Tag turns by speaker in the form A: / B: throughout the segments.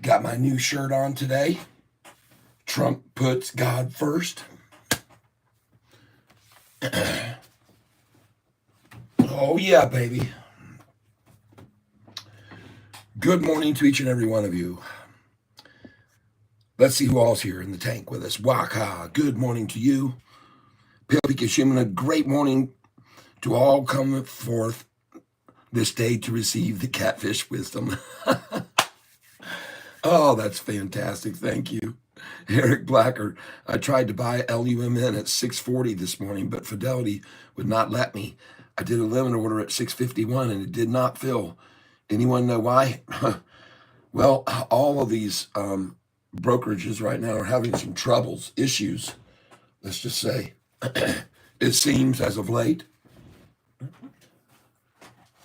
A: Got my new shirt on today. Trump puts God first. Oh yeah, baby. Good morning to each and every one of you. Let's see who all's here in the tank with us. Waka, good morning to you. Pilpikashimana, great morning to all come forth this day to receive the catfish wisdom. Oh, that's fantastic. Thank you. Eric Blacker, I tried to buy LUMN at 640 this morning, but Fidelity would not let me. I did a limit order at 651 and it did not fill. Anyone know why? Well, all of these brokerages right now are having some troubles, issues, let's just say. It seems as of late.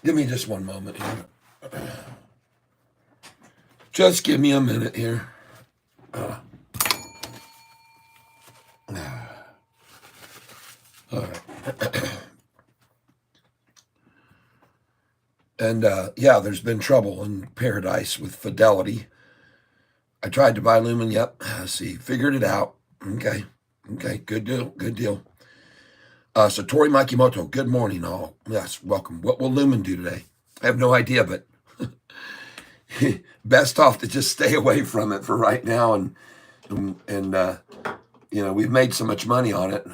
A: Give me just one moment here. Just give me a minute here. All right. And yeah, there's been trouble in paradise with Fidelity. I tried to buy Lumen. Yep. See, figured it out. Okay. Good deal. Good deal. Satori Makimoto, good morning, all. Yes, welcome. What will Lumen do today? I have no idea, but best off to just stay away from it for right now. And you know, we've made so much money on it.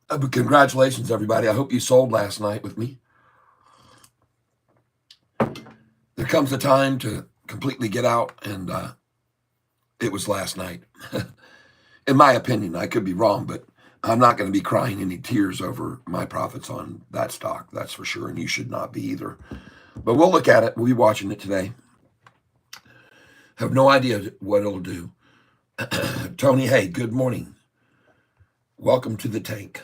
A: But congratulations, everybody. I hope you sold last night with me. There comes a time to completely get out, and it was last night. In my opinion, I could be wrong, but I'm not going to be crying any tears over my profits on that stock. That's for sure, and you should not be either. But we'll look at it. We'll be watching it today. Have no idea what it'll do. Tony, hey, good morning. Welcome to the tank.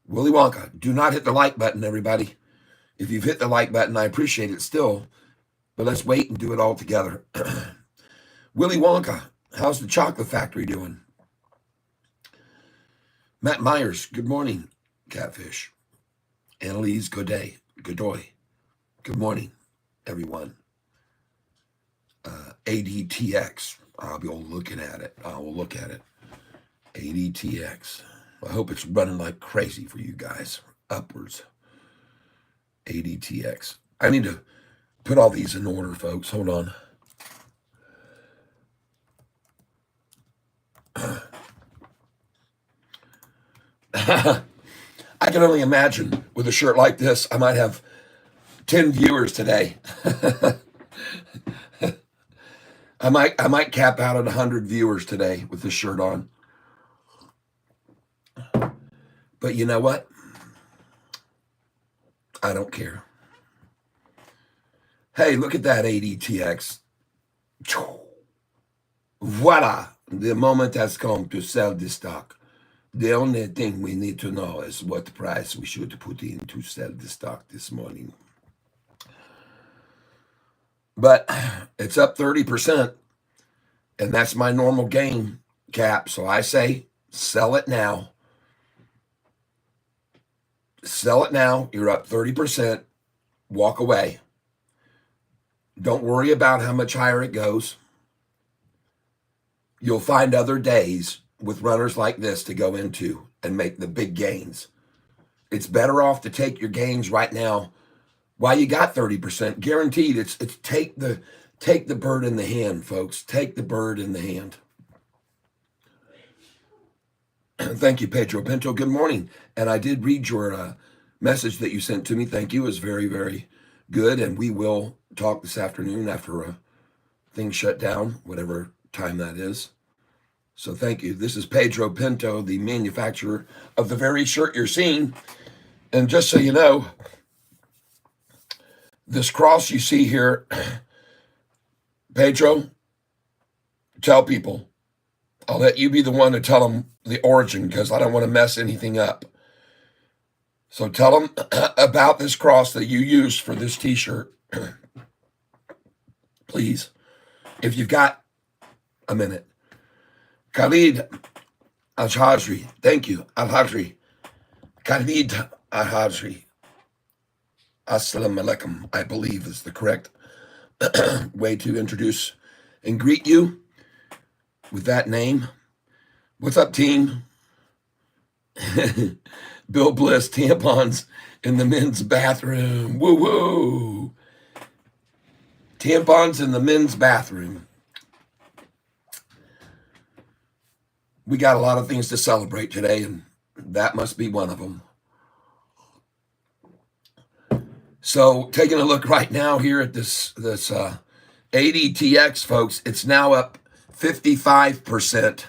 A: Willy Wonka, do not hit the like button, everybody. If you've hit the like button, I appreciate it still, but let's wait and do it all together. Willy Wonka, how's the chocolate factory doing? Matt Myers, good morning, Catfish. Annalise Godoy, good morning, everyone. ADTX, I'll be looking at it. I will look at it. ADTX. I hope it's running like crazy for you guys. Upwards. ADTX. I need to put all these in order, folks. Hold on. I can only imagine with a shirt like this, I might have 10 viewers today. I might cap out at 100 viewers today with this shirt on. But you know what? I don't care. Hey, look at that ADTX. Voila. The moment has come to sell this stock. The only thing we need to know is what price we should put in to sell the stock this morning. But it's up 30%, and that's my normal gain cap. So I say sell it now. Sell it now. You're up 30%. Walk away. Don't worry about how much higher it goes. You'll find other days with runners like this to go into and make the big gains. It's better off to take your gains right now while you got 30%. Guaranteed. It's take the bird in the hand, folks. Take the bird in the hand. Thank you, Pedro Pinto. Good morning. And I did read your message that you sent to me. Thank you. It was very, very good. And we will talk this afternoon after things shut down, whatever time that is. So thank you. This is Pedro Pinto, the manufacturer of the very shirt you're seeing. And just so you know, this cross you see here, Pedro, tell people. I'll let you be the one to tell them the origin because I don't want to mess anything up. So tell them about this cross that you used for this t-shirt. Please, if you've got a minute. Khalid Al-Hajri, thank you, Al-Hajri. Khalid Al-Hajri. Assalamu alaikum, I believe is the correct way to introduce and greet you with that name. What's up, team? Bill Bliss, tampons in the men's bathroom. Woo woo. Tampons in the men's bathroom. We got a lot of things to celebrate today, and that must be one of them. So taking a look right now here at this ADTX, folks, it's now up 55%.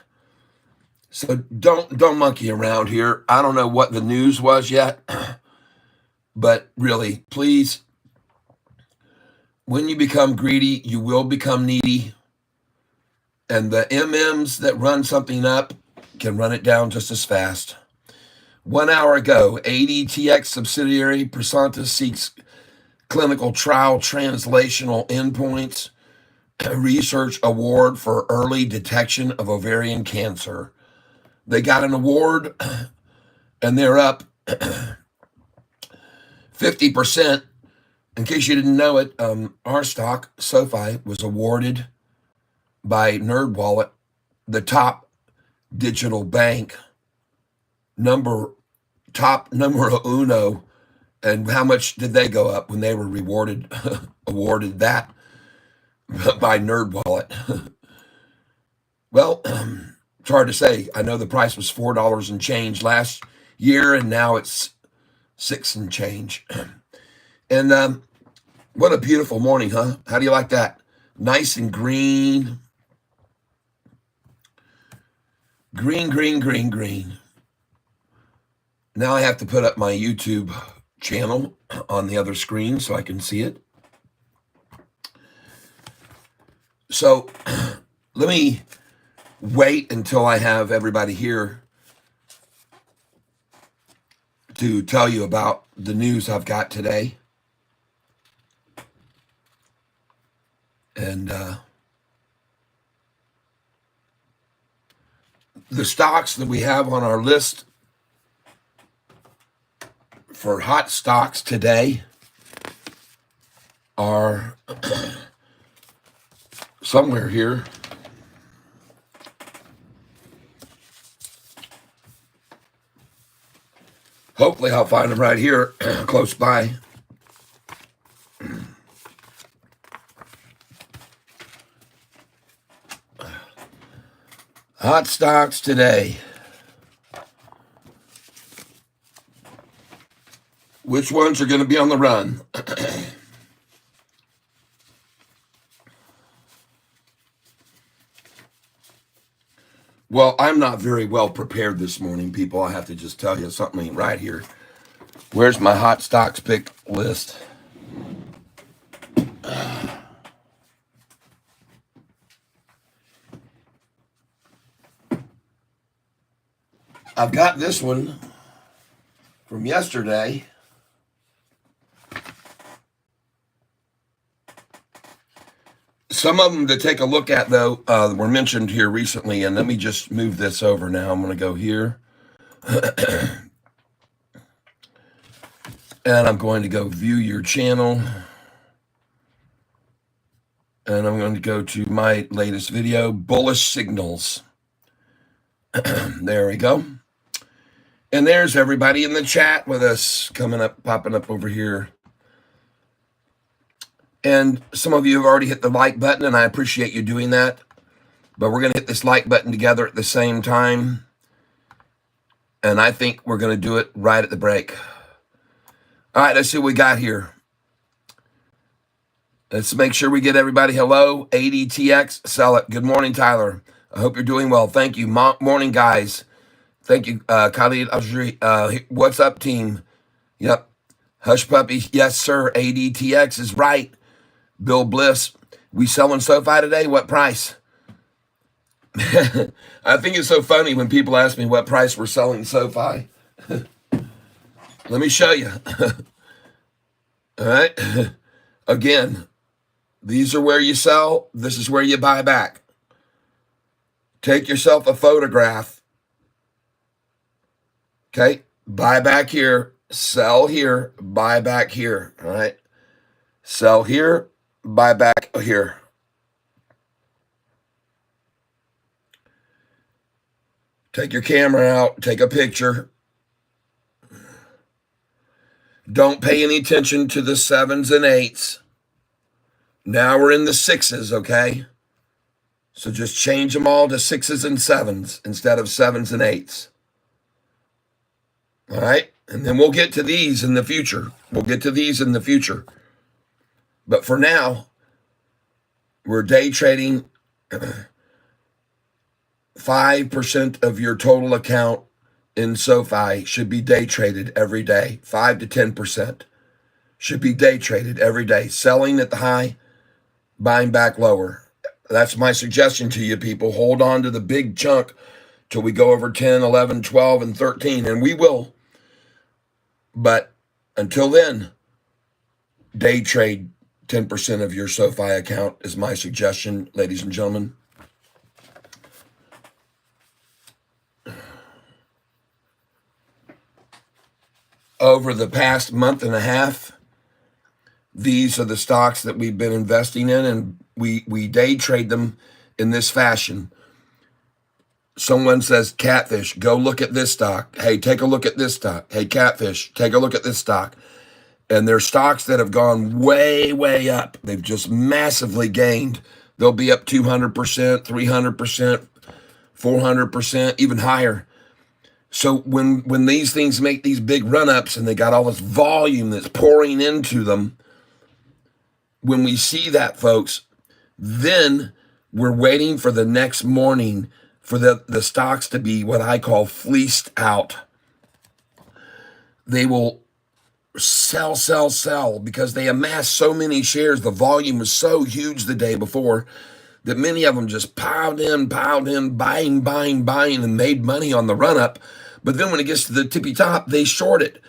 A: So don't monkey around here. I don't know what the news was yet, but really, please, when you become greedy, you will become needy. And the MMs that run something up can run it down just as fast. 1 hour ago, ADTX subsidiary Persantis seeks clinical trial translational endpoints research award for early detection of ovarian cancer. They got an award, and they're up 50%. In case you didn't know it, our stock, Sofi, was awarded by NerdWallet, the top digital bank, top numero uno. And how much did they go up when they were awarded that by NerdWallet? Well, it's hard to say. I know the price was $4 and change last year, and now it's $6 and change. And what a beautiful morning, huh? How do you like that? Nice and green. Green, green, green, green. Now I have to put up my YouTube channel on the other screen so I can see it. So let me wait until I have everybody here to tell you about the news I've got today. And the stocks that we have on our list for hot stocks today are somewhere here. Hopefully I'll find them right here close by. Hot stocks today. Which ones are going to be on the run? Well, I'm not very well prepared this morning, people. I have to just tell you something ain't right here. Where's my hot stocks pick list? I've got this one from yesterday. Some of them to take a look at, though, were mentioned here recently. And let me just move this over now. I'm going to go here. And I'm going to go view your channel. And I'm going to go to my latest video, Bullish Signals. There we go. And there's everybody in the chat with us coming up, popping up over here. And some of you have already hit the like button, and I appreciate you doing that. But we're going to hit this like button together at the same time. And I think we're going to do it right at the break. All right, let's see what we got here. Let's make sure we get everybody. Hello, ADTX, sell it. Good morning, Tyler. I hope you're doing well. Thank you. Morning, guys. Thank you, Khalid Ajri. What's up, team? Yep. Hush Puppy. Yes, sir. ADTX is right. Bill Bliss. We selling Sofi today? What price? I think it's so funny when people ask me what price we're selling Sofi. Let me show you. All right. Again, these are where you sell. This is where you buy back. Take yourself a photograph. Okay. Buy back here. Sell here. Buy back here. All right. Sell here. Buy back here. Take your camera out, take a picture. Don't pay any attention to the 7s and 8s. Now we're in the 6s, okay? So just change them all to 6s and 7s instead of 7s and 8s. All right? And then we'll get to these in the future. But for now, we're day trading 5% of your total account in Sofi should be day traded every day. 5 to 10% should be day traded every day. Selling at the high, buying back lower. That's my suggestion to you people. Hold on to the big chunk till we go over 10, 11, 12, and 13, and we will. But until then, day trade 10% of your Sofi account is my suggestion, ladies and gentlemen. Over the past month and a half, these are the stocks that we've been investing in, and we day trade them in this fashion. Someone says, Catfish, go look at this stock. Hey, take a look at this stock. Hey, Catfish, take a look at this stock. And they're stocks that have gone way, way up. They've just massively gained. They'll be up 200%, 300%, 400%, even higher. So when these things make these big run-ups and they got all this volume that's pouring into them, when we see that, folks, then we're waiting for the next morning for the stocks to be what I call fleeced out. They will sell because they amassed so many shares. The volume was so huge the day before that many of them just piled in, buying, and made money on the run-up. But then when it gets to the tippy top, they short it.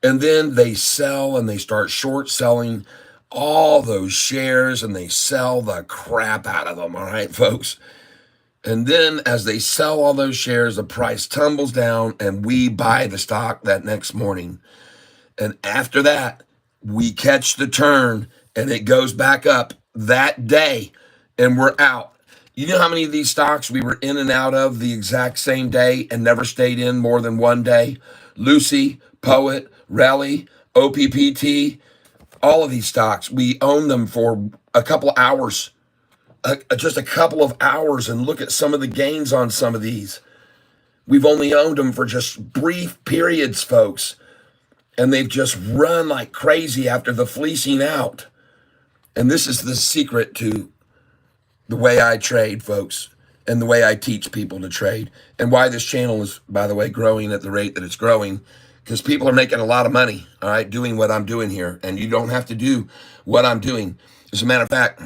A: And then they sell and they start short selling all those shares and they sell the crap out of them. All right, folks. And then as they sell all those shares, the price tumbles down and we buy the stock that next morning. And after that, we catch the turn and it goes back up that day and we're out. You know how many of these stocks we were in and out of the exact same day and never stayed in more than one day? Lucy, Poet, Rally, OPPT, all of these stocks, we own them for a couple of hours, just a couple of hours, and look at some of the gains on some of these. We've only owned them for just brief periods, folks, and they've just run like crazy after the fleecing out. And this is the secret to the way I trade, folks, and the way I teach people to trade, and why this channel is, by the way, growing at the rate that it's growing, because people are making a lot of money, all right, doing what I'm doing here, and you don't have to do what I'm doing. As a matter of fact,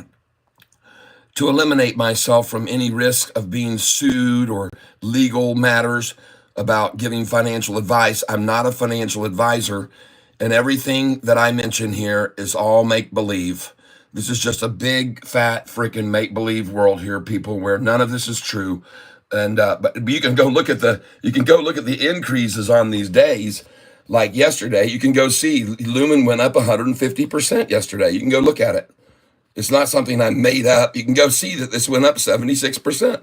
A: to eliminate myself from any risk of being sued or legal matters about giving financial advice, I'm not a financial advisor, and everything that I mention here is all make-believe. This is just a big, fat, freaking make-believe world here, people, where none of this is true. And but you can go look at the increases on these days. Like yesterday, you can go see Lumen went up 150% yesterday. You can go look at it. It's not something I made up. You can go see that this went up 76%.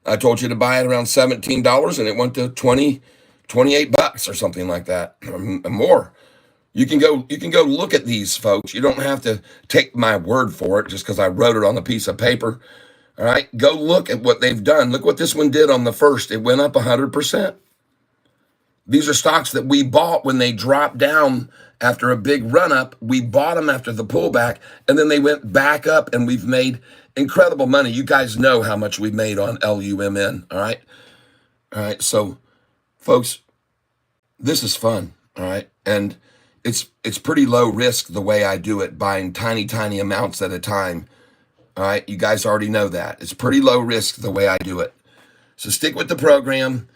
A: I told you to buy it around $17 and it went to $28 or something like that, or more. You can go look at these, folks. You don't have to take my word for it just because I wrote it on a piece of paper. All right, go look at what they've done. Look what this one did on the first. It went up 100%. These are stocks that we bought when they dropped down after a big run up. We bought them after the pullback, and then they went back up, and we've made incredible money. You guys know how much we've made on LUMN, all right? All right, so, folks, this is fun, all right? And it's pretty low risk the way I do it, buying tiny amounts at a time. All right, you guys already know that. It's pretty low risk the way I do it. So stick with the program.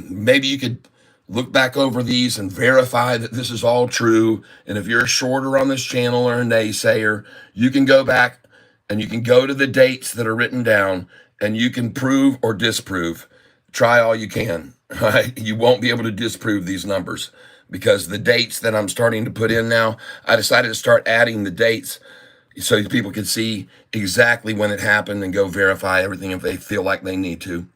A: Maybe you could look back over these and verify that this is all true. And if you're a shorter on this channel or a naysayer, you can go back and you can go to the dates that are written down and you can prove or disprove. Try all you can. All right, you won't be able to disprove these numbers because the dates that I'm starting to put in now, I decided to start adding the dates so people can see exactly when it happened and go verify everything if they feel like they need to.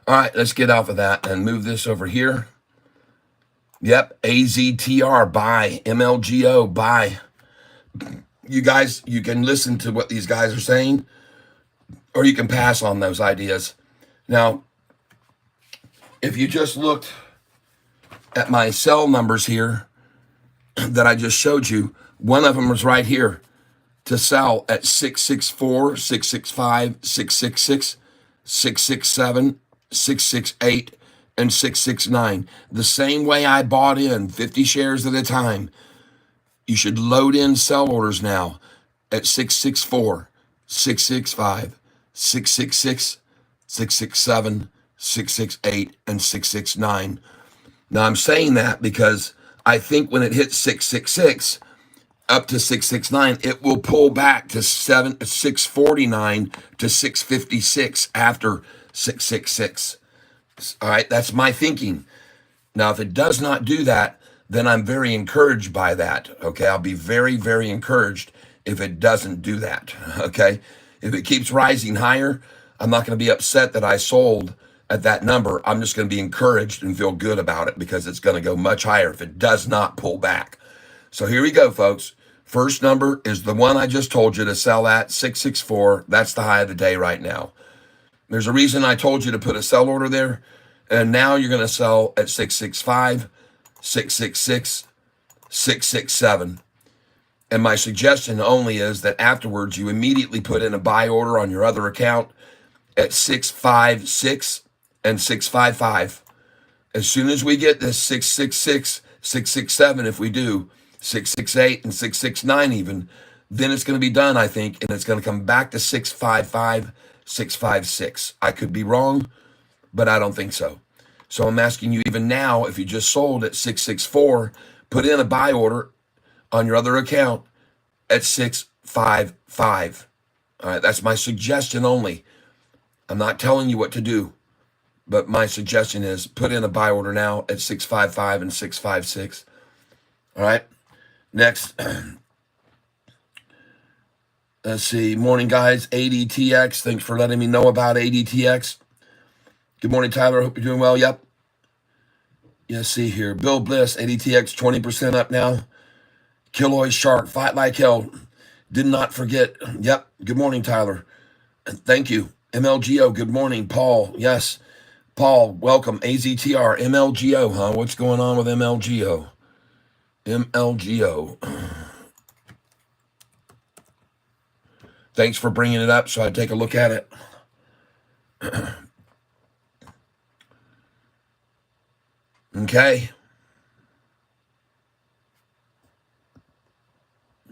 A: All right, let's get off of that and move this over here. Yep, AZTR, buy. MLGO, buy. You guys, you can listen to what these guys are saying, or you can pass on those ideas. Now, if you just looked at my cell numbers here that I just showed you, one of them was right here to sell at 664, 665, 666, 667, 668, and 669. The same way I bought in 50 shares at a time. You should load in sell orders now at 664, 665, 666, 667, 668, and 669. Now I'm saying that because I think when it hits 666 up to 669, it will pull back to 649 to 656 after 666. All right, that's my thinking. Now, if it does not do that, then I'm very encouraged by that. Okay, I'll be very, very encouraged if it doesn't do that. Okay, if it keeps rising higher, I'm not going to be upset that I sold at that number. I'm just going to be encouraged and feel good about it because it's going to go much higher if it does not pull back. So here we go, folks. First number is the one I just told you to sell at, 664. That's the high of the day right now. There's a reason I told you to put a sell order there. And now you're going to sell at 665, 666, 667. And my suggestion only is that afterwards you immediately put in a buy order on your other account at 656 and 655. As soon as we get this 666, 667, if we do 668 and 669 even, then it's going to be done, I think, and it's going to come back to 655, 656. I could be wrong, but I don't think so. So I'm asking you even now, if you just sold at 664, put in a buy order on your other account at 655. All right, that's my suggestion only. I'm not telling you what to do, but my suggestion is put in a buy order now at 655 and 656. All right, next. Let's see. Morning, guys. ADTX. Thanks for letting me know about ADTX. Good morning, Tyler. Hope you're doing well. Yep. Yeah, see here. Bill Bliss, ADTX, 20% up now. Killoy Shark, fight like hell. Did not forget. Yep. Good morning, Tyler. Thank you. MLGO, good morning. Paul, yes. Paul, welcome. AZTR, MLGO, huh? What's going on with MLGO? MLGO. Thanks for bringing it up so I take a look at it. Okay.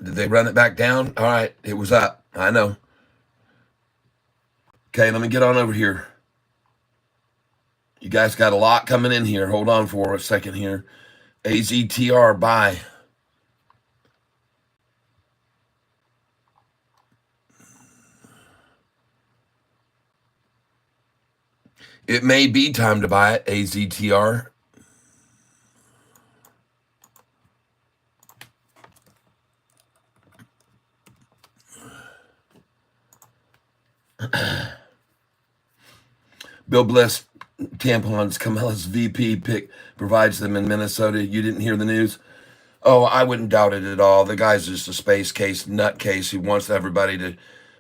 A: Did they run it back down? All right, it was up. I know. Okay, let me get on over here. You guys got a lot coming in here. Hold on for a second here. AZTR, buy. It may be time to buy it, AZTR. Bill Bliss, tampons, Kamala's VP pick provides them in Minnesota. You didn't hear the news? Oh, I wouldn't doubt it at all. The guy's just a space case, nutcase who wants everybody to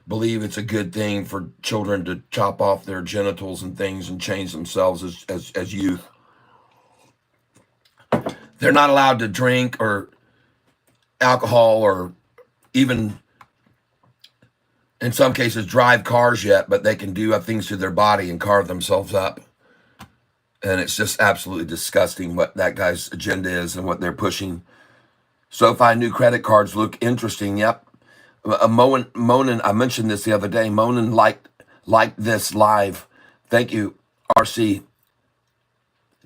A: believe it's a good thing for children to chop off their genitals and things and change themselves as youth. They're not allowed to drink or alcohol or even, in some cases, drive cars yet, but they can do things to their body and carve themselves up. And it's just absolutely disgusting what that guy's agenda is and what they're pushing. Sofi new credit cards look interesting. Yep. Monin, I mentioned this the other day. Monin liked this live. Thank you, RC.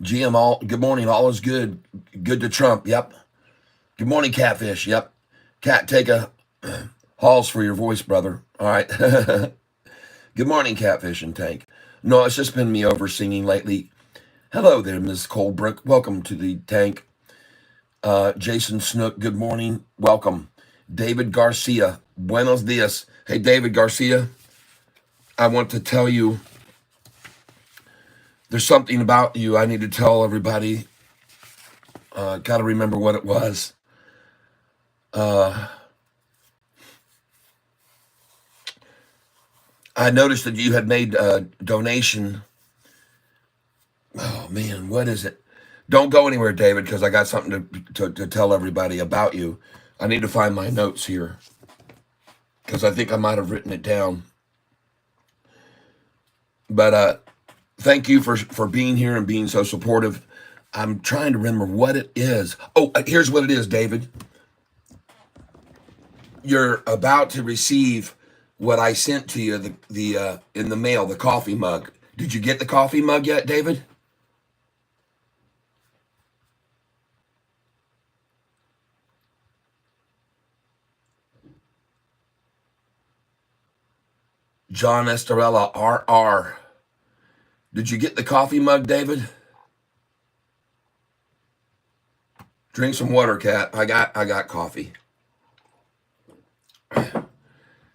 A: GM, all good morning. All is good. Good to Trump. Yep. Good morning, Catfish. Yep. Cat, take a halls for your voice, brother. All right. Good morning, Catfish and Tank. No, it's just been me over singing lately. Hello there, Ms. Colebrook. Welcome to the Tank. Jason Snook, good morning. Welcome. David Garcia, buenos dias. Hey, David Garcia, I want to tell you There's something about you I need to tell everybody. Got to remember what it was. I noticed that you had made a donation. Oh man, what is it? Don't go anywhere, David, because I got something to tell everybody about you. I need to find my notes here because I think I might have written it down. But thank you for being here and being so supportive. I'm trying to remember what it is. Oh, here's what it is, David. You're about to receive what I sent to you the in the mail, the coffee mug. Did you get the coffee mug yet, David? John Estorella, RR. Did you get the coffee mug, David? Drink some water, Cat. I got coffee.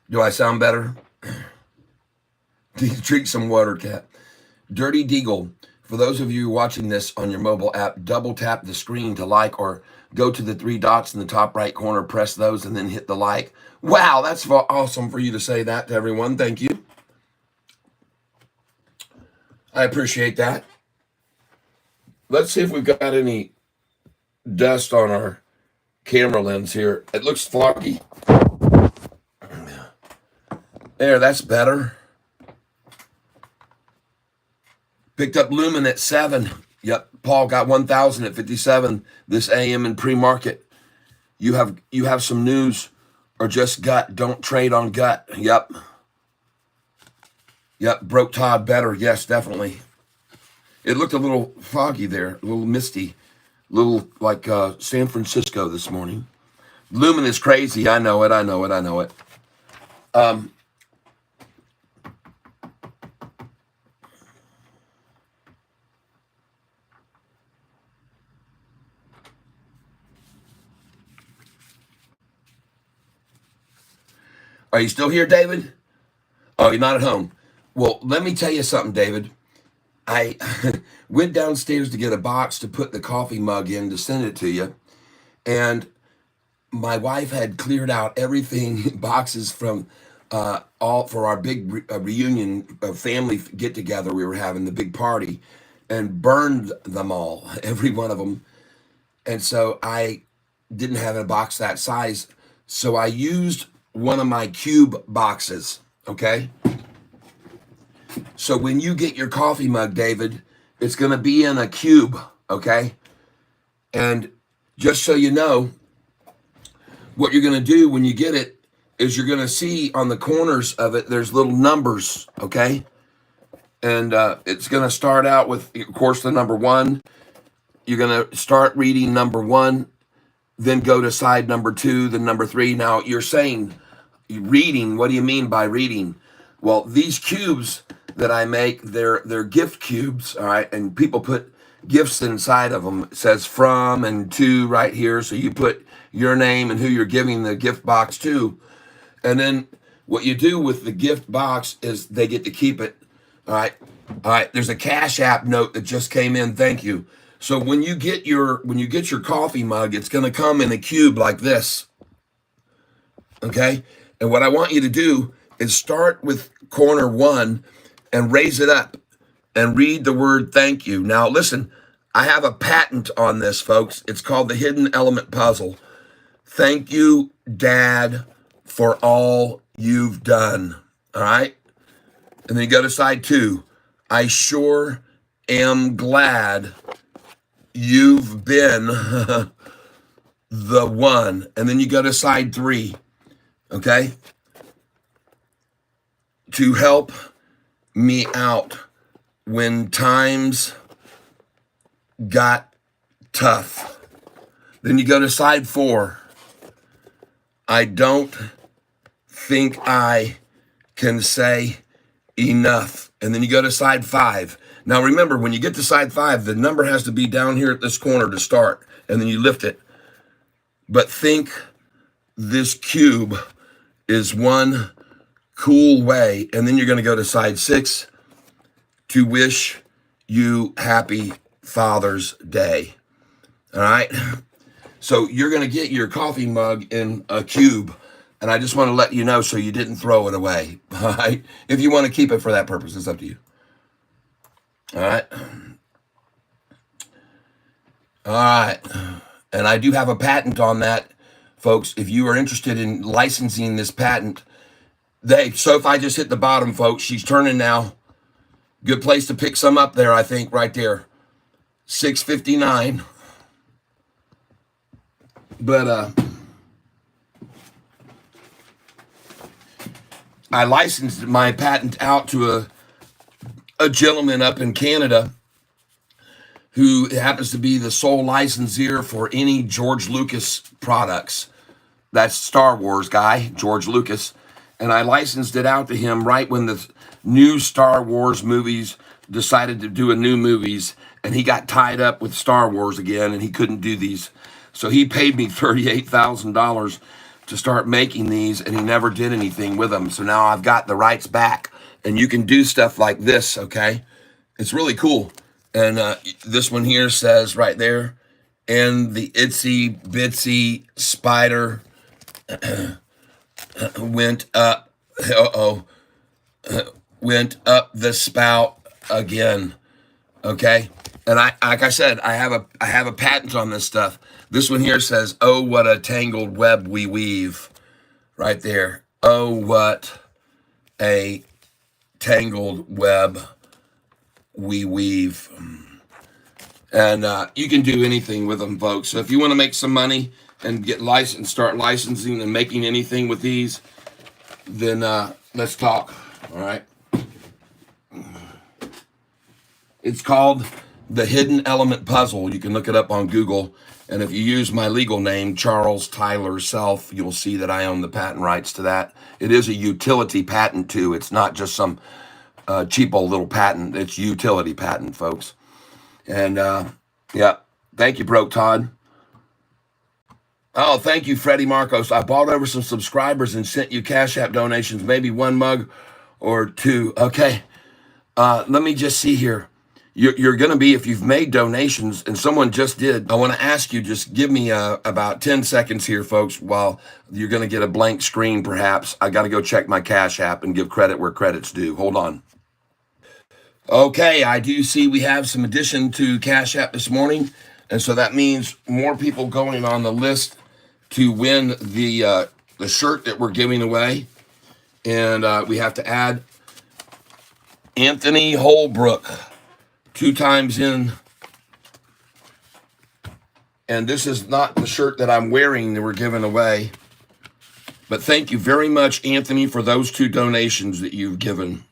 A: Do I sound better? Drink some water, Cat. Dirty Deagle. For those of you watching this on your mobile app, double tap the screen to like or go to the three dots in the top right corner, press those, and then hit the like. Wow, that's awesome for you to say that to everyone. Thank you. I appreciate that. Let's see if we've got any dust on our camera lens here. It looks foggy. There, that's better. Picked up Lumen at 7. Yep, Paul got 1,000 at 57 this AM in pre-market. You have some news or just gut. Don't trade on gut. Yep. Yep, broke Todd better. Yes, definitely. It looked a little foggy there, a little misty, a little like San Francisco this morning. Lumen is crazy. I know it. Are you still here, David? Oh, you're not at home. Well, let me tell you something, David. I went downstairs to get a box to put the coffee mug in to send it to you. And my wife had cleared out everything, boxes from all for our big reunion family get together we were having, the big party, and burned them all, every one of them. And so I didn't have a box that size. So I used one of my cube boxes, okay? So when you get your coffee mug, David, it's going to be in a cube, okay? And just so you know, what you're going to do when you get it is you're going to see on the corners of it, there's little numbers, okay? And it's going to start out with, of course, the number 1. You're going to start reading number 1, then go to side number 2, then number 3. Now, you're saying reading, what do you mean by reading? Well, these cubes that I make, they're gift cubes, all right? And people put gifts inside of them. It says from and to right here. So you put your name and who you're giving the gift box to. And then what you do with the gift box is they get to keep it, all right? All right, there's a Cash App note that just came in. Thank you. So when you get your coffee mug, it's going to come in a cube like this, okay? And what I want you to do is start with corner 1 and raise it up and read the word thank you. Now, listen, I have a patent on this, folks. It's called the Hidden Element Puzzle. Thank you, Dad, for all you've done, all right? And then you go to side 2. I sure am glad you've been the one. And then you go to side 3, okay? To help me out when times got tough. Then you go to side 4. I don't think I can say enough. And then you go to side 5. Now remember, when you get to side 5, the number has to be down here at this corner to start, and then you lift it. But think this cube is one cool way. And then you're going to go to side 6 to wish you happy Father's Day. All right. So you're going to get your coffee mug in a cube. And I just want to let you know so you didn't throw it away. All right. If you want to keep it for that purpose, it's up to you. All right. All right. And I do have a patent on that, folks. If you are interested in licensing this patent, Sofi just hit the bottom, folks. She's turning now. Good place to pick some up there, I think, right there. $6.59. But I licensed my patent out to a gentleman up in Canada who happens to be the sole licensor for any George Lucas products. That's Star Wars guy, George Lucas. And I licensed it out to him right when the new Star Wars movies decided to do a new movies, and he got tied up with Star Wars again, and he couldn't do these. So he paid me $38,000 to start making these, and he never did anything with them. So now I've got the rights back, and you can do stuff like this, okay? It's really cool. And this one here says right there, and the itsy bitsy spider went up, went up the spout again, okay? And like I said, I have a patent on this stuff. This one here says, "Oh, what a tangled web we weave," right there. Oh, what a tangled web we weave. And you can do anything with them, folks. So if you want to make some money and get licensed, start licensing and making anything with these, then let's talk. All right. It's called the Hidden Element Puzzle. You can look it up on Google. And if you use my legal name, Charles Tyler Self, you'll see that I own the patent rights to that. It is a utility patent too. It's not just some cheap old little patent. It's utility patent, folks. And yeah, thank you, Broke Todd. Oh, thank you, Freddie Marcos. I bought over some subscribers and sent you Cash App donations, maybe one mug or two. Okay, let me just see here. You're going to be, if you've made donations, and someone just did, I want to ask you, just give me about 10 seconds here, folks, while you're going to get a blank screen, perhaps. I got to go check my Cash App and give credit where credit's due. Hold on. Okay, I do see we have some addition to Cash App this morning, and so that means more people going on the list to win the shirt that we're giving away. And we have to add Anthony Holbrook 2 times in. And this is not the shirt that I'm wearing that we're giving away. But thank you very much, Anthony, for those 2 donations that you've given.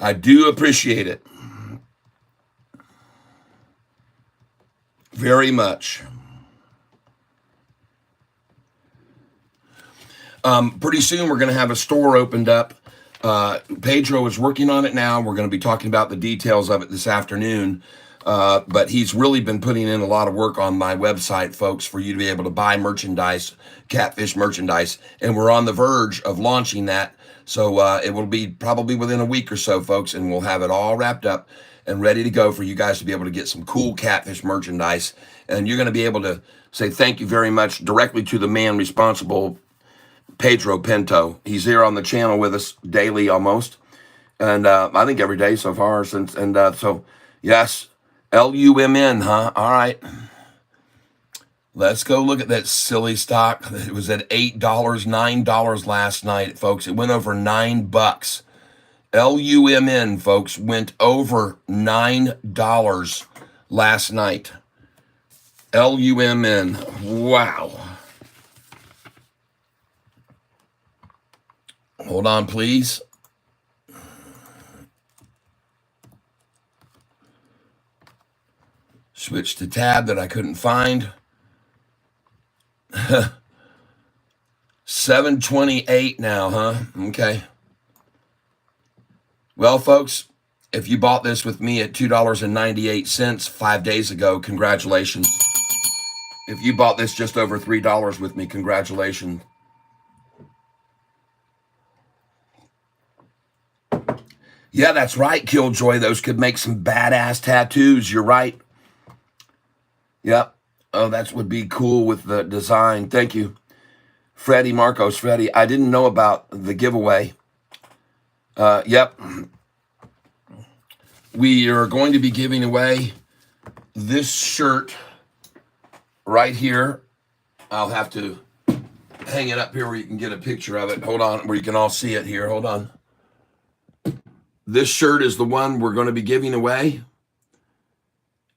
A: I do appreciate it very much. Pretty soon we're going to have a store opened up. Pedro is working on it now. We're going to be talking about the details of it this afternoon. But he's really been putting in a lot of work on my website, folks, for you to be able to buy merchandise, Catfish merchandise. And we're on the verge of launching that. So it will be probably within a week or so, folks, and we'll have it all wrapped up and ready to go for you guys to be able to get some cool Catfish merchandise. And you're going to be able to say thank you very much directly to the man responsible, Pedro Pinto. He's here on the channel with us daily almost. And I think every day so far since. And so, yes, LUMN, huh? All right. Let's go look at that silly stock. It was at $8, $9 last night, folks. It went over $9. LUMN, folks, went over $9 last night. LUMN. Wow. Hold on, please. Switch to tab that I couldn't find. 728 now, huh? Okay. Well, folks, if you bought this with me at $2.98 5 days ago, congratulations. If you bought this just over $3 with me, congratulations. Yeah, that's right, Killjoy. Those could make some badass tattoos. You're right. Yep. Oh, that would be cool with the design. Thank you. Freddie Marcos, Freddie. I didn't know about the giveaway. Yep. We are going to be giving away this shirt right here. I'll have to hang it up here where you can get a picture of it. Hold on, where you can all see it here. Hold on. This shirt is the one we're going to be giving away.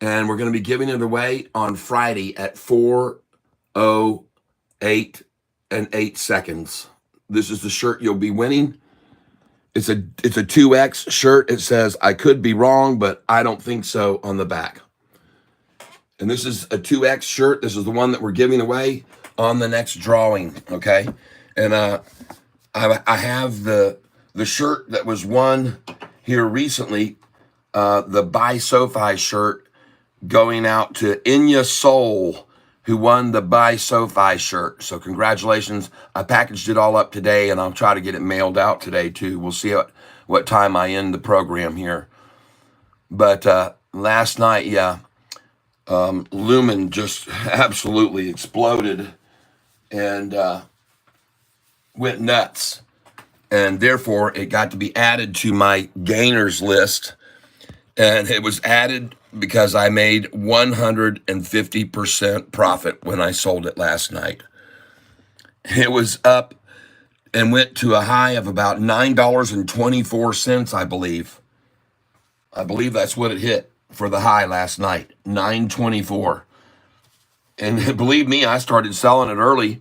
A: And we're going to be giving it away on Friday at 4:08 and 8 seconds. This is the shirt you'll be winning. It's a 2X shirt. It says, I could be wrong, but I don't think so on the back. And this is a 2X shirt. This is the one that we're giving away on the next drawing, okay? And I have the shirt that was won here recently, the Buy SoFi shirt, going out to Inya Soul, who won the Buy SoFi shirt. So congratulations. I packaged it all up today, and I'll try to get it mailed out today too. We'll see what time I end the program here. But last night, yeah, Lumen just absolutely exploded and went nuts. And therefore, it got to be added to my gainers list. And it was added because I made 150% profit when I sold it last night. It was up and went to a high of about $9.24, I believe. I believe that's what it hit for the high last night, $9.24. And believe me, I started selling it early.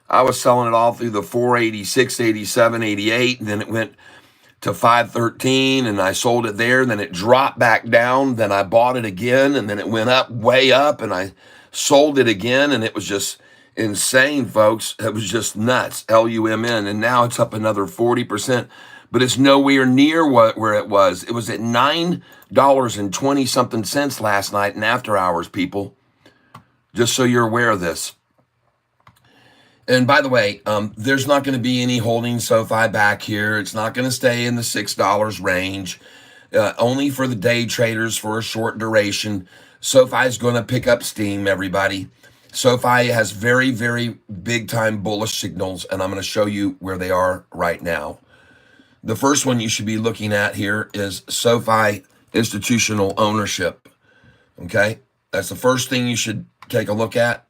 A: I was selling it all through the 486, 87, 88, and then it went to 513, and I sold it there. Then it dropped back down. Then I bought it again, and then it went up, way up, and I sold it again, and it was just insane, folks. It was just nuts, LUMN, and now it's up another 40%, but it's nowhere near where it was. It was at $9.20-something last night in after hours, people, just so you're aware of this. And by the way, there's not going to be any holding SoFi back here. It's not going to stay in the $6 range, only for the day traders for a short duration. SoFi is going to pick up steam, everybody. SoFi has very, very big time bullish signals, and I'm going to show you where they are right now. The first one you should be looking at here is SoFi institutional ownership. Okay, that's the first thing you should take a look at.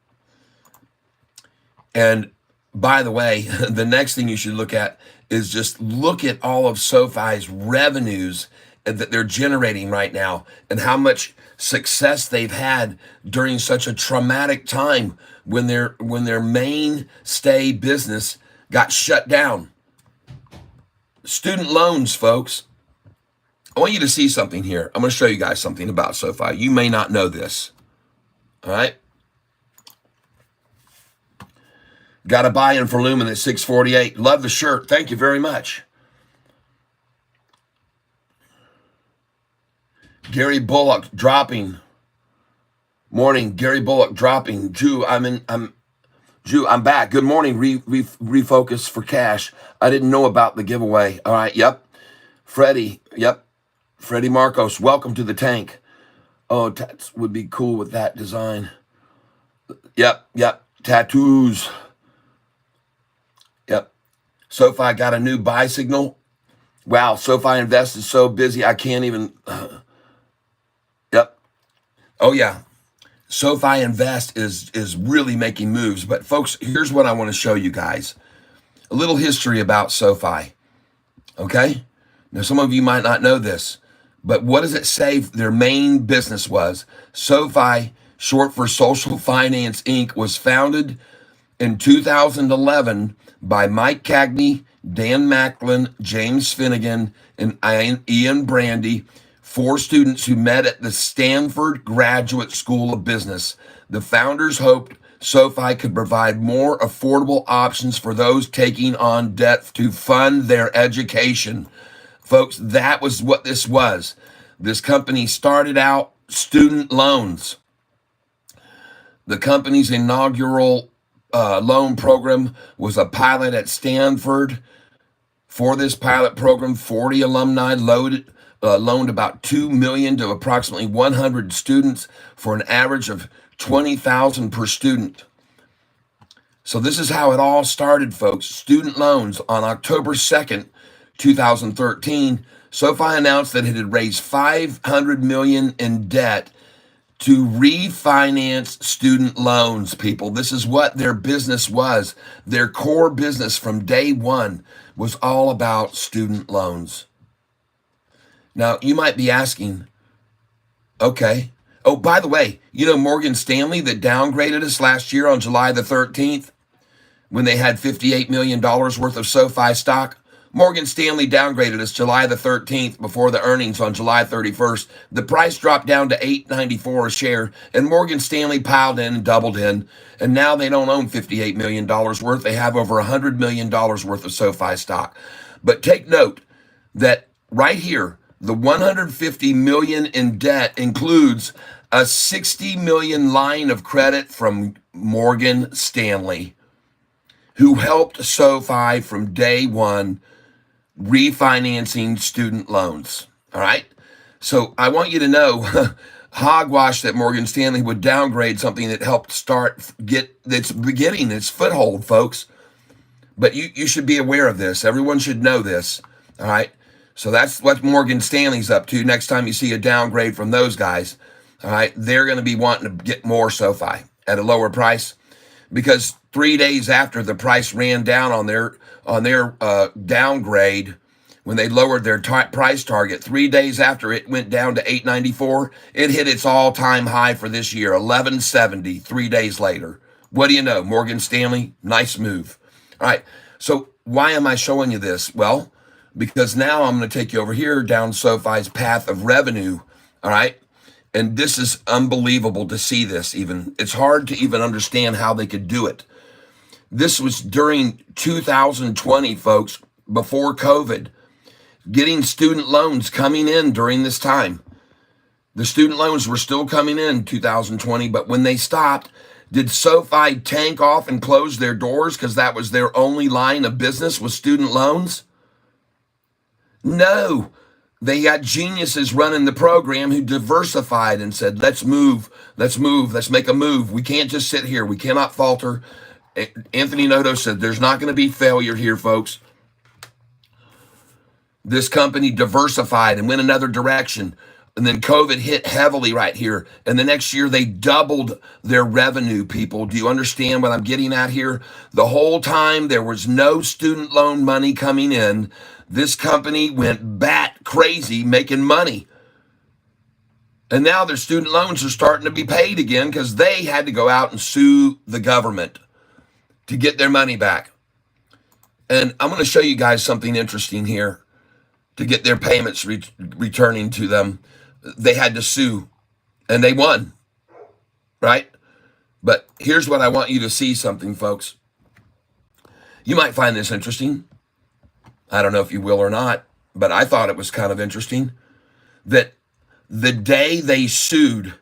A: And by the way, the next thing you should look at is just look at all of SoFi's revenues that they're generating right now and how much success they've had during such a traumatic time when their mainstay business got shut down. Student loans, folks. I want you to see something here. I'm going to show you guys something about SoFi. You may not know this. All right. Got a buy-in for Lumen at 648. Love the shirt. Thank you very much. Gary Bullock dropping. Morning, Gary Bullock dropping. Drew, I'm back. Good morning. Refocus for cash. I didn't know about the giveaway. All right. Yep. Freddie. Yep. Freddie Marcos. Welcome to the tank. Oh, tats would be cool with that design. Yep. Yep. Tattoos. Yep. SoFi got a new buy signal. Wow. SoFi Invest is so busy. I can't even. Yep. Oh, yeah. SoFi Invest is really making moves. But, folks, here's what I want to show you guys. A little history about SoFi. Okay? Now, some of you might not know this. But what does it say their main business was? SoFi, short for Social Finance, Inc., was founded in 2011 by Mike Cagney, Dan Macklin, James Finnegan, and Ian Brandy, 4 students who met at the Stanford Graduate School of Business. The founders hoped SoFi could provide more affordable options for those taking on debt to fund their education. Folks, that was what this was. This company started out student loans. The company's inaugural loan program was a pilot at Stanford For this pilot program, 40 alumni loaned about $2 million to approximately 100 students for an average of $20,000 per student. So this is how it all started, folks. Student loans. On October 2nd, 2013, Sofi announced that it had raised $500 million in debt to refinance student loans, people. This is what their business was. Their core business from day one was all about student loans. Now, you might be asking, okay. Oh, by the way, you know Morgan Stanley that downgraded us last year on July the 13th when they had $58 million worth of SoFi stock? Morgan Stanley downgraded us July the 13th before the earnings on July 31st. The price dropped down to $8.94 a share, and Morgan Stanley piled in and doubled in, and now they don't own $58 million worth. They have over $100 million worth of SoFi stock. But take note that right here, the $150 million in debt includes a $60 million line of credit from Morgan Stanley, who helped SoFi from day one refinancing student loans. All right. So I want you to know hogwash that Morgan Stanley would downgrade something that helped beginning its foothold, folks. But you should be aware of this. Everyone should know this. All right. So that's what Morgan Stanley's up to. Next time you see a downgrade from those guys, all right, they're going to be wanting to get more SoFi at a lower price, because 3 days after the price ran down on their downgrade, when they lowered their price target, 3 days after it went down to $8.94, it hit its all-time high for this year, $11.70, 3 days later. What do you know? Morgan Stanley, nice move. All right, so why am I showing you this? Well, because now I'm going to take you over here down SoFi's path of revenue, all right? And this is unbelievable to see this even. It's hard to even understand how they could do it. This was during 2020, folks, before COVID, getting student loans coming in during this time. The student loans were still coming in 2020, but when they stopped, did SoFi tank off and close their doors because that was their only line of business with student loans? No. They got geniuses running the program who diversified and said, let's move, let's make a move. We can't just sit here. We cannot falter. Anthony Noto said, there's not going to be failure here, folks. This company diversified and went another direction. And then COVID hit heavily right here. And the next year they doubled their revenue, people. Do you understand what I'm getting at here? The whole time there was no student loan money coming in. This company went bat crazy making money. And now their student loans are starting to be paid again because they had to go out and sue the government to get their money back. And I'm going to show you guys something interesting here to get their payments returning to them. They had to sue and they won, right? But here's what I want you to see something, folks. You might find this interesting. I don't know if you will or not, but I thought it was kind of interesting that the day they sued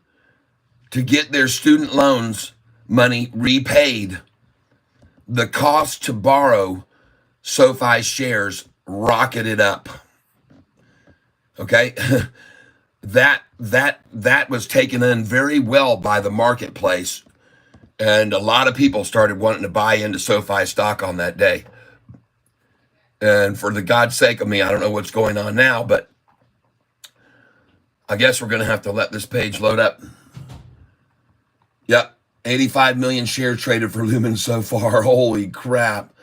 A: to get their student loans money repaid, the cost to borrow SoFi shares rocketed up. Okay? That was taken in very well by the marketplace, and a lot of people started wanting to buy into SoFi stock on that day. And for the God's sake of me, I don't know what's going on now, but I guess we're going to have to let this page load up. Yep, 85 million shares traded for Lumen so far. Holy crap.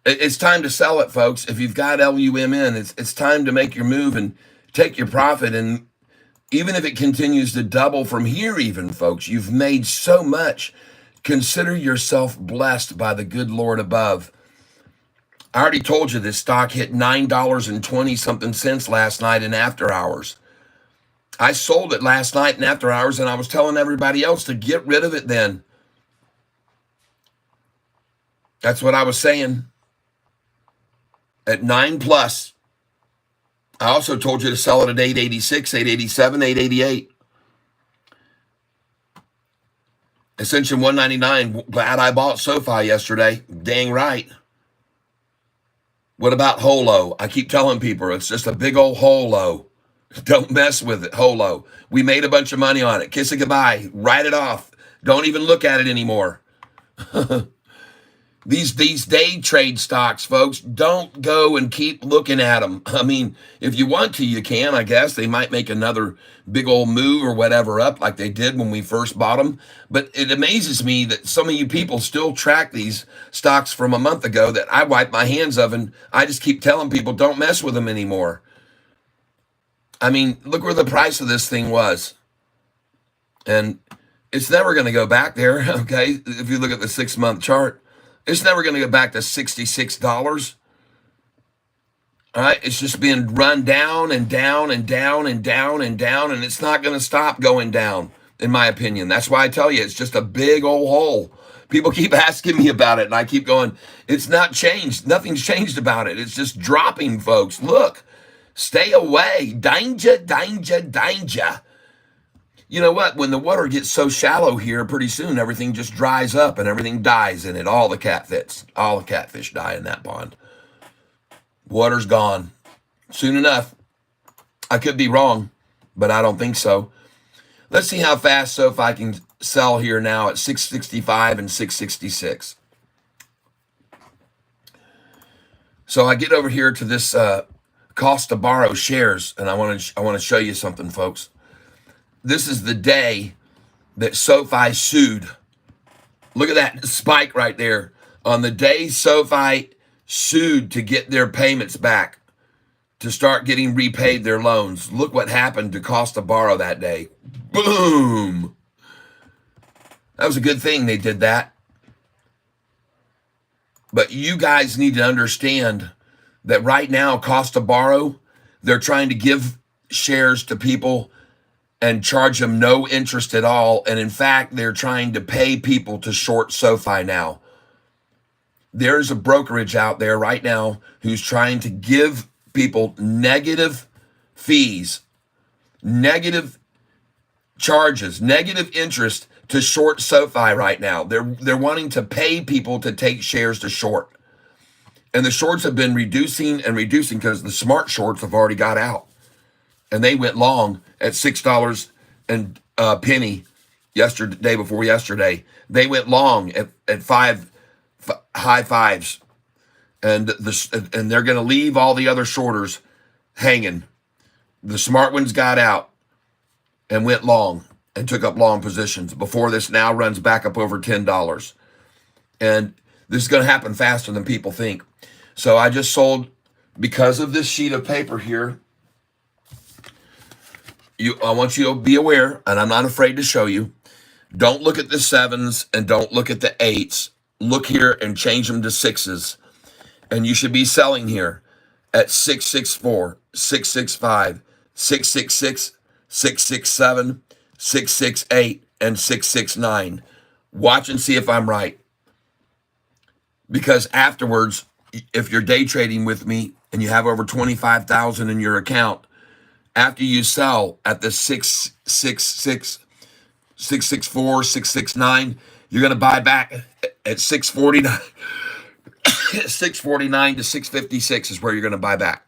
A: It's time to sell it, folks. If you've got LUM in, it's time to make your move and take your profit. And even if it continues to double from here even, folks, you've made so much. Consider yourself blessed by the good Lord above. I already told you this stock hit $9.20 something cents last night in after hours. I sold it last night in after hours, and I was telling everybody else to get rid of it then. That's what I was saying. At 9 plus. I also told you to sell it at 886, 887, 888. Ascension 199. Glad I bought SoFi yesterday. Dang right. What about holo? I keep telling people it's just a big old holo. Don't mess with it, holo. We made a bunch of money on it. Kiss it goodbye. Write it off. Don't even look at it anymore. These day trade stocks, folks, don't go and keep looking at them. I mean, if you want to, you can, I guess. They might make another big old move or whatever up like they did when we first bought them. But it amazes me that some of you people still track these stocks from a month ago that I wiped my hands of, and I just keep telling people don't mess with them anymore. I mean, look where the price of this thing was. And it's never going to go back there, okay? If you look at the 6-month chart. It's never going to go back to $66. All right, it's just being run down and down and down and down and down, and it's not going to stop going down, in my opinion. That's why I tell you, it's just a big old hole. People keep asking me about it, and I keep going, it's not changed. Nothing's changed about it. It's just dropping, folks. Look, stay away. Danger, danger, danger. You know what? When the water gets so shallow here, pretty soon everything just dries up and everything dies in it. All the catfish die in that pond. Water's gone. Soon enough. I could be wrong, but I don't think so. Let's see how fast Sofi can sell here now at 665 and 666. So I get over here to this cost to borrow shares, and I want to show you something, folks. This is the day that Sofi sued. Look at that spike right there. On the day Sofi sued to get their payments back, to start getting repaid their loans, look what happened to cost to borrow that day. Boom. That was a good thing they did that. But you guys need to understand that right now, cost to borrow, they're trying to give shares to people and charge them no interest at all. And in fact, they're trying to pay people to short Sofi now. There's a brokerage out there right now who's trying to give people negative fees, negative charges, negative interest to short Sofi right now. They're wanting to pay people to take shares to short. And the shorts have been reducing and reducing because the smart shorts have already got out. And they went long at $6 and a penny day before yesterday. They went long at high fives. And they're going to leave all the other shorters hanging. The smart ones got out and went long and took up long positions before this now runs back up over $10. And this is going to happen faster than people think. So I just sold, because of this sheet of paper here, I want you to be aware, and I'm not afraid to show you, don't look at the 7s and don't look at the 8s. Look here and change them to 6s. And you should be selling here at 664, 665, 666, 667, 668, and 669. Watch and see if I'm right. Because afterwards, if you're day trading with me and you have over 25,000 in your account, after you sell at the 666, 664, 669, you're going to buy back at 649. 649 to 656 is where you're going to buy back.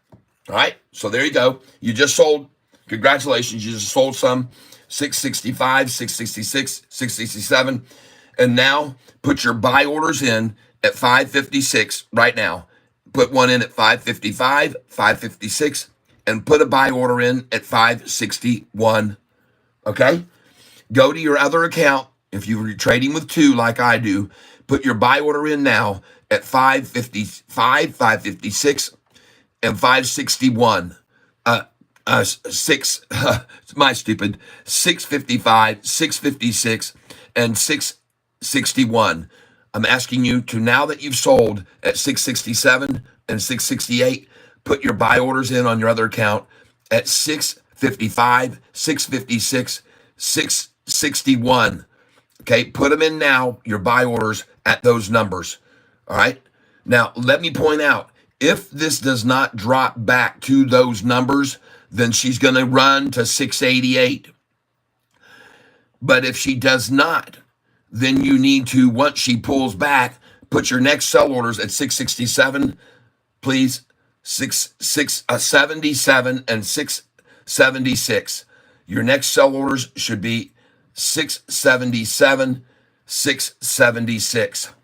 A: All right. So there you go. You just sold. Congratulations. You just sold some 665, 666, 667. And now put your buy orders in at 556 right now. Put one in at 555, 556, and put a buy order in at 561. Okay? Go to your other account. If you're trading with 2 like I do, put your buy order in now at 555, 556, and 561. 655, 656, and 661. I'm asking you to, now that you've sold at 667 and 668, put your buy orders in on your other account at 655, 656, 661. Okay, put them in now, your buy orders at those numbers. All right. Now, let me point out, if this does not drop back to those numbers, then she's going to run to 688. But if she does not, then you need to, once she pulls back, put your next sell orders at 667 please. 77 and 676. Your next sell orders should be 677, 676.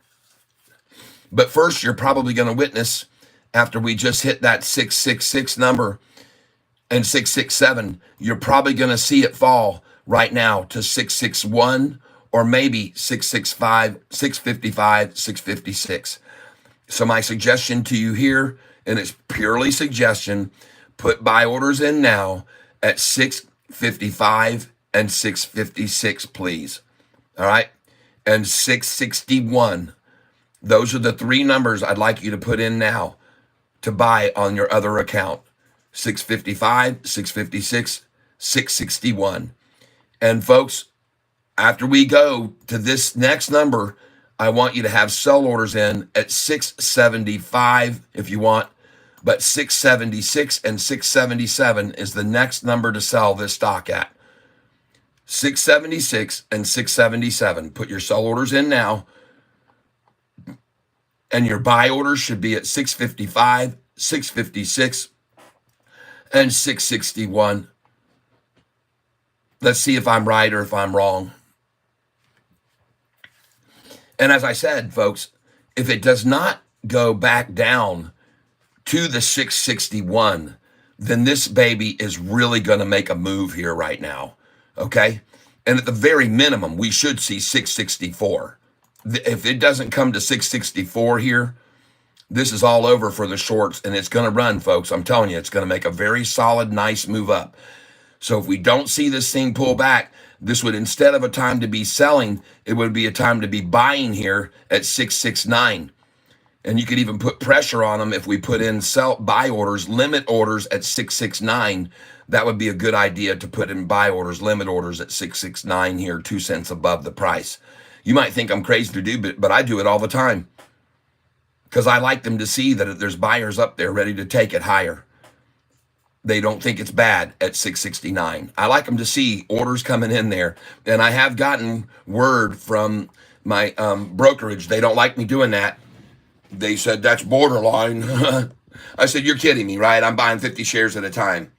A: But first, you're probably going to witness, after we just hit that 666 number and 667, you're probably going to see it fall right now to 661 or maybe 665, 655, 656. So my suggestion to you here, and it's purely suggestion, put buy orders in now at 655 and 656, please. All right? And 661. Those are the three numbers I'd like you to put in now to buy on your other account. 655, 656, 661. And folks, after we go to this next number, I want you to have sell orders in at 675 if you want, but 676 and 677 is the next number to sell this stock at. 676 and 677. Put your sell orders in now, and your buy orders should be at 655, 656, and 661. Let's see if I'm right or if I'm wrong. And as I said, folks, if it does not go back down to the 661, then this baby is really going to make a move here right now, okay? And at the very minimum, we should see 664. If it doesn't come to 664 here, this is all over for the shorts, and it's going to run, folks. I'm telling you, it's going to make a very solid, nice move up. So if we don't see this thing pull back, this would, instead of a time to be selling, it would be a time to be buying here at 669. And you could even put pressure on them if we put in buy orders, limit orders at 669. That would be a good idea to put in buy orders, limit orders at 669 here, 2 cents above the price. You might think I'm crazy to do, but I do it all the time because I like them to see that there's buyers up there ready to take it higher. They don't think it's bad at 669. I like them to see orders coming in there. And I have gotten word from my brokerage. They don't like me doing that. They said, that's borderline. I said, you're kidding me, right? I'm buying 50 shares at a time.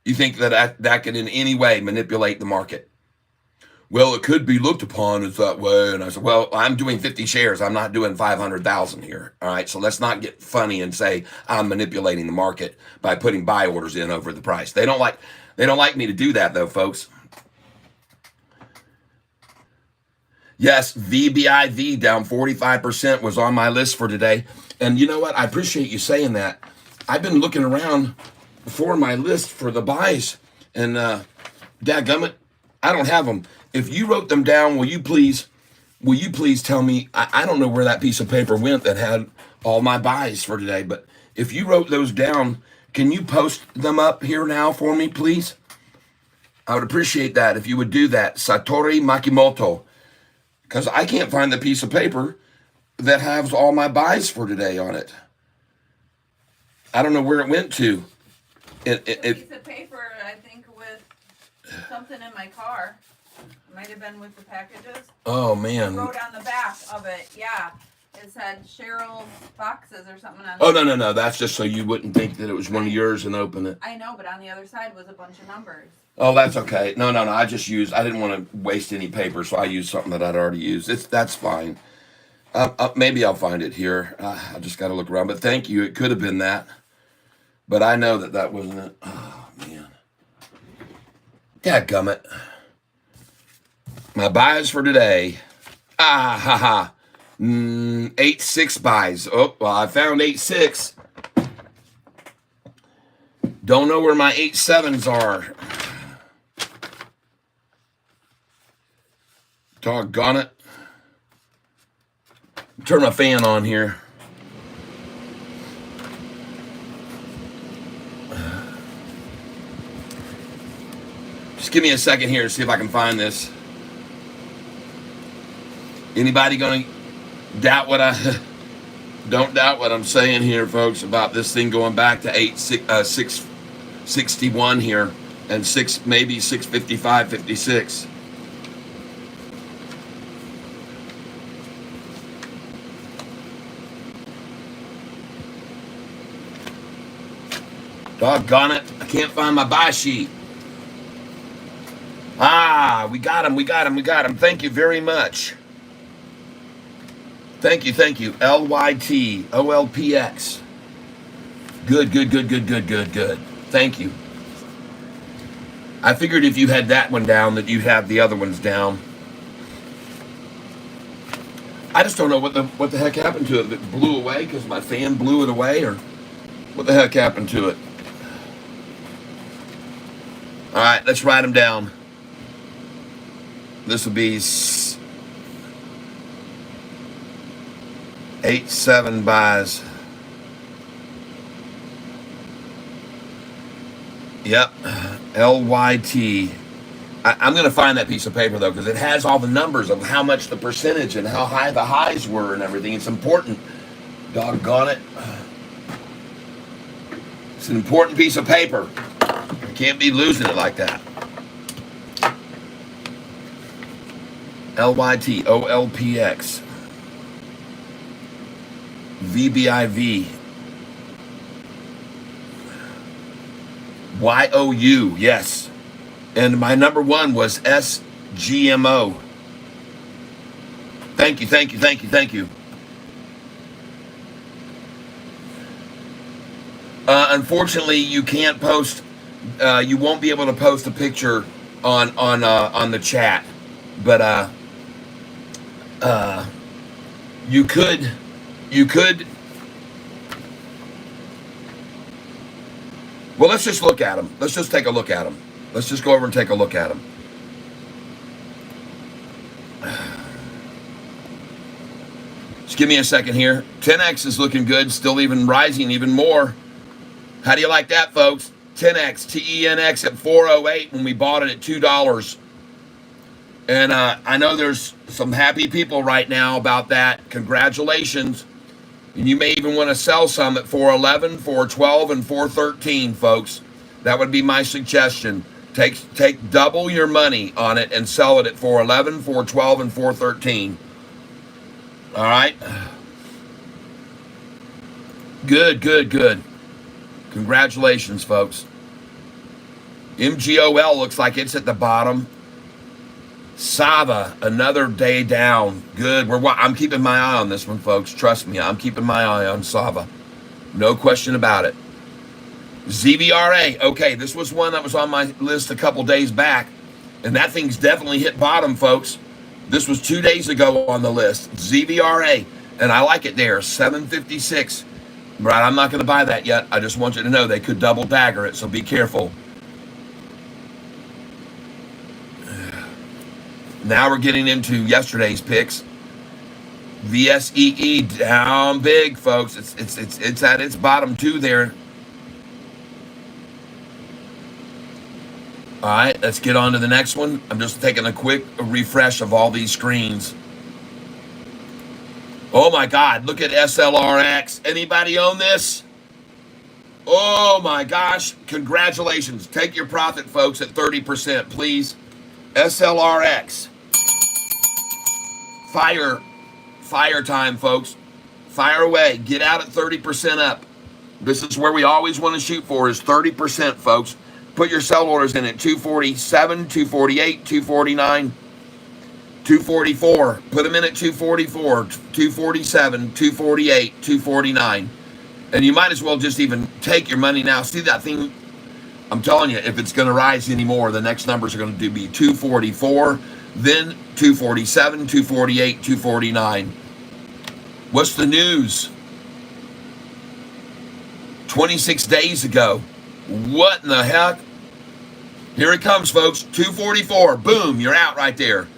A: You think that can in any way manipulate the market? Well, it could be looked upon as that way. And I said, well, I'm doing 50 shares. I'm not doing 500,000 here. All right. So let's not get funny and say I'm manipulating the market by putting buy orders in over the price. They don't like me to do that though, folks. Yes, VBIV down 45% was on my list for today. And you know what? I appreciate you saying that. I've been looking around for my list for the buys, and dadgummit, I don't have them. If you wrote them down, will you please tell me? I don't know where that piece of paper went that had all my buys for today, but if you wrote those down, can you post them up here now for me, please? I would appreciate that if you would do that. Satori Makimoto, because I can't find the piece of paper that has all my buys for today on it. I don't know where it went to.
B: Piece of paper, I think, with something in my car. It might have been with the packages.
A: Oh, man.
B: I wrote on the back of it, yeah. It said Cheryl's boxes or something on
A: Oh, no. That's just so you wouldn't think that it was one of yours and open it.
B: I know, but on the other side was a bunch of numbers.
A: Oh, that's okay. No. I didn't want to waste any paper, so I used something that I'd already used. That's fine. Maybe I'll find it here. I just got to look around. But thank you. It could have been that. But I know that wasn't it. Oh, man. Dadgummit. My buys for today. 8-6 buys. Oh, well, I found 8-6. Don't know where my 8-7s are. Doggone it. Turn my fan on here. Just give me a second here to see if I can find this. Anybody gonna doubt don't doubt what I'm saying here, folks, about this thing going back to 661 here and maybe 655, 56. Doggone it. I can't find my buy sheet. Ah, we got him. Thank you very much. Thank you. LYT, OLPX. Good. Thank you. I figured if you had that one down that you'd have the other ones down. I just don't know what the heck happened to it. It blew away because my fan blew it away, or what the heck happened to it? All right, let's write them down. This will be 8-7 buys. Yep, LYT. I'm going to find that piece of paper, though, because it has all the numbers of how much the percentage and how high the highs were and everything. It's important. Doggone it. It's an important piece of paper. You can't be losing it like that. LYT, OLPX, VBIV, YOU, yes. And my number one was SGMO. Thank you. Unfortunately, you can't post. You won't be able to post a picture on the chat, but you could. Well, let's just look at them. Let's just take a look at them. Let's just go over and take a look at them. Just give me a second here. 10X is looking good, still even rising even more. How do you like that, folks? 10X, TENX at 408 when we bought it at $2. And I know there's some happy people right now about that. Congratulations. And you may even want to sell some at 411, 412, and 413, folks. That would be my suggestion. Take double your money on it and sell it at 411, 412, and 413. All right? Good. Congratulations, folks. MGOL looks like it's at the bottom. Sava, another day down. Good. I'm keeping my eye on this one, folks. Trust me, I'm keeping my eye on Sava. No question about it. ZVRA. Okay, this was one that was on my list a couple days back, and that thing's definitely hit bottom, folks. This was 2 days ago on the list. ZVRA, and I like it there, 756. Right, I'm not going to buy that yet. I just want you to know they could double dagger it, so be careful. Now we're getting into yesterday's picks. VSEE down big, folks. It's at its bottom two there. All right, let's get on to the next one. I'm just taking a quick refresh of all these screens. Oh my God, look at SLRX. Anybody own this? Oh my gosh, congratulations. Take your profit, folks, at 30%, please. SLRX. Fire time, folks. Fire away. Get out at 30% up. This is where we always want to shoot for, is 30%, folks. Put your sell orders in at 247, 248, 249, 244. Put them in at 244, 247, 248, 249. And you might as well just even take your money now. See that thing? I'm telling you, if it's going to rise anymore, the next numbers are going to be 244, then 247, 248, 249. What's the news? 26 days ago. What in the heck? Here it comes, folks. 244. Boom, you're out right there.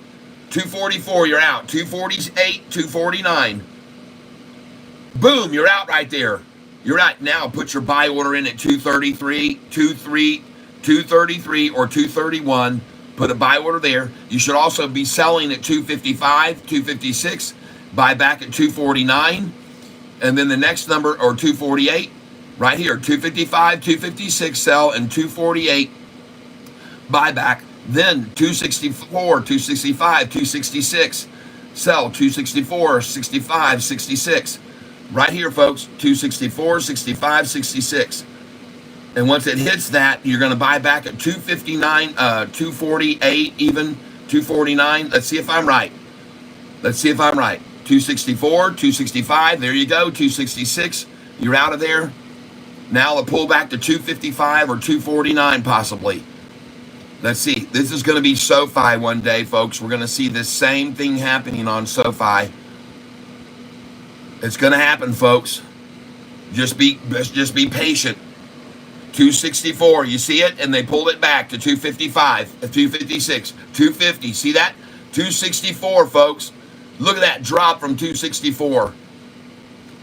A: 244, you're out. 248, 249. Boom, you're out right there. You're out. Now put your buy order in at 233, 233, or 231. Put a buy order there. You should also be selling at 255, 256. Buy back at 249. And then the next number, or 248. Right here, 255, 256, sell, and 248, buy back. Then 264, 265, 266, sell, 264, 65, 66. Right here, folks, 264, 65, 66. And once it hits that, you're going to buy back at 259, 248, even 249. Let's see if I'm right. Let's see if I'm right. 264, 265. There you go. 266. You're out of there. Now I'll pull back to 255 or 249 possibly. Let's see. This is going to be SoFi one day, folks. We're going to see this same thing happening on SoFi. It's going to happen, folks. Just be patient. 264, you see it? And they pulled it back to 255, 256, 250. See that? 264, folks. Look at that drop from 264.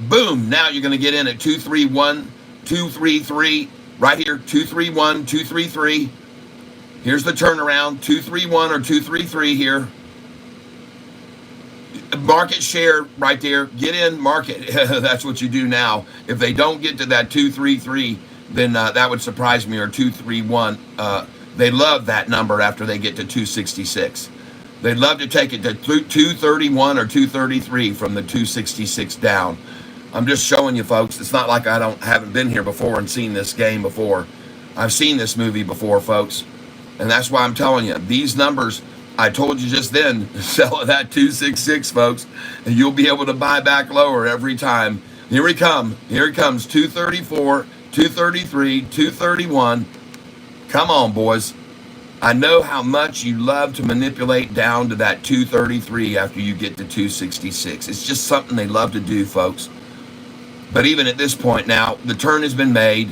A: Boom. Now you're going to get in at 231, 233. Right here, 231, 233. Here's the turnaround, 231 or 233 here. Market share right there. Get in, market. That's what you do now. If they don't get to that 233, then that would surprise me, or 231. They love that number after they get to 266. They'd love to take it to 231 or 233 from the 266 down. I'm just showing you, folks. It's not like I haven't been here before and seen this game before. I've seen this movie before, folks. And that's why I'm telling you, these numbers, I told you just then, sell it at 266, folks, and you'll be able to buy back lower every time. Here we come. Here it comes, 234, 233, 231. Come on, boys. I know how much you love to manipulate down to that 233 after you get to 266. It's just something they love to do, folks. But even at this point now, the turn has been made.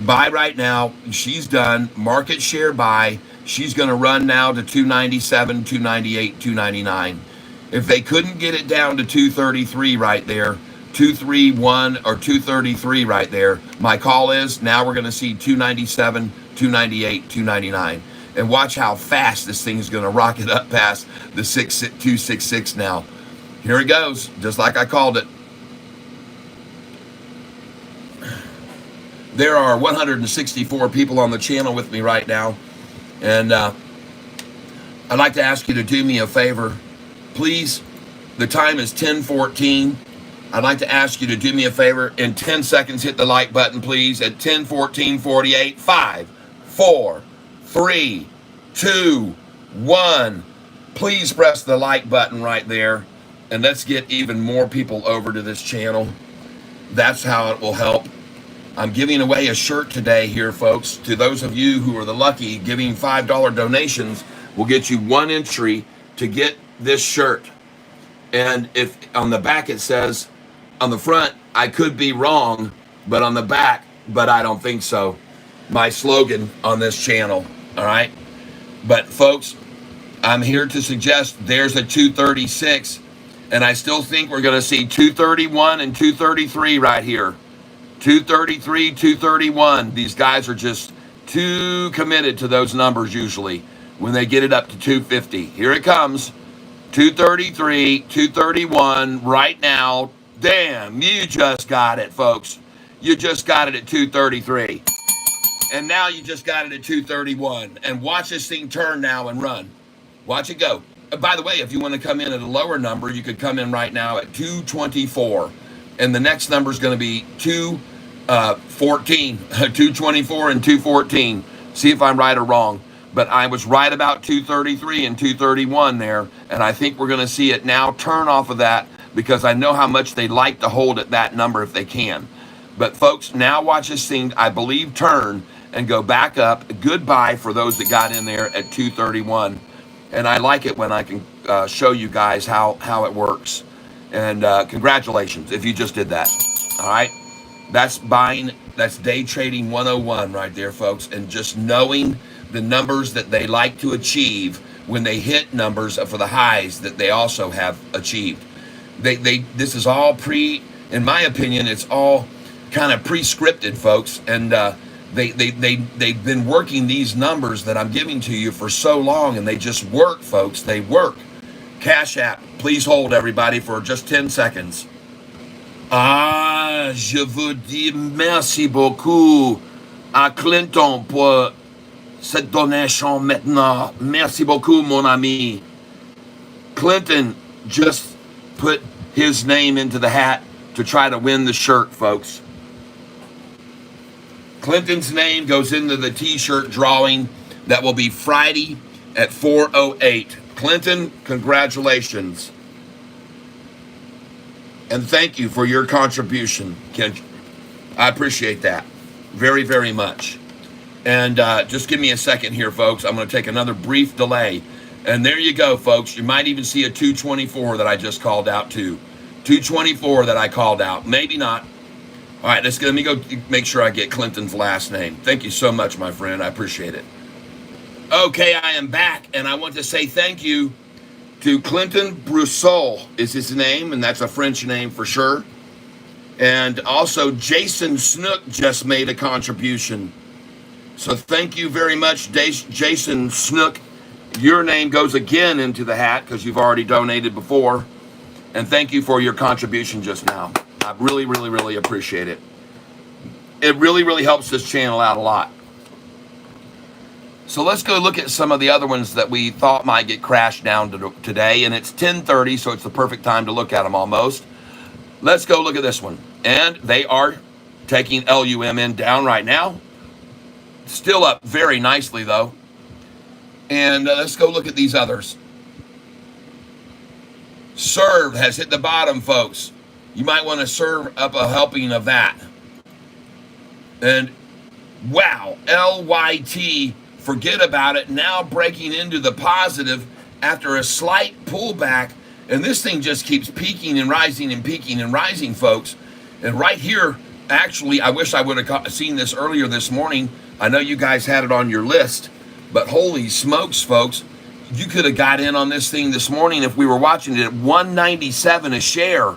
A: Buy right now. She's done. Market share buy. She's going to run now to 297, 298, 299. If they couldn't get it down to 233 right there, 231 or 233 right there, my call is now we're going to see 297, 298, 299. And watch how fast this thing is going to rocket up past the 266 now. Here it goes, just like I called it. There are 164 people on the channel with me right now. And I'd like to ask you to do me a favor. Please, the time is 10:14. I'd like to ask you to do me a favor. In 10 seconds, hit the like button, please. At 10:14:48. 5, 4, 3, 2, 1. Please press the like button right there. And let's get even more people over to this channel. That's how it will help. I'm giving away a shirt today here, folks. To those of you who are the lucky, giving $5 donations will get you one entry to get this shirt. And if on the back it says, on the front, I could be wrong, but on the back, but I don't think so. My slogan on this channel, all right? But folks, I'm here to suggest there's a 236, and I still think we're going to see 231 and 233 right here. 233, 231. These guys are just too committed to those numbers usually when they get it up to 250. Here it comes. 233, 231 right now. Damn, you just got it, folks. You just got it at 233. And now you just got it at 231. And watch this thing turn now and run. Watch it go. By the way, if you want to come in at a lower number, you could come in right now at 224. And the next number is going to be 214, 224 and 214. See if I'm right or wrong. But I was right about 233 and 231 there. And I think we're going to see it now turn off of that because I know how much they like to hold at that number if they can. But folks, now watch this thing, I believe, turn and go back up. Goodbye for those that got in there at 231. And I like it when I can show you guys how it works. And congratulations if you just did that. All right. That's buying. That's day trading 101 right there, folks. And just knowing the numbers that they like to achieve when they hit numbers for the highs that they also have achieved. This is all in my opinion, it's all kind of pre-scripted, folks. And they've been working these numbers that I'm giving to you for so long, and they just work, folks. They work. Cash App, please hold everybody for just 10 seconds. Je vous dis merci beaucoup à Clinton pour cette donation maintenant. Merci beaucoup, mon ami. Clinton just put his name into the hat to try to win the shirt, folks. Clinton's name goes into the t-shirt drawing that will be Friday at 4:08. Clinton, congratulations. And thank you for your contribution, Ken. I appreciate that very, very much. And just give me a second here, folks. I'm going to take another brief delay. And there you go, folks. You might even see a 224 that I just called out to. 224 that I called out. Maybe not. All right, let me go make sure I get Clinton's last name. Thank you so much, my friend. I appreciate it. Okay, I am back, and I want to say thank you to Clinton Brousseau is his name, and that's a French name for sure. And also, Jason Snook just made a contribution. So thank you very much, Jason Snook. Your name goes again into the hat because you've already donated before. And thank you for your contribution just now. I really, really, really appreciate it. It really, really helps this channel out a lot. So let's go look at some of the other ones that we thought might get crashed down today. And it's 10:30, so it's the perfect time to look at them almost. Let's go look at this one. And they are taking LUMN down right now. Still up very nicely, though. And let's go look at these others. Serve has hit the bottom, folks. You might want to serve up a helping of that. And wow, LYT, forget about it, now breaking into the positive after a slight pullback. And this thing just keeps peaking and rising and peaking and rising, folks. And right here, actually, I wish I would have seen this earlier this morning. I know you guys had it on your list, but holy smokes, folks. You could have got in on this thing this morning if we were watching it at 197 a share.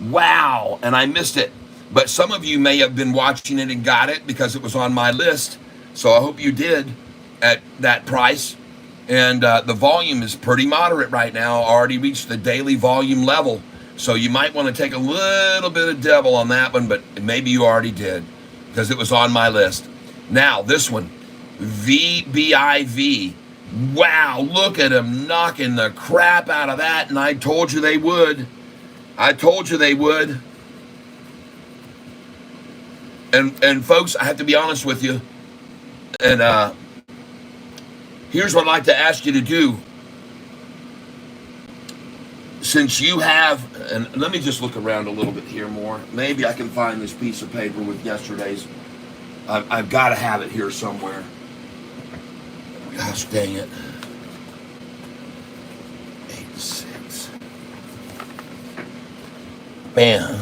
A: Wow, and I missed it. But some of you may have been watching it and got it because it was on my list. So I hope you did at that price. And the volume is pretty moderate right now. Already reached the daily volume level. So you might want to take a little bit of devil on that one, but maybe you already did because it was on my list. Now, this one, VBIV. Wow, look at them knocking the crap out of that. And I told you they would. I told you they would. And folks, I have to be honest with you. And here's what I'd like to ask you to do. Since you have, and let me just look around a little bit here more. Maybe I can find this piece of paper with yesterday's. I've got to have it here somewhere. Gosh dang it. 86. Bam.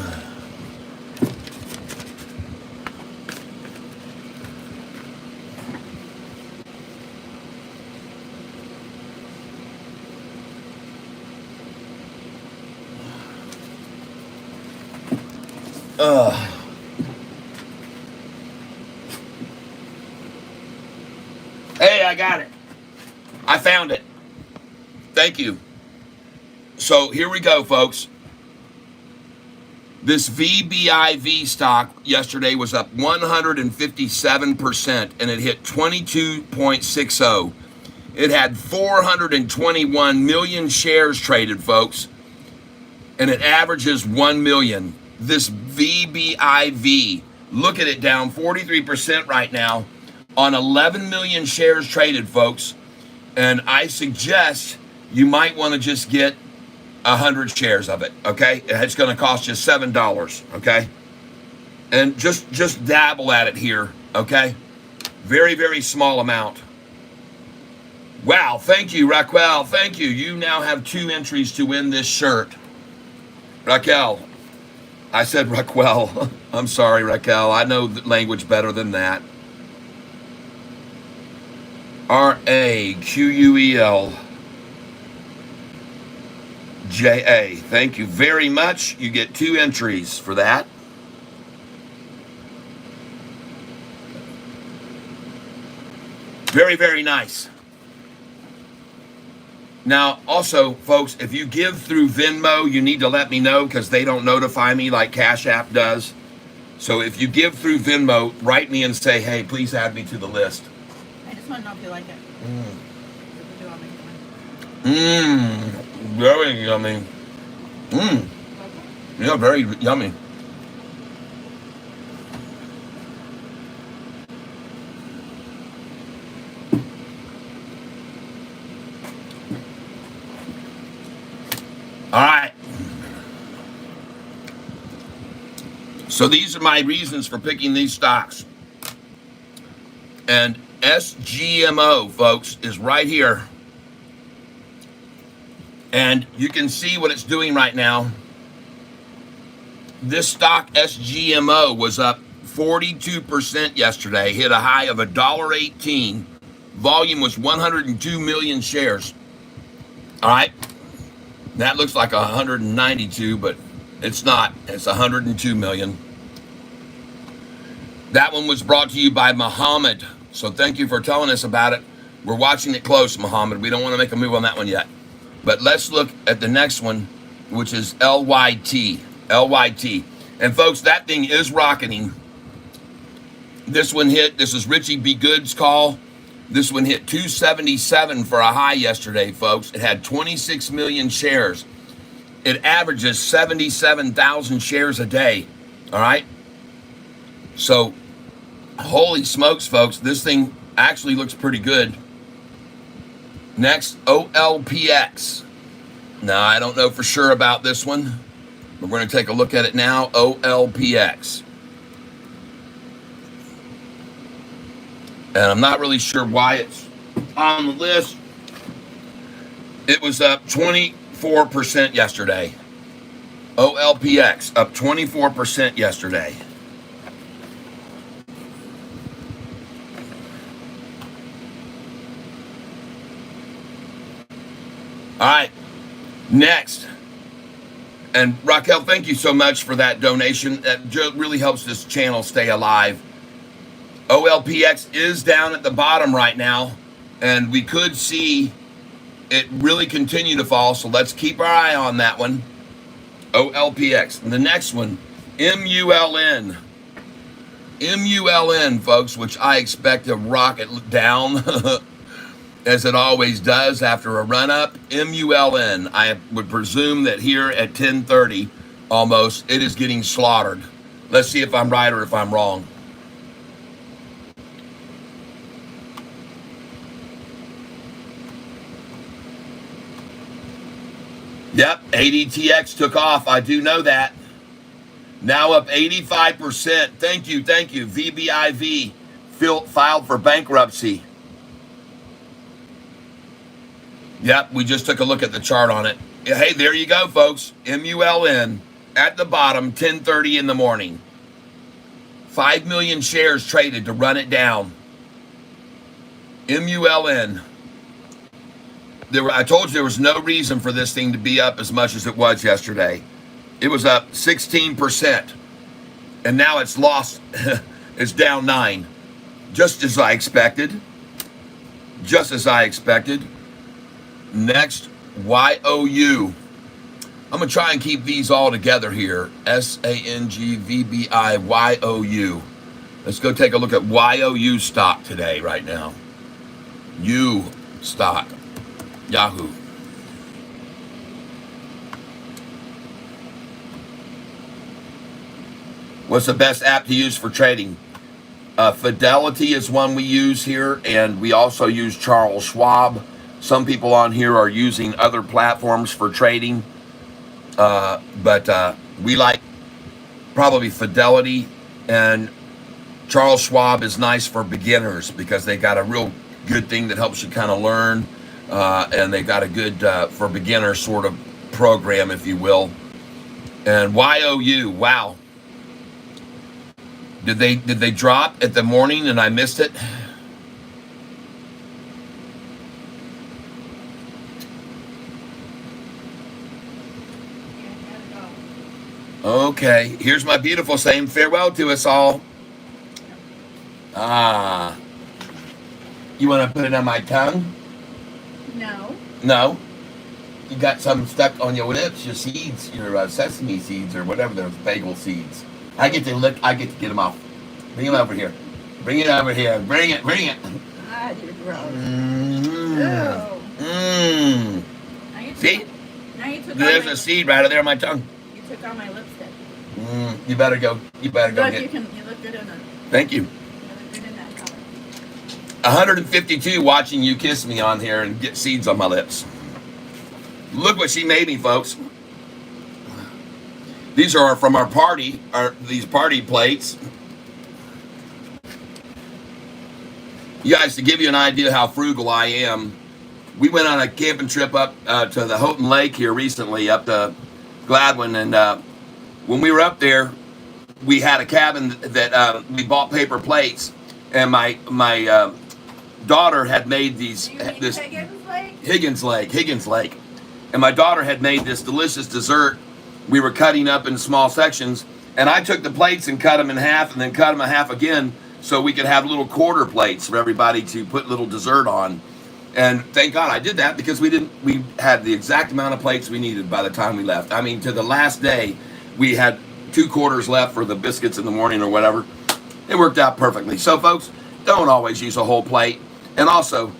A: Hey, I got it. I found it. Thank you. So here we go, folks. This VBIV stock yesterday was up 157%, and it hit 22.60. It had 421 million shares traded, folks, and it averages 1 million. This VBIV, look at it, down 43% right now on 11 million shares traded, folks. And I suggest you might want to just get 100 shares of it, okay? It's going to cost you $7, okay? And just dabble at it here, okay? Very, very small amount. Wow, thank you, Raquel. Thank you. You now have 2 entries to win this shirt. Raquel. I said Raquel. I'm sorry, Raquel. I know the language better than that. RAQUELJA. Thank you very much. You get 2 entries for that. Very, very nice. Now, also, folks, if you give through Venmo, you need to let me know because they don't notify me like Cash App does. So if you give through Venmo, write me and say, hey, please add me to the list.
B: I just want to know if you like it.
A: Very yummy. Yeah, very yummy.
C: So these are my reasons for picking these stocks. And SGMO, folks, is right here. And you can see what it's doing right now. This stock, SGMO, was up 42% yesterday, hit a high of $1.18. Volume was 102 million shares. All right. That looks like 192, but it's not. It's 102 million. That one was brought to you by Muhammad. So thank you for telling us about it. We're watching it close, Muhammad. We don't want to make a move on that one yet. But let's look at the next one, which is LYT. LYT. And folks, that thing is rocketing. This one hit, this is Richie B. Good's call. This one hit 277 for a high yesterday, folks. It had 26 million shares. It averages 77,000 shares a day. All right. So, holy smokes, folks. This thing actually looks pretty good. Next, OLPX. Now, I don't know for sure about this one. We're going to take a look at it now. OLPX. And I'm not really sure why it's on the list. It was up 24% yesterday. OLPX up 24% yesterday. All right, next. And Raquel, thank you so much for that donation. That really helps this channel stay alive. OLPX is down at the bottom right now, and we could see it really continue to fall, so let's keep our eye on that one. OLPX. And the next one, MULN. MULN, folks, which I expect to rocket down as it always does after a run-up. MULN. I would presume that here at 10:30, almost, it is getting slaughtered. Let's see if I'm right or if I'm wrong. Yep, ADTX took off. I do know that. Now up 85%. Thank you. VBIV filed for bankruptcy. Yep, we just took a look at the chart on it. Hey, there you go, folks. MULN at the bottom, 10:30 in the morning. 5 million shares traded to run it down. MULN. I told you there was no reason for this thing to be up as much as it was yesterday. It was up 16%. And now it's lost. It's down 9. Just as I expected. Next, YOU. I'm going to try and keep these all together here. SANGVBIYOU. Let's go take a look at YOU stock today, right now. U stock. Yahoo. What's the best app to use for trading? Fidelity is one we use here, and we also use Charles Schwab. Some people on here are using other platforms for trading, but we like probably Fidelity, and Charles Schwab is nice for beginners because they got a real good thing that helps you kind of learn. And they got a good, for beginner sort of program, if you will. And YOU, wow. Did they drop at the morning and I missed it? Okay, here's my beautiful saying farewell to us all. You want to put it on my tongue? No? You got some stuck on your lips, your seeds, your sesame seeds or whatever, those bagel seeds. I get to get them off. Bring them over here. Bring it over here. Bring it.
B: Ah, you're gross. See?
C: There's a seed right out there on my tongue.
B: You took on my lipstick.
C: You better go
B: You look good in it.
C: Thank you. 152 watching you kiss me on here and get seeds on my lips. Look what she made me, folks. These are from our party, these party plates. You guys, to give you an idea how frugal I am, we went on a camping trip up to the Houghton Lake here recently, up to Gladwin, and when we were up there, we had a cabin that we bought paper plates, and my daughter had made these. Higgins Lake, and my daughter had made this delicious dessert. We were cutting up in small sections, and I took the plates and cut them in half, and then cut them in half again, so we could have little quarter plates for everybody to put little dessert on. And thank God I did that, because we had the exact amount of plates we needed by the time we left. I mean, to the last day, we had 2 quarters left for the biscuits in the morning or whatever. It worked out perfectly. So folks, don't always use a whole plate. And also,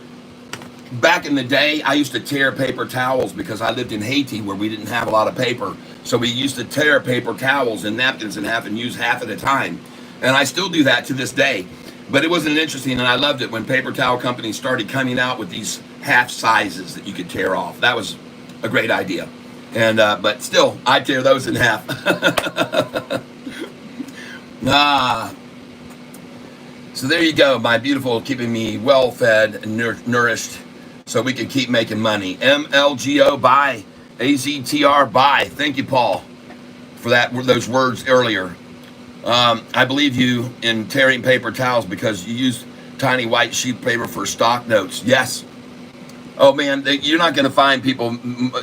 C: back in the day, I used to tear paper towels because I lived in Haiti where we didn't have a lot of paper. So we used to tear paper towels and napkins in half and use half at a time. And I still do that to this day. But it wasn't interesting, and I loved it when paper towel companies started coming out with these half sizes that you could tear off. That was a great idea. And but still, I tear those in half. So there you go, my beautiful, keeping me well fed and nourished, so we can keep making money. MLGO buy, AZTR buy. Thank you, Paul, for those words earlier. I believe you in tearing paper towels because you use tiny white sheet paper for stock notes. Yes. Oh man, you're not going to find people.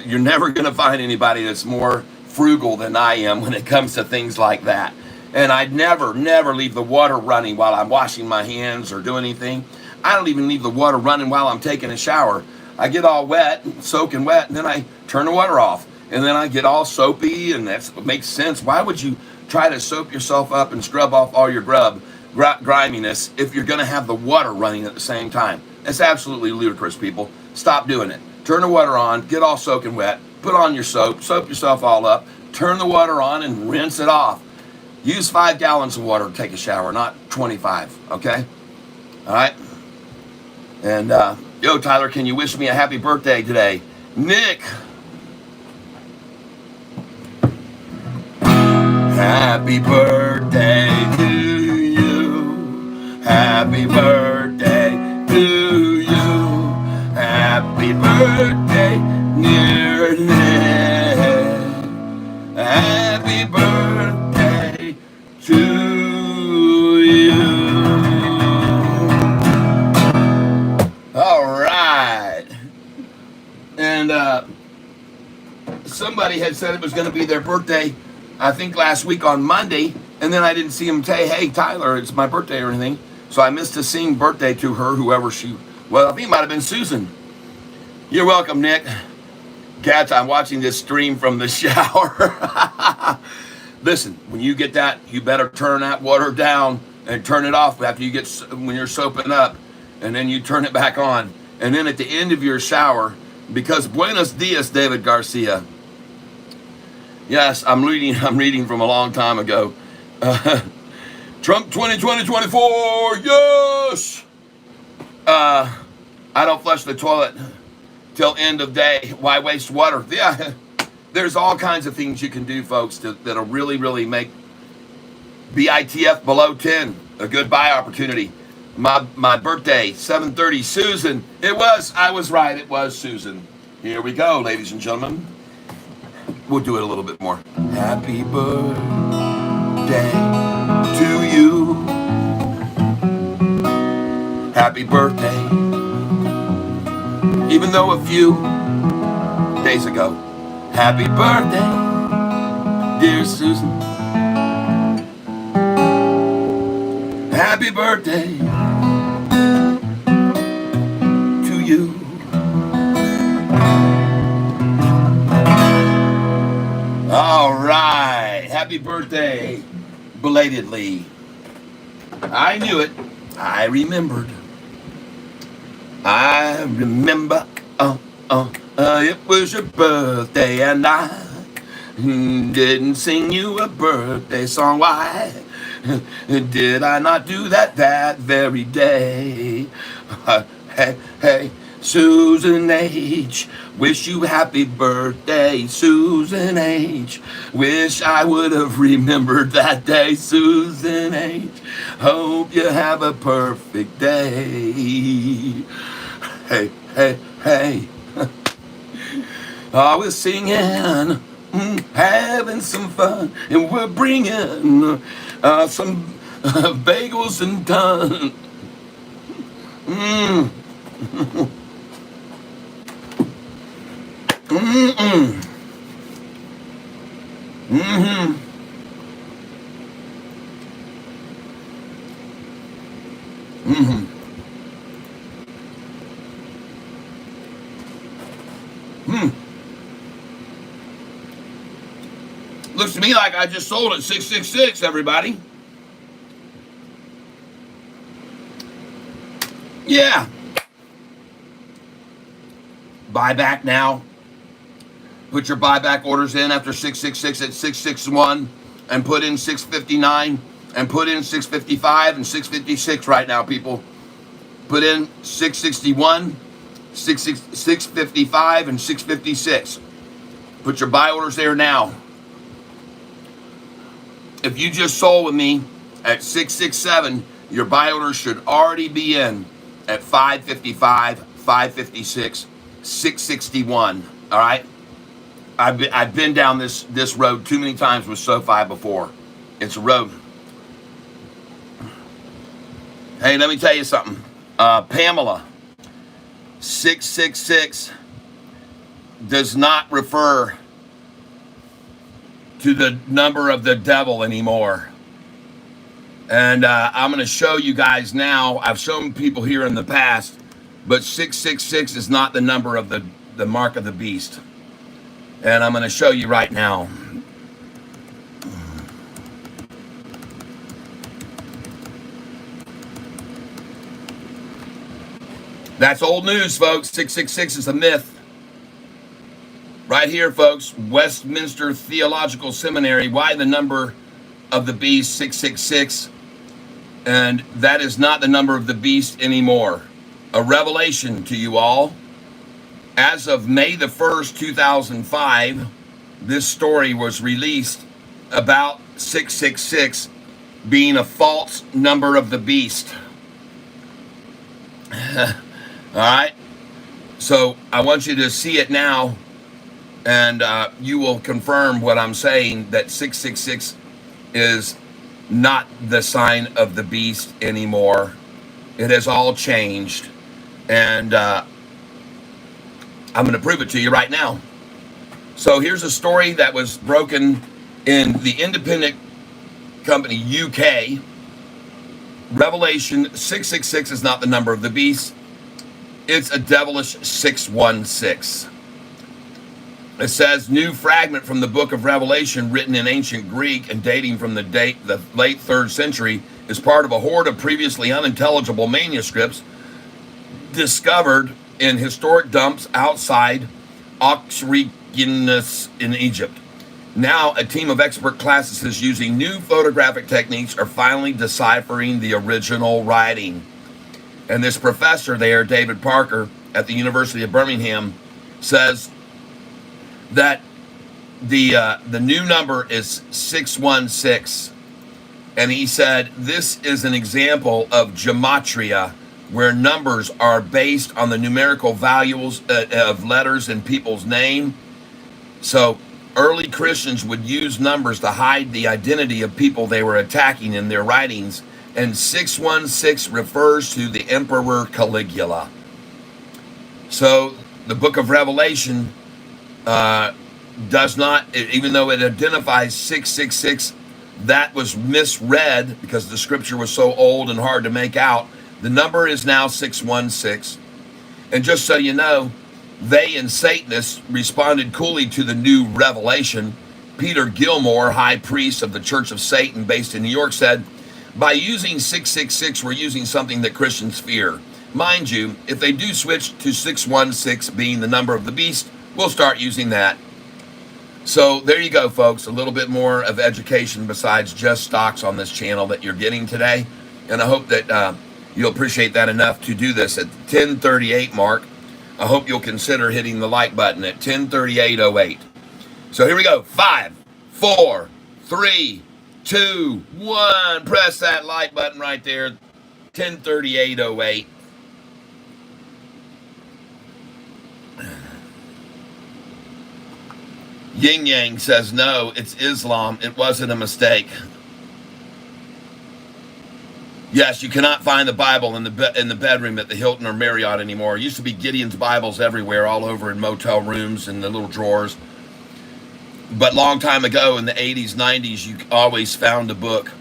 C: You're never going to find anybody that's more frugal than I am when it comes to things like that. And I'd never leave the water running while I'm washing my hands or doing anything. I don't even leave the water running while I'm taking a shower. I get all wet, soaking wet, and then I turn the water off. And then I get all soapy, and that makes sense. Why would you try to soap yourself up and scrub off all your griminess if you're going to have the water running at the same time? It's absolutely ludicrous, people. Stop doing it. Turn the water on, get all soaking wet, put on your soap yourself all up, turn the water on, and rinse it off. Use 5 gallons of water to take a shower, not 25, okay? All right? And, yo, Tyler, can you wish me a happy birthday today? Nick. Happy birthday to you. Happy birthday to you. Happy birthday, dear Nick. Happy birthday to you. All right. And somebody had said it was going to be their birthday, I think last week on Monday, and then I didn't see him say, hey, Tyler, it's my birthday or anything. So I missed a sing birthday to her, whoever she, well, I think it might have been Susan. You're welcome, Nick. Cats, I'm watching this stream from the shower. Listen, when you get that, you better turn that water down and turn it off after you get, when you're soaping up, and then you turn it back on. And then at the end of your shower, because Buenos Dias, David Garcia. Yes, I'm reading from a long time ago. Trump 2020-24, yes! I don't flush the toilet till end of day. Why waste water? Yeah, there's all kinds of things you can do, folks, that'll really make BITF below 10 a good buy opportunity. My birthday, 7:30, Susan. I was right, it was Susan. Here we go, ladies and gentlemen. We'll do it a little bit more. Happy birthday to you. Happy birthday. Even though a few days ago. Happy birthday, dear Susan. Happy birthday to you. All right. Happy birthday, belatedly. I knew it. I remembered. I remember. It was your birthday and I didn't sing you a birthday song. Why did I not do that very day? Hey, Susan H. Wish you happy birthday, Susan H. Wish I would have remembered that day, Susan H. Hope you have a perfect day. Hey, hey, hey. I was singing, having some fun, and we're bringing some bagels and done. Looks to me like I just sold at 666, everybody. Yeah. Buyback now. Put your buyback orders in after 666 at 661 and put in 659 and put in 655 and 656 right now, people. Put in 661, 655 and 656. Put your buy orders there now. If you just sold with me at 667, your buy orders should already be in at 555, 556, 661. All right? I've been down this road too many times with Sofi before. It's a road. Hey, let me tell you something. Pamela, 666 does not refer to the number of the devil anymore. And I'm going to show you guys now. I've shown people here in the past, but 666 is not the number of the mark of the beast. And I'm going to show you right now. That's old news, folks. 666 is a myth. Right here, folks, Westminster Theological Seminary. Why the number of the beast, 666? And that is not the number of the beast anymore. A revelation to you all. As of May the 1st, 2005, this story was released about 666 being a false number of the beast. All right? So I want you to see it now, and you will confirm what I'm saying, that 666 is not the sign of the beast anymore. It has all changed. And I'm going to prove it to you right now. So here's a story that was broken in the independent company UK. Revelation 666 is not the number of the beast. It's a devilish 616. It says, new fragment from the book of Revelation written in ancient Greek and dating from the late 3rd century is part of a hoard of previously unintelligible manuscripts discovered in historic dumps outside Oxyrhynchus in Egypt. Now, a team of expert classicists using new photographic techniques are finally deciphering the original writing. And this professor there, David Parker, at the University of Birmingham, says that the new number is 616. And he said, this is an example of gematria, where numbers are based on the numerical values of letters in people's name. So early Christians would use numbers to hide the identity of people they were attacking in their writings. And 616 refers to the Emperor Caligula. So the book of Revelation does not, even though it identifies 666, that was misread because the scripture was so old and hard to make out. The number is now 616. And just so you know, they and Satanists responded coolly to the new revelation. Peter Gilmore, high priest of the Church of Satan based in New York, said, by using 666, we're using something that Christians fear. Mind you, if they do switch to 616 being the number of the beast, we'll start using that. So there you go, folks. A little bit more of education besides just stocks on this channel that you're getting today. And I hope that you'll appreciate that enough to do this at 10:38 mark. I hope you'll consider hitting the like button at 10:38:08. So here we go. 5, 4, 3, 2, 1. Press that like button right there. 10:38:08. Yin Yang says no, it's Islam. It wasn't a mistake. Yes, you cannot find the Bible in the bedroom at the Hilton or Marriott anymore. It used to be Gideon's Bibles everywhere, all over in motel rooms and the little drawers. But long time ago in the 80s, 90s, you always found a book.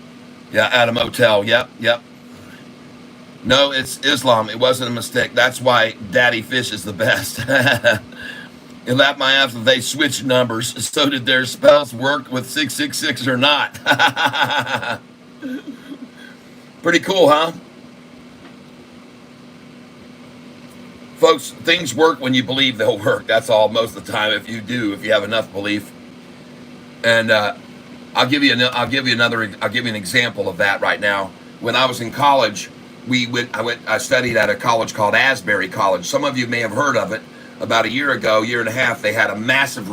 C: Yeah, at a motel. Yep. No, it's Islam. It wasn't a mistake. That's why Daddy Fish is the best. And laugh my ass if they switched numbers. So did their spells work with 666 or not? Pretty cool, huh? Folks, things work when you believe they'll work. That's all most of the time. If you have enough belief. And I'll give you an example of that right now. When I was in college, I studied at a college called Asbury College. Some of you may have heard of it. About a year and a half, they had a massive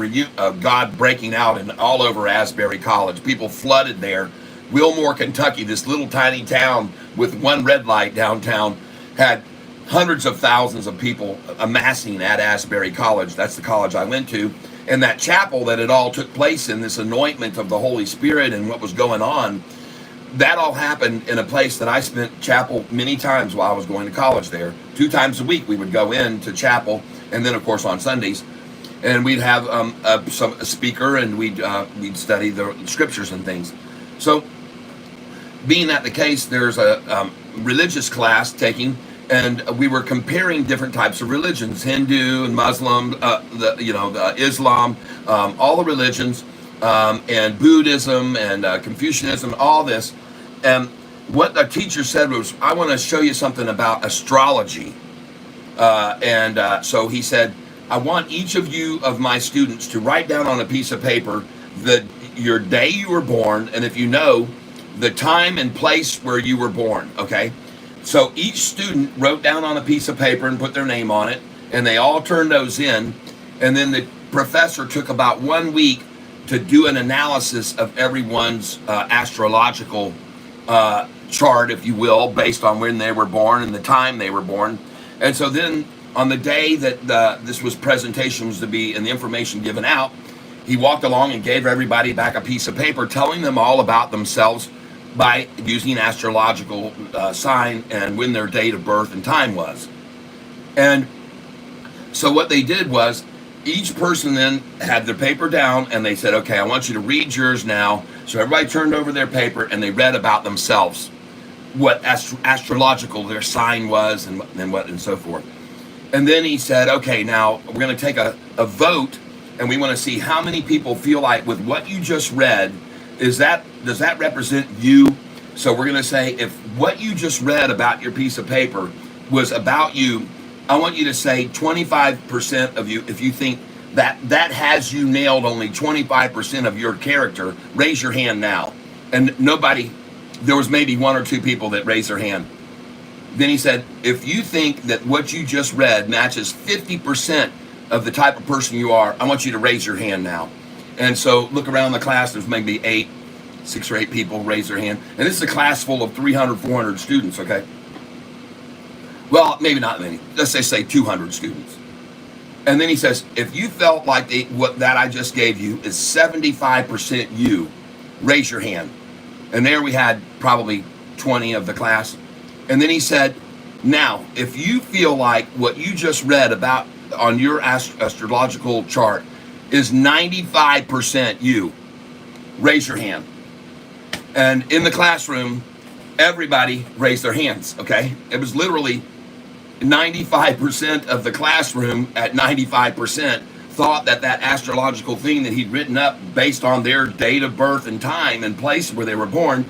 C: God breaking out all over Asbury College. People flooded there. Wilmore, Kentucky, this little tiny town with one red light downtown, had hundreds of thousands of people amassing at Asbury College. That's the college I went to. And that chapel that it all took place in, this anointment of the Holy Spirit and what was going on, that all happened in a place that I spent chapel many times while I was going to college there. 2 times a week we would go into chapel, and then of course on Sundays, and we'd have a speaker, and we'd study the scriptures and things. So, being that the case, there's a religious class taking, and we were comparing different types of religions: Hindu and Muslim, Islam, all the religions, and Buddhism and Confucianism, all this. And what the teacher said was, "I want to show you something about astrology." So he said, "I want each of my students to write down on a piece of paper your day you were born, and if you know, the time and place where you were born." Okay, so each student wrote down on a piece of paper and put their name on it, and they all turned those in, and then the professor took about 1 week to do an analysis of everyone's astrological chart, if you will, based on when they were born and the time they were born. And so then on the day that this presentation was to be and the information given out, he walked along and gave everybody back a piece of paper telling them all about themselves by using astrological sign and when their date of birth and time was. And so what they did was, each person then had their paper down, and they said, "Okay, I want you to read yours now." So everybody turned over their paper, and they read about themselves, what astrological their sign was, and so forth. And then he said, "Okay, now we're going to take a vote, and we want to see how many people feel like with what you just read, does that represent you?" So we're going to say, if what you just read about your piece of paper was about you, I want you to say 25% of you, if you think that has you nailed only 25% of your character, raise your hand now. And nobody, there was maybe 1 or 2 people that raised their hand. Then he said, if you think that what you just read matches 50% of the type of person you are, I want you to raise your hand now. And so look around the class, there's maybe 6 or 8 people raise their hand. And this is a class full of 300, 400 students, okay? Well, maybe not many. Let's say 200 students. And then he says, if you felt like what that I just gave you is 75% you, raise your hand. And there we had probably 20 of the class. And then he said, now, if you feel like what you just read about on your astrological chart is 95% you, raise your hand. And in the classroom, everybody raised their hands, okay? It was literally 95% of the classroom at 95% thought that astrological thing that he'd written up based on their date of birth and time and place where they were born,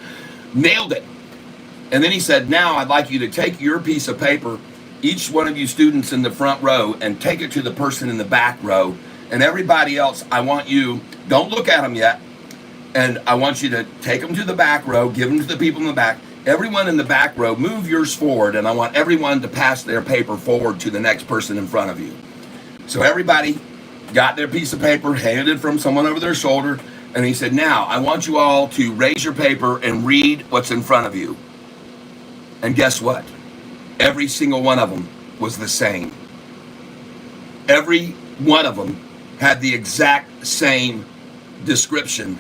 C: nailed it. And then he said, now I'd like you to take your piece of paper, each one of you students in the front row, and take it to the person in the back row. And everybody else, I want you, don't look at them yet, and I want you to take them to the back row, give them to the people in the back, Everyone in the back row, move yours forward, and I want everyone to pass their paper forward to the next person in front of you. So everybody got their piece of paper handed from someone over their shoulder, and he said, now I want you all to raise your paper and read what's in front of you. And guess what? Every single one of them was the same. Every one of them had the exact same description.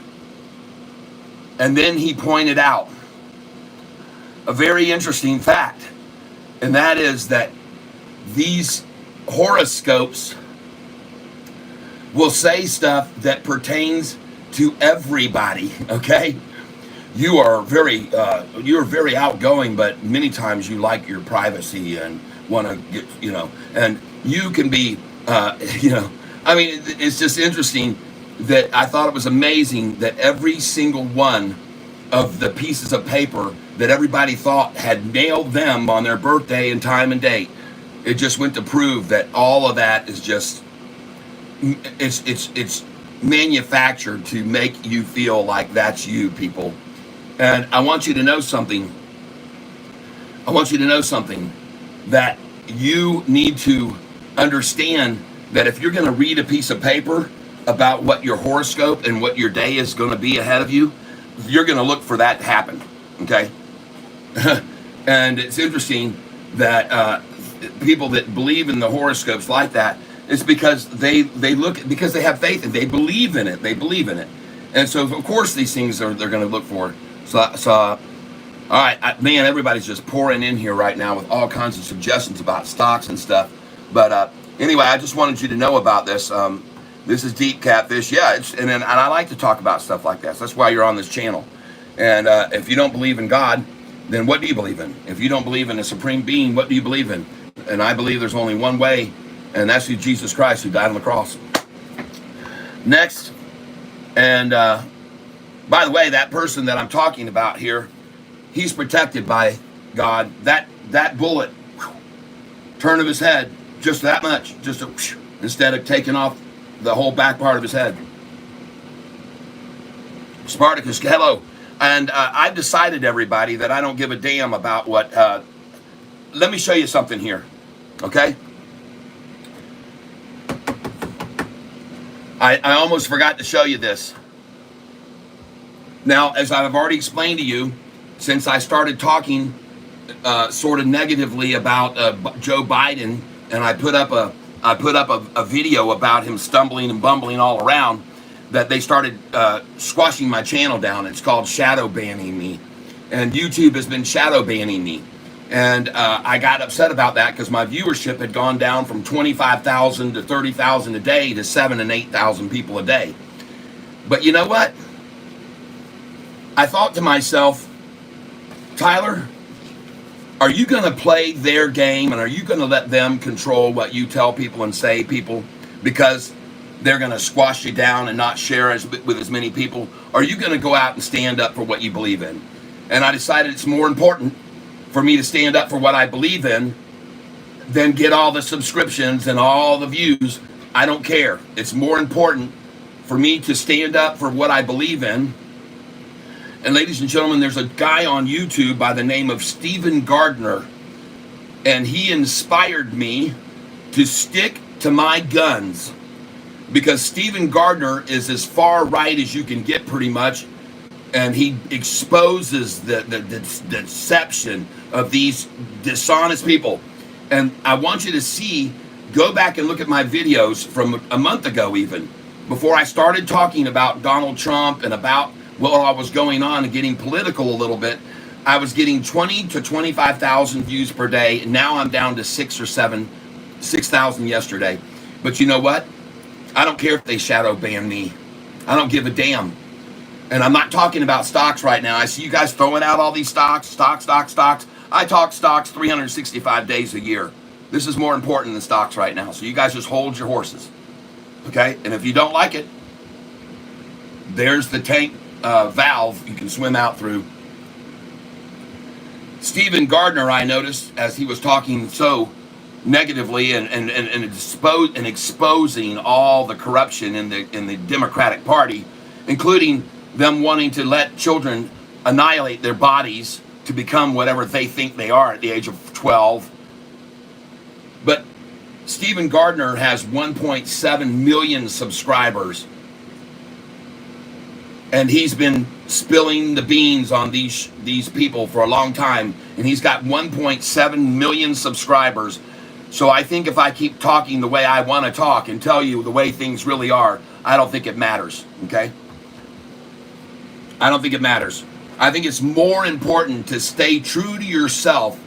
C: And then he pointed out a very interesting fact, and that is that these horoscopes will say stuff that pertains to everybody. Okay, you're very outgoing, but many times you like your privacy and want to get, and you can be, I mean, it's just interesting that I thought it was amazing that every single one of the pieces of paper that everybody thought had nailed them on their birthday and time and date, it just went to prove that all of that is just, it's manufactured to make you feel like that's you, people. And I want you to know something. That you need to understand that if you're going to read a piece of paper about what your horoscope and what your day is going to be ahead of you, you're going to look for that to happen. Okay. And it's interesting that people that believe in the horoscopes like that, it's because they have faith and they believe in it. And so of course these things they're going to look for. So all right, man, everybody's just pouring in here right now with all kinds of suggestions about stocks and stuff. But anyway, I just wanted you to know about this. This is Deep Catfish. Yeah, and I like to talk about stuff like that. So that's why you're on this channel. And if you don't believe in God, then what do you believe in? If you don't believe in a supreme being, what do you believe in? And I believe there's only one way, and that's through Jesus Christ, who died on the cross. Next, and by the way, that person that I'm talking about here, he's protected by God. That bullet, turn of his head, just that much, instead of taking off the whole back part of his head. Spartacus, hello. And I've decided, everybody, that I don't give a damn about what... let me show you something here, okay? I almost forgot to show you this. Now, as I've already explained to you, since I started talking sort of negatively about Joe Biden, and I put up a video about him stumbling and bumbling all around, that they started squashing my channel down. It's called shadow banning me, and YouTube has been shadow banning me. And I got upset about that because my viewership had gone down from 25,000 to 30,000 a day to 7,000 and 8,000 people a day. But you know what? I thought to myself, Tyler, are you going to play their game, and are you going to let them control what you tell people and say people because they're going to squash you down and not share with as many people? Or are you going to go out and stand up for what you believe in? And I decided it's more important for me to stand up for what I believe in than get all the subscriptions and all the views. I don't care. It's more important for me to stand up for what I believe in. And ladies and gentlemen, there's a guy on YouTube by the name of Stephen Gardner, and he inspired me to stick to my guns, because Stephen Gardner is as far right as you can get, pretty much, and he exposes the deception of these dishonest people. And I want you to go back and look at my videos from a month ago, even before I started talking about Donald Trump and about what was going on and getting political a little bit. I was getting 20 to 25,000 views per day, and now I'm down to 6,000 yesterday. But you know what? I don't care if they shadow ban me. I don't give a damn. And I'm not talking about stocks right now. I see you guys throwing out all these stocks. I talk stocks 365 days a year. This is more important than stocks right now. So you guys just hold your horses. Okay? And if you don't like it, there's the tank valve you can swim out through. Stephen Gardner, I noticed, as he was talking so negatively and exposing all the corruption in the Democratic Party, including them wanting to let children annihilate their bodies to become whatever they think they are at the age of 12. But Stephen Gardner has 1.7 million subscribers. And he's been spilling the beans on these people for a long time. And he's got 1.7 million subscribers. So I think if I keep talking the way I want to talk and tell you the way things really are, I don't think it matters, okay? I don't think it matters. I think it's more important to stay true to yourself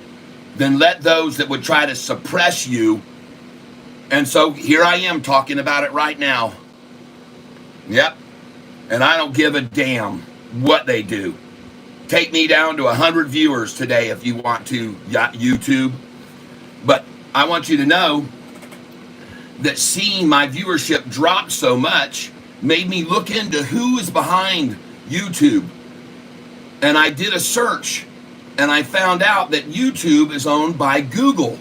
C: than let those that would try to suppress you. And so here I am talking about it right now. Yep. And I don't give a damn what they do. Take me down to 100 viewers today if you want to, YouTube. But I want you to know that seeing my viewership drop so much made me look into who is behind YouTube. And I did a search, and I found out that YouTube is owned by Google.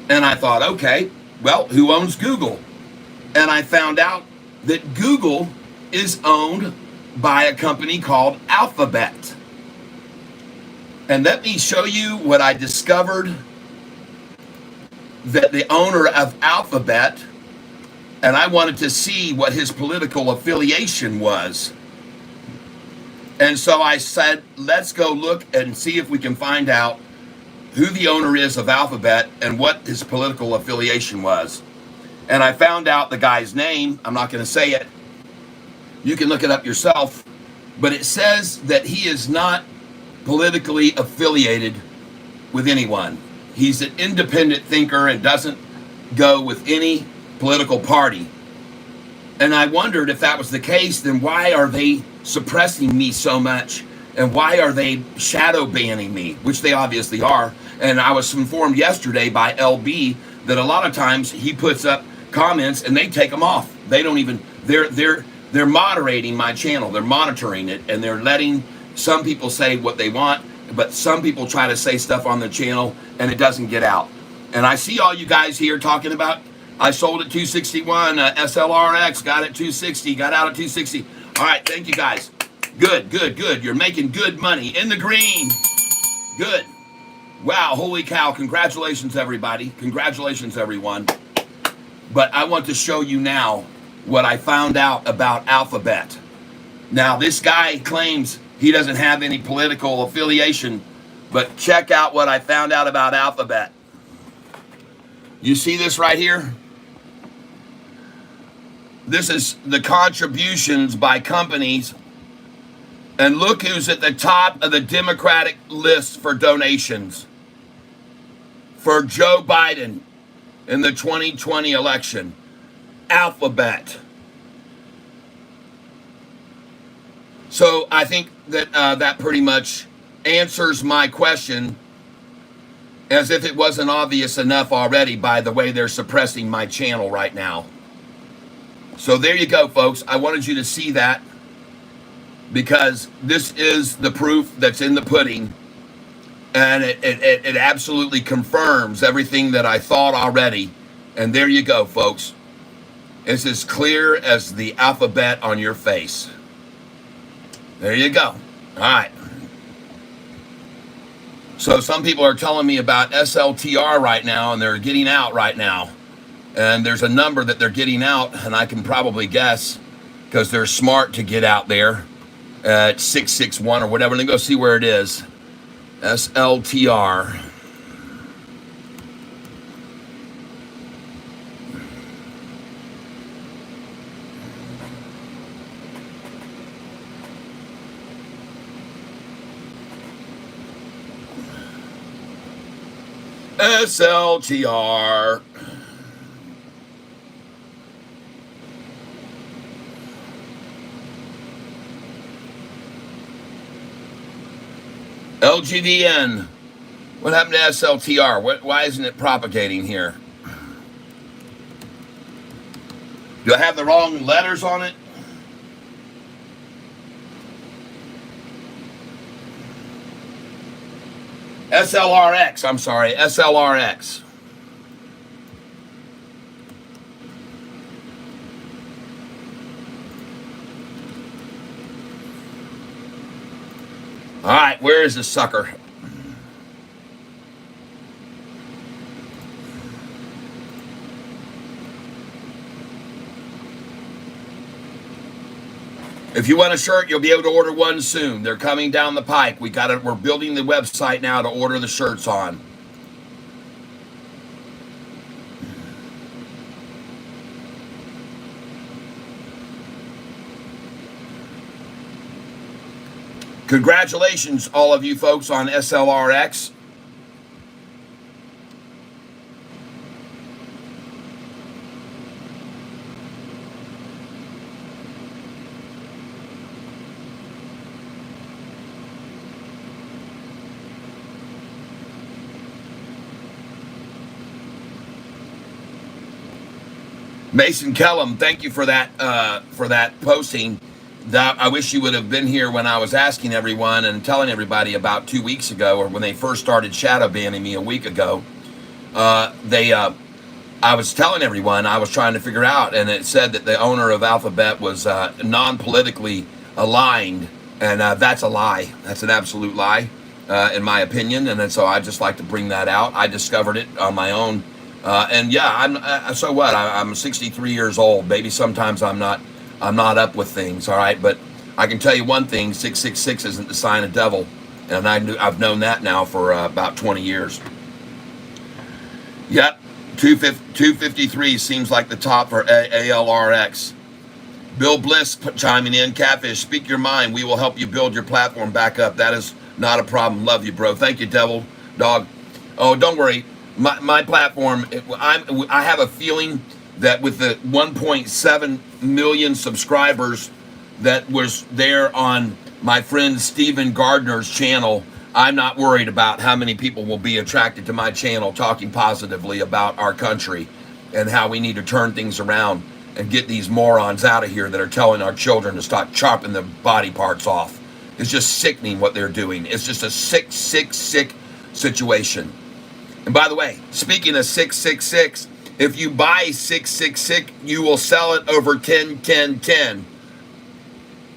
C: And I thought, okay, well, who owns Google? And I found out that Google is owned by a company called Alphabet. And let me show you what I discovered that the owner of Alphabet, and I wanted to see what his political affiliation was. And so I said, let's go look and see if we can find out who the owner is of Alphabet and what his political affiliation was. And I found out the guy's name. I'm not going to say it. You can look it up yourself. But it says that he is not politically affiliated with anyone. He's an independent thinker and doesn't go with any political party. And I wondered if that was the case, then why are they suppressing me so much? And why are they shadow banning me? Which they obviously are. And I was informed yesterday by LB that a lot of times he puts up comments and they take them off. They don't even, they're moderating my channel. They're monitoring it, and they're letting some people say what they want, but some people try to say stuff on the channel and it doesn't get out. And I see all you guys here talking about, I sold at 261, SLRX, got at 260, got out at 260. All right, thank you guys. Good, good, good. You're making good money. In the green. Good. Wow, holy cow. Congratulations, everybody. Congratulations, everyone. But I want to show you now what I found out about Alphabet. Now, this guy claims he doesn't have any political affiliation, but check out what I found out about Alphabet. You see this right here? This is the contributions by companies. And look who's at the top of the Democratic list for donations for Joe Biden in the 2020 election. Alphabet. So I think that that pretty much answers my question, as if it wasn't obvious enough already by the way they're suppressing my channel right now. So there you go, folks. I wanted you to see that, because this is the proof that's in the pudding, and it absolutely confirms everything that I thought already. And there you go, folks. It's as clear as the alphabet on your face. There you go. All right. So some people are telling me about SLTR right now, and they're getting out right now. And there's a number that they're getting out, and I can probably guess, because they're smart to get out there, at 661 or whatever. Let me go see where it is. SLTR. SLTR. LGVN. What happened to SLTR? Why isn't it propagating here? Do I have the wrong letters on it? SLRX, I'm sorry, SLRX. All right, where is this sucker? If you want a shirt, you'll be able to order one soon. They're coming down the pike. We're building the website now to order the shirts on. Congratulations, all of you folks on SLRX. Mason Kellum, thank you for that posting. I wish you would have been here when I was asking everyone and telling everybody about 2 weeks ago, or when they first started shadow banning me a week ago. I was telling everyone I was trying to figure out, and it said that the owner of Alphabet was non-politically aligned, and that's a lie. That's an absolute lie, in my opinion. And so I just like to bring that out. I discovered it on my own. And yeah, so what? I'm 63 years old. Maybe sometimes I'm not up with things, all right? But I can tell you one thing, 666 isn't the sign of devil. And I've known that now for about 20 years. Yep, 253 seems like the top for ALRX. Bill Bliss chiming in, Catfish, speak your mind. We will help you build your platform back up. That is not a problem. Love you, bro. Thank you, Devil Dog. Oh, don't worry. My platform, I have a feeling that with the 1.7 million subscribers that was there on my friend Stephen Gardner's channel, I'm not worried about how many people will be attracted to my channel talking positively about our country and how we need to turn things around and get these morons out of here that are telling our children to stop chopping their body parts off. It's just sickening what they're doing. It's just a sick situation. And by the way, speaking of 666, if you buy 666, you will sell it over 10.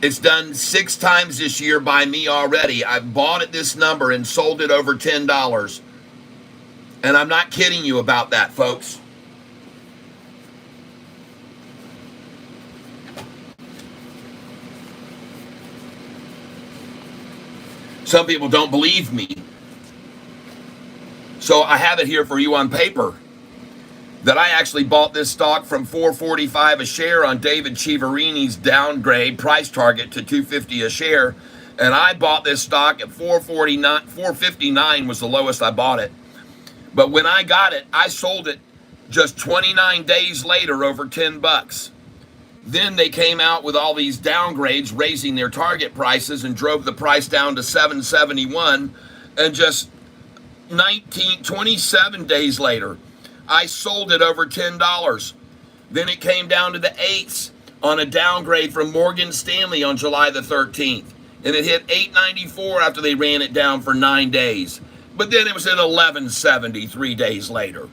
C: It's done 6 times this year by me already. I've bought at this number and sold it over $10. And I'm not kidding you about that, folks. Some people don't believe me. So I have it here for you on paper that I actually bought this stock from $4.45 a share on David Chiaverini's downgrade price target to $2.50 a share. And I bought this stock at $4.59 was the lowest I bought it. But when I got it, I sold it just 29 days later over $10. Then they came out with all these downgrades, raising their target prices and drove the price down to $7.71. And just 27 days later, I sold it over $10. Then it came down to the 8s on a downgrade from Morgan Stanley on July the 13th. And it hit $8.94 after they ran it down for 9 days. But then it was at $11.70 3 days later.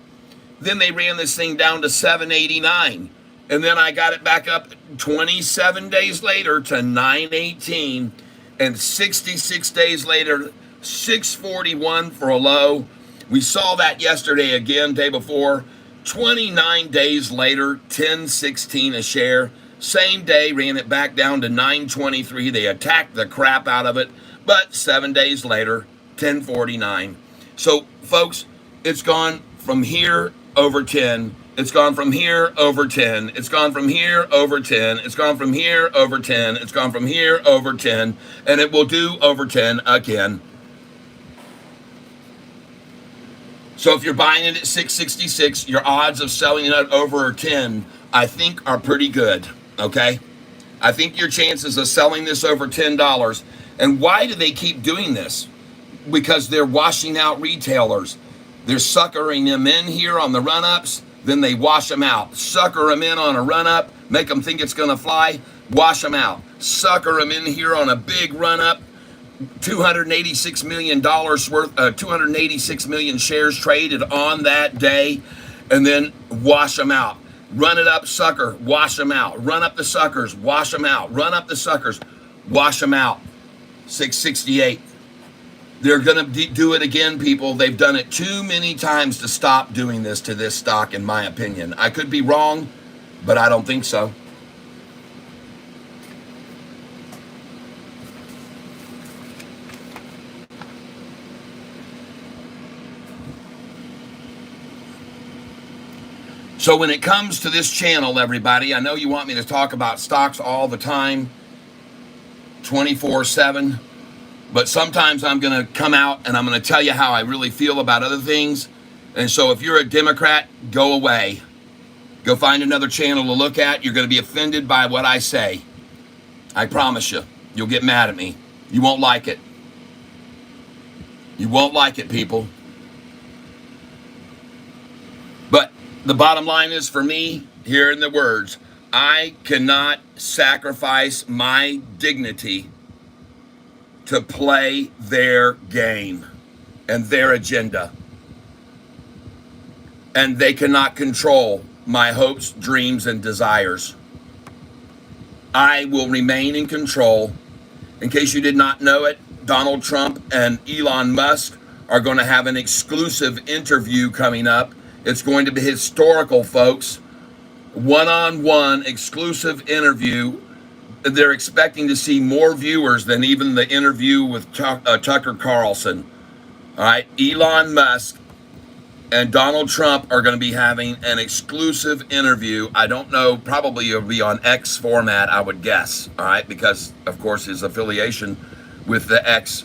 C: Then they ran this thing down to $7.89. And then I got it back up 27 days later to $9.18. And 66 days later, $6.41 for a low. We saw that yesterday again, day before. 29 days later, $10.16 a share. Same day, ran it back down to $9.23. They attacked the crap out of it. But 7 days later, $10.49. So, folks, it's gone from here over 10. It's gone from here over 10. It's gone from here over 10. It's gone from here over 10. It's gone from here over 10. And it will do over 10 again. So if you're buying it at 666, your odds of selling it at over 10, I think, are pretty good, okay? I think your chances of selling this over $10. And why do they keep doing this? Because they're washing out retailers. They're suckering them in here on the run-ups, then they wash them out. Sucker them in on a run-up, make them think it's going to fly, wash them out. Sucker them in here on a big run-up, $286 million worth, 286 million shares traded on that day, and then wash them out. Run it up, sucker, wash them out. Run up the suckers, wash them out. Run up the suckers, wash them out. 668. They're going to do it again, people. They've done it too many times to stop doing this to this stock, in my opinion. I could be wrong, but I don't think so. So when it comes to this channel, everybody, I know you want me to talk about stocks all the time, 24/7. But sometimes I'm going to come out and I'm going to tell you how I really feel about other things. And so if you're a Democrat, go away. Go find another channel to look at. You're going to be offended by what I say. I promise you. You'll get mad at me. You won't like it. You won't like it, people. But the bottom line is, for me, here in the words, I cannot sacrifice my dignity to play their game and their agenda. And they cannot control my hopes, dreams, and desires. I will remain in control. In case you did not know it, Donald Trump and Elon Musk are going to have an exclusive interview coming up. It's going to be historical, folks. One-on-one exclusive interview. They're expecting to see more viewers than even the interview with Tucker Carlson. All right, Elon Musk and Donald Trump are going to be having an exclusive interview. I don't know, probably it'll be on X format, I would guess. All right, because of course his affiliation with the X.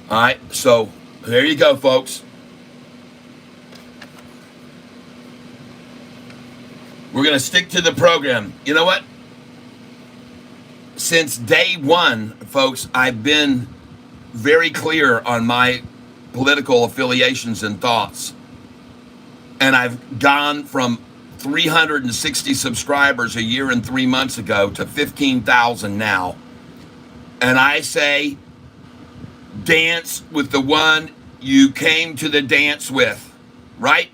C: All right, so there you go, folks. We're going to stick to the program. You know what? Since day one, folks, I've been very clear on my political affiliations and thoughts. And I've gone from 360 subscribers a year and 3 months ago to 15,000 now. And I say, dance with the one you came to the dance with, right?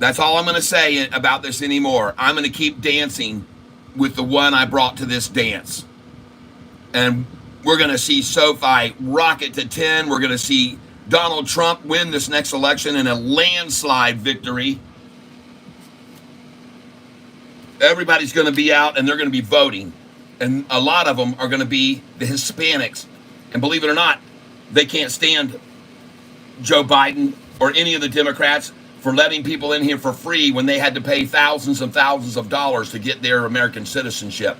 C: That's all I'm going to say about this anymore. I'm going to keep dancing with the one I brought to this dance. And we're going to see Sofi rocket to 10. We're going to see Donald Trump win this next election in a landslide victory. Everybody's going to be out and they're going to be voting. And a lot of them are going to be the Hispanics. And believe it or not, they can't stand Joe Biden or any of the Democrats for letting people in here for free when they had to pay thousands and thousands of dollars to get their American citizenship.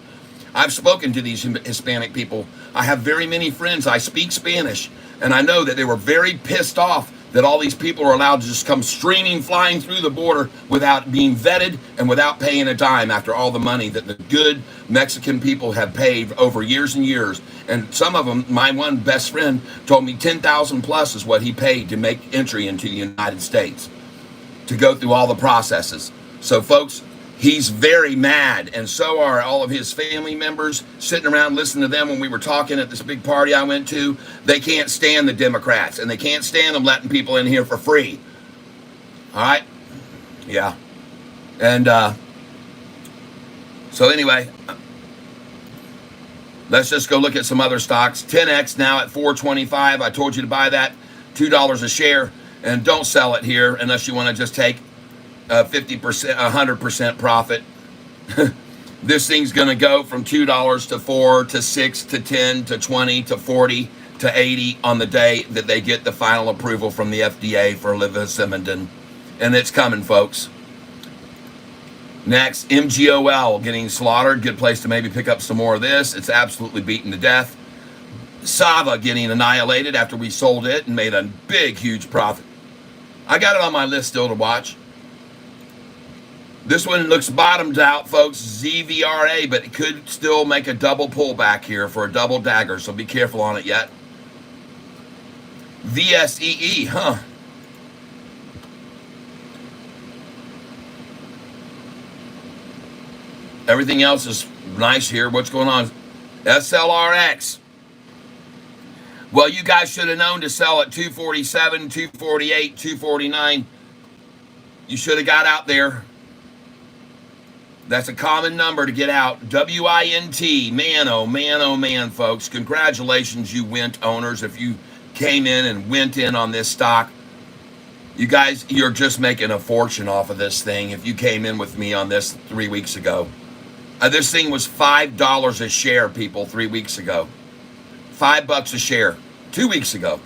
C: I've spoken to these Hispanic people. I have very many friends. I speak Spanish, and I know that they were very pissed off that all these people are allowed to just come streaming, flying through the border without being vetted and without paying a dime after all the money that the good Mexican people have paid over years and years. And some of them, my one best friend told me 10,000 plus is what he paid to make entry into the United States, to go through all the processes. So folks, he's very mad, and so are all of his family members sitting around listening to them when we were talking at this big party I went to. They can't stand the Democrats, and they can't stand them letting people in here for free. All right? Yeah. And so anyway, let's just go look at some other stocks. 10X now at $4.25. I told you to buy that, $2 a share. And don't sell it here unless you want to just take 50%, 100% profit. This thing's going to go from $2 to $4 to $6 to $10 to $20 to $40 to $80 on the day that they get the final approval from the FDA for levosimendan. And it's coming, folks. Next, MGOL getting slaughtered. Good place to maybe pick up some more of this. It's absolutely beaten to death. Sava getting annihilated after we sold it and made a big, huge profit. I got it on my list still to watch. This one looks bottomed out, folks. ZVRA, but it could still make a double pullback here for a double dagger, so be careful on it yet. VSEE, huh? Everything else is nice here. What's going on? SLRX. Well, you guys should have known to sell at 247, 248, 249. You should have got out there. That's a common number to get out. WINT. Man, oh man, oh man, folks. Congratulations, you Wint owners. If you came in and went in on this stock, you guys, you're just making a fortune off of this thing. If you came in with me on this 3 weeks ago, this thing was $5 a share, people, 3 weeks ago. $5 a share 2 weeks ago.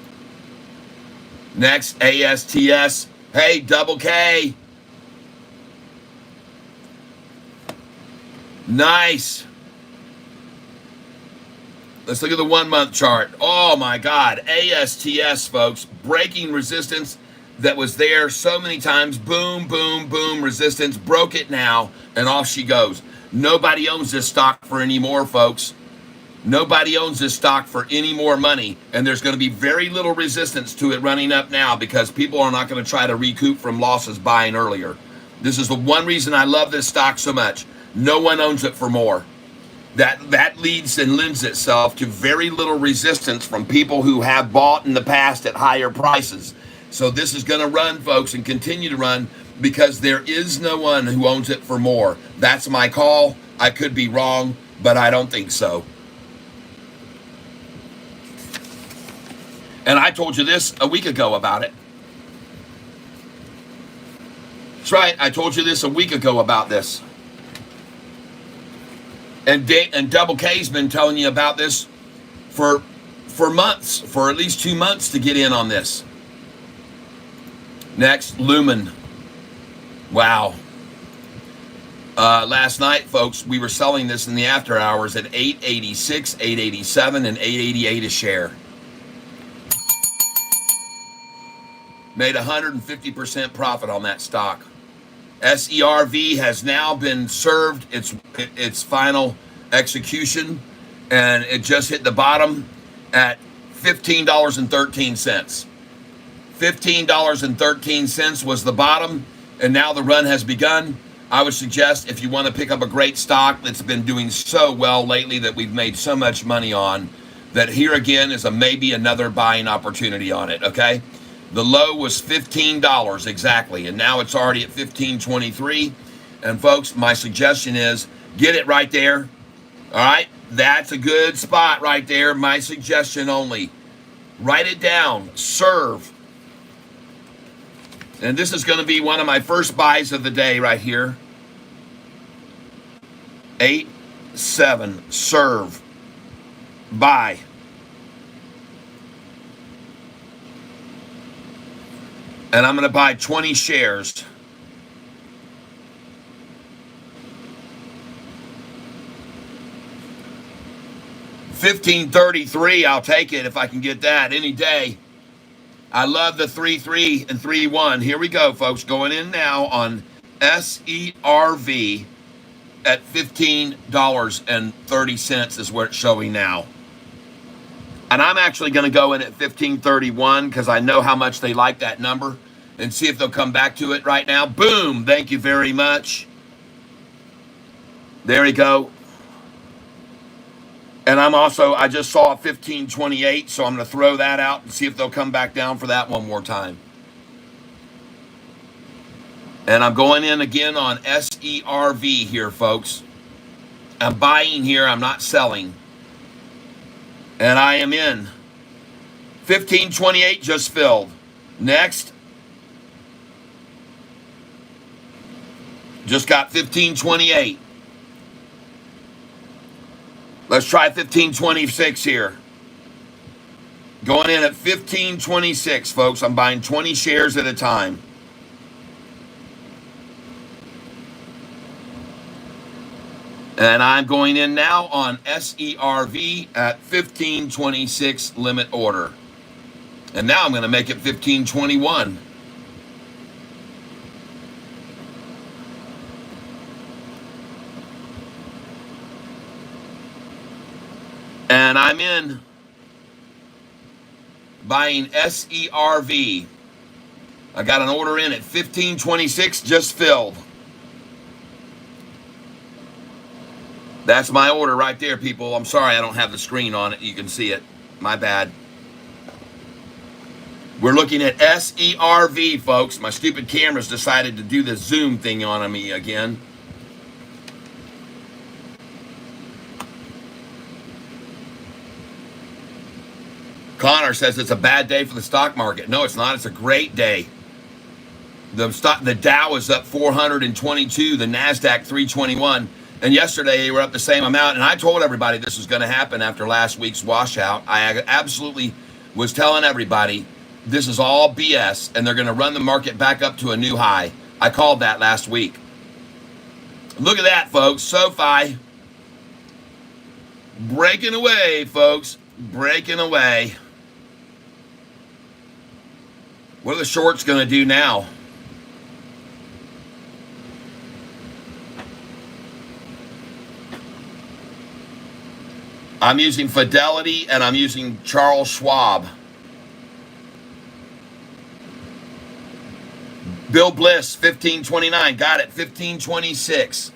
C: Next, ASTS. Hey, double K. Nice. Let's look at the 1 month chart. Oh my God. ASTS, folks. Breaking resistance that was there so many times. Boom, boom, boom. Resistance. Broke it now. And off she goes. Nobody owns this stock for any more, folks. Nobody owns this stock for any more money. And there's going to be very little resistance to it running up now because people are not going to try to recoup from losses buying earlier. This is the one reason I love this stock so much. No one owns it for more. That leads and lends itself to very little resistance from people who have bought in the past at higher prices. So this is going to run, folks, and continue to run because there is no one who owns it for more. That's my call. I could be wrong, but I don't think so. And I told you this a week ago about it. That's right. I told you this a week ago about this. And Double K's been telling you about this for months, for at least 2 months to get in on this. Next, Lumen. Wow. Last night, folks, we were selling this in the after hours at $8.86, $8.87, and $8.88 a share. Made 150% profit on that stock. SERV has now been served its final execution, and it just hit the bottom at $15.13. $15.13 was the bottom, and now the run has begun. I would suggest if you want to pick up a great stock that's been doing so well lately that we've made so much money on, that here again is maybe another buying opportunity on it, okay? The low was $15 exactly, and now it's already at $15.23. And folks, my suggestion is get it right there. All right, that's a good spot right there. My suggestion only. Write it down. Serve. And this is going to be one of my first buys of the day right here. 8, 7. Serve. Buy. And I'm going to buy 20 shares. $15.33, I'll take it if I can get that any day. I love the 3.3 and 3.1. Here we go, folks. Going in now on SERV at $15.30 is where it's showing now. And I'm actually going to go in at $15.31 because I know how much they like that number and see if they'll come back to it right now. Boom. Thank you very much. There we go. And I just saw a $15.28, so I'm going to throw that out and see if they'll come back down for that one more time. And I'm going in again on SERV here, folks. I'm buying here. I'm not selling. And I am in. $15.28 just filled. Next. Just got $15.28. Let's try $15.26 here. Going in at $15.26, folks. I'm buying 20 shares at a time. And I'm going in now on SERV at $15.26 limit order. And now I'm going to make it $15.21. And I'm in buying SERV. I got an order in at $15.26 just filled. That's my order right there, people. I'm sorry I don't have the screen on it. You can see it. My bad. We're looking at SERV, folks. My stupid camera's decided to do the zoom thing on me again. Connor says it's a bad day for the stock market. No, it's not. It's a great day. The Dow is up 422, the NASDAQ 321. And yesterday they were up the same amount. And I told everybody this was going to happen after last week's washout. I absolutely was telling everybody this is all BS and they're going to run the market back up to a new high. I called that last week. Look at that, folks. Sofi breaking away, folks. Breaking away. What are the shorts going to do now? I'm using Fidelity and I'm using Charles Schwab. Bill Bliss, 1529. Got it, 1526.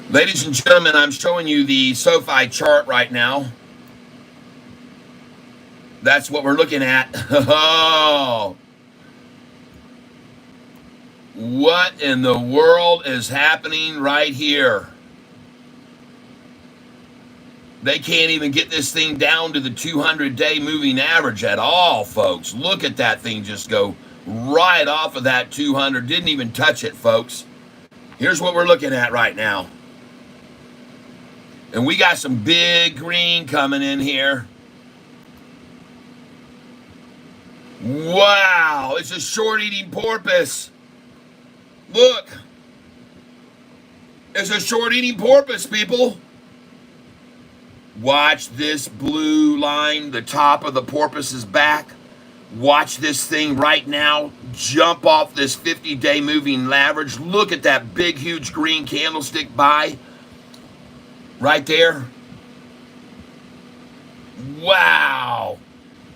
C: Ladies and gentlemen, I'm showing you the SoFi chart right now. That's what we're looking at. Oh. What in the world is happening right here? They can't even get this thing down to the 200-day moving average at all, folks. Look at that thing just go right off of that 200. Didn't even touch it, folks. Here's what we're looking at right now. And we got some big green coming in here. Wow, it's a short-eating porpoise. Look. It's a short-eating porpoise, people. Watch this blue line, the top of the porpoise's back. Watch this thing right now jump off this 50-day moving average. Look at that big, huge green candlestick buy right there. Wow.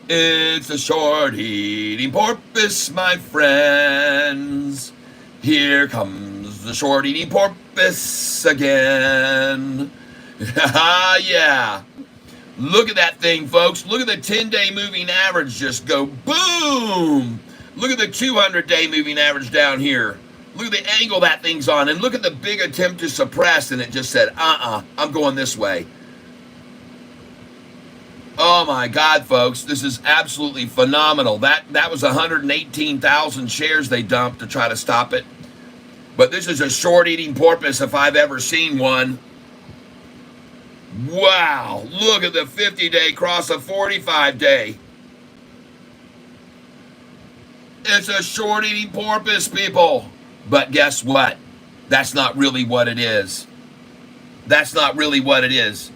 C: It's a short-eating porpoise, my friends. Here comes the short-eating porpoise again. Yeah. Look at that thing, folks. Look at the 10-day moving average just go boom. Look at the 200-day moving average down here. Look at the angle that thing's on. And look at the big attempt to suppress, and it just said, I'm going this way. Oh, my God, folks. This is absolutely phenomenal. That was 118,000 shares they dumped to try to stop it. But this is a short-eating porpoise if I've ever seen one. Wow, look at the 50-day cross a 45-day. It's a short-eating porpoise, people. But guess what? That's not really what it is. That's not really what it is.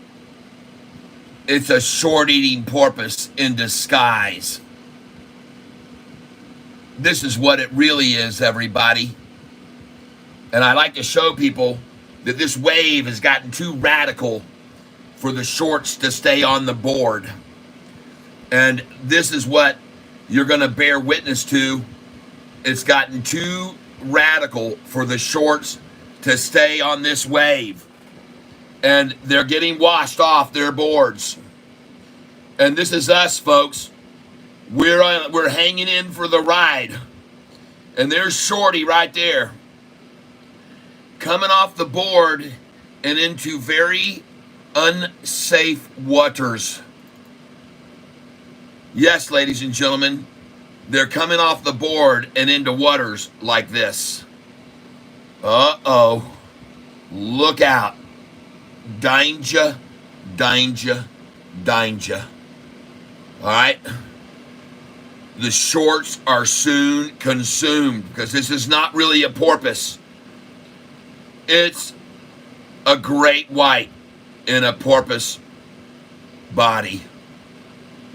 C: It's a short-eating porpoise in disguise. This is what it really is, everybody. And I like to show people that this wave has gotten too radical for the shorts to stay on the board. And this is what you're going to bear witness to. It's gotten too radical for the shorts to stay on this wave. And they're getting washed off their boards. And this is us, folks. We're hanging in for the ride. And there's Shorty right there, coming off the board and into very unsafe waters. Yes, ladies and gentlemen, they're coming off the board and into waters like this. Uh-oh. Look out. Danger, danger, danger. All right? The shorts are soon consumed because this is not really a porpoise. It's a great white in a porpoise body.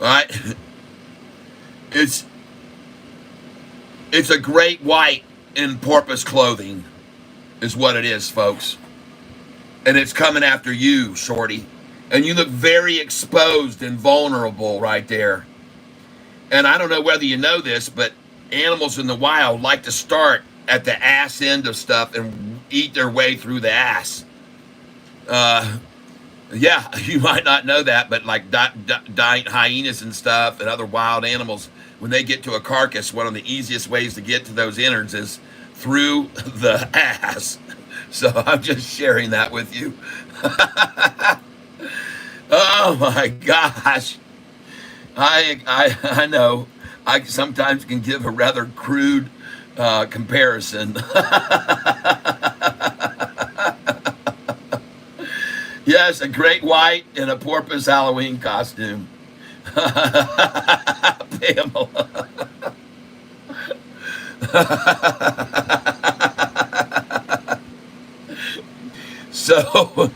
C: All right? It's a great white in porpoise clothing is what it is, folks. And it's coming after you, Shorty. And you look very exposed and vulnerable right there. And I don't know whether you know this, but animals in the wild like to start at the ass end of stuff and eat their way through the ass. Yeah, you might not know that, but like hyenas and stuff and other wild animals, when they get to a carcass, one of the easiest ways to get to those innards is through the ass. So I'm just sharing that with you. Oh my gosh. I know I sometimes can give a rather crude comparison. Yes, a great white in a porpoise Halloween costume. Pamela. So,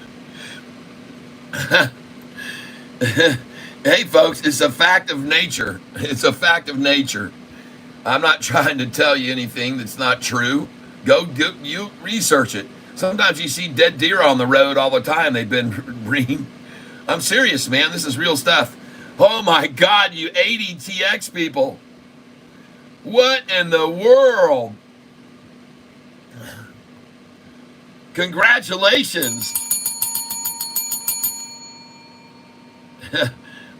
C: hey folks, it's a fact of nature. It's a fact of nature. I'm not trying to tell you anything that's not true. Go do you research it. Sometimes you see dead deer on the road all the time. They've been green. I'm serious, man. This is real stuff. Oh my God, you ADTX people. What in the world? Congratulations.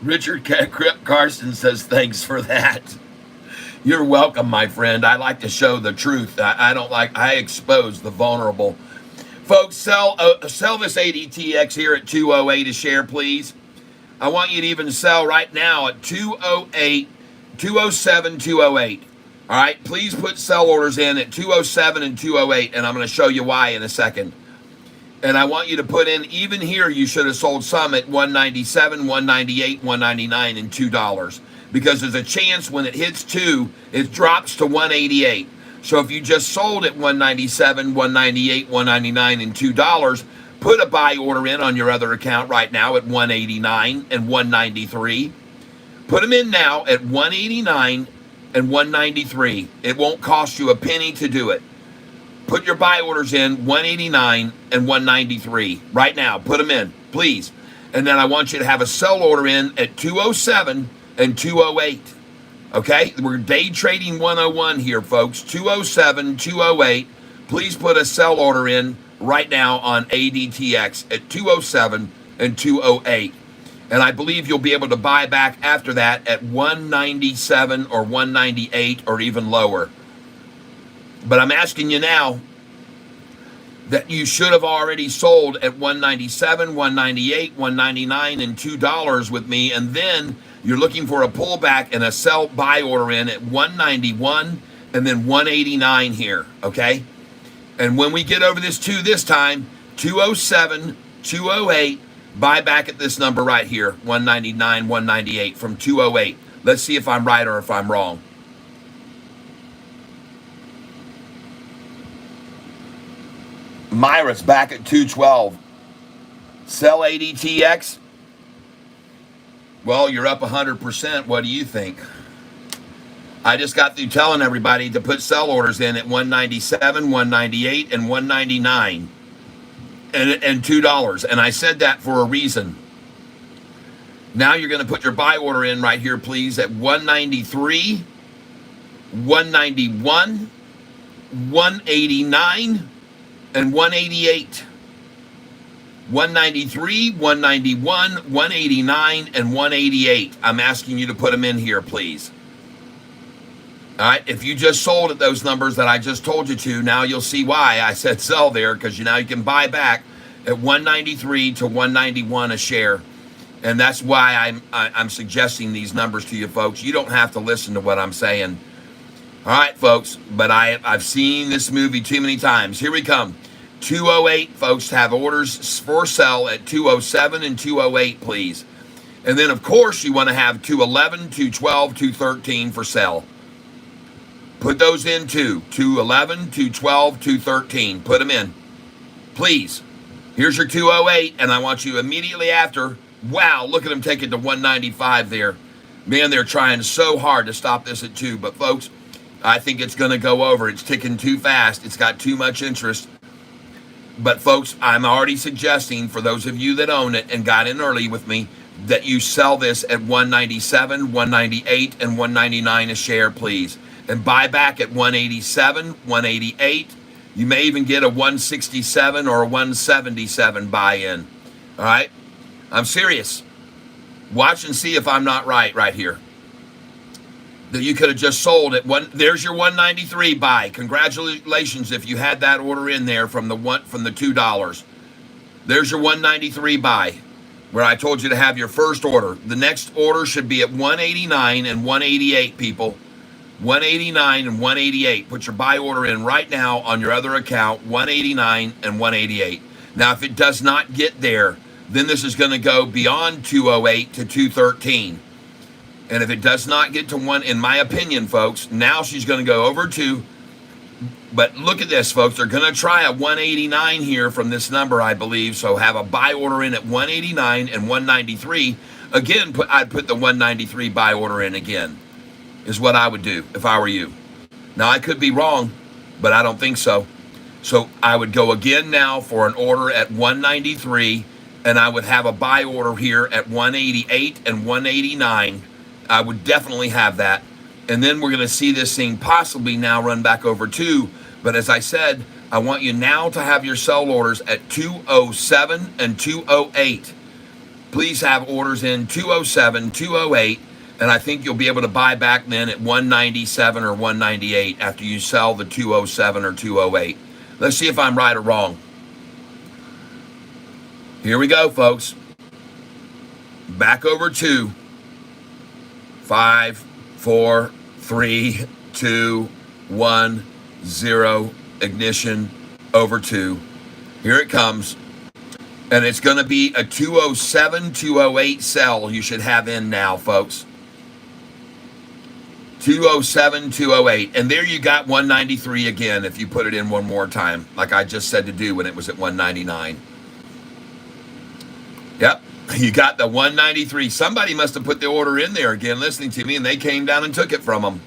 C: Richard Carson says, thanks for that. You're welcome, my friend. I like to show the truth. I expose the vulnerable. Folks, sell this ADTX here at 208 a share, please. I want you to even sell right now at 208, 207, 208. All right, please put sell orders in at 207 and 208, and I'm going to show you why in a second. And I want you to put in, even here, you should have sold some at 197, 198, 199, and $2. Because there's a chance when it hits 2, it drops to 188. So if you just sold at 197, 198, 199, and $2, put a buy order in on your other account right now at 189 and 193. Put them in now at 189 and 193. It won't cost you a penny to do it. Put your buy orders in 189 and 193 right now. Put them in, please. And then I want you to have a sell order in at 207 and 208. Okay? We're day trading 101 here, folks. 207, 208. Please put a sell order in right now on ADTX at 207 and 208. And I believe you'll be able to buy back after that at 197 or 198 or even lower. But I'm asking you now that you should have already sold at 197, 198, 199, and $2 with me. And then you're looking for a pullback and a sell buy order in at 191 and then 189 here, okay? And when we get over this 2 this time, 207, 208, buy back at this number right here, 199, 198 from 208. Let's see if I'm right or if I'm wrong. Myra's back at 212. Sell ADTX. Well, you're up 100%. What do you think? I just got through telling everybody to put sell orders in at 197, 198, and 199 and $2. And I said that for a reason. Now you're going to put your buy order in right here, please, at 193, 191, 189, and 188. 193, 191, 189, and 188. I'm asking you to put them in here, please. All right, if you just sold at those numbers that I just told you to, now you'll see why I said sell there, because now you can buy back at 193 to 191 a share. And that's why I'm suggesting these numbers to you folks. You don't have to listen to what I'm saying. All right, folks, but I've seen this movie too many times. Here we come. 208, folks, have orders for sell at 207 and 208, please. And then, of course, you want to have 211, 212, 213 for sell. Put those in too. 211, 212, 213. Put them in. Please. Here's your 208, and I want you immediately after. Wow, look at them take it to 195 there. Man, they're trying so hard to stop this at 2. But, folks, I think it's going to go over. It's ticking too fast. It's got too much interest. But, folks, I'm already suggesting for those of you that own it and got in early with me that you sell this at 197, 198, and 199 a share, please. And buy back at 187, 188. You may even get a 167 or a 177 buy-in. All right? I'm serious. Watch and see if I'm not right here. that you could have just sold at one. There's your 193 buy. Congratulations if you had that order in there from the $2. There's your 193 buy, where I told you to have your first order. The next order should be at 189 and 188, people. 189 and 188. Put your buy order in right now on your other account, 189 and 188. Now, if it does not get there, then this is going to go beyond 208 to 213. And if it does not get to one, in my opinion, folks, now she's going to go over 2. But look at this, folks. They're going to try a 189 here from this number, I believe. So have a buy order in at 189 and 193. Again, I'd put the 193 buy order in again, is what I would do if I were you. Now, I could be wrong, but I don't think so. So I would go again now for an order at 193, and I would have a buy order here at 188 and 189. I would definitely have that. And then we're going to see this thing possibly now run back over 2. But as I said, I want you now to have your sell orders at 207 and 208. Please have orders in 207, 208. And I think you'll be able to buy back then at 197 or 198 after you sell the 207 or 208. Let's see if I'm right or wrong. Here we go, folks. Back over 2. 5, 4, 3, 2, 1, 0. Ignition over 2. Here it comes. And it's going to be a 207, 208 sell you should have in now, folks. 207, 208. And there you got 193 again if you put it in one more time, like I just said to do when it was at 199. Yep, you got the 193. Somebody must have put the order in there again listening to me, and they came down and took it from them.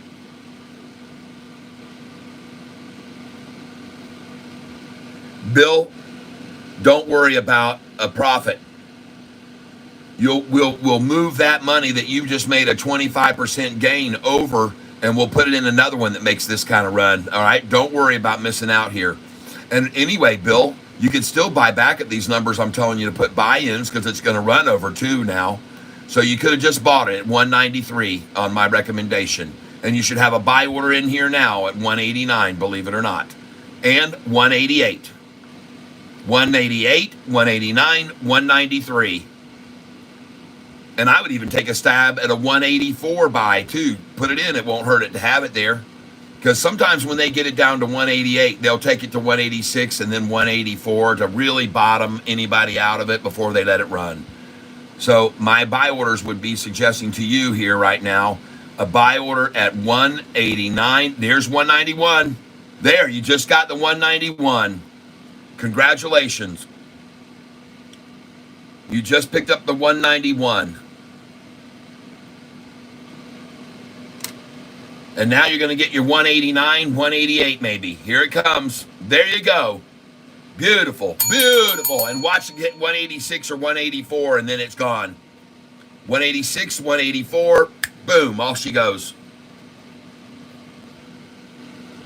C: Bill, don't worry about a profit. We'll move that money that you just made a 25% gain over, and we'll put it in another one that makes this kind of run. All right, don't worry about missing out here. And anyway, Bill, you can still buy back at these numbers I'm telling you to put buy-ins because it's going to run over 2 now. So you could have just bought it at 193 on my recommendation. And you should have a buy order in here now at 189, believe it or not. And 188. 188, 189, 193. And I would even take a stab at a 184 buy too. Put it in, it won't hurt it to have it there. Because sometimes when they get it down to 188, they'll take it to 186 and then 184 to really bottom anybody out of it before they let it run. So my buy orders would be suggesting to you here right now, a buy order at 189. There's 191. There, you just got the 191. Congratulations. You just picked up the 191. And now you're going to get your 189, 188 maybe. Here it comes. There you go. Beautiful, beautiful. And watch it get 186 or 184, and then it's gone. 186, 184, boom, off she goes.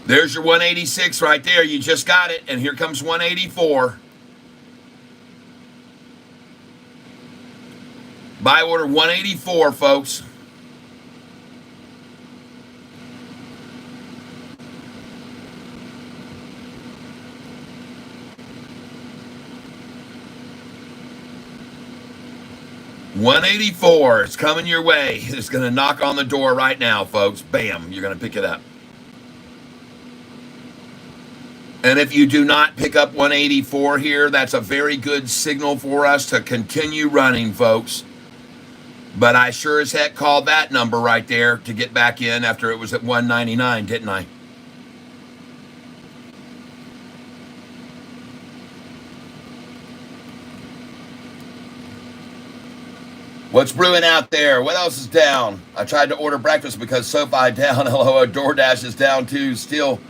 C: There's your 186 right there. You just got it, and here comes 184. Buy order 184, folks. $184. It's coming your way. It's going to knock on the door right now, folks. Bam. You're going to pick it up. And if you do not pick up 184 here, that's a very good signal for us to continue running, folks. But I sure as heck called that number right there to get back in after it was at 199, didn't I? What's brewing out there? What else is down? I tried to order breakfast because Sofi down. Hello, DoorDash is down too. Still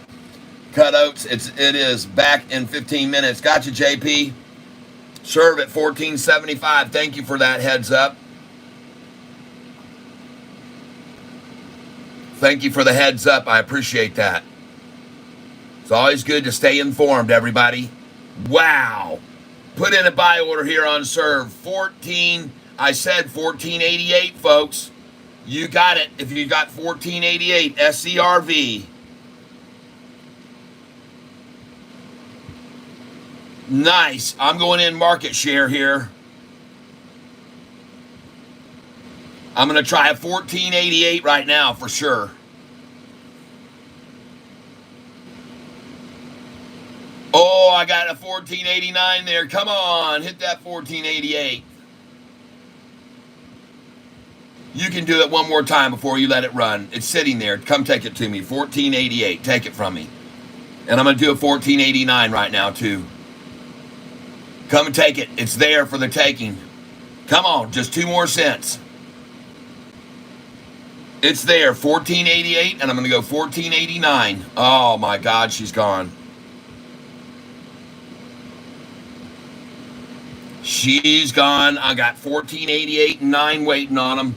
C: cut oats. It is back in 15 minutes. Gotcha, JP. Serve at $14.75. Thank you for that heads up. Thank you for the heads up. I appreciate that. It's always good to stay informed, everybody. Wow. Put in a buy order here on Serve. I said 1488, folks. You got it. If you got 1488 SCRV. Nice. I'm going in market share here. I'm going to try a 1488 right now for sure. Oh, I got a 1489 there. Come on, hit that 1488. You can do it one more time before you let it run. It's sitting there. Come take it to me. 1488. Take it from me. And I'm going to do a 1489 right now too. Come and take it. It's there for the taking. Come on, just 2 more cents. It's there, 1488, and I'm going to go 1489. Oh my God, she's gone. She's gone. I got 1488 and 9 waiting on them.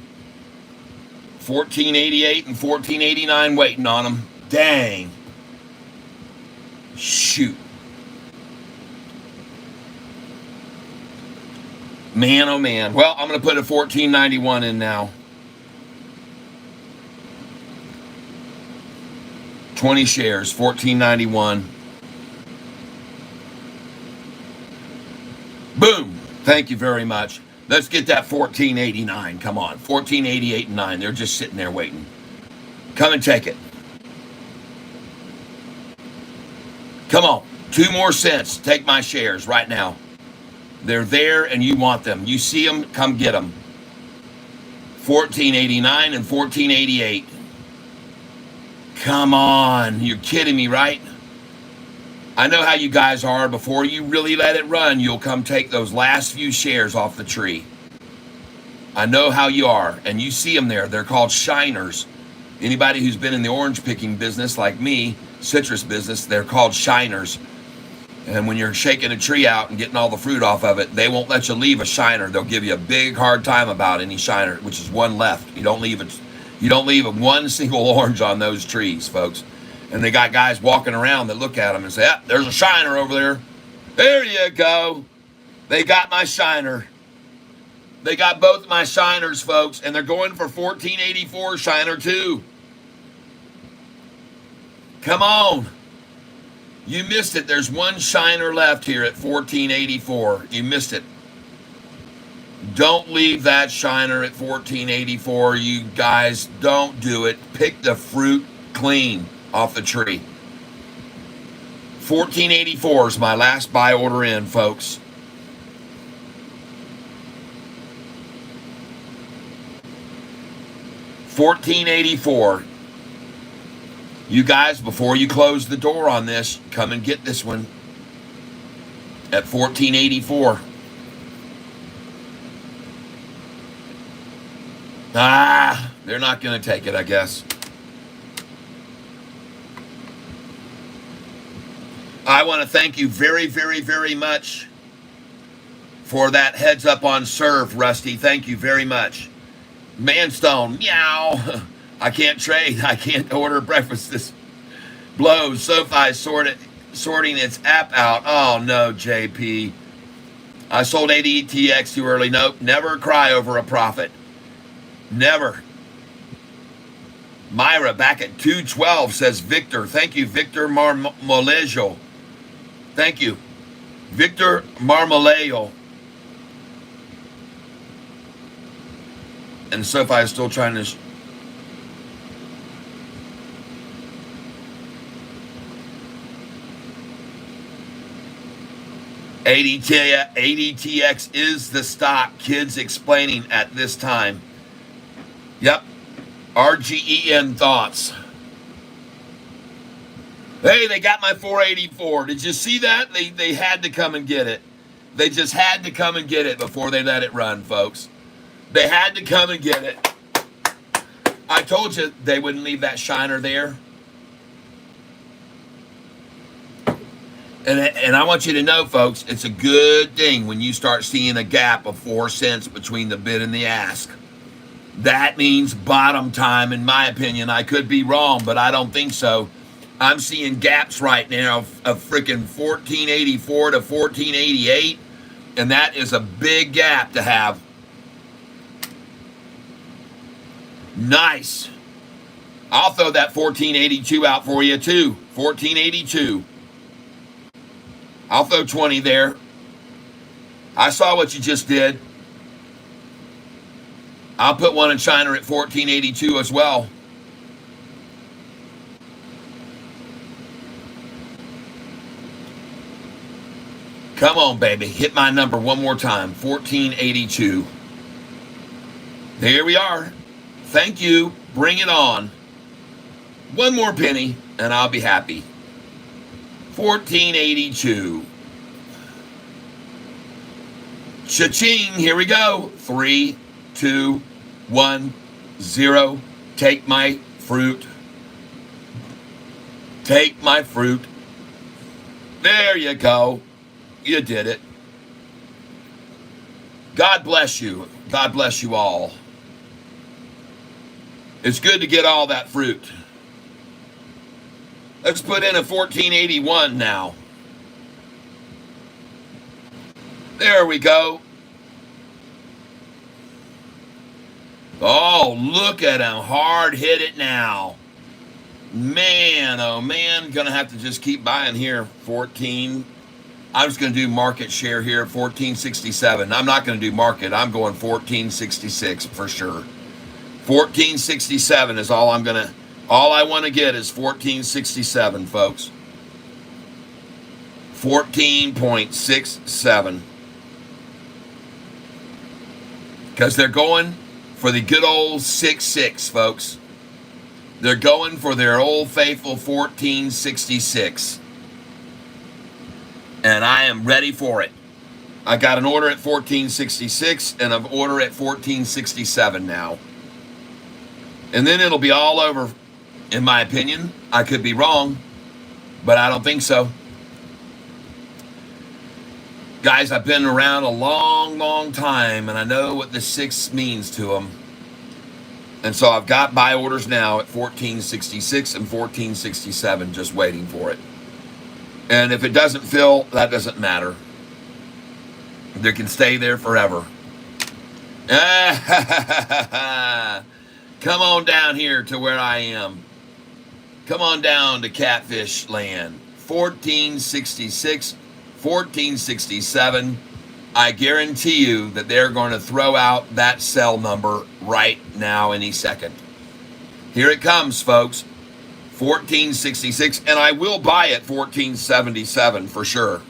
C: 1488 and 1489 waiting on them. Dang. Shoot. Man, oh man. Well, I'm going to put a 1491 in now. 20 shares, 1491. Boom. Thank you very much. Let's get that 1489. Come on. 1488 and 9. They're just sitting there waiting. Come and take it. Come on. 2 more cents. Take my shares right now. They're there and you want them. You see them, come get them. 1489 and 1488. Come on. You're kidding me, right? I know how you guys are. Before you really let it run, you'll come take those last few shares off the tree. I know how you are. And you see them there. They're called shiners. Anybody who's been in the orange picking business like me, citrus business, they're called shiners. And when you're shaking a tree out and getting all the fruit off of it, they won't let you leave a shiner. They'll give you a big hard time about any shiner, which is one left. You don't leave it. You don't leave one single orange on those trees, folks. And they got guys walking around that look at them and say, ah, there's a shiner over there. There you go. They got my shiner. They got both my shiners, folks, and they're going for 1484 shiner too. Come on. You missed it. There's one shiner left here at 1484. You missed it. Don't leave that shiner at 1484. You guys, don't do it. Pick the fruit clean off the tree. 1484 is my last buy order in, folks. $14.84. You guys, before you close the door on this, come and get this one at $14.84. Ah, they're not going to take it, I guess. I want to thank you very, very, very much for that heads up on serve, Rusty. Thank you very much. Manstone, meow. I can't trade. I can't order breakfast. This blows. Sofi sorting its app out. Oh, no, JP. I sold ADTX too early. Nope. Never cry over a profit. Never. Myra back at 212 says Victor. Thank you, Victor Marmolejo. Thank you. Victor Marmolejo. And Sofi is still trying to... ADTX is the stock. Kids explaining at this time. Yep. RGEN thoughts. Hey, they got my 484. Did you see that? They had to come and get it. They just had to come and get it before they let it run, folks. They had to come and get it. I told you they wouldn't leave that shiner there. And I want you to know, folks, it's a good thing when you start seeing a gap of 4 cents between the bid and the ask. That means bottom time, in my opinion. I could be wrong, but I don't think so. I'm seeing gaps right now of freaking 1484 to 1488, and that is a big gap to have. Nice. I'll throw that 1482 out for you too. 1482. I'll throw 20 there. I saw what you just did. I'll put one in China at 1482 as well. Come on, baby. Hit my number one more time. 1482. Here we are. Thank you. Bring it on. One more penny, and I'll be happy. 1482. Cha-ching. Here we go. 3, 2, 1, 0. Take my fruit. Take my fruit. There you go. You did it. God bless you. God bless you all. It's good to get all that fruit. Let's put in a 1481 now. There we go. Oh, look at him. Hard hit it now. Man, oh man. Gonna have to just keep buying here. 14. I'm just going to do market share here at 1467. I'm not going to do market. I'm going 1466 for sure. 1467 is all I want to get is 1467, folks. 14.67. Because they're going for the good old 6-6, folks. They're going for their old faithful 1466. And I am ready for it. I got an order at 1466 and an order at 1467 now. And then it'll be all over, in my opinion. I could be wrong, but I don't think so. Guys, I've been around a long, long time, and I know what the 6 means to them. And so I've got buy orders now at 1466 and 1467, just waiting for it. And if it doesn't fill, that doesn't matter. They can stay there forever. Come on down here to where I am. Come on down to Catfish land. 1466, 1467. I guarantee you that they're going to throw out that cell number right now any second. Here it comes, folks. 1466, and I will buy it 1477 for sure.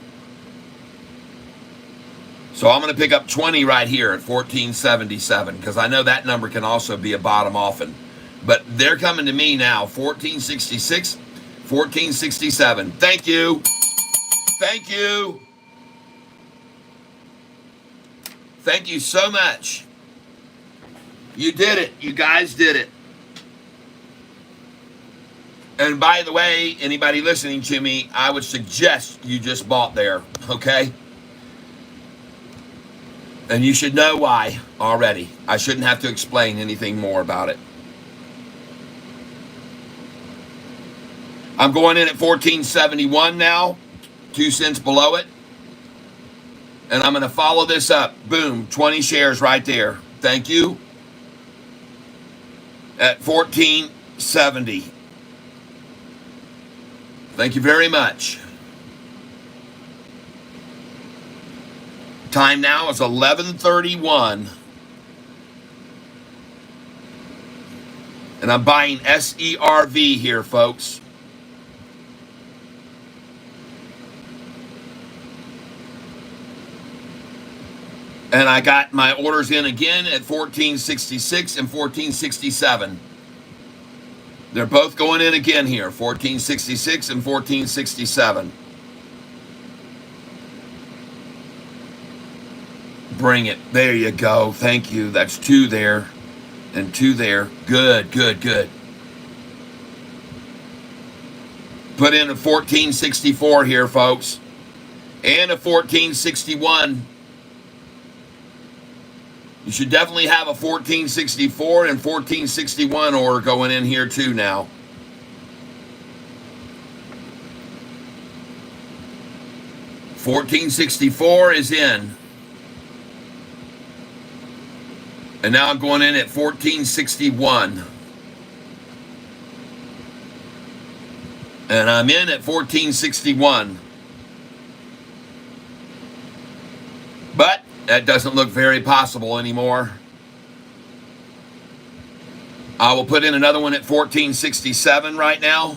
C: So I'm going to pick up 20 right here at 1477 because I know that number can also be a bottom often. But they're coming to me now, 1466, 1467. Thank you. Thank you. Thank you so much. You did it. You guys did it. And by the way, anybody listening to me, I would suggest you just bought there, okay? And you should know why already. I shouldn't have to explain anything more about it. I'm going in at 1471 now, 2 cents below it. And I'm going to follow this up. Boom, 20 shares right there. Thank you. At 1470. Thank you very much. Time now is 11:31. And I'm buying SERV here, folks. And I got my orders in again at 1466 and 1467. They're both going in again here, 1466 and 1467. Bring it. There you go. Thank you. That's 2 there and 2 there. Good, good, good. Put in a 1464 here, folks. And a 1461. You should definitely have a 1464 and 1461 order going in here too now. $14.64 is in. And And now I'm going in at 1461. And I'm in at 1461. But that doesn't look very possible anymore. I will put in another one at 1467 right now.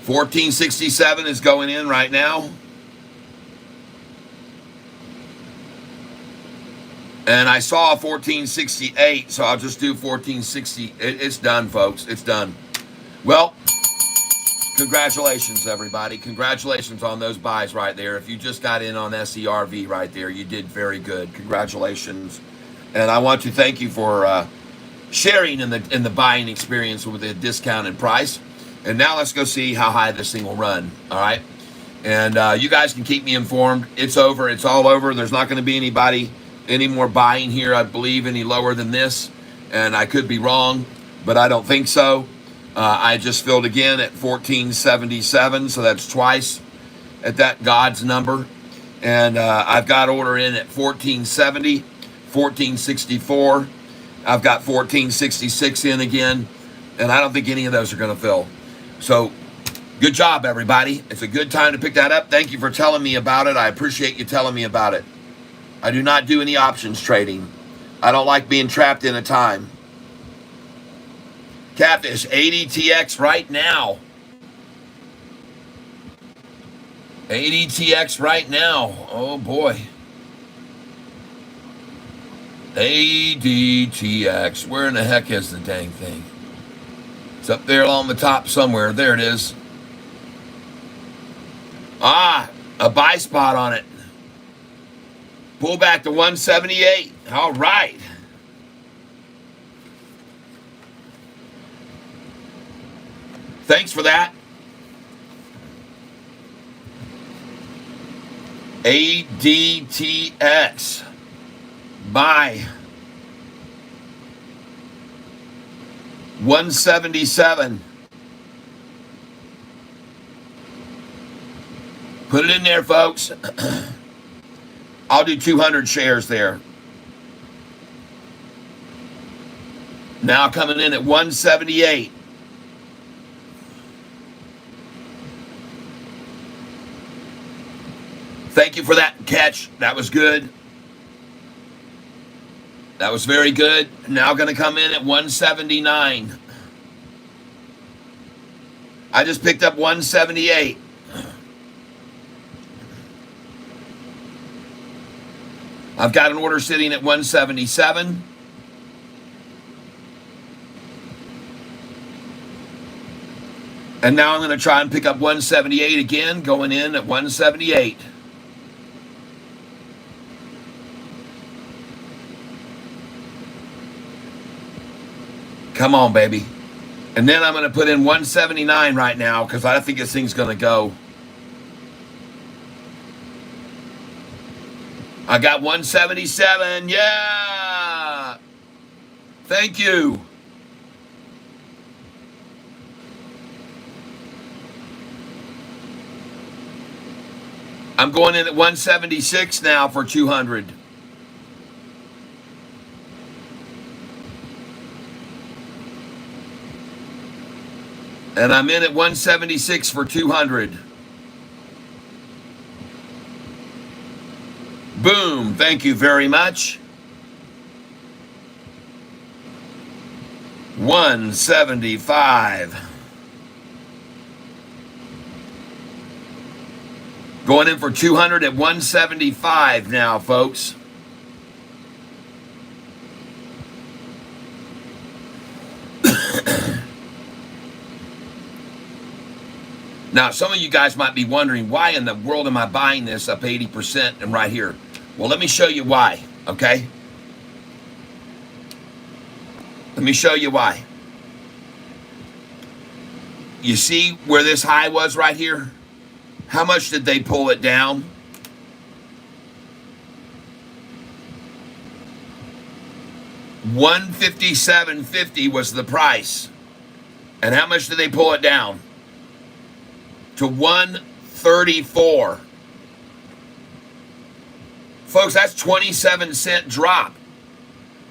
C: 1467 is going in right now. And I saw 1468, so I'll just do 1460. It's done, folks. It's done. Well, congratulations, everybody. Congratulations on those buys right there. If you just got in on SERV right there, you did very good. Congratulations. And I want to thank you for sharing in the buying experience with a discounted price. And now let's go see how high this thing will run, all right? And you guys can keep me informed. It's over. It's all over. There's not going to be any more buying here, I believe, any lower than this. And I could be wrong, but I don't think so. I just filled again at 1477, so that's twice at that God's number. And I've got order in at 1470, 1464. I've got 1466 in again, and I don't think any of those are going to fill. So good job, everybody. It's a good time to pick that up. Thank you for telling me about it. I appreciate you telling me about it. I do not do any options trading. I don't like being trapped in a time. Catfish, ADTX right now. ADTX right now. Oh, boy. ADTX. Where in the heck is the dang thing? It's up there along the top somewhere. There it is. Ah, a buy spot on it. Pull back to 178. All right. Thanks for that. ADTX. Buy. 177. Put it in there, folks. I'll do 200 shares there. Now coming in at 178. Thank you for that catch. That was good. That was very good. Now going to come in at 179. I just picked up 178. I've got an order sitting at 177. And now I'm going to try and pick up 178 again, going in at 178. Come on, baby. And then I'm going to put in 179 right now because I think this thing's going to go. I got 177. Yeah. Thank you. I'm going in at 176 now for 200. And I'm in at 176 for 200. Boom. Thank you very much. 175. Going in for 200 at 175 now, folks. Now, some of you guys might be wondering, why in the world am I buying this up 80% and right here? Well, let me show you why, okay? Let me show you why. You see where this high was right here? How much did they pull it down? $157.50 was the price. And how much did they pull it down? To $134. Folks, that's 27-cent drop.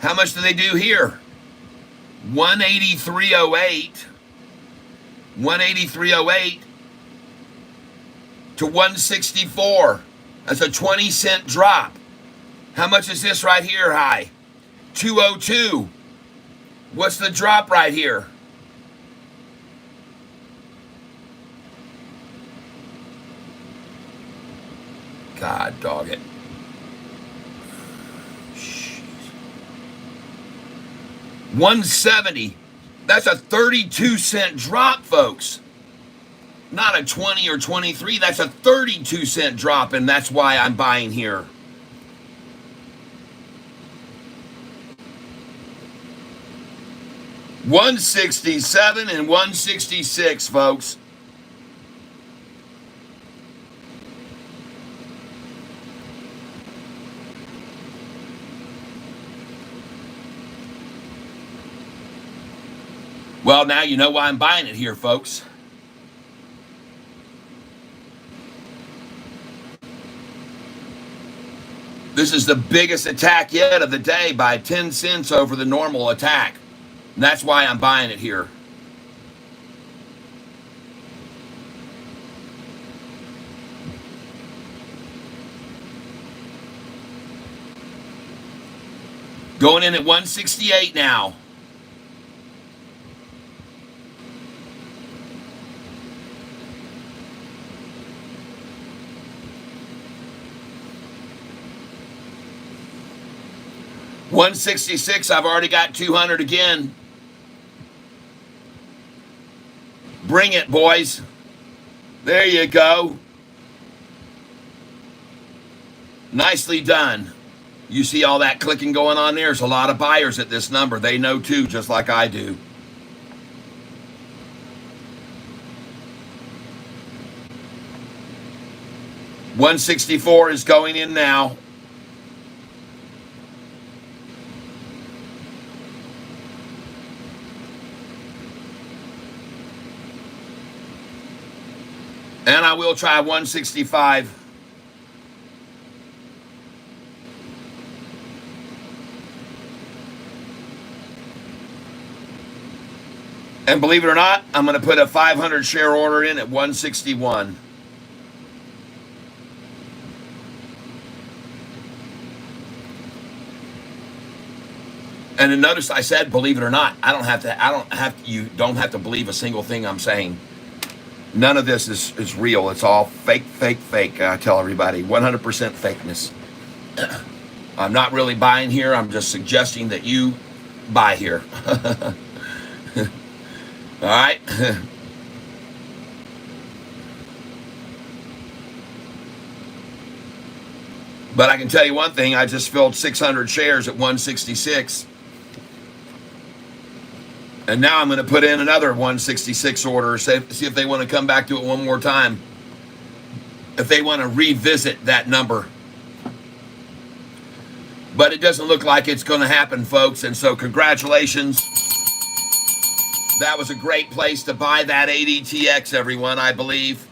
C: How much do they do here? 183.08. 183.08 to 164. That's a 20-cent drop. How much is this right here high? 202. What's the drop right here? God dog it. 170. That's a 32-cent drop, folks. Not a 20 or 23. That's a 32-cent drop, and that's why I'm buying here. $167 and $166, folks. Well, now you know why I'm buying it here, folks. This is the biggest attack yet of the day by 10 cents over the normal attack. And that's why I'm buying it here. Going in at 168 now. $166, I've already got 200 again. Bring it, boys. There you go. Nicely done. You see all that clicking going on there? There's a lot of buyers at this number. They know too, just like I do. $164 is going in now. And I will try 165. And believe it or not, I'm going to put a 500 share order in at 161. And then notice I said, believe it or not, you don't have to believe a single thing I'm saying. None of this is real. It's all fake, fake, fake. I tell everybody, 100% fakeness. I'm not really buying here. I'm just suggesting that you buy here. All right? But I can tell you one thing. I just filled 600 shares at 166. And now I'm going to put in another 166 order, see if they want to come back to it one more time. If they want to revisit that number. But it doesn't look like it's going to happen, folks. And so congratulations. That was a great place to buy that ADTX, everyone, I believe.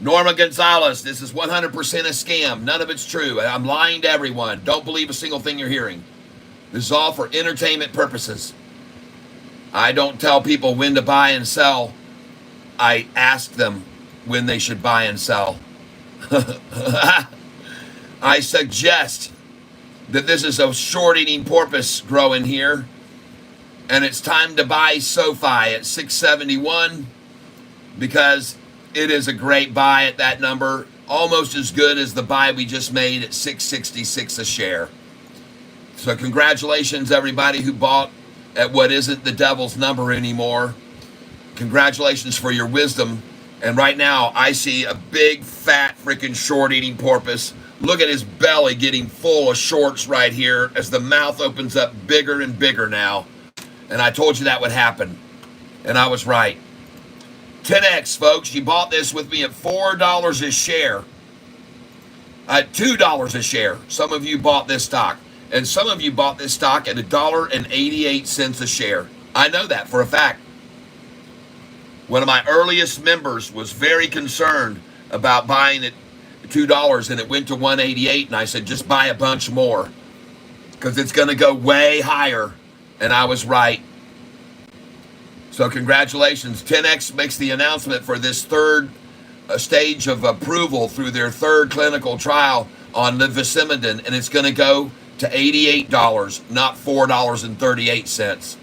C: Norma Gonzalez, this is 100% a scam. None of it's true. I'm lying to everyone. Don't believe a single thing you're hearing. This is all for entertainment purposes. I don't tell people when to buy and sell. I ask them when they should buy and sell. I suggest that this is a short-eating porpoise growing here. And it's time to buy Sofi at 671 because it is a great buy at that number. Almost as good as the buy we just made at 666 a share. So congratulations, everybody who bought at what isn't the devil's number anymore. Congratulations for your wisdom. And right now, I see a big, fat, freaking short-eating porpoise. Look at his belly getting full of shorts right here as the mouth opens up bigger and bigger now. And I told you that would happen. And I was right. 10X, folks. You bought this with me at $4 a share. At $2 a share. Some of you bought this stock. And some of you bought this stock at $1.88 a share. I know that for a fact. One of my earliest members was very concerned about buying it $2 and it went to 188, and I said, just buy a bunch more because it's going to go way higher. And I was right. So congratulations. 10X makes the announcement for this third stage of approval through their third clinical trial on levosimendan, and it's going to go to $88, not $4.38.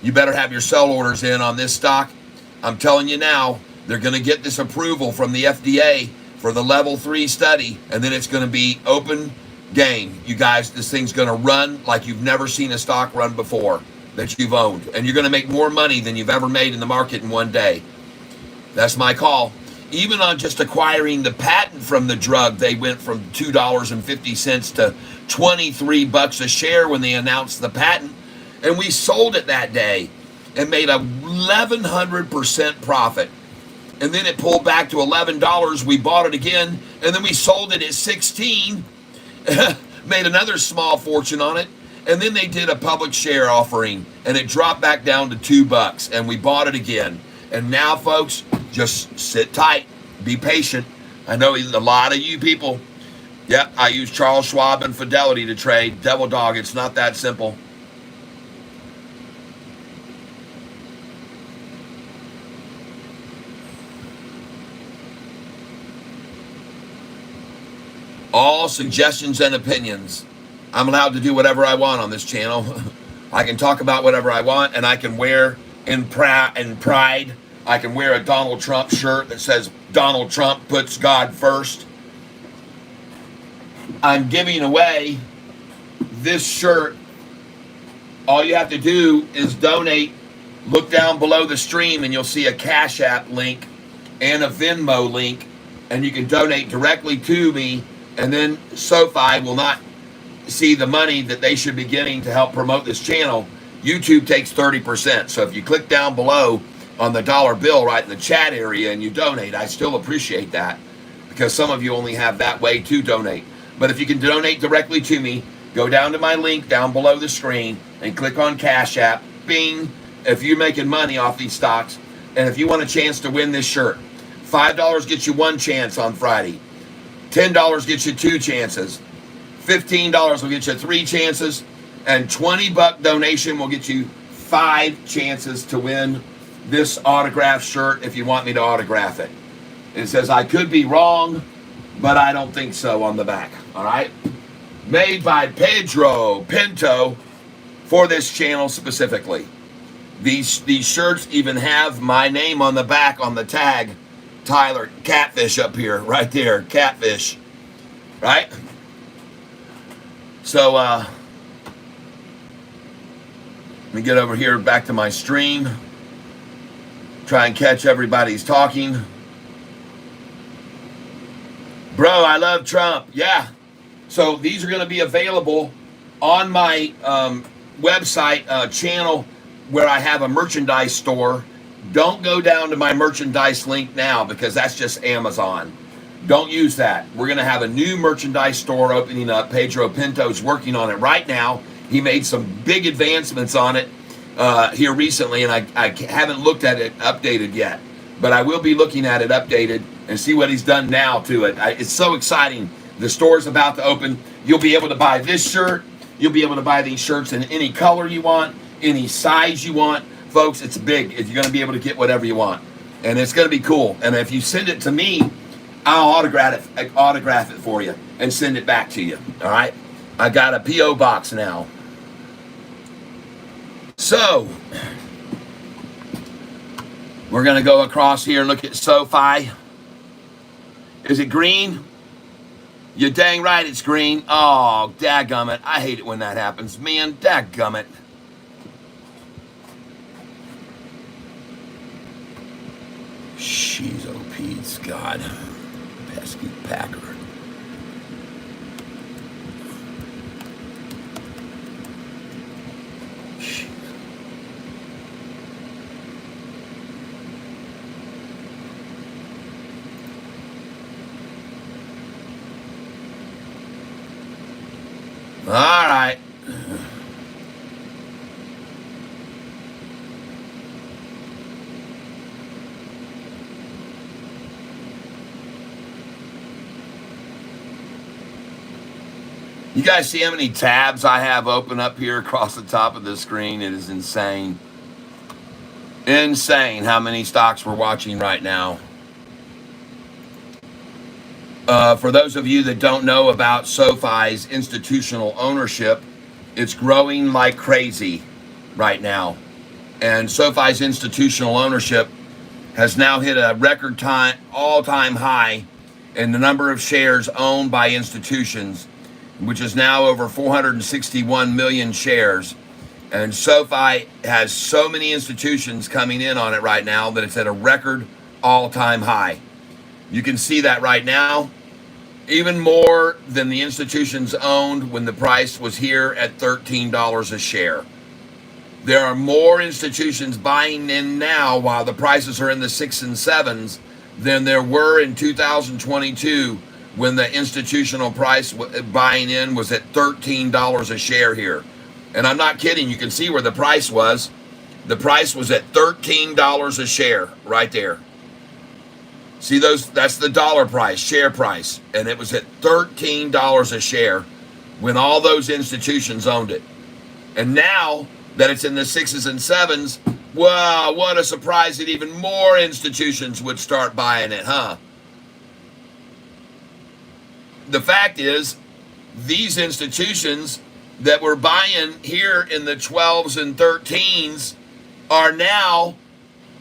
C: You better have your sell orders in on this stock. I'm telling you now, they're going to get this approval from the FDA for the level 3 study, and then it's going to be open game. You guys, this thing's going to run like you've never seen a stock run before that you've owned, and you're going to make more money than you've ever made in the market in one day. That's my call. Even on just acquiring the patent from the drug, they went from $2.50 to $23 a share when they announced the patent, and we sold it that day and made a 1,100% profit. And then it pulled back to $11. We bought it again, and then we sold it at $16, made another small fortune on it. And then they did a public share offering, and it dropped back down to $2, and we bought it again. And now, folks, just sit tight, be patient. I know a lot of you people, yeah, I use Charles Schwab and Fidelity to trade. Devil dog, it's not that simple. All suggestions and opinions. I'm allowed to do whatever I want on this channel. I can talk about whatever I want, and I can wear in pride. I can wear a Donald Trump shirt that says Donald Trump puts God first. I'm giving away this shirt. All you have to do is donate. Look down below the stream and you'll see a Cash App link and a Venmo link, and you can donate directly to me, and then Sofi will not see the money that they should be getting to help promote this channel. YouTube takes 30%. So if you click down below on the dollar bill right in the chat area and you donate, I still appreciate that, because some of you only have that way to donate. But if you can donate directly to me, go down to my link down below the screen and click on Cash App. Bing. If you're making money off these stocks, and if you want a chance to win this shirt, $5 gets you one chance on Friday. $10 gets you two chances. $15 will get you three chances, and $20 donation will get you 5 chances to win this autographed shirt if you want me to autograph it. It says, I could be wrong, but I don't think so on the back. All right? Made by Pedro Pinto for this channel specifically. These shirts even have my name on the back on the tag. Tyler, Catfish up here, right there, Catfish. Right? So, let me get over here back to my stream. Try and catch everybody's talking. Bro, I love Trump. Yeah. So these are going to be available on my website channel where I have a merchandise store. Don't go down to my merchandise link now, because that's just Amazon. Don't use that. We're going to have a new merchandise store opening up. Pedro Pinto's working on it right now. He made some big advancements on it here recently, and I haven't looked at it updated yet. But I will be looking at it updated and see what he's done now to it. It's so exciting. The store's about to open. You'll be able to buy this shirt. You'll be able to buy these shirts in any color you want, any size you want. Folks, it's big. You're going to be able to get whatever you want. And it's going to be cool. And if you send it to me, I'll autograph it for you and send it back to you. All right? I got a P.O. box now. So, we're going to go across here and look at Sofi. Is it green? You're dang right it's green. Oh, dadgummit. I hate it when that happens. Man, dadgummit. Jeez, oh, Pete's God. Pesky Packer. All right. You guys see how many tabs I have open up here across the top of the screen? It is insane. Insane how many stocks we're watching right now. For those of you that don't know about SoFi's institutional ownership, it's growing like crazy right now. And SoFi's institutional ownership has now hit a record all-time high in the number of shares owned by institutions, which is now over 461 million shares. And SoFi has so many institutions coming in on it right now that it's at a record all-time high. You can see that right now, even more than the institutions owned when the price was here at $13 a share. There are more institutions buying in now while the prices are in the 6s and 7s than there were in 2022 when the institutional price buying in was at $13 a share here. And I'm not kidding. You can see where the price was. The price was at $13 a share right there. See those? That's the dollar price, share price. And it was at $13 a share when all those institutions owned it. And now that it's in the 6s and 7s, wow, what a surprise that even more institutions would start buying it, huh? The fact is, these institutions that were buying here in the 12s and 13s are now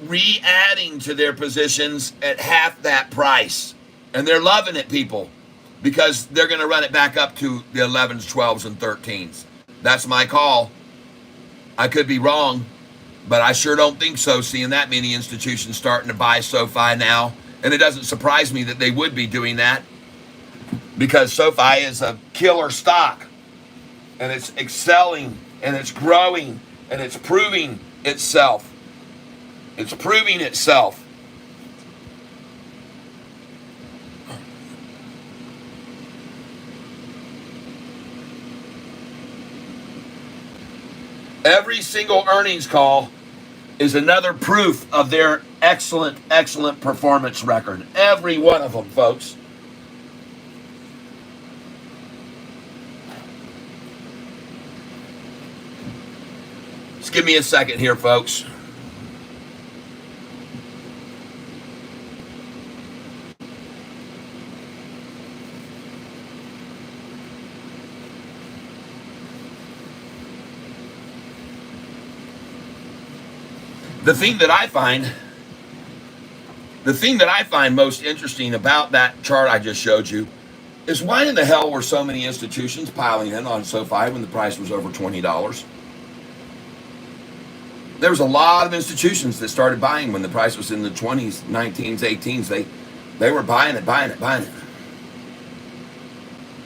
C: re-adding to their positions at half that price. And they're loving it, people, because they're going to run it back up to the 11s, 12s, and 13s. That's my call. I could be wrong, but I sure don't think so, seeing that many institutions starting to buy SoFi now. And it doesn't surprise me that they would be doing that, because SoFi is a killer stock, and it's excelling, and it's growing, and it's proving itself. It's proving itself. Every single earnings call is another proof of their excellent, excellent performance record. Every one of them, folks. Just give me a second here, folks. The thing that I find most interesting about that chart I just showed you is, why in the hell were so many institutions piling in on SoFi when the price was over $20? There was a lot of institutions that started buying when the price was in the 20s, 19s, 18s. They were buying it.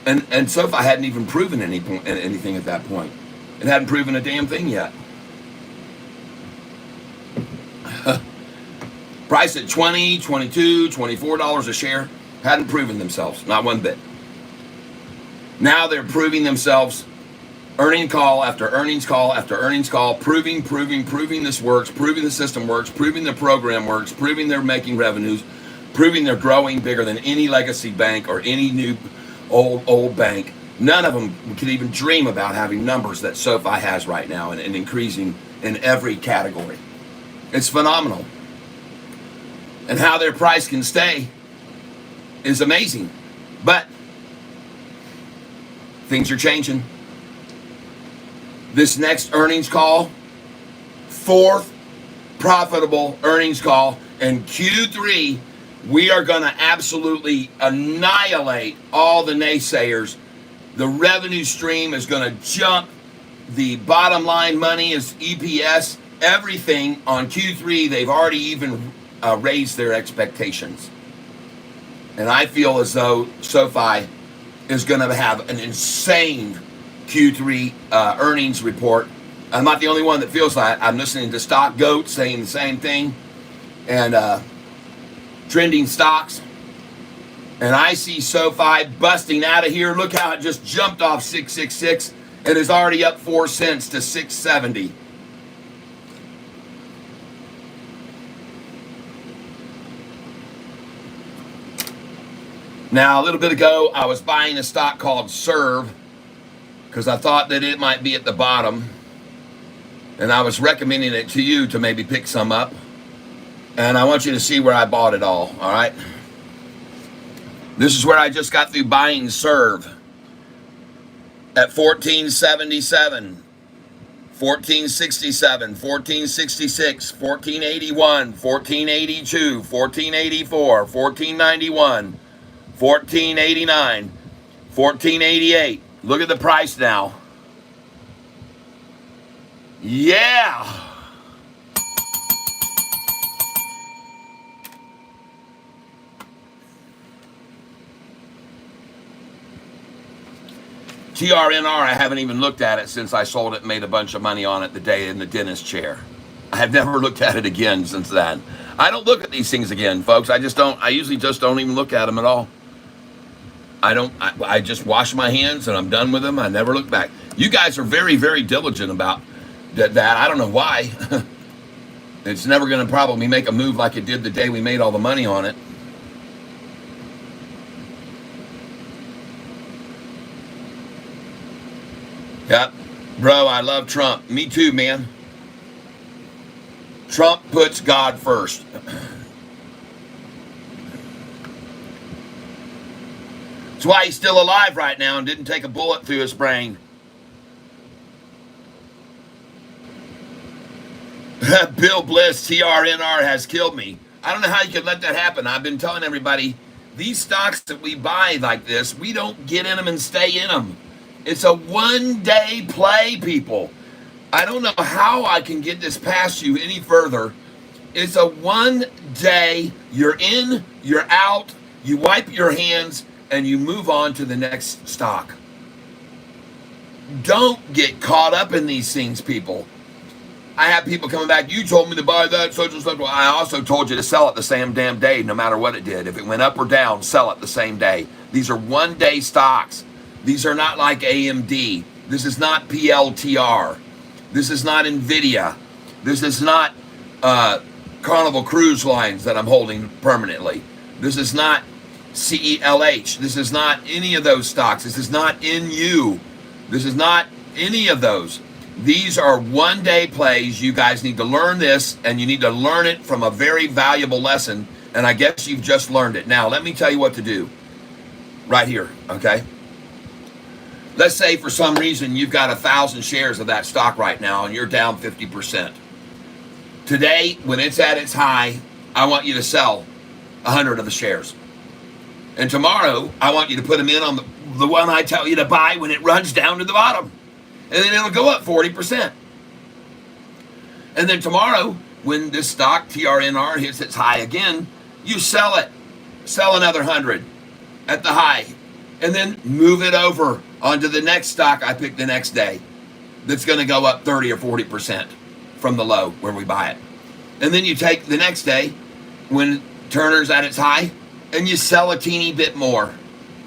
C: And SoFi hadn't even proven anything at that point. It hadn't proven a damn thing yet. Price at $20, $22, $24 a share, hadn't proven themselves, not one bit. Now they're proving themselves, earnings call after earnings call after earnings call, proving this works, proving the system works, proving the program works, proving they're making revenues, proving they're growing bigger than any legacy bank or any new old bank. None of them could even dream about having numbers that SoFi has right now, and increasing in every category. It's phenomenal. And how their price can stay is amazing. But things are changing. This next earnings call, fourth profitable earnings call in Q3, we are going to absolutely annihilate all the naysayers. The revenue stream is going to jump. The bottom line money is EPS. Everything on Q3, they've already even raised their expectations. And I feel as though SoFi is going to have an insane Q3 earnings report. I'm not the only one that feels that. I'm listening to Stock Goat saying the same thing, and trending stocks. And I see SoFi busting out of here. Look how it just jumped off 666 and is already up 4 cents to 670. Now, a little bit ago, I was buying a stock called Serve, because I thought that it might be at the bottom, and I was recommending it to you to maybe pick some up. And I want you to see where I bought it all right? This is where I just got through buying Serve at $14.77, $14.67, $14.66, $14.81, $14.82, $14.84, $14.91, $14.89, $14.88. Look at the price now. Yeah. TRNR, I haven't even looked at it since I sold it and made a bunch of money on it the day in the dentist chair. I have never looked at it again since then. I don't look at these things again, folks. I usually just don't even look at them at all. I just wash my hands and I'm done with them. I never look back. You guys are very, very diligent about that. I don't know why. It's never going to probably make a move like it did the day we made all the money on it. Yep. Bro, I love Trump. Me too, man. Trump puts God first. That's why he's still alive right now and didn't take a bullet through his brain. Bill Bliss, TRNR has killed me. I don't know how you could let that happen. I've been telling everybody, these stocks that we buy like this, we don't get in them and stay in them. It's a one-day play, people. I don't know how I can get this past you any further. It's a one-day, you're in, you're out, you wipe your hands, and you move on to the next stock. Don't get caught up in these things, people. I have people coming back, you told me to buy that, such and such. Well, I also told you to sell it the same damn day, no matter what it did. If it went up or down, sell it the same day. These are one-day stocks. These are not like AMD. This is not PLTR. This is not NVIDIA. This is not Carnival Cruise Lines that I'm holding permanently. This is not CELH. This is not any of those stocks. This is not NU. This is not any of those. These are one-day plays. You guys need to learn this, and you need to learn it from a very valuable lesson, and I guess you've just learned it. Now, let me tell you what to do right here, okay? Let's say for some reason you've got 1,000 shares of that stock right now and you're down 50%. Today, when it's at its high, I want you to sell 100 of the shares. And tomorrow, I want you to put them in on the one I tell you to buy when it runs down to the bottom. And then it'll go up 40%. And then tomorrow, when this stock, TRNR, hits its high again, you sell it. Sell another 100 at the high. And then move it over onto the next stock I pick the next day that's going to go up 30 or 40% from the low where we buy it. And then you take the next day when Turner's at its high and you sell a teeny bit more.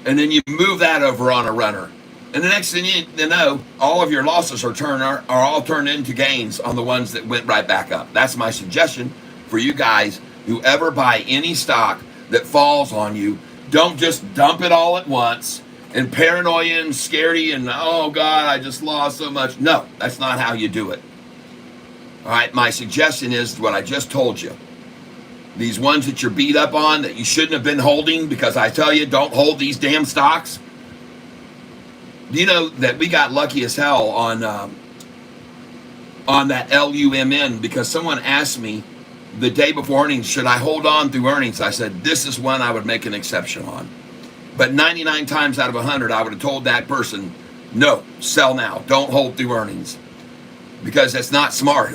C: And then you move that over on a runner. And the next thing you know, all of your losses are all turned into gains on the ones that went right back up. That's my suggestion for you guys who ever buy any stock that falls on you. Don't just dump it all at once and paranoia and scaredy and, oh God, I just lost so much. No, that's not how you do it. All right, my suggestion is what I just told you. These ones that you're beat up on that you shouldn't have been holding, because I tell you, don't hold these damn stocks. Do you know that we got lucky as hell on that LUMN, because someone asked me the day before earnings, should I hold on through earnings? I said, this is one I would make an exception on. But 99 times out of 100, I would have told that person, no, sell now. Don't hold through earnings. Because that's not smart.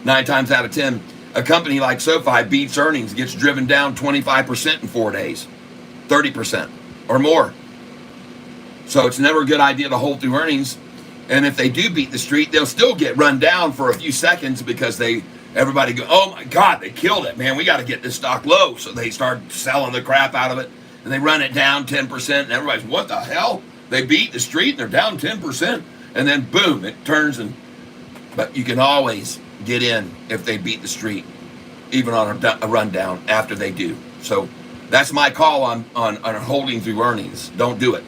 C: 9 times out of 10, a company like Sofi beats earnings, gets driven down 25% in 4 days, 30% or more. So it's never a good idea to hold through earnings. And if they do beat the street, they'll still get run down for a few seconds because everybody go, oh my God, they killed it, man. We got to get this stock low. So they start selling the crap out of it and they run it down 10%. And everybody's, what the hell? They beat the street and they're down 10%. And then boom, it turns. But you can always get in if they beat the street, even on a rundown after they do. So that's my call on holding through earnings. Don't do it.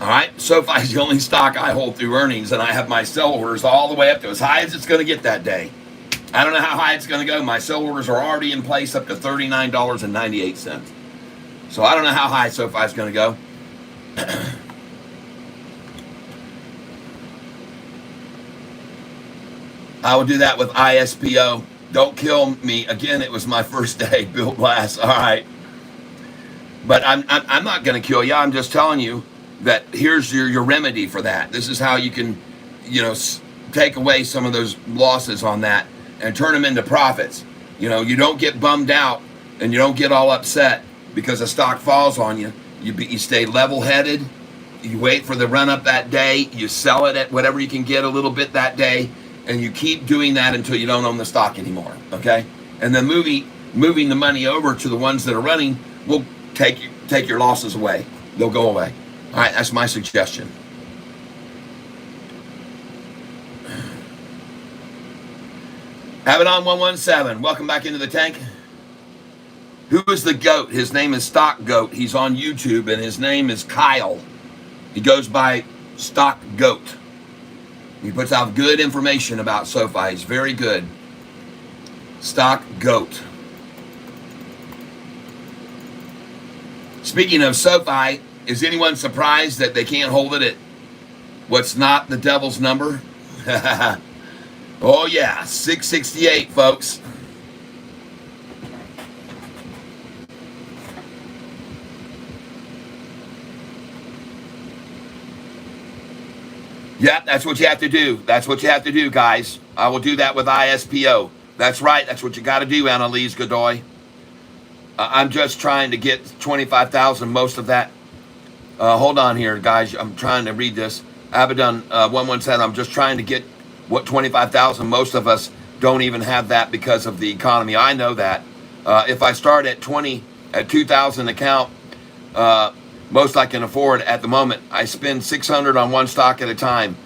C: All right, SoFi is the only stock I hold through earnings, and I have my sell orders all the way up to as high as it's going to get that day. I don't know how high it's going to go. My sell orders are already in place up to $39.98. So I don't know how high SoFi is going to go. I will do that with ISPO. Don't kill me. Again, it was my first day. Bill Glass. All right. But I'm not going to kill you. I'm just telling you that here's your remedy for that. This is how you can, take away some of those losses on that and turn them into profits. You don't get bummed out and you don't get all upset because a stock falls on you. You stay level-headed. You wait for the run-up that day. You sell it at whatever you can get a little bit that day. And you keep doing that until you don't own the stock anymore, okay? And then moving the money over to the ones that are running will take your losses away. They'll go away. All right, that's my suggestion. Have it on 117. Welcome back into the tank. Who is the GOAT? His name is Stock Goat. He's on YouTube, and his name is Kyle. He goes by Stock Goat. He puts out good information about SoFi. He's very good. Stock Goat. Speaking of SoFi, is anyone surprised that they can't hold it at what's not the devil's number? Oh yeah, 668, folks. Yeah, that's what you have to do. That's what you have to do, guys. I will do that with ISPO. That's right. That's what you got to do, Annalise Godoy. I'm just trying to get 25,000, most of that. Hold on here, guys. I'm trying to read this. Abaddon 117, I'm just trying to get what 25,000. Most of us don't even have that because of the economy. I know that. If I start at 2,000 account, most I can afford at the moment. I spend 600 on one stock at a time.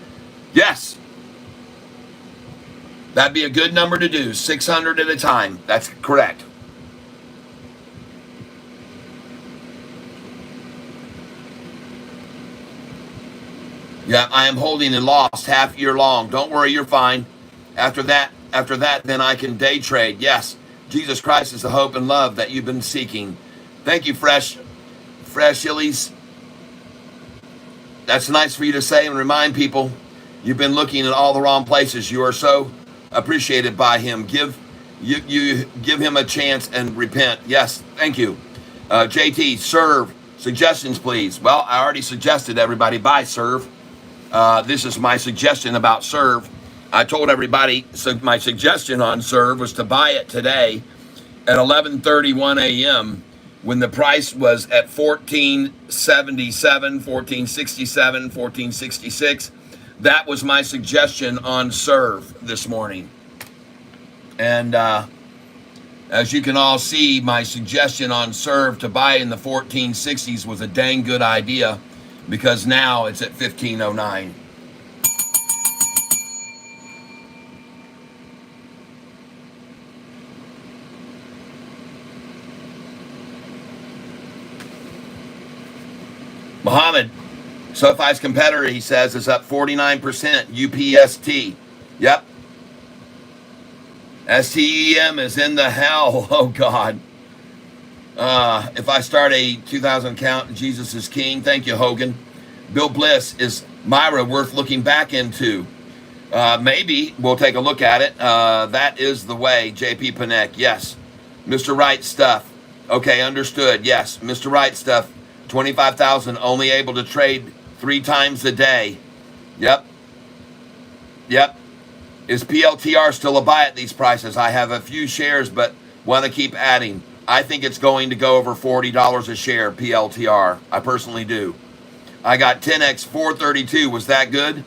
C: Yes. That'd be a good number to do. 600 at a time. That's correct. Yeah, I am holding and lost half year long. Don't worry, you're fine. After that, then I can day trade. Yes. Jesus Christ is the hope and love that you've been seeking. Thank you, Fresh Illies. That's nice for you to say and remind people. You've been looking in all the wrong places. You are so appreciated by him. Give him a chance and repent. Yes, thank you. JT, Serve. Suggestions, please. Well, I already suggested everybody buy Serve. This is my suggestion about Serve. I told everybody, so my suggestion on Serve was to buy it today at 11:31 a.m. when the price was at 1477, 1467, 1466. That was my suggestion on Serve this morning. And as you can all see, my suggestion on Serve to buy in the 1460s was a dang good idea because now it's at 1509. Muhammad, SoFi's competitor, he says, is up 49%. UPST. Yep. STEM is in the hell. Oh, God. If I start a 2,000 count, Jesus is King. Thank you, Hogan. Bill Bliss, is Myra worth looking back into? Maybe. We'll take a look at it. That is the way. JP Panek. Yes. Mr. Right Stuff. Okay, understood. Yes. Mr. Right Stuff. 25,000, only able to trade 3 times a day. Yep. Is PLTR still a buy at these prices? I have a few shares, but want to keep adding. I think it's going to go over $40 a share, PLTR. I personally do. I got 10x 432. Was that good?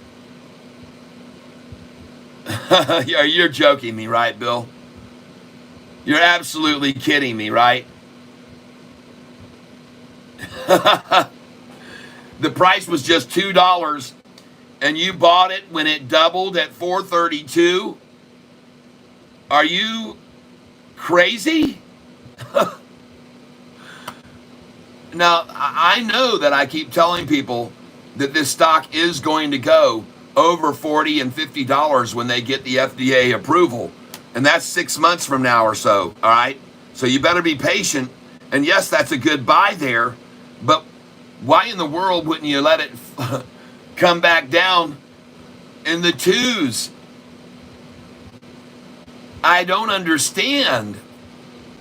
C: Yeah, you're joking me, right, Bill? You're absolutely kidding me, right? The price was just $2 and you bought it when it doubled at 432. Are you crazy? Now, I know that I keep telling people that this stock is going to go over $40 and $50 when they get the FDA approval. And that's 6 months from now or so, all right? So you better be patient. And yes, that's a good buy there, but why in the world wouldn't you let it come back down in the twos? I don't understand.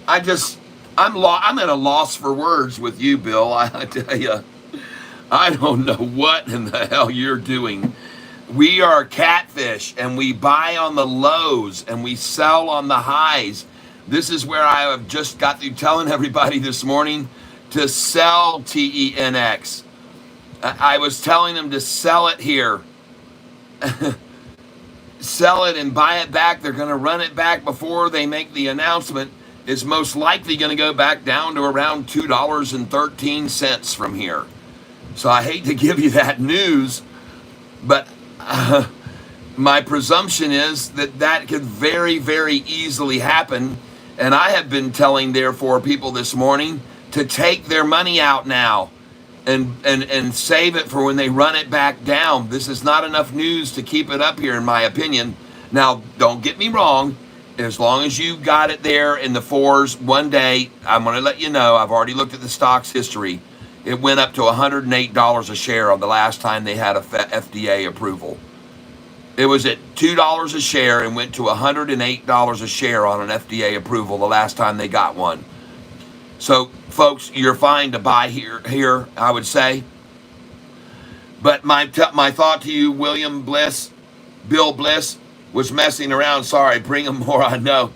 C: I'm at a loss for words with you, Bill. I tell you, I don't know what in the hell you're doing. We are Catfish, and we buy on the lows and we sell on the highs. This is where I have just got through telling everybody this morning to sell TENX. I was telling them to sell it here. Sell it and buy it back. They're going to run it back before they make the announcement. It's most likely going to go back down to around $2.13 from here. So I hate to give you that news, but my presumption is that that could very, very easily happen. And I have been telling, therefore, people this morning to take their money out now and save it for when they run it back down. This is not enough news to keep it up here, in my opinion. Now, don't get me wrong. As long as you got it there in the fours one day, I'm going to let you know, I've already looked at the stock's history. It went up to $108 a share on the last time they had a FDA approval. It was at $2 a share and went to $108 a share on an FDA approval the last time they got one. So, folks, you're fine to buy here, I would say. But my thought to you, Bill Bliss, was messing around. Sorry, bring him more on. No,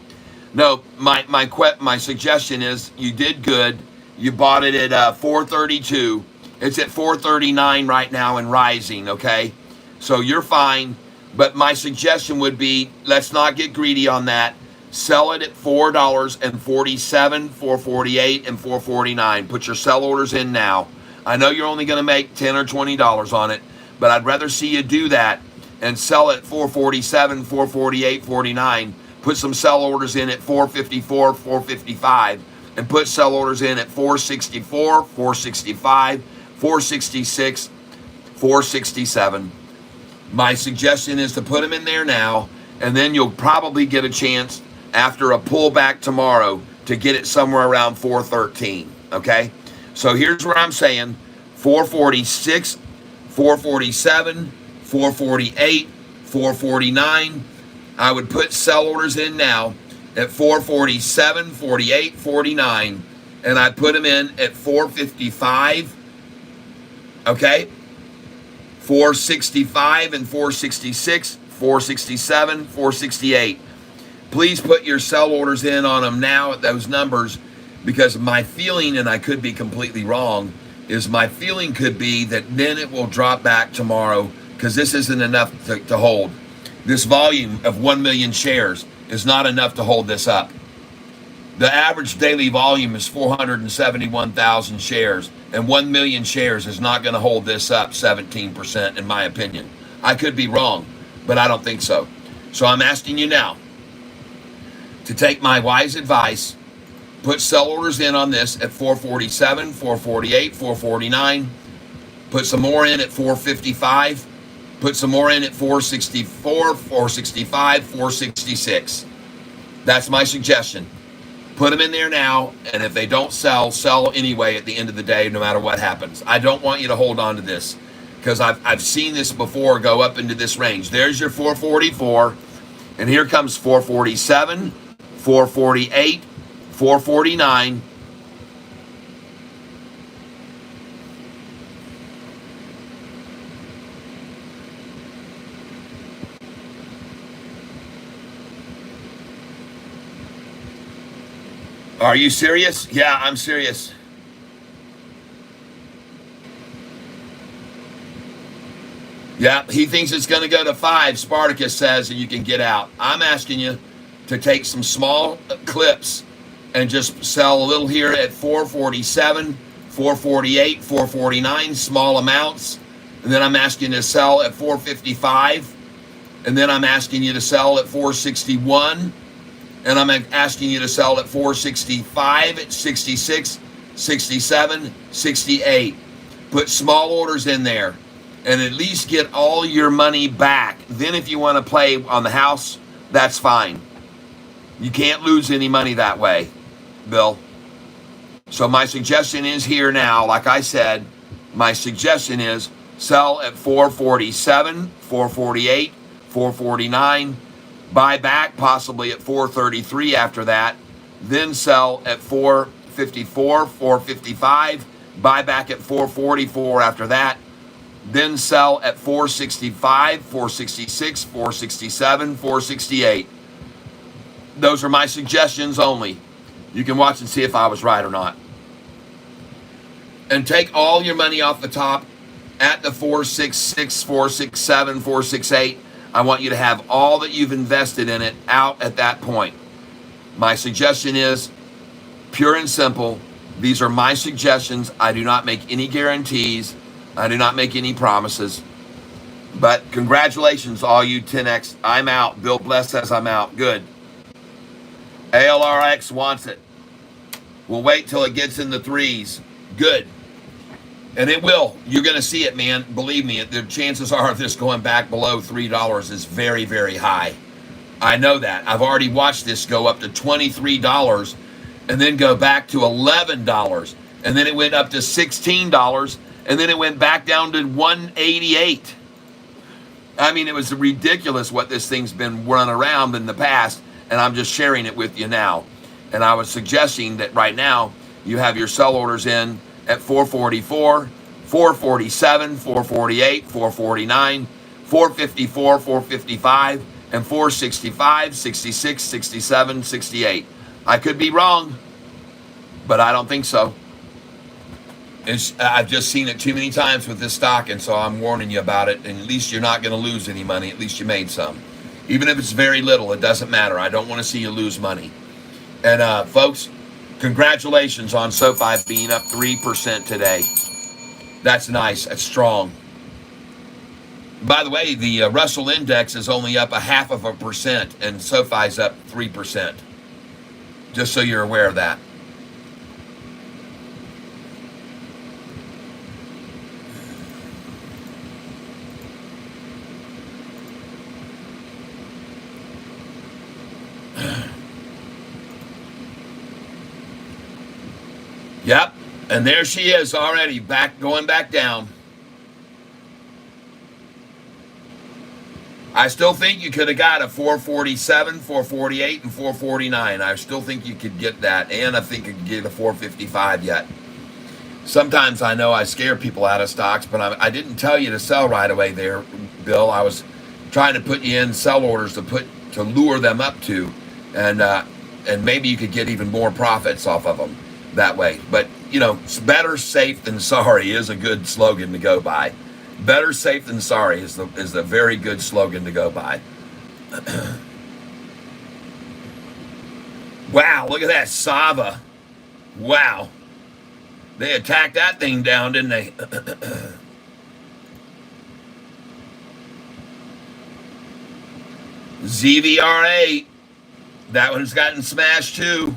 C: my suggestion is you did good. You bought it at 432. It's at 439 right now and rising, okay? So you're fine. But my suggestion would be, let's not get greedy on that. Sell it at $4.47, $4.48, and $4.49. Put your sell orders in now. I know you're only going to make $10 or $20 on it, but I'd rather see you do that and sell it $4.47, $4.48, $4.49. Put some sell orders in at $4.54, $4.55, and put sell orders in at $4.64, $4.65, $4.66, $4.67. My suggestion is to put them in there now, and then you'll probably get a chance after a pullback tomorrow to get it somewhere around 413, okay? So here's where I'm saying 446, 447, 448, 449. I would put sell orders in now at 447, 48, 49, and I put them in at 455, okay? 465 and 466, 467, 468. Please put your sell orders in on them now at those numbers, because my feeling, and I could be completely wrong, is my feeling could be that then it will drop back tomorrow, because this isn't enough to hold. This volume of 1 million shares is not enough to hold this up. The average daily volume is 471,000 shares, and 1 million shares is not going to hold this up 17%, in my opinion. I could be wrong, but I don't think so. So I'm asking you now to take my wise advice, put sell orders in on this at 447, 448, 449, put some more in at 455, put some more in at 464, 465, 466. That's my suggestion. Put them in there now, and if they don't sell anyway at the end of the day, no matter what happens. I don't want you to hold on to this, because I've seen this before go up into this range. There's your 444, and here comes 447, 448, 449. Are you serious? Yeah, I'm serious. Yeah, he thinks it's going to go to 5, Spartacus says, and you can get out. I'm asking you to take some small clips and just sell a little here at 447, 448, 449, small amounts. And then I'm asking you to sell at 455. And then I'm asking you to sell at 461. And I'm asking you to sell at 465, at 66, 67, 68. Put small orders in there. and at least get all your money back. Then if you want to play on the house, that's fine. You can't lose any money that way, Bill. So my suggestion is here now, like I said, my suggestion is sell at 447, 448, 449, buy back possibly at 433 after that, then sell at 454, 455, buy back at 444 after that, then sell at 465, 466, 467, 468. Those are my suggestions only. You can watch and see if I was right or not. And take all your money off the top at the 466, 467, 468. I want you to have all that you've invested in it out at that point. My suggestion is pure and simple. These are my suggestions. I do not make any guarantees. I do not make any promises. But congratulations, all you 10X. I'm out. Bill Bless says I'm out. Good. ALRX wants it. We'll wait till it gets in the threes. Good. And it will. You're going to see it, man. Believe me, the chances are of this going back below $3 is very, very high. I know that. I've already watched this go up to $23 and then go back to $11. And then it went up to $16. And then it went back down to $188. I mean, it was ridiculous what this thing's been run around in the past. And I'm just sharing it with you now. And I was suggesting that right now you have your sell orders in at 444, 447, 448, 449, 454, 455, and 465, 66, 67, 68. I could be wrong, but I don't think so. I've just seen it too many times with this stock, and so I'm warning you about it. And at least you're not going to lose any money. At least you made some. Even if it's very little, it doesn't matter. I don't want to see you lose money. And folks, congratulations on Sofi being up 3% today. That's nice. That's strong. By the way, the Russell Index is only up 0.5%, and Sofi's up 3%. Just so you're aware of that. Yep, and there she is already going back down. I still think you could have got a 447, 448, and 449. I still think you could get that, and I think you could get a 455 yet. Sometimes I know I scare people out of stocks, but I didn't tell you to sell right away there, Bill. I was trying to put you in sell orders to lure them up to, and maybe you could get even more profits off of them that way. But you know, better safe than sorry is a good slogan to go by. Better safe than sorry is the very good slogan to go by. Wow, look at that Sava. Wow. They attacked that thing down, didn't they? ZVRA. That one's gotten smashed too.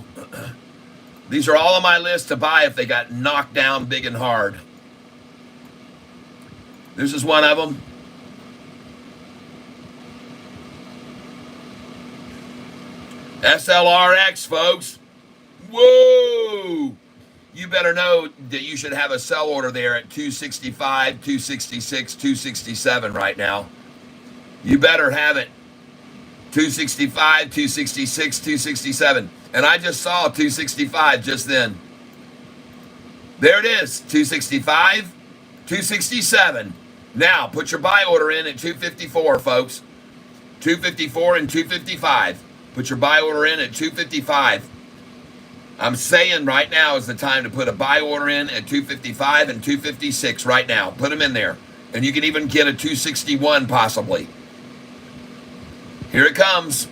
C: These are all on my list to buy if they got knocked down big and hard. This is one of them. SLRX, folks. Whoa! You better know that you should have a sell order there at 265, 266, 267 right now. You better have it. 265, 266, 267. And I just saw 265 just then. There it is, 265, 267. Now, put your buy order in at 254, folks. 254 and 255. Put your buy order in at 255. I'm saying right now is the time to put a buy order in at 255 and 256 right now. Put them in there. And you can even get a 261 possibly. Here it comes.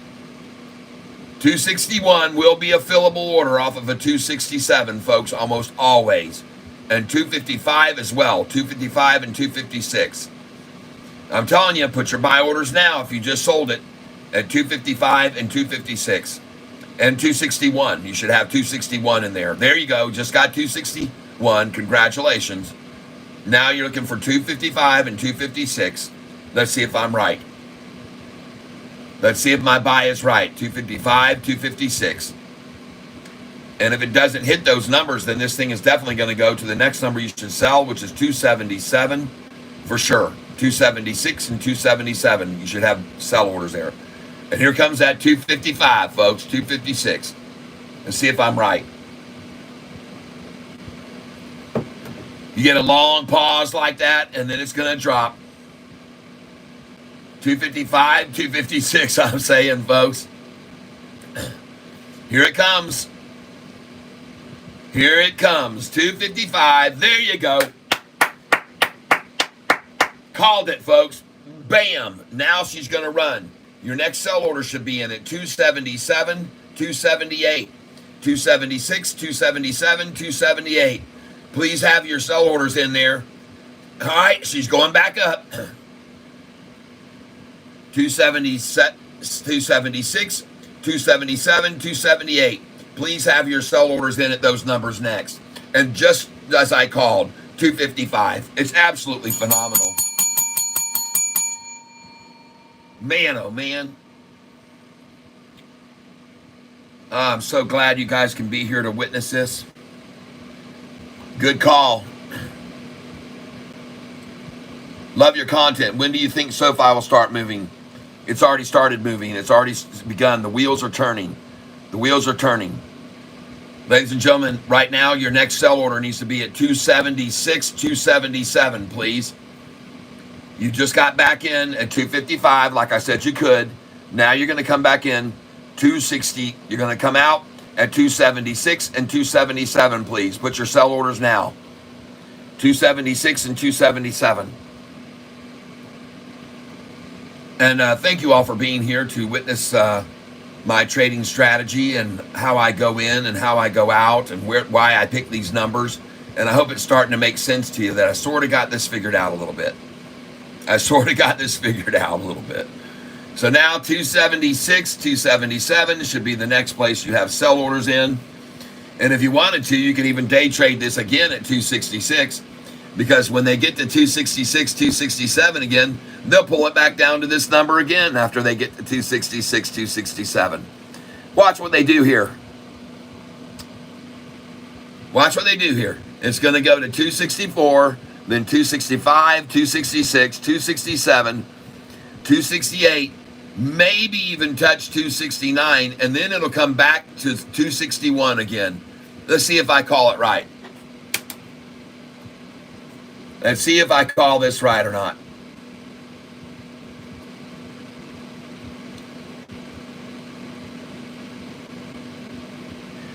C: 261 will be a fillable order off of a 267, folks, almost always. And 255 as well, 255 and 256. I'm telling you, put your buy orders now if you just sold it at 255 and 256. And 261. You should have 261 in there. There you go. Just got 261. Congratulations. Now you're looking for 255 and 256. Let's see if I'm right. Let's see if my buy is right. 255, 256. And if it doesn't hit those numbers, then this thing is definitely going to go to the next number you should sell, which is 277 for sure. 276 and 277. You should have sell orders there. And here comes that 255, folks. 256. Let's see if I'm right. You get a long pause like that, and then it's going to drop. 255, 256, I'm saying, folks. Here it comes. Here it comes. 255. There you go. Called it, folks. Bam. Now she's going to run. Your next sell order should be in at 277, 278, 276, 277, 278. Please have your sell orders in there. All right, she's going back up. 276, 277, 278. Please have your sell orders in at those numbers next. And just as I called, 255. It's absolutely phenomenal. Man, oh man. I'm so glad you guys can be here to witness this. Good call. Love your content. When do you think Sofi will start moving? It's already started moving. It's already begun. The wheels are turning. The wheels are turning. Ladies and gentlemen, right now your next sell order needs to be at 276, 277, please. You just got back in at 255, like I said you could. Now you're going to come back in 260. You're going to come out at 276 and 277, please. Put your sell orders now. 276 and 277. And thank you all for being here to witness my trading strategy and how I go in and how I go out and why I pick these numbers. And I hope it's starting to make sense to you that I sort of got this figured out a little bit. So now 276, 277 should be the next place you have sell orders in. And if you wanted to, you could even day trade this again at 266, because when they get to 266, 267 again, they'll pull it back down to this number again after they get to 266, 267. Watch what they do here. Watch what they do here. It's going to go to 264, then 265, 266, 267, 268, maybe even touch 269, and then it'll come back to 261 again. Let's see if I call it right. Let's see if I call this right or not.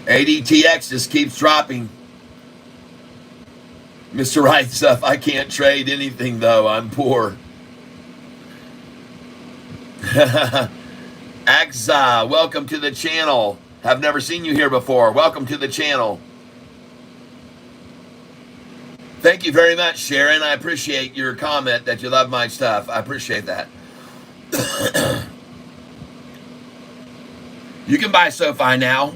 C: ADTX just keeps dropping. Mr. Right Stuff, I can't trade anything though. I'm poor. Axa, welcome to the channel. Have never seen you here before. Welcome to the channel. Thank you very much, Sharon. I appreciate your comment that you love my stuff. I appreciate that. You can buy Sofi now.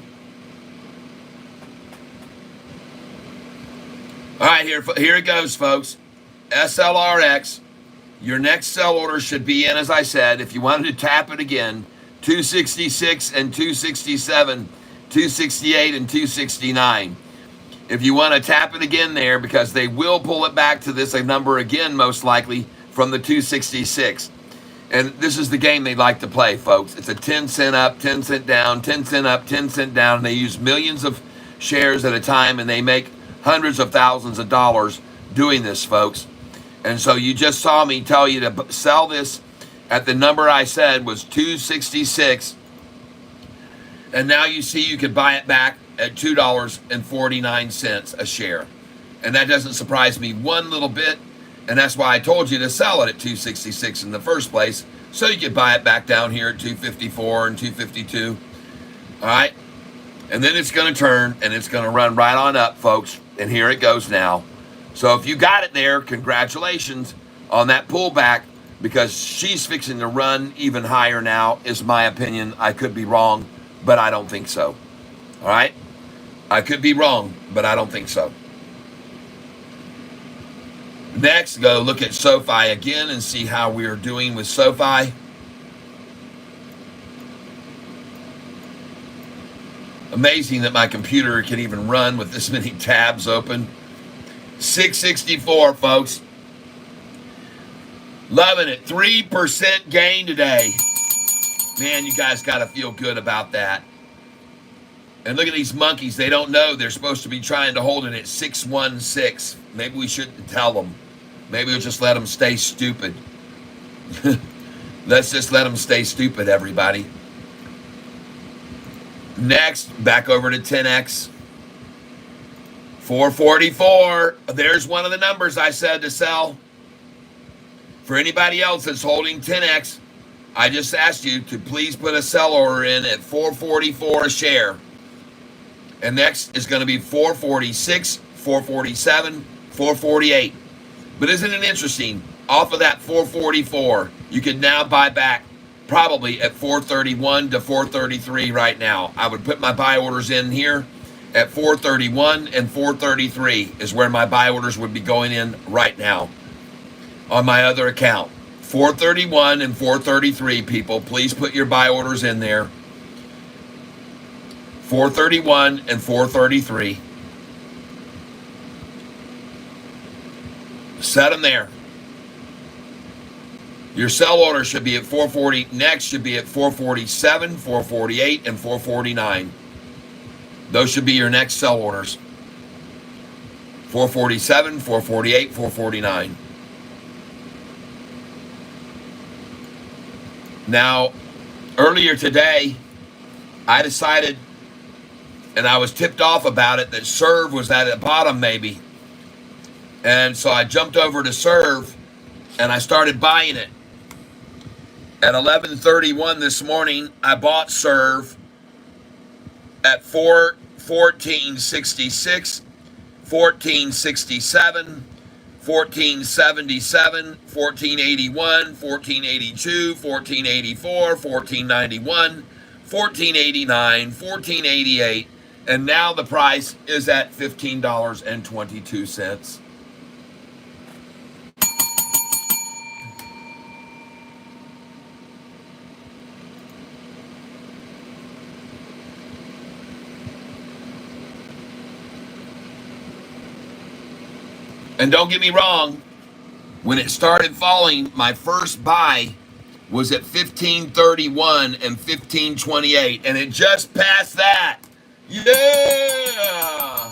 C: All right, here it goes, folks. SLRX. Your next sell order should be in, as I said, if you wanted to tap it again, 266 and 267, 268 and 269. If you want to tap it again there, because they will pull it back to this number again, most likely, from the 266. And this is the game they like to play, folks. It's a 10 cent up, 10 cent down, 10 cent up, 10 cent down. And they use millions of shares at a time, and they make hundreds of thousands of dollars doing this, folks. And so you just saw me tell you to sell this at the number I said was 266. And now you see you can buy it back at $2.49 a share. And that doesn't surprise me one little bit. And that's why I told you to sell it at 266 in the first place, so you could buy it back down here at 254 and 252. All right? And then it's going to turn, and it's going to run right on up, folks. And here it goes now. So if you got it there, congratulations on that pullback, because she's fixing to run even higher now, is my opinion. I could be wrong, but I don't think so. All right? I could be wrong, but I don't think so. Next, go look at Sofi again and see how we are doing with Sofi. Amazing that my computer can even run with this many tabs open. 664, folks. Loving it. 3% gain today. Man, you guys got to feel good about that. And look at these monkeys. They don't know they're supposed to be trying to hold it at 616. Maybe we shouldn't tell them. Maybe we'll just let them stay stupid. Let's just let them stay stupid, everybody. Next, back over to 10X. 444. There's one of the numbers I said to sell. For anybody else that's holding 10X, I just asked you to please put a sell order in at 444 a share. And next is going to be 446, 447, 448. But isn't it interesting? Off of that 444, you can now buy back probably at 431 to 433 right now. I would put my buy orders in here at 431 and 433 is where my buy orders would be going in right now on my other account. 431 and 433, people. Please put your buy orders in there. 431 and 433. Set them there. Your sell order should be at 440. Next should be at 447, 448, and 449. Those should be your next sell orders. 447, 448, 449. Now, earlier today, I decided, and I was tipped off about it, that Serve was at the bottom maybe. And so I jumped over to Serve, and I started buying it. At 11:31 this morning, I bought Serve at 1466, 1467, 1477, 1481, 1482, 1484, 1491, 1489, 1488, and now the price is at $15.22. And don't get me wrong, when it started falling, my first buy was at 1531 and 1528, and it just passed that. Yeah!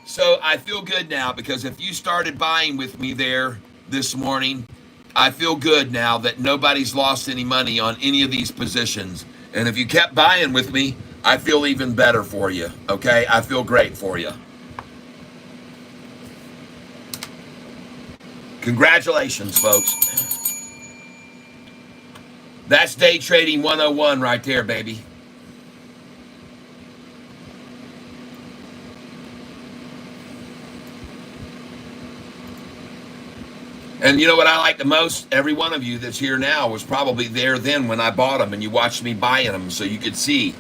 C: So I feel good now, because if you started buying with me there this morning, I feel good now that nobody's lost any money on any of these positions. And if you kept buying with me, I feel even better for you, okay? I feel great for you. Congratulations, folks. That's Day Trading 101 right there, baby. And you know what I like the most? Every one of you that's here now was probably there then when I bought them, and you watched me buying them so you could see.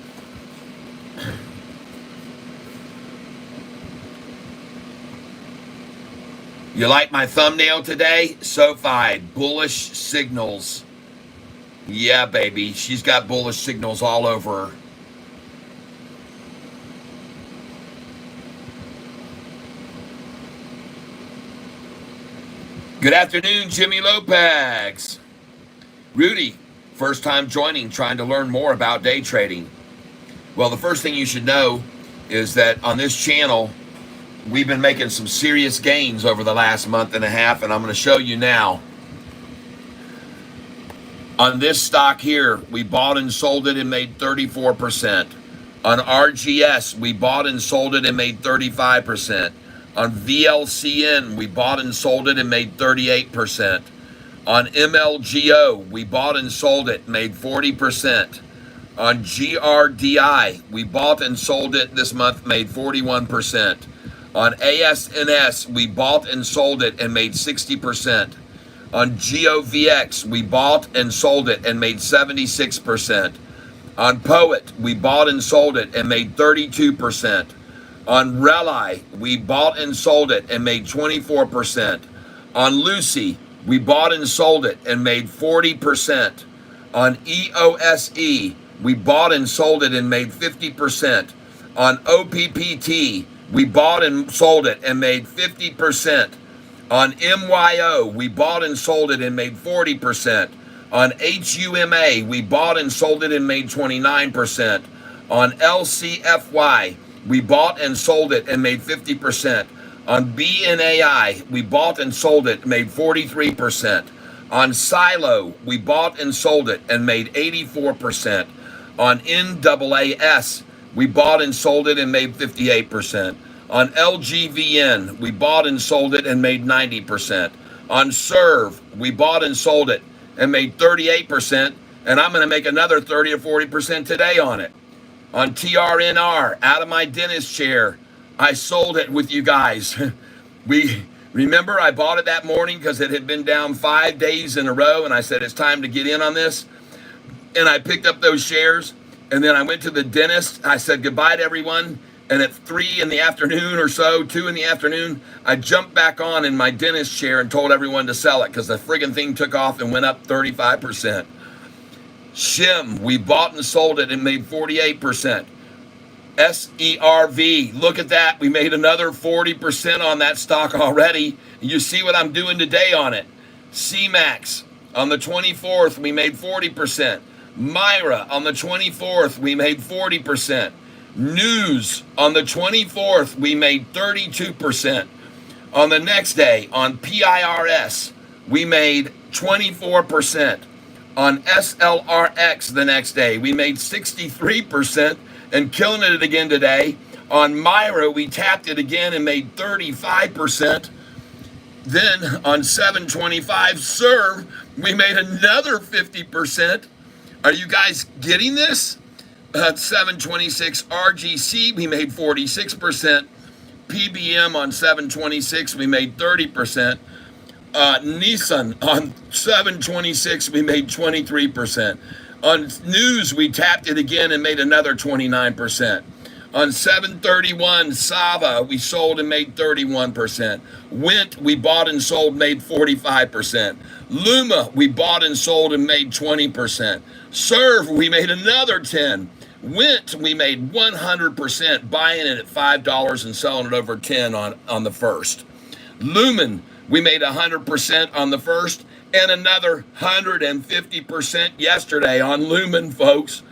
C: You like my thumbnail today? Sofi, bullish signals. Yeah, baby. She's got bullish signals all over her. Good afternoon, Jimmy Lopez. Rudy, first time joining, trying to learn more about day trading. Well, the first thing you should know is that on this channel, we've been making some serious gains over the last month and a half, and I'm going to show you now. On this stock here, we bought and sold it and made 34%. On RGS, we bought and sold it and made 35%. On VLCN, we bought and sold it and made 38%. On MLGO, we bought and sold it, made 40%. On GRDI, we bought and sold it this month, made 41%. On ASNS, we bought and sold it and made 60%. On GOVX, we bought and sold it and made 76%. On Poet, we bought and sold it and made 32%. On Relai, we bought and sold it and made 24%. On Lucy, we bought and sold it and made 40%. On EOSE, we bought and sold it and made 50%. On OPPT, we bought and sold it and made 50%. On MYO, we bought and sold it and made 40%. On HUMA, we bought and sold it and made 29%. On LCFY, we bought and sold it and made 50%. On BNAI, we bought and sold it and made 43%. On Silo, we bought and sold it and made 84%. On NAAS, we bought and sold it and made 58%. On LGVN, we bought and sold it and made 90%. On Serve, we bought and sold it and made 38%. And I'm going to make another 30 or 40% today on it. On TRNR, out of my dentist chair, I sold it with you guys. Remember I bought it that morning because it had been down 5 days in a row, and I said it's time to get in on this. And I picked up those shares, and then I went to the dentist. I said goodbye to everyone, and at 3 in the afternoon or so, 2 in the afternoon, I jumped back on in my dentist chair and told everyone to sell it because the friggin' thing took off and went up 35%. Shim, we bought and sold it and made 48%. SERV, look at that. We made another 40% on that stock already. You see what I'm doing today on it. CMAX, on the 24th, we made 40%. Myra, on the 24th, we made 40%. News, on the 24th, we made 32%. On the next day, on PIRS, we made 24%. On SLRX the next day, we made 63% and killing it again today. On Myra, we tapped it again and made 35%. Then on 725 Serve, we made another 50%. Are you guys getting this? 726 RGC, we made 46%. PBM on 726, we made 30%. Nissan on 726, we made 23%. On News, we tapped it again and made another 29%. On 731 Sava, we sold and made 31%. Wint, we bought and sold, made 45%. Luma, we bought and sold and made 20%. Serve, we made another 10. Wint, we made 100%, buying it at $5 and selling it over 10 on the first. Lumen, we made 100% on the first and another 150% yesterday on Lumen, folks.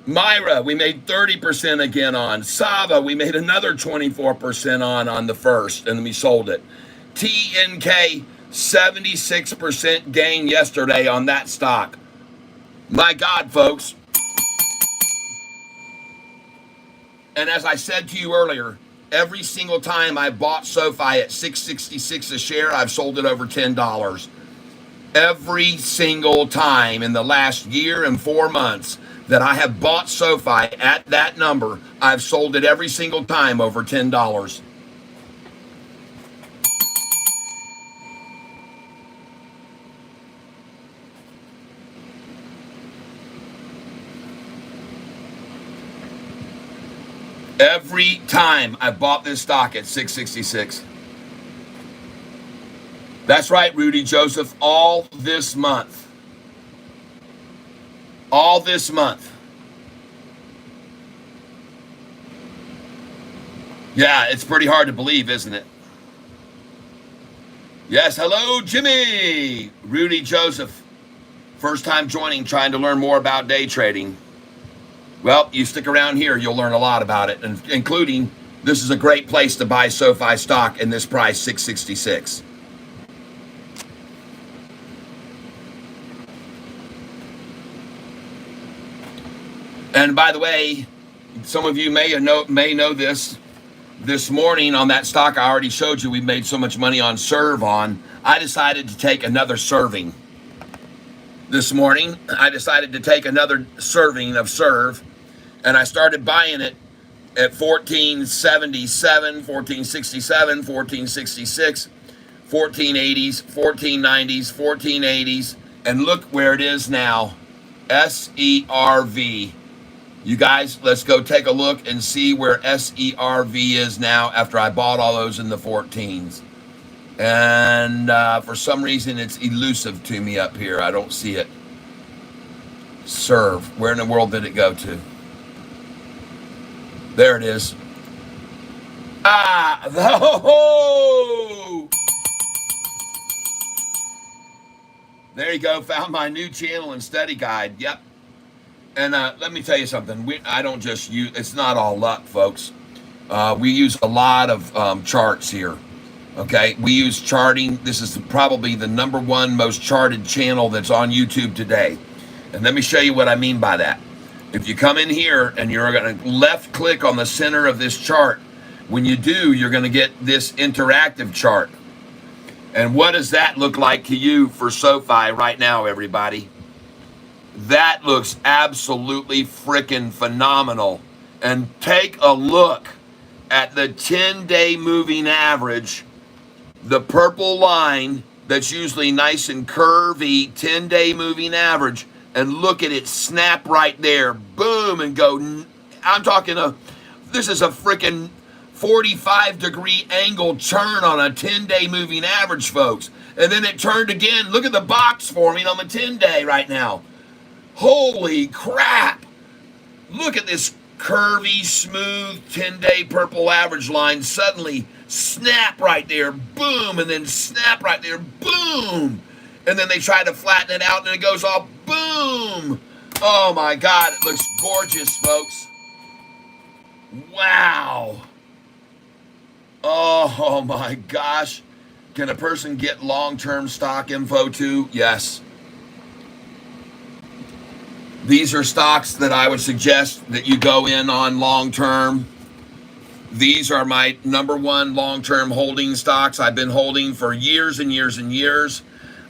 C: Myra, we made 30% again on. Sava, we made another 24% on the first, and we sold it. TNK, 76% gain yesterday on that stock. My God, folks. And as I said to you earlier, every single time I bought Sofi at $6.66 a share, I've sold it over $10. Every single time in the last year and 4 months that I have bought Sofi at that number, I've sold it every single time over $10. Every time I bought this stock at $6.66. That's right, Rudy Joseph, all this month. All this month. Yeah, it's pretty hard to believe, isn't it? Yes, hello, Jimmy. Rudy Joseph, first time joining, trying to learn more about day trading. Well, you stick around here, you'll learn a lot about it, including this is a great place to buy Sofi stock in this price, $6.66. And by the way, some of you may know this morning on that stock I already showed you we made so much money on Serve on. I decided to take another serving. This morning, I decided to take another serving of Serve, and I started buying it at 1477, 1467, 1466, 1480s, 1490s, 1480s, and look where it is now, SERV. You guys, let's go take a look and see where SERV is now after I bought all those in the 14s. And for some reason, it's elusive to me up here. I don't see it. Serve. Where in the world did it go to? There it is. Ah! Oh! There you go. Found my new channel and study guide. Yep. And let me tell you something. I don't just use, it's not all luck, folks. We use a lot of charts here. Okay. We use charting. This is probably the #1 most charted channel that's on YouTube today. And let me show you what I mean by that. If you come in here and you're going to left click on the center of this chart, when you do, you're going to get this interactive chart. And what does that look like to you for Sofi right now, everybody? That looks absolutely freaking phenomenal. And take a look at the 10-day moving average, the purple line that's usually nice and curvy, 10-day moving average, and look at it snap right there, boom, and go. I'm talking this is a freaking 45-degree angle turn on a 10-day moving average, folks. And then it turned again. Look at the box forming on the 10-day right now. Holy crap. Look at this curvy, smooth 10-day purple average line suddenly snap right there, boom, and then snap right there, boom. And then they try to flatten it out and it goes off, boom. Oh my God, it looks gorgeous, folks. Wow. Oh my gosh. Can a person get long-term stock info too? Yes. These are stocks that I would suggest that you go in on long-term. These are my #1 long-term holding stocks I've been holding for years and years and years.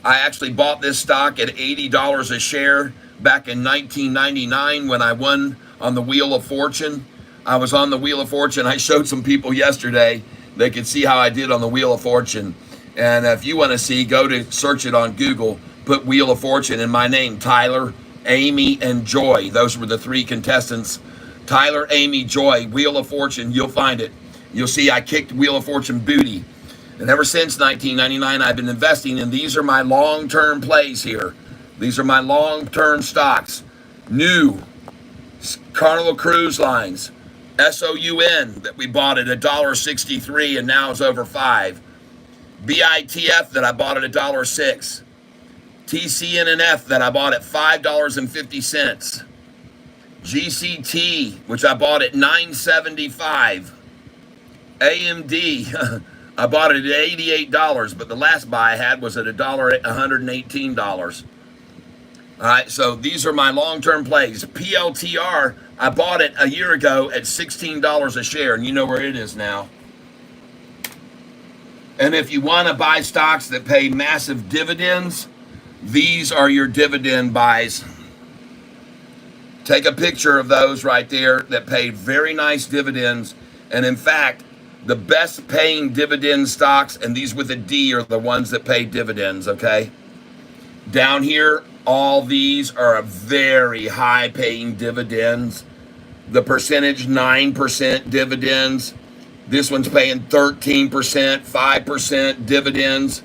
C: I actually bought this stock at $80 a share back in 1999 when I won on the Wheel of Fortune. I was on the Wheel of Fortune. I showed some people yesterday. They could see how I did on the Wheel of Fortune. And if you want to see, go to search it on Google, put Wheel of Fortune in my name, Tyler, Amy, and Joy. Those were the 3 contestants. Tyler, Amy, Joy, Wheel of Fortune. You'll find it. You'll see I kicked Wheel of Fortune booty. And ever since 1999, I've been investing, and these are my long-term plays here. These are my long-term stocks. New Carnival Cruise Lines, SOUN that we bought at $1.63 and now is over $5. BITF that I bought at $1.06. TCNNF that I bought at $5.50. GCT, which I bought at $9.75. AMD, I bought it at $88, but the last buy I had was at $118. All right, so these are my long-term plays. PLTR, I bought it a year ago at $16 a share, and you know where it is now. And if you want to buy stocks that pay massive dividends, these are your dividend buys. Take a picture of those right there that pay very nice dividends. And in fact, the best paying dividend stocks, and these with a D, are the ones that pay dividends, okay? Down here, all these are very high paying dividends. The percentage, 9% dividends. This one's paying 13%, 5% dividends.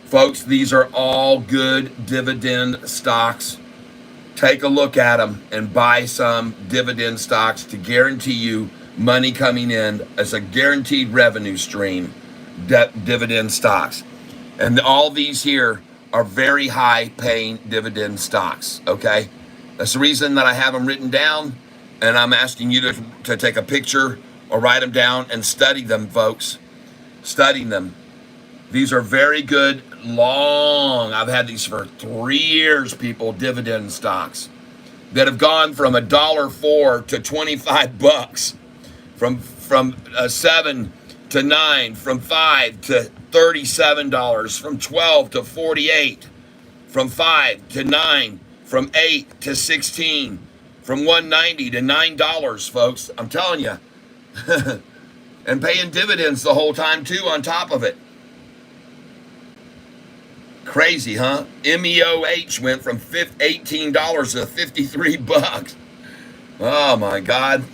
C: Folks, these are all good dividend stocks. Take a look at them and buy some dividend stocks to guarantee you money coming in as a guaranteed revenue stream, dividend stocks. And all these here are very high paying dividend stocks, okay? That's the reason that I have them written down, and I'm asking you to take a picture or write them down and study them, folks. Study them. These are very good, long, I've had these for 3 years, people, dividend stocks that have gone from $1.04 to $25, from 7 to 9, from 5 to $37, from 12 to 48, from 5 to 9, from 8 to 16, from $1.90 to $9, folks. I'm telling you. And paying dividends the whole time too on top of it. Crazy, huh? MEOH went from $18 to $53. Oh my God.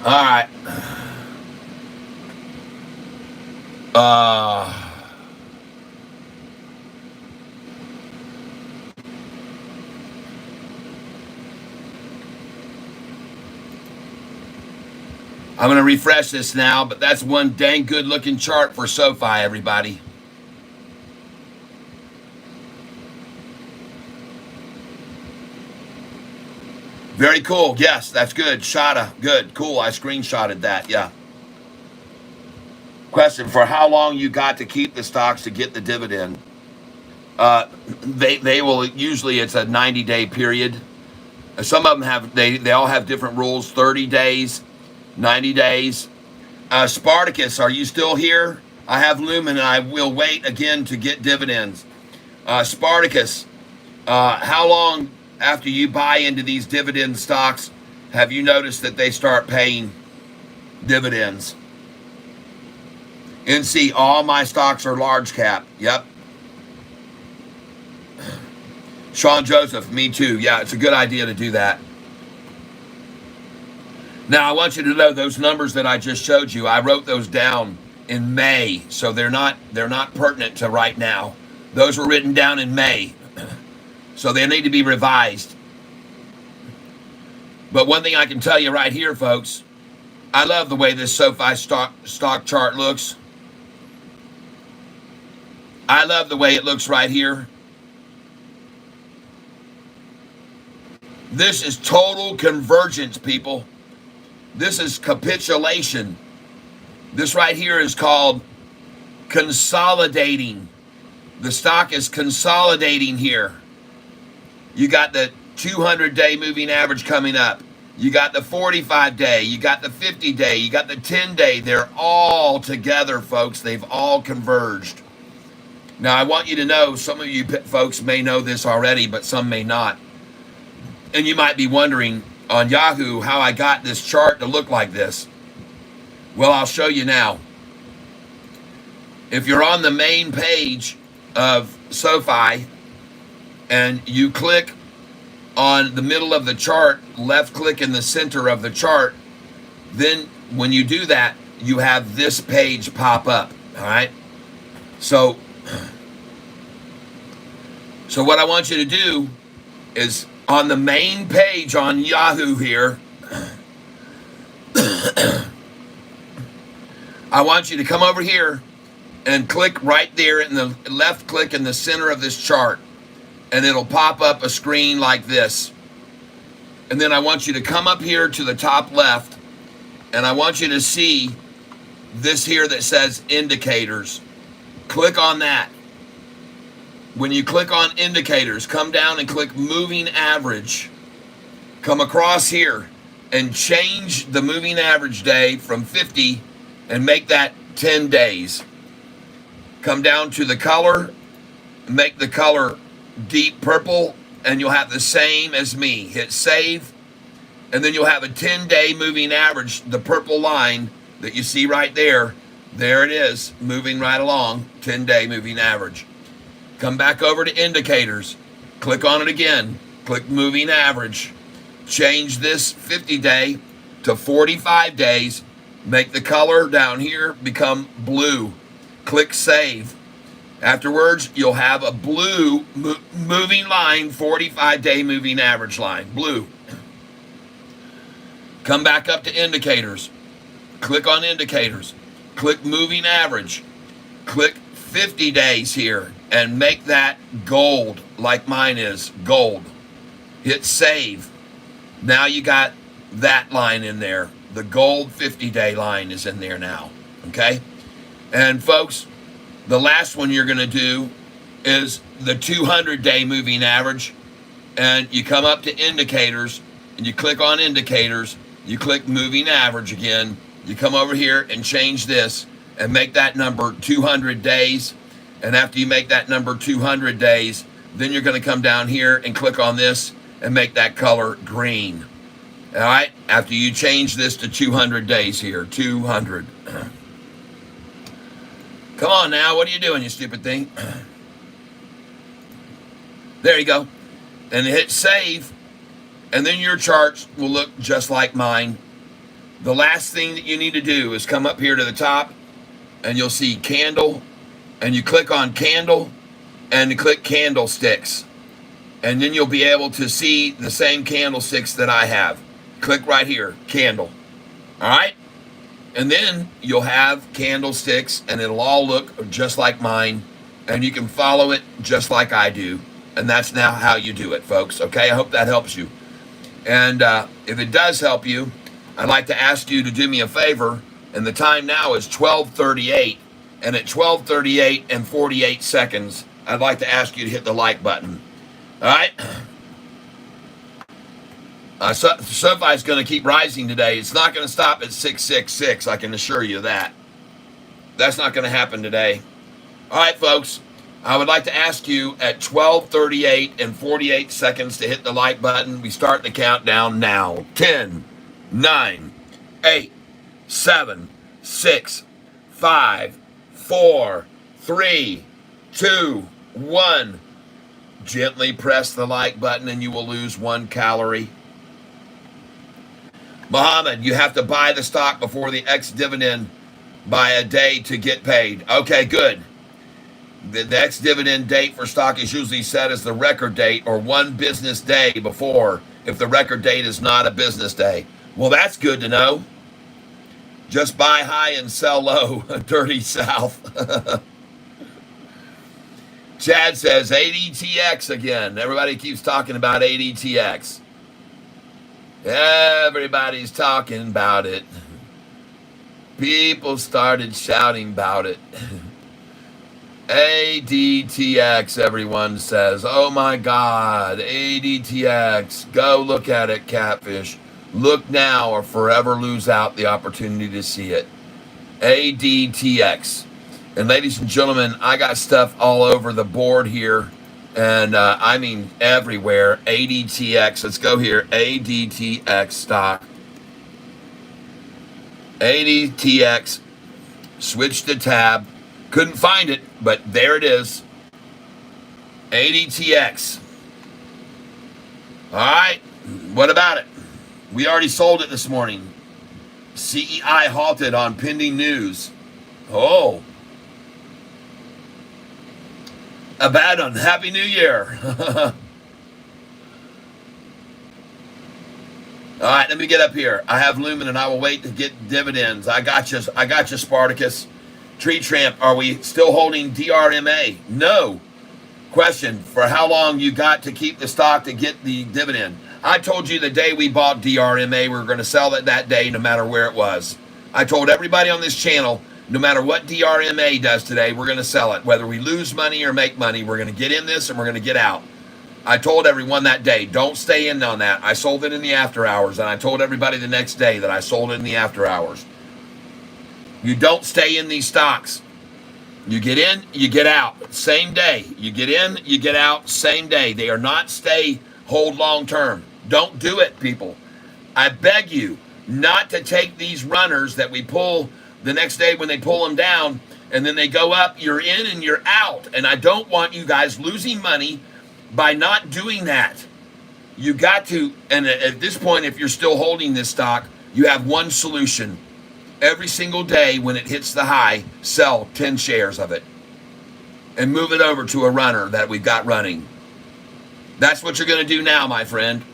C: All right. Uh, I'm going to refresh this now, but that's one dang good looking chart for SoFi, everybody. Very cool. Yes, that's good. Shada. Good. Cool. I screenshotted that. Yeah. Question: for how long you got to keep the stocks to get the dividend? They will usually, it's a 90-day period. Some of them have, they all have different rules. 30 days, 90 days. Spartacus, are you still here? I have Lumen and I will wait again to get dividends. Spartacus, how long after you buy into these dividend stocks have you noticed that they start paying dividends? NC, all my stocks are large cap. Yep. Sean Joseph, me too. Yeah, it's a good idea to do that. Now, I want you to know those numbers that I just showed you, I wrote those down in May, so they're not pertinent to right now. Those were written down in May, so they need to be revised. But one thing I can tell you right here, folks, I love the way this SoFi stock chart looks. I love the way it looks right here. This is total convergence, people. This is capitulation. This right here is called consolidating. The stock is consolidating here. You got the 200-day moving average coming up. You got the 45-day. You got the 50-day. You got the 10-day. They're all together, folks. They've all converged. Now, I want you to know, some of you folks may know this already, but some may not. And you might be wondering on Yahoo how I got this chart to look like this. Well, I'll show you now. If you're on the main page of SoFi and you click on the middle of the chart, left click in the center of the chart, then when you do that, you have this page pop up, all right? So what I want you to do is on the main page on Yahoo here, I want you to come over here and click right there in the left click in the center of this chart, and it'll pop up a screen like this. And then I want you to come up here to the top left, and I want you to see this here that says indicators. Click on that. When you click on indicators, come down and click moving average. Come across here and change the moving average day from 50 and make that 10 days. Come down to the color, make the color deep purple, and you'll have the same as me. Hit save, and then you'll have a 10-day moving average, the purple line that you see right there. There it is, moving right along, 10-day moving average. Come back over to indicators, click on it again, click moving average, change this 50-day to 45 days, make the color down here become blue, click save. Afterwards, you'll have a blue moving line, 45-day moving average line, blue. Come back up to indicators, click on indicators, click moving average, click 50 days here, and make that gold like mine is, gold. Hit save. Now you got that line in there. The gold 50-day line is in there now, okay? And folks, the last one you're gonna do is the 200-day moving average, and you come up to indicators, and you click on indicators, you click moving average again, you come over here and change this, and make that number 200 days, and after you make that number 200 days, then you're going to come down here and click on this and make that color green. All right, after you change this to 200 days here, 200. Come Come on now, what are you doing, you stupid thing? There you go. And hit save, and then your chart will look just like mine. The last thing that you need to do is come up here to the top, and you'll see candle, and you click on candle, and you click candlesticks. And then you'll be able to see the same candlesticks that I have. Click right here, candle. All right? And then you'll have candlesticks, and it'll all look just like mine, and you can follow it just like I do. And that's now how you do it, folks. Okay, I hope that helps you. And if it does help you, I'd like to ask you to do me a favor. And the time now is 12:38. And at 12:38 and 48 seconds, I'd like to ask you to hit the like button. All right? Sofi's going to keep rising today. It's not going to stop at 666. I can assure you that. That's not going to happen today. All right, folks. I would like to ask you at 12:38 and 48 seconds to hit the like button. We start the countdown now. 10, 9, 8, 7, 6, 5, 4, 3, 2, 1. Gently press the like button and you will lose 1 calorie. Muhammad, you have to buy the stock before the ex-dividend by a day to get paid. Okay, good. The ex-dividend date for stock is usually set as the record date or 1 business day before if the record date is not a business day. Well, that's good to know. Just buy high and sell low. Dirty South. Chad says ADTX again. Everybody keeps talking about ADTX. Everybody's talking about it. People started shouting about it. ADTX, everyone says. Oh my God, ADTX. Go look at it, Catfish. Look now or forever lose out the opportunity to see it. ADTX. And ladies and gentlemen, I got stuff all over the board here. And I mean everywhere. ADTX. Let's go here. ADTX stock. ADTX. Switch the tab. Couldn't find it, but there it is. ADTX. All right. What about it? We already sold it this morning. CEI halted on pending news. Oh. A bad one. Happy New Year. All right, let me get up here. I have Lumen and I will wait to get dividends. I got you, Spartacus. Tree Tramp, are we still holding DRMA? No. Question, for how long you got to keep the stock to get the dividend? I told you the day we bought DRMA, we were going to sell it that day no matter where it was. I told everybody on this channel, no matter what DRMA does today, we're going to sell it. Whether we lose money or make money, we're going to get in this and we're going to get out. I told everyone that day, don't stay in on that. I sold it in the after hours, and I told everybody the next day that I sold it in the after hours. You don't stay in these stocks. You get in, you get out. Same day. You get in, you get out. Same day. They are not hold long term. Don't do it, people. I beg you not to take these runners that we pull the next day when they pull them down and then they go up. You're in and you're out. And I don't want you guys losing money by not doing that. You got to, and at this point, if you're still holding this stock, you have one solution. Every single day when it hits the high, sell 10 shares of it and move it over to a runner that we've got running. That's what you're going to do now, my friend.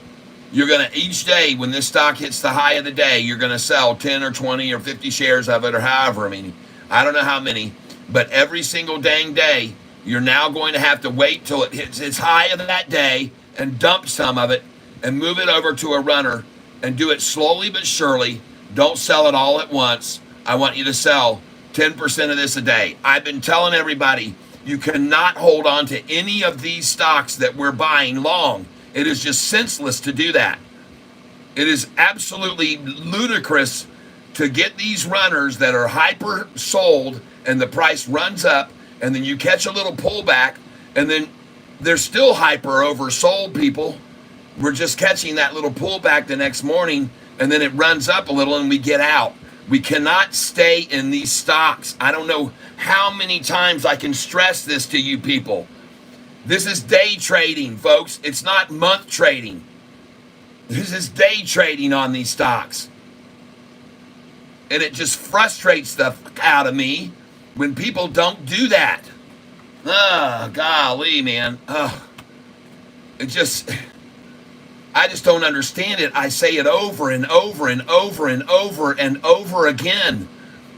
C: You're going to, each day when this stock hits the high of the day, you're going to sell 10 or 20 or 50 shares of it or however many. I don't know how many, but every single dang day, you're now going to have to wait till it hits its high of that day and dump some of it and move it over to a runner and do it slowly but surely. Don't sell it all at once. I want you to sell 10% of this a day. I've been telling everybody, you cannot hold on to any of these stocks that we're buying long. It is just senseless to do that. It is absolutely ludicrous to get these runners that are hyper sold and the price runs up and then you catch a little pullback and then they're still hyper oversold, people. We're just catching that little pullback the next morning and then it runs up a little and we get out. We cannot stay in these stocks. I don't know how many times I can stress this to you people. This is day trading, folks. It's not month trading. This is day trading on these stocks. And it just frustrates the fuck out of me when people don't do that. Golly, man. I just don't understand it. I say it over and over and over and over and over again.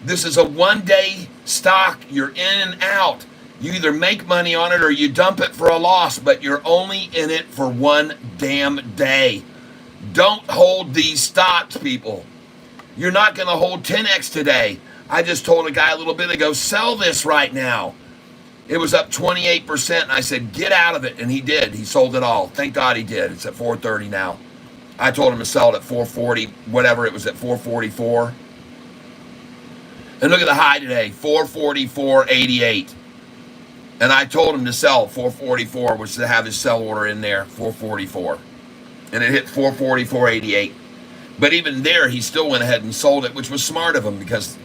C: This is a one-day stock. You're in and out. You either make money on it or you dump it for a loss, but you're only in it for one damn day. Don't hold these stocks, people. You're not going to hold 10x today. I just told a guy a little bit ago, sell this right now. It was up 28%, and I said, get out of it, and he did. He sold it all. Thank God he did. It's at 430 now. I told him to sell it at 440, whatever, it was at 444. And look at the high today, 444.88. And I told him to sell 444, which to have his sell order in there, 444. And it hit 444.88. But even there, he still went ahead and sold it, which was smart of him because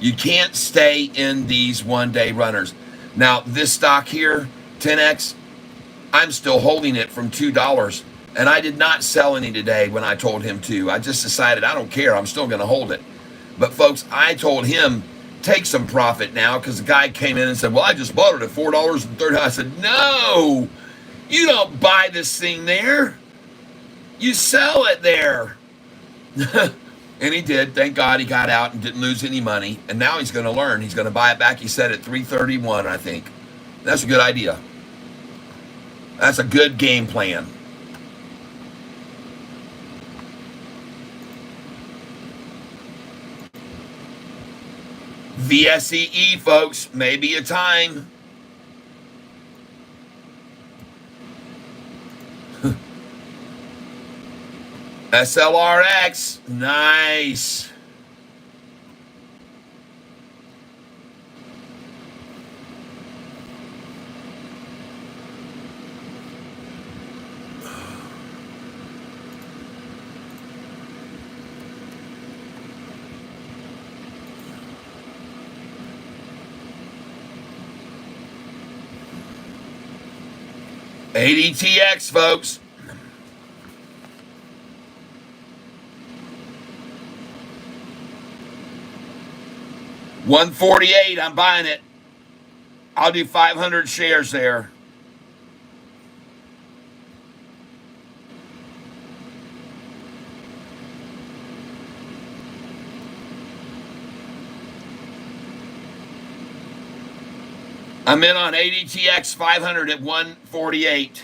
C: you can't stay in these one-day runners. Now, this stock here, 10X, I'm still holding it from $2. And I did not sell any today when I told him to. I just decided I don't care. I'm still going to hold it. But, folks, I told him, take some profit now, because the guy came in and said, well, I just bought it at $4.30. I said, no, you don't buy this thing there. You sell it there. And he did. Thank God he got out and didn't lose any money. And now he's going to learn. He's going to buy it back, he said, at $3.31, I think. That's a good idea. That's a good game plan. VSEE, folks, maybe a time. SLRX, nice. ADTX, folks. $148, I'm buying it. I'll do 500 shares there. I'm in on ADTX 500 at 148.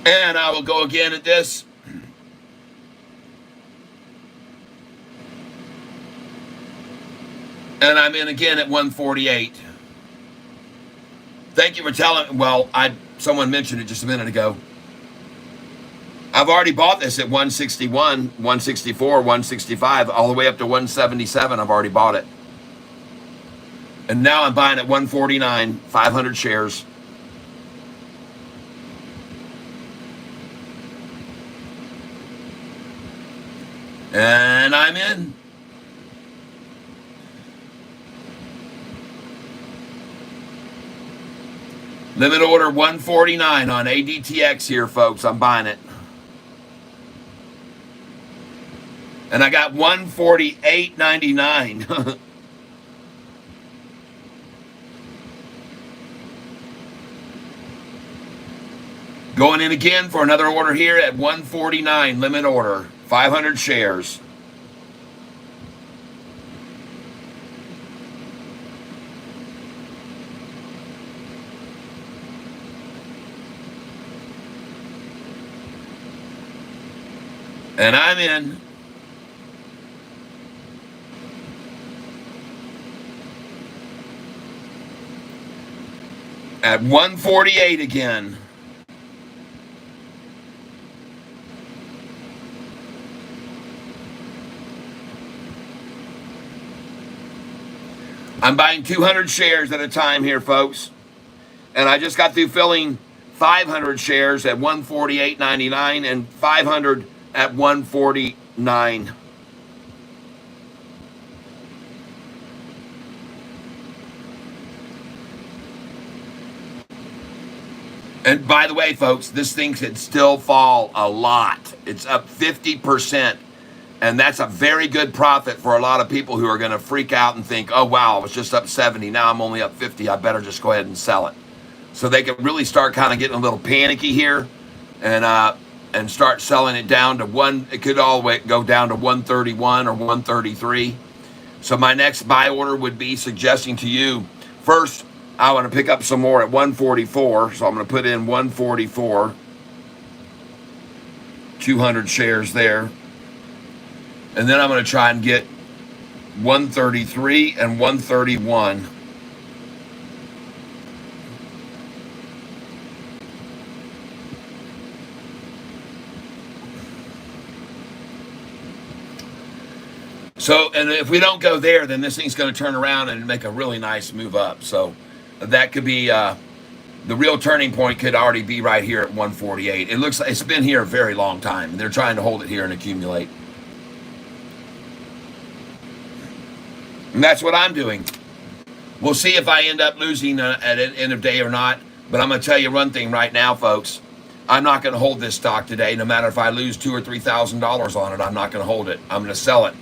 C: And I will go again at this. And I'm in again at 148. Thank you for telling. Well, someone mentioned it just a minute ago. I've already bought this at 161, 164, 165, all the way up to 177. I've already bought it. And now I'm buying at 149, 500 shares. And I'm in. Limit order 149 on ADTX here, folks. I'm buying it. And I got 148.99. Going in again for another order here at 149, limit order, 500 shares. And I'm in. At 148 again. I'm buying 200 shares at a time here, folks. And I just got through filling 500 shares at 148.99 and 500 at 149. And by the way, folks, this thing could still fall a lot. It's up 50%. And that's a very good profit for a lot of people who are going to freak out and think, oh, wow, I was just up 70. Now I'm only up 50. I better just go ahead and sell it. So they could really start kind of getting a little panicky here and start selling it down to one. It could all the way go down to 131 or 133. So my next buy order would be suggesting to you, first, I want to pick up some more at 144. So I'm going to put in 144, 200 shares there. And then I'm going to try and get 133 and 131. So, and if we don't go there, then this thing's going to turn around and make a really nice move up. So that could be, the real turning point could already be right here at 148. It looks like it's been here a very long time. They're trying to hold it here and accumulate. And that's what I'm doing. We'll see if I end up losing at the end of day or not. But I'm going to tell you one thing right now, folks. I'm not going to hold this stock today. No matter if I lose $2,000 or $3,000 on it, I'm not going to hold it. I'm going to sell it.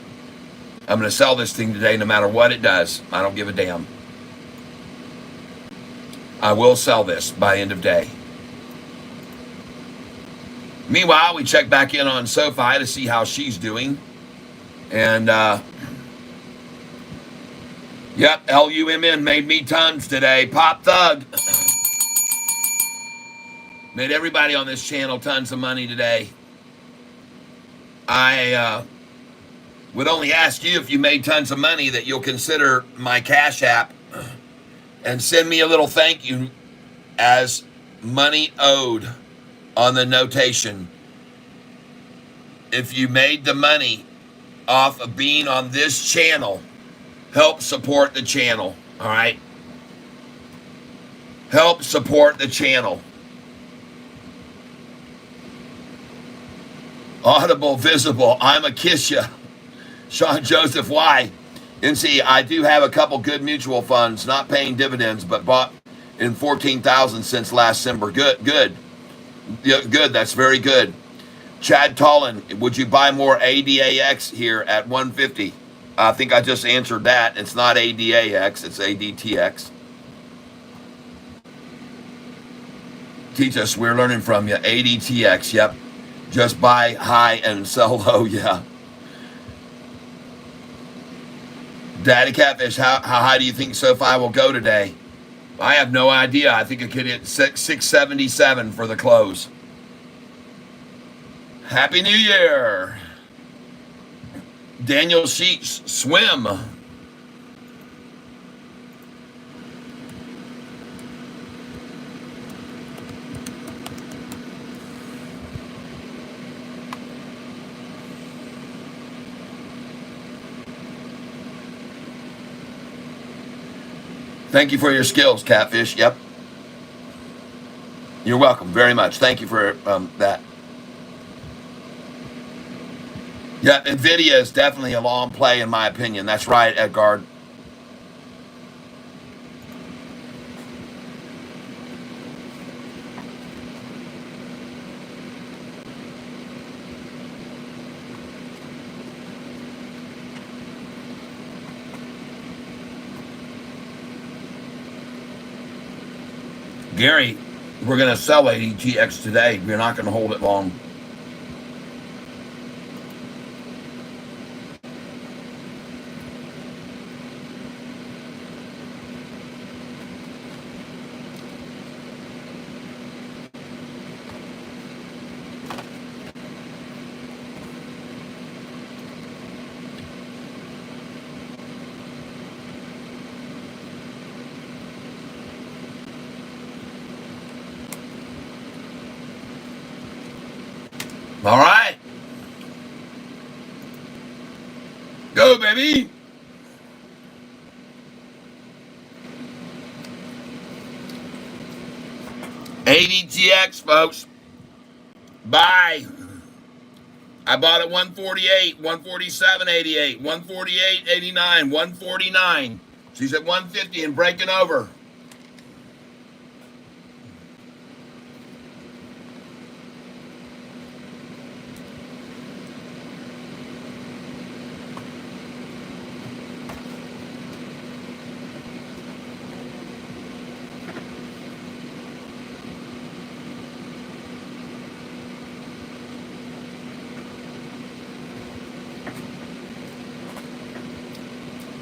C: I'm going to sell this thing today no matter what it does. I don't give a damn. I will sell this by end of day. Meanwhile, we check back in on Sofi to see how she's doing. And, yep, LUMN made me tons today. Pop Thug. Made everybody on this channel tons of money today. I would only ask you, if you made tons of money, that you'll consider my Cash App and send me a little thank you as money owed on the notation. If you made the money off of being on this channel, help support the channel, all right? Help support the channel. Audible, visible, I'm a kiss ya. Sean Joseph, why? And see, I do have a couple good mutual funds, not paying dividends, but bought in 14,000 since last December. Good. Yeah, good, that's very good. Chad Tollin, would you buy more ADAX here at 150? I think I just answered that. It's not ADAX, it's ADTX. Teach us, we're learning from you. ADTX, yep. Just buy high and sell low, yeah. Daddy Catfish, how high do you think Sofi will go today? I have no idea. I think it could hit 677 for the close. Happy New Year. Daniel Sheets, swim. Thank you for your skills, Catfish. Yep. You're welcome very much. Thank you for that. Yeah, NVIDIA is definitely a long play in my opinion. That's right, Edgard. Gary, we're going to sell ADTX today. We're not going to hold it long. All right. Go, baby. ADTX, folks. Buy. I bought it 148, 147.88, 148.89, 149. She's at 150 and breaking over.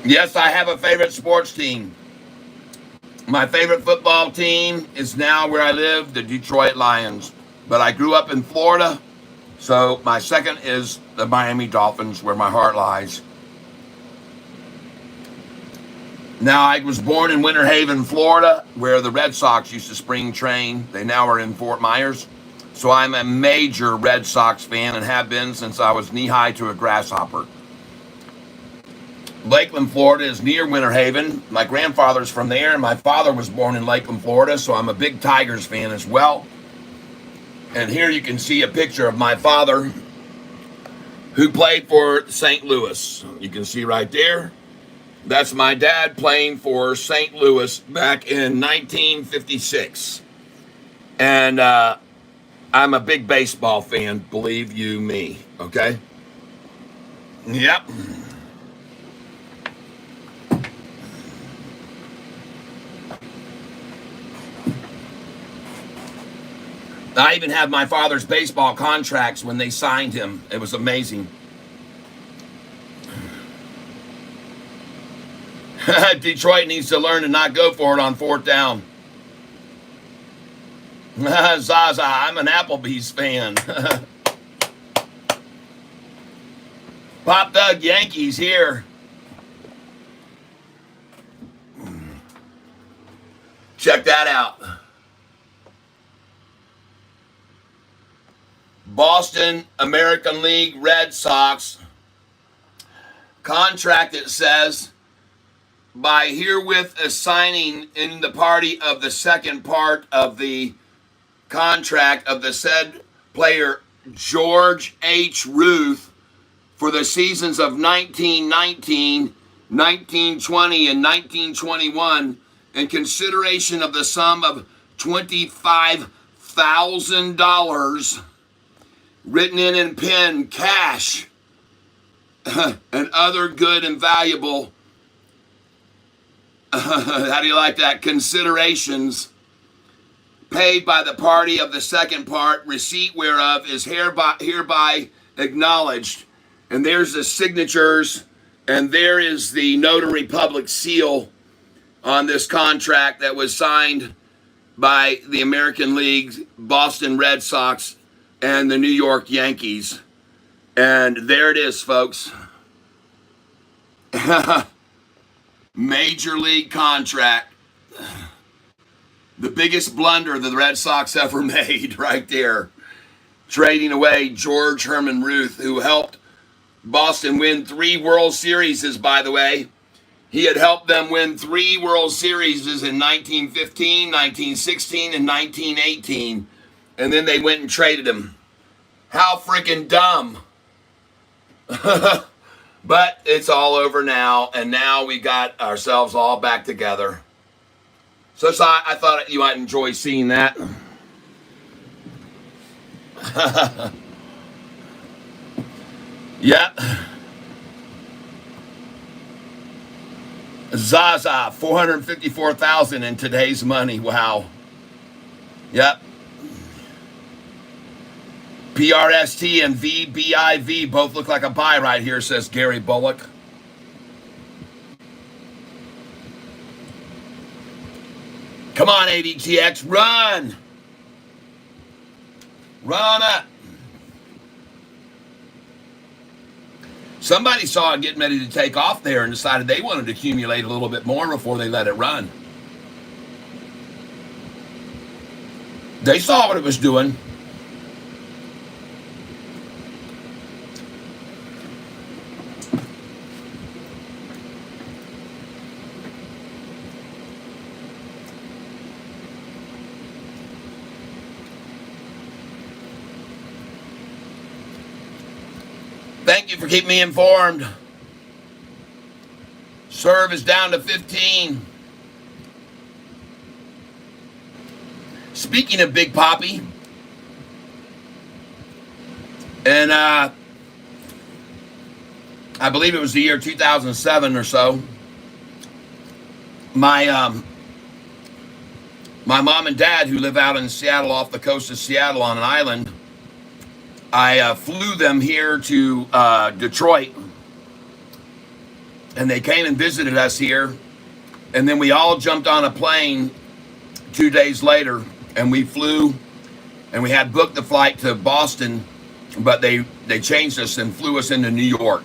C: Yes, I have a favorite sports team. My favorite football team is now where I live, the Detroit Lions. But I grew up in Florida, so my second is the Miami Dolphins, where my heart lies. Now, I was born in Winter Haven, Florida, where the Red Sox used to spring train. They now are in Fort Myers. So I'm a major Red Sox fan and have been since I was knee-high to a grasshopper. Lakeland, Florida is near Winter Haven. My grandfather's from there, and my father was born in Lakeland, Florida, so I'm a big Tigers fan as well. And here you can see a picture of my father who played for St. Louis. You can see right there. That's my dad playing for St. Louis back in 1956. And I'm a big baseball fan, believe you me, okay? Yep. I even have my father's baseball contracts when they signed him. It was amazing. Detroit needs to learn to not go for it on fourth down. Zaza, I'm an Applebee's fan. Pop Doug Yankees here. Check that out. Boston American League Red Sox contract, it says, by herewith assigning in the party of the second part of the contract of the said player George H. Ruth for the seasons of 1919, 1920, and 1921 in consideration of the sum of $25,000 written in pen, cash, and other good and valuable, how do you like that, considerations paid by the party of the second part, receipt whereof is hereby acknowledged. And there's the signatures, and there is the notary public seal on this contract that was signed by the American League, Boston Red Sox, and the New York Yankees. And there it is, folks. Major league contract. The biggest blunder that the Red Sox ever made right there. Trading away George Herman Ruth, who helped Boston win 3 World Series, by the way. He had helped them win 3 World Series in 1915, 1916, and 1918. And then they went and traded him. How freaking dumb. But it's all over now, and now we got ourselves all back together. So I thought you might enjoy seeing that. Yep. Zaza, $454,000 in today's money. Wow. Yep. PRST and VBIV both look like a buy right here, says Gary Bullock. Come on, ADTX, run! Run up! Somebody saw it getting ready to take off there and decided they wanted to accumulate a little bit more before they let it run. They saw what it was doing. Thank you for keeping me informed. Serve is down to 15. Speaking of Big Poppy, and I believe it was the year 2007 or so, my mom and dad, who live out in Seattle, off the coast of Seattle on an island, I flew them here to Detroit, and they came and visited us here, and then we all jumped on a plane 2 days later, and we flew, and we had booked the flight to Boston, but they changed us and flew us into New York.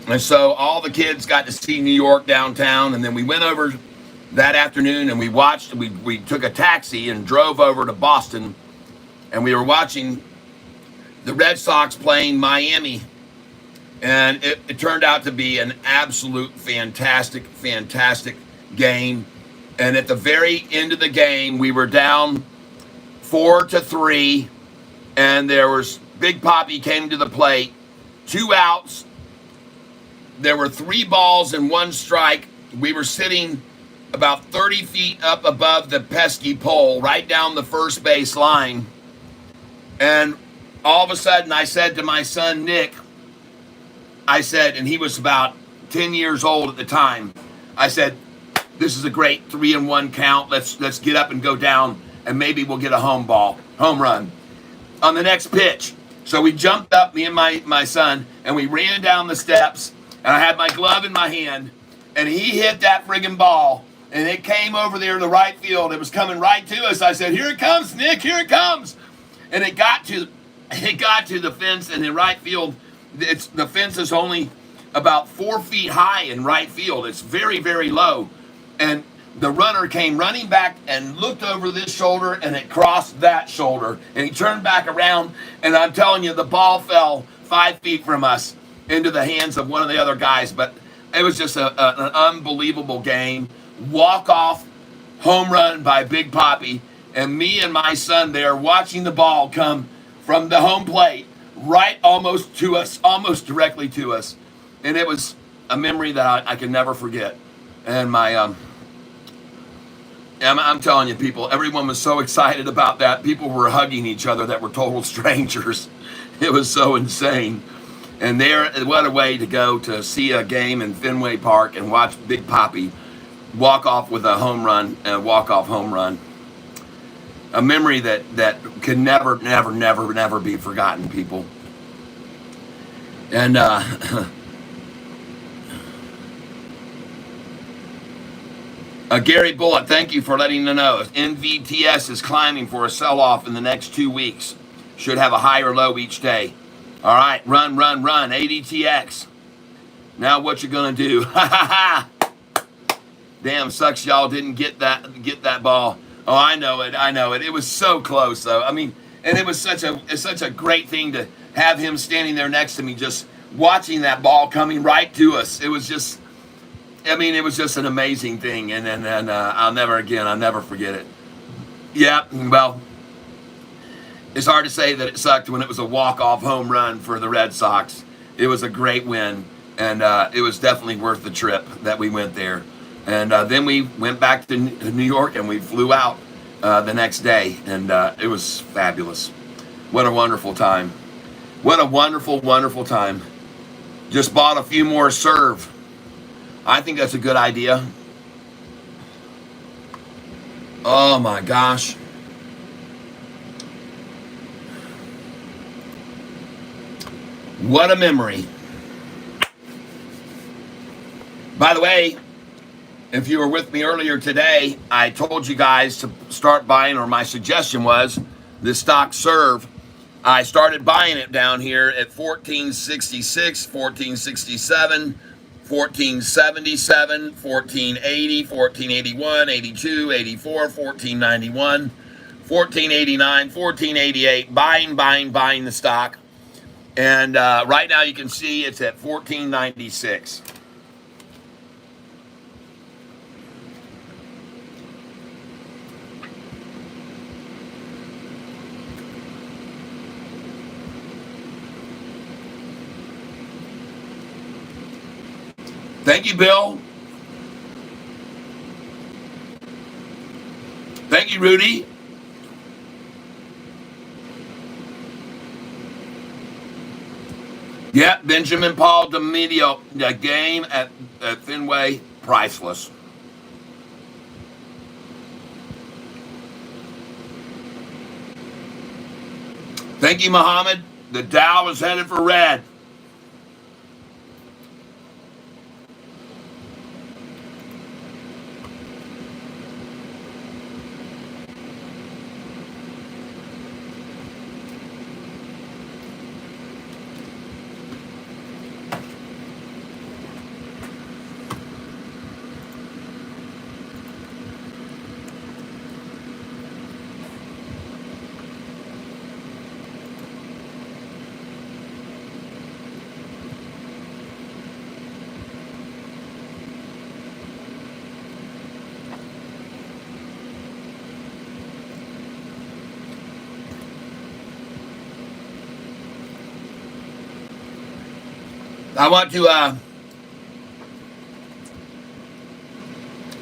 C: And so all the kids got to see New York downtown, and then we went over that afternoon and we took a taxi and drove over to Boston, and we were watching the Red Sox playing Miami, and it turned out to be an absolute fantastic game. And at the very end of the game, we were down 4-3, and there was Big Poppy came to the plate, 2 outs. There were 3 balls and 1 strike. We were sitting about 30 feet up above the pesky pole, right down the first base line. And all of a sudden, I said to my son, Nick, and he was about 10 years old at the time, I said, this is a great 3-1 count. Let's get up and go down, and maybe we'll get a home run on the next pitch. So we jumped up, me and my son, and we ran down the steps, and I had my glove in my hand, and he hit that friggin' ball, and it came over there to right field. It was coming right to us. I said, here it comes, Nick, here it comes. And it got to the fence, and in right field, the fence is only about 4 feet high in right field. It's very, very low. And the runner came running back and looked over this shoulder, and it crossed that shoulder. And he turned back around, and I'm telling you, the ball fell 5 feet from us into the hands of one of the other guys. But it was just an unbelievable game. Walk-off home run by Big Poppy. And me and my son there watching the ball come from the home plate right almost to us, almost directly to us. And it was a memory that I can never forget. And I'm telling you, people, everyone was so excited about that. People were hugging each other that were total strangers. It was so insane. And what a way to go to see a game in Fenway Park and watch Big Poppy walk off with a home run, a walk-off home run. A memory that can never be forgotten, people. And Gary Bullitt, thank you for letting me know. NVTS is climbing for a sell-off in the next 2 weeks. Should have a high or low each day. All right, run, ADTX. Now what you gonna do? Damn, sucks y'all didn't get that ball. Oh, I know it. It was so close, though. I mean, and it was such a great thing to have him standing there next to me, just watching that ball coming right to us. It was just, it was just an amazing thing. And I'll never forget it. Yeah, well, it's hard to say that it sucked when it was a walk-off home run for the Red Sox. It was a great win, and it was definitely worth the trip that we went there. And then we went back to New York, and we flew out the next day, and it was fabulous. What a wonderful time. What a wonderful, wonderful time. Just bought a few more serve. I think that's a good idea. Oh, my gosh. What a memory. By the way, if you were with me earlier today, I told you guys to start buying, or my suggestion was, this stock serve. I started buying it down here at 1466, 1467, 1477, 1480, 1481, 82, 84, 1491, 1489, 1488. Buying the stock. And right now you can see it's at 1496. Thank you, Bill. Thank you, Rudy. Yep, Benjamin Paul Dominio, the game at Fenway, priceless. Thank you, Muhammad. The Dow is headed for red. I want to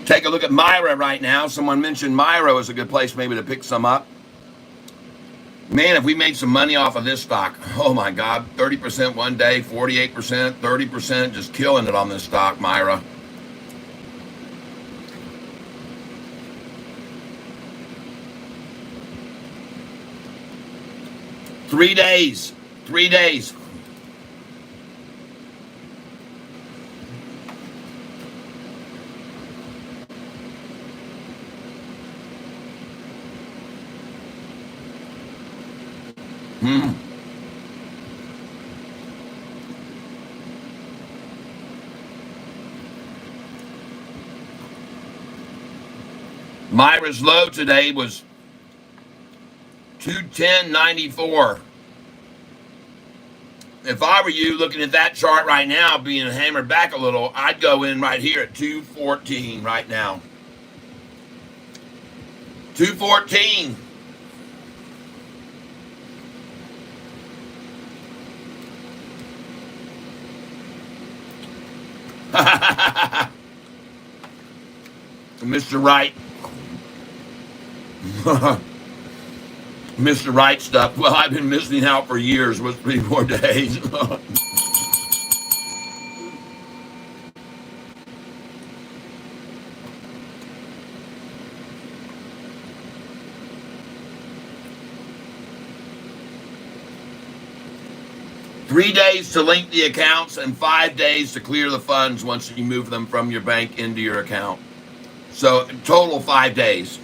C: take a look at Myra right now. Someone mentioned Myra was a good place maybe to pick some up. Man, if we made some money off of this stock, oh my God, 30% one day, 48%, 30%, just killing it on this stock, Myra. Three days. Myra's low today was 210.94. If I were you looking at that chart right now being hammered back a little, I'd go in right here at 214 right now. 214. Mr. Wright. Mr. Wright stuff. Well, I've been missing out for years with 3-4 days. 3 days to link the accounts and 5 days to clear the funds once you move them from your bank into your account. So total 5 days.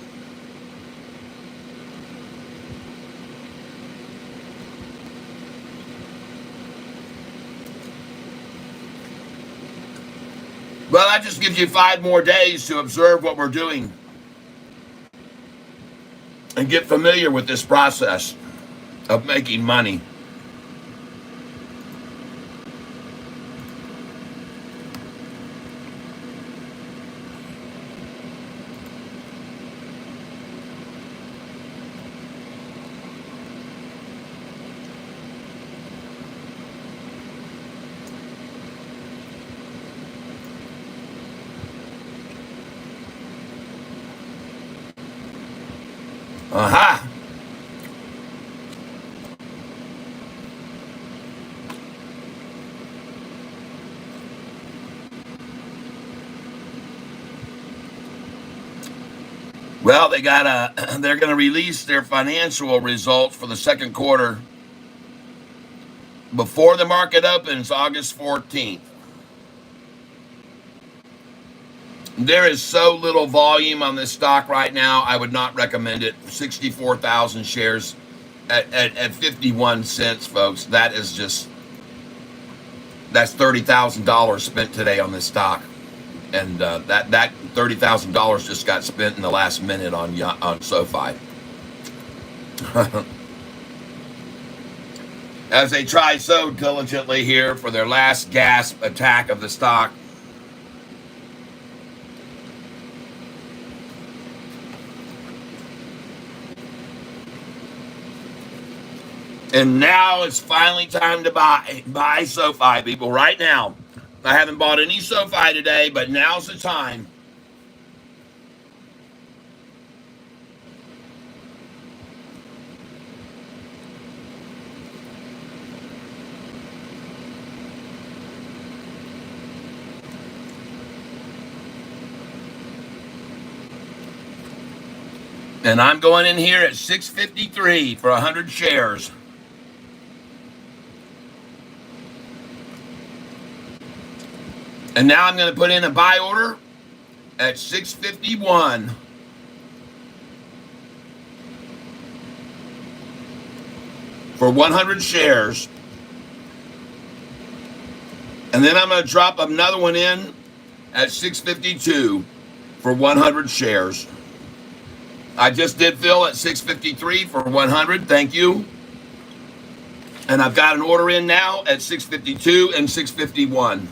C: Well, that just gives you 5 more days to observe what we're doing and get familiar with this process of making money. Aha! Well, they're going to release their financial results for the second quarter before the market opens August 14th. There is so little volume on this stock right now, I would not recommend it. 64,000 shares at 51 cents, folks. That's $30,000 spent today on this stock. And that $30,000 just got spent in the last minute on Sofi. As they try so diligently here for their last gasp attack of the stock. And now it's finally time to buy Sofi, people, right now. I haven't bought any Sofi today, but now's the time. And I'm going in here at 653 for 100 shares. And now I'm going to put in a buy order at 651 for 100 shares. And then I'm going to drop another one in at 652 for 100 shares. I just did fill at 653 for 100. Thank you. And I've got an order in now at 652 and 651.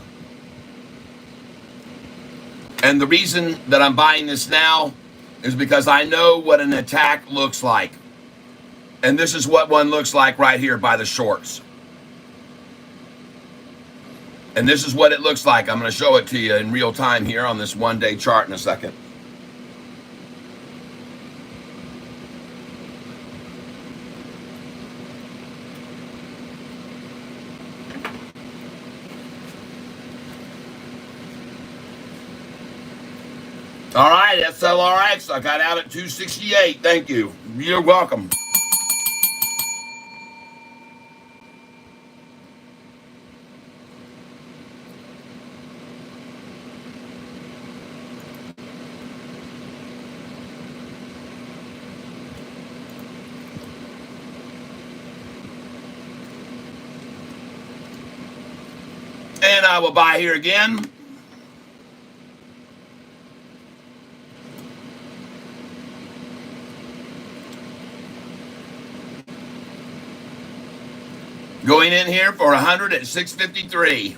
C: And the reason that I'm buying this now is because I know what an attack looks like. And this is what one looks like right here by the shorts. And this is what it looks like. I'm going to show it to you in real time here on this one-day chart in a second. All right, SLRX, I got out at 268. Thank you. You're welcome. And I will buy here again. Going in here for 100 at 653.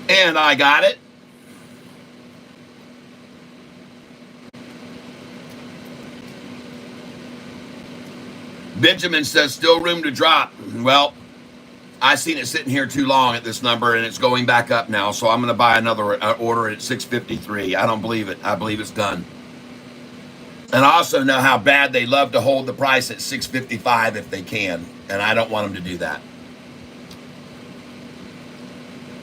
C: And I got it. Benjamin says still room to drop. Well, I've seen it sitting here too long at this number, and it's going back up now. So I'm going to buy another order at 653. I don't believe it. I believe it's done. And I also know how bad they love to hold the price at 655 if they can. And I don't want them to do that.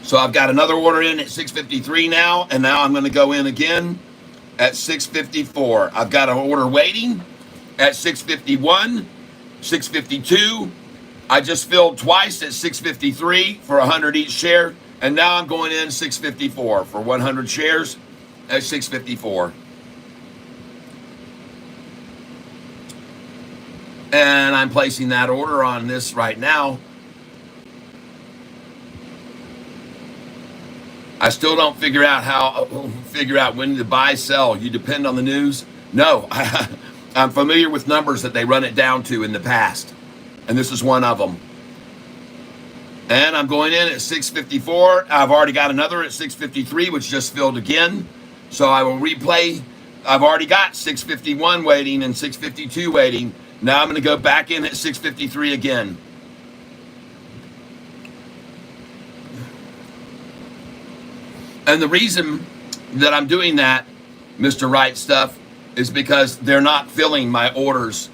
C: So I've got another order in at 653 now. And now I'm going to go in again at 654. I've got an order waiting at 651, 652. I just filled twice at 653 for 100 each share. And now I'm going in 654 for 100 shares at 654. And I'm placing that order on this right now. I still don't figure out when to buy, sell. You depend on the news. No, I'm familiar with numbers that they run it down to in the past. And this is one of them. And I'm going in at 654. I've already got another at 653, which just filled again. So I will replay. I've already got 651 waiting and 652 waiting. Now I'm going to go back in at 653 again. And the reason that I'm doing that, Mr. Right Stuff, is because they're not filling my orders.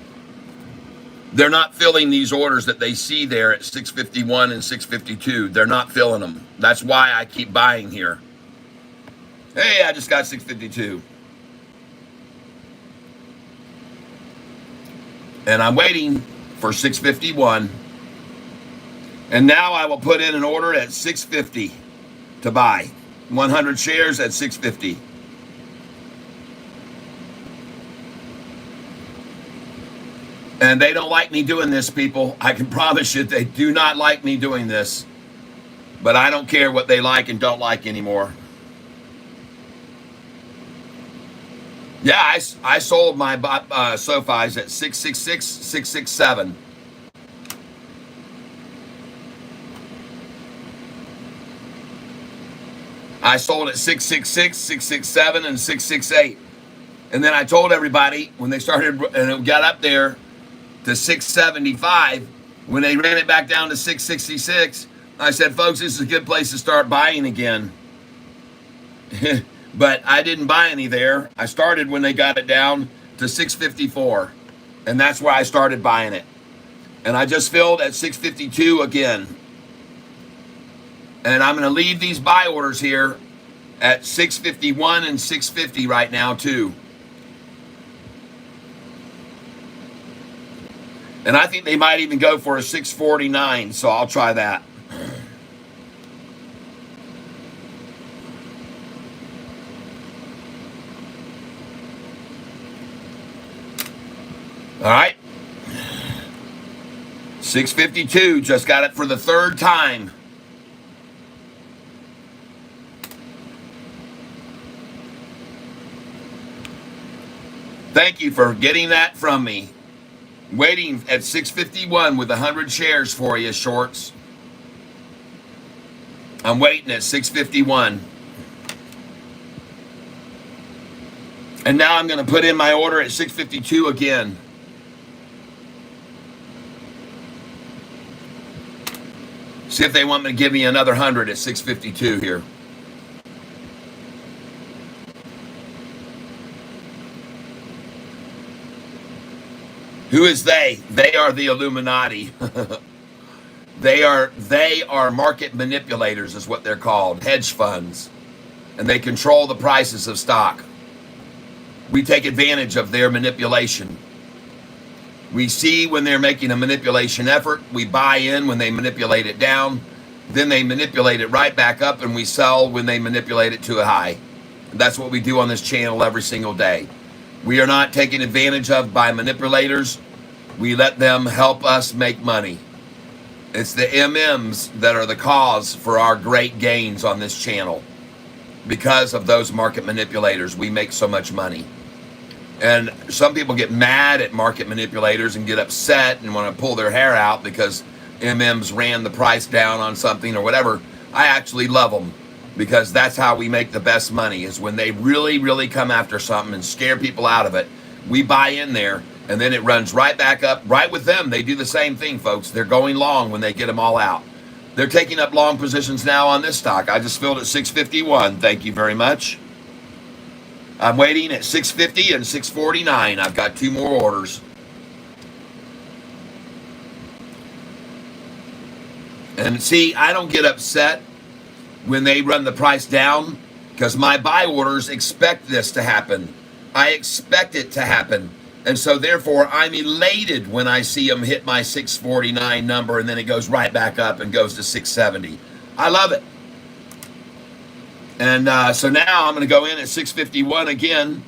C: They're not filling these orders that they see there at 651 and 652. They're not filling them. That's why I keep buying here. Hey, I just got 652. And I'm waiting for 651. And now I will put in an order at 650 to buy 100 shares at 650. And they don't like me doing this, people. I can promise you they do not like me doing this. But I don't care what they like and don't like anymore. Yeah, I sold my Sofis at 666, 667. I sold at 666, 667, and 668. And then I told everybody when they started, and it got up there, to 675. When they ran it back down to 666, I said, folks, this is a good place to start buying again. But I didn't buy any there. I started when they got it down to 654. And that's where I started buying it. And I just filled at 652 again. And I'm going to leave these buy orders here at 651 and 650 right now too. And I think they might even go for a 649, so I'll try that. All right. 652, just got it for the third time. Thank you for getting that from me. Waiting at 651 with 100 shares for you, shorts. I'm waiting at 651. And now I'm going to put in my order at 652 again. See if they want me to give me another 100 at 652 here. Who is they? They are the Illuminati. They are market manipulators is what they're called, hedge funds. And they control the prices of stock. We take advantage of their manipulation. We see when they're making a manipulation effort. We buy in when they manipulate it down. Then they manipulate it right back up, and we sell when they manipulate it to a high. And that's what we do on this channel every single day. We are not taken advantage of by manipulators. We let them help us make money. It's the MMs that are the cause for our great gains on this channel. Because of those market manipulators, we make so much money. And some people get mad at market manipulators and get upset and want to pull their hair out because MMs ran the price down on something or whatever. I actually love them because that's how we make the best money, is when they really, really come after something and scare people out of it. We buy in there, and then it runs right back up. Right with them, they do the same thing, folks. They're going long when they get them all out. They're taking up long positions now on this stock. I just filled at 651. Thank you very much. I'm waiting at 650 and 649. I've got 2 more orders. And see, I don't get upset when they run the price down because my buy orders expect this to happen. I expect it to happen. And so therefore, I'm elated when I see them hit my 649 number and then it goes right back up and goes to 670. I love it. And so now I'm going to go in at 651 again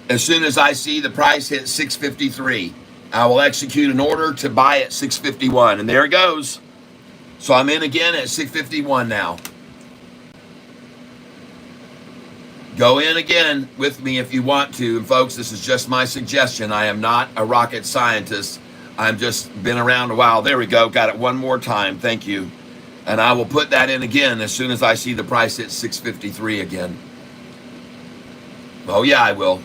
C: as soon as I see the price hit 653. I will execute an order to buy at 651. And there it goes. So I'm in again at 651 now. Go in again with me if you want to. And folks, this is just my suggestion. I am not a rocket scientist. I've just been around a while. There we go. Got it one more time. Thank you. And I will put that in again as soon as I see the price hit 653 again. Oh yeah, I will.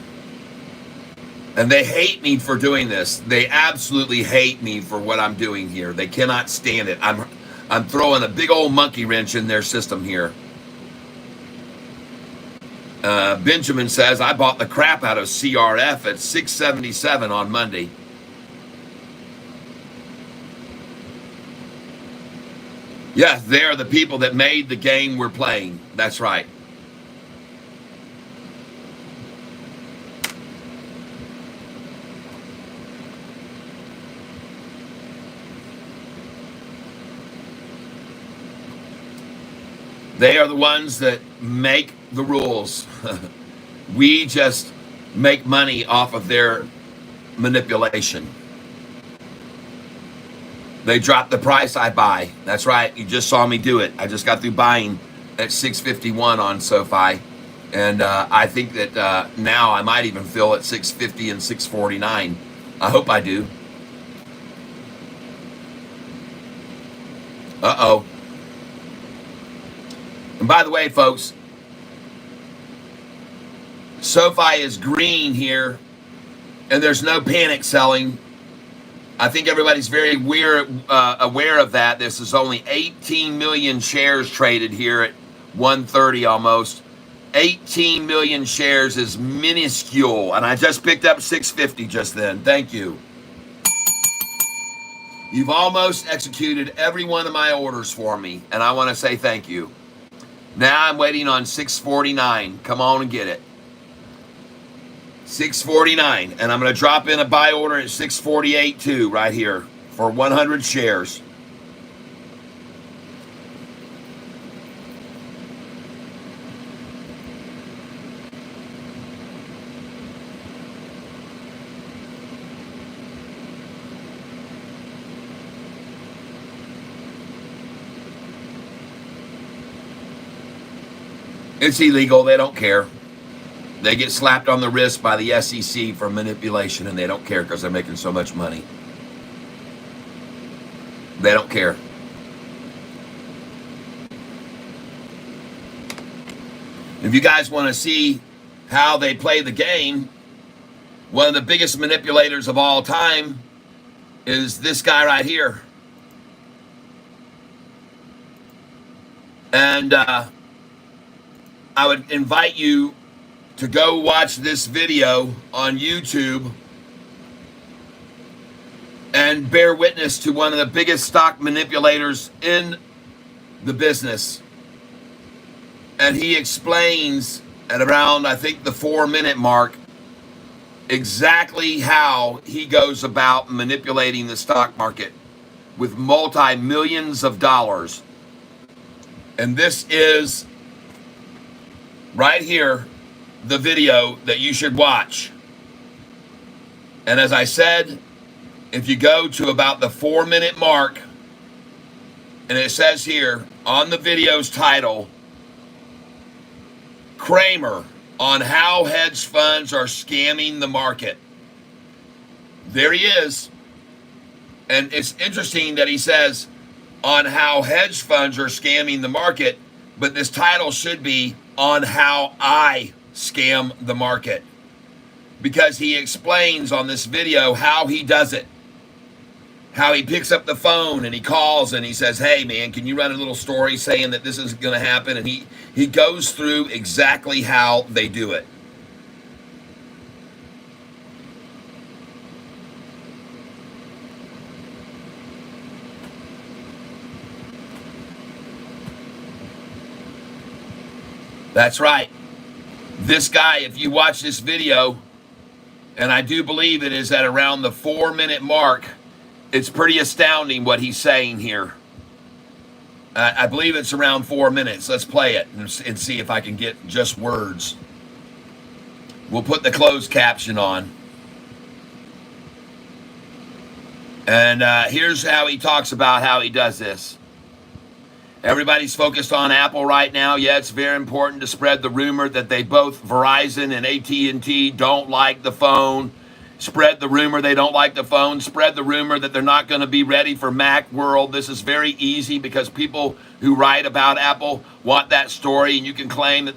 C: And they hate me for doing this. They absolutely hate me for what I'm doing here. They cannot stand it. I'm throwing a big old monkey wrench in their system here. Benjamin says, I bought the crap out of CRF at 677 on Monday. Yes, they're the people that made the game we're playing. That's right. They are the ones that make the rules. We just make money off of their manipulation. They drop the price, I buy. That's right. You just saw me do it. I just got through buying at 651 on Sofi. And I think that now I might even fill at 650 and 649. I hope I do. Uh-oh. And by the way, folks, Sofi is green here and there's no panic selling. I think everybody's very aware of that. This is only 18 million shares traded here at 130 almost. 18 million shares is minuscule, and I just picked up 650 just then. Thank you. You've almost executed every one of my orders for me, and I want to say thank you. Now I'm waiting on 649. Come on and get it. 649, and I'm going to drop in a buy order at 648 too, right here for 100 shares. It's illegal. They don't care. They get slapped on the wrist by the SEC for manipulation, and they don't care because they're making so much money. They don't care. If you guys want to see how they play the game, one of the biggest manipulators of all time is this guy right here. And I would invite you to go watch this video on YouTube and bear witness to one of the biggest stock manipulators in the business. And he explains at around, I think, the 4-minute mark exactly how he goes about manipulating the stock market with multi-millions of dollars. And this is right here the video that you should watch. And as I said, if you go to about the 4-minute mark, and it says here on the video's title, Kramer on how hedge funds are scamming the market. There he is. And it's interesting that he says on how hedge funds are scamming the market, but this title should be on how I scam the market, because he explains on this video how he does it, how he picks up the phone and he calls and he says, hey man, can you run a little story saying that this is going to happen? And he goes through exactly how they do it. That's right. This guy, if you watch this video, and I do believe it is at around the 4-minute mark, it's pretty astounding what he's saying here. I believe it's around 4 minutes. Let's play it and see if I can get just words. We'll put the closed caption on. And here's how he talks about how he does this. Everybody's focused on Apple right now. Yeah, it's very important to spread the rumor that they both, Verizon and AT&T, don't like the phone. Spread the rumor they don't like the phone. Spread the rumor that they're not going to be ready for Mac world. This is very easy because people who write about Apple want that story, and you can claim that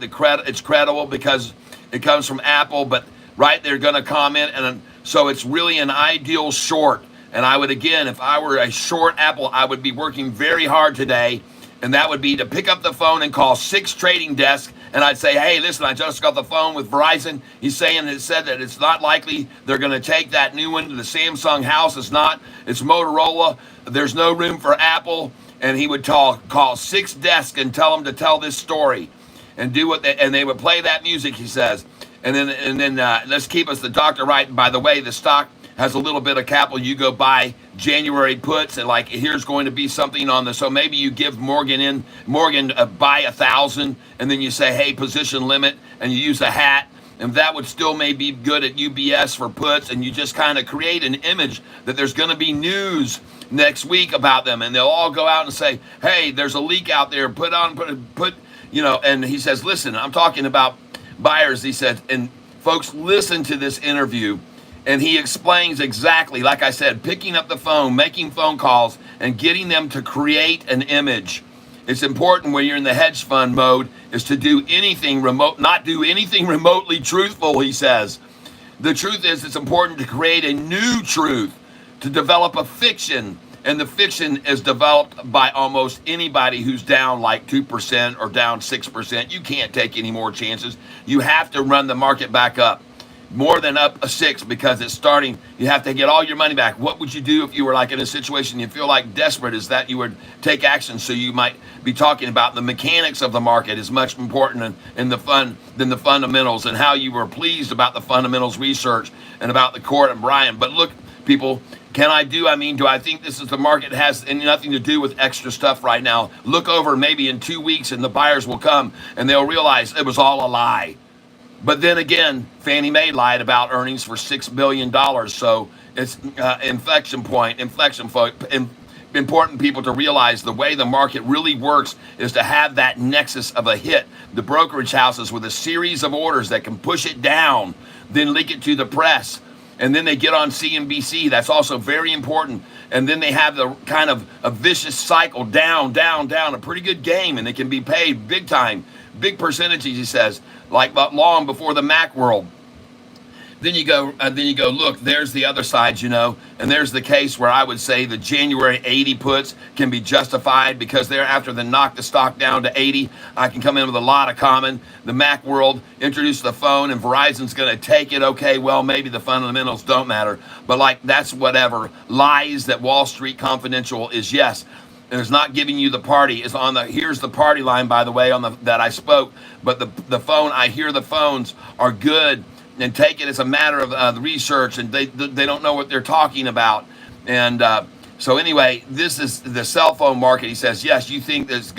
C: it's credible because it comes from Apple, but right, they're going to comment, and so it's really an ideal short. And I would, again, if I were a short Apple, I would be working very hard today. And that would be to pick up the phone and call 6 trading desks. And I'd say, hey, listen, I just got the phone with Verizon. He's saying it said that it's not likely they're going to take that new one to the Samsung house. It's Motorola. There's no room for Apple. And he would call 6 desks and tell them to tell this story and do what and they would play that music, he says. And then let's keep us the doctor right. And by the way, the stock has a little bit of capital. You go buy January puts, and like here's going to be something on this. So maybe you give Morgan buy 1,000, and then you say, hey, position limit, and you use a hat, and that would still may be good at UBS for puts, and you just kind of create an image that there's going to be news next week about them, and they'll all go out and say, hey, there's a leak out there. Put, you know. And he says, listen, I'm talking about buyers. He said, and folks, listen to this interview. And he explains exactly, like I said, picking up the phone, making phone calls, and getting them to create an image. It's important when you're in the hedge fund mode is to do anything remote, not do anything remotely truthful, he says. The truth is, it's important to create a new truth, to develop a fiction. And the fiction is developed by almost anybody who's down like 2% or down 6%. You can't take any more chances. You have to run the market back up, more than up a 6, because it's starting. You have to get all your money back. What would you do if you were like in a situation you feel like desperate? Is that you would take action? So you might be talking about the mechanics of the market is much important in the fun than the fundamentals, and how you were pleased about the fundamentals research and about the court and Brian. But look, people, do I think this is the market has nothing to do with extra stuff right now? Look over maybe in 2 weeks and the buyers will come and they'll realize it was all a lie. But then again, Fannie Mae lied about earnings for $6 billion. So it's inflection point. Important people to realize the way the market really works is to have that nexus of a hit. The brokerage houses with a series of orders that can push it down, then leak it to the press. And then they get on CNBC. That's also very important. And then they have the kind of a vicious cycle, down, a pretty good game, and they can be paid big time, big percentages, he says, like long before the Mac world. Then you go, look, there's the other side, and there's the case where I would say the January 80 puts can be justified because thereafter they knock the stock down to 80. I can come in with a lot of common. The Mac world introduced the phone and Verizon's going to take it. Okay, well, maybe the fundamentals don't matter, but that's whatever. Lies that Wall Street Confidential is yes. And it's not giving you the party. It's here's the party line, by the way, that I spoke. But the phone, I hear the phones are good. And take it as a matter of the research, and they don't know what they're talking about. And so anyway, this is the cell phone market. He says, yes, you think that's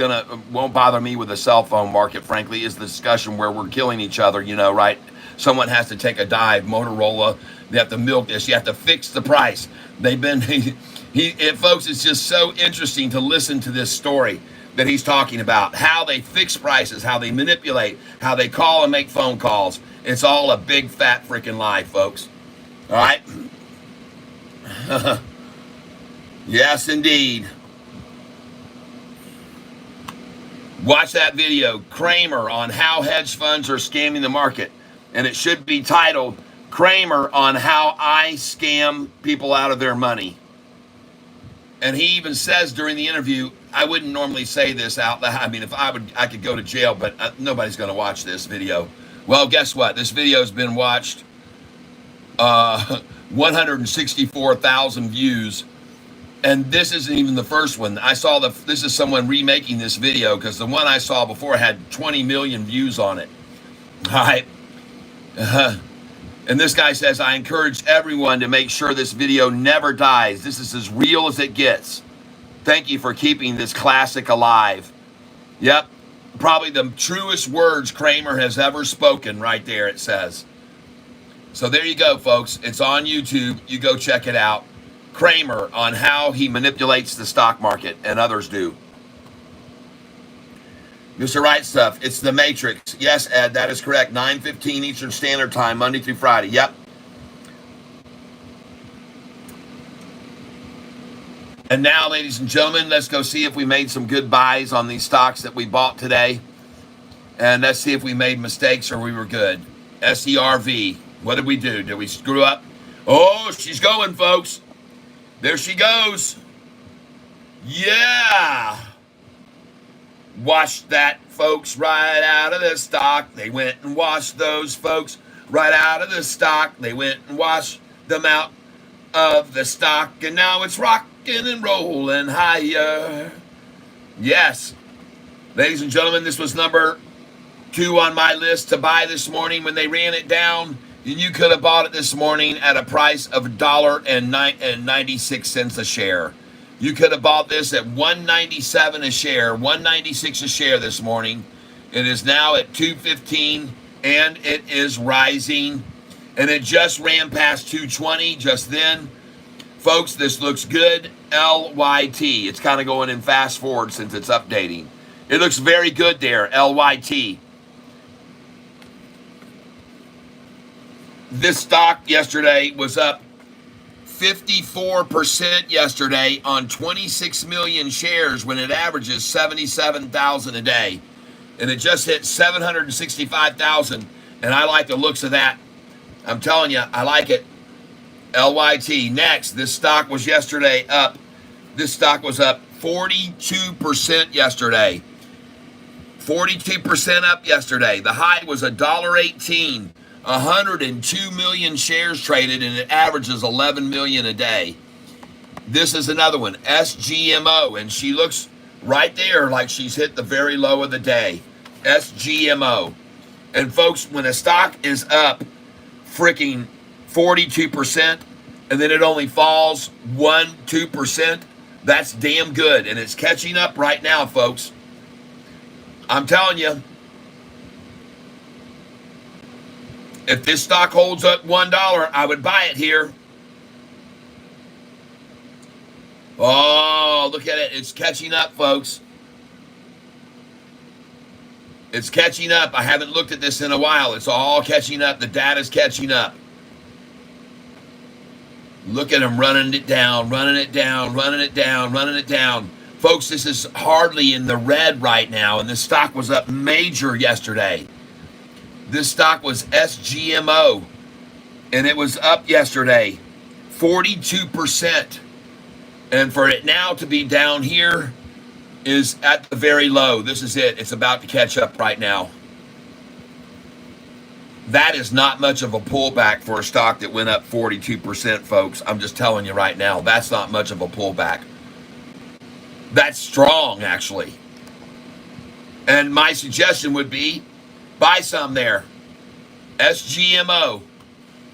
C: won't bother me with the cell phone market, frankly, is the discussion where we're killing each other, right? Someone has to take a dive. Motorola, they have to milk this. You have to fix the price. Folks, it's just so interesting to listen to this story that he's talking about, how they fix prices, how they manipulate, how they call and make phone calls. It's all a big fat freaking lie, folks. All right? Yes, indeed. Watch that video, Kramer, on how hedge funds are scamming the market. And it should be titled, Kramer on how I scam people out of their money. And he even says during the interview, I wouldn't normally say this out loud. I mean, if I could go to jail, but nobody's going to watch this video. Well, guess what? This video has been watched 164,000 views. And this isn't even the first one. This is someone remaking this video because the one I saw before had 20 million views on it. All right. And this guy says, I encourage everyone to make sure this video never dies. This is as real as it gets. Thank you for keeping this classic alive. Yep. Probably the truest words Kramer has ever spoken right there, it says. So there you go, folks. It's on YouTube. You go check it out. Kramer on how he manipulates the stock market, and others do. Mr. Right Stuff, it's the Matrix. Yes, Ed, that is correct. 9:15 Eastern Standard Time, Monday through Friday. Yep. And now, ladies and gentlemen, let's go see if we made some good buys on these stocks that we bought today. And let's see if we made mistakes or we were good. SERV, what did we do? Did we screw up? Oh, she's going, folks. There she goes. Yeah. Washed that, folks, right out of the stock. They went and washed those folks right out of the stock. They went and washed them out of the stock. And now it's rocking and rolling higher. Yes. Ladies and gentlemen, this was number 2 on my list to buy this morning when they ran it down. And you could have bought it this morning at a price of $1.96 a share. You could have bought this at $1.97 a share, $1.96 a share this morning. It is now at $2.15, and it is rising. And it just ran past $2.20 just then. Folks, this looks good. LYT. It's kind of going in fast forward since it's updating. It looks very good there, LYT. This stock yesterday was up 54% yesterday on 26 million shares when it averages 77,000 a day. And it just hit 765,000. And I like the looks of that. I'm telling you, I like it. LYT. Next, this stock was yesterday up. This stock was up 42% yesterday. 42% up yesterday. The high was $1.18. 102 million shares traded, and it averages 11 million a day. This is another one, SGMO, and she looks right there like she's hit the very low of the day. SGMO. And folks, when a stock is up freaking 42% and then it only falls 1-2%, that's damn good. And it's catching up right now, folks. I'm telling you, if this stock holds up $1, I would buy it here. Oh, look at it. It's catching up, folks. It's catching up. I haven't looked at this in a while. It's all catching up. The data's catching up. Look at them running it down, running it down, running it down, running it down. Folks, this is hardly in the red right now, and this stock was up major yesterday. This stock was SGMO, and it was up yesterday 42%. And for it now to be down here is at the very low. This is it. It's about to catch up right now. That is not much of a pullback for a stock that went up 42%, folks. I'm just telling you right now, that's not much of a pullback. That's strong, actually. And my suggestion would be buy some there. SGMO.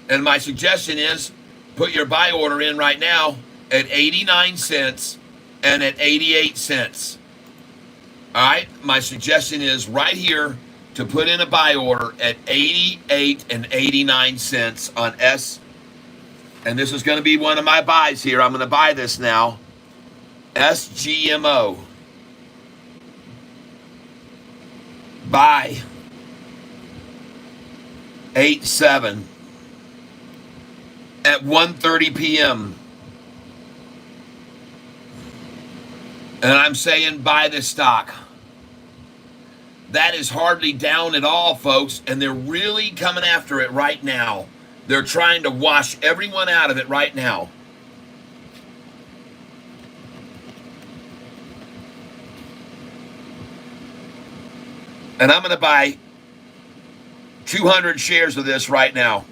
C: And my suggestion is put your buy order in right now at 89 cents and at 88 cents. All right, my suggestion is right here to put in a buy order at 88 and 89 cents on S. And this is going to be one of my buys here. I'm going to buy this now. SGMO. Buy. 8-7 at 1:30 p.m. And I'm saying buy this stock. That is hardly down at all, folks, and they're really coming after it right now. They're trying to wash everyone out of it right now. And I'm going to buy 200 shares of this right now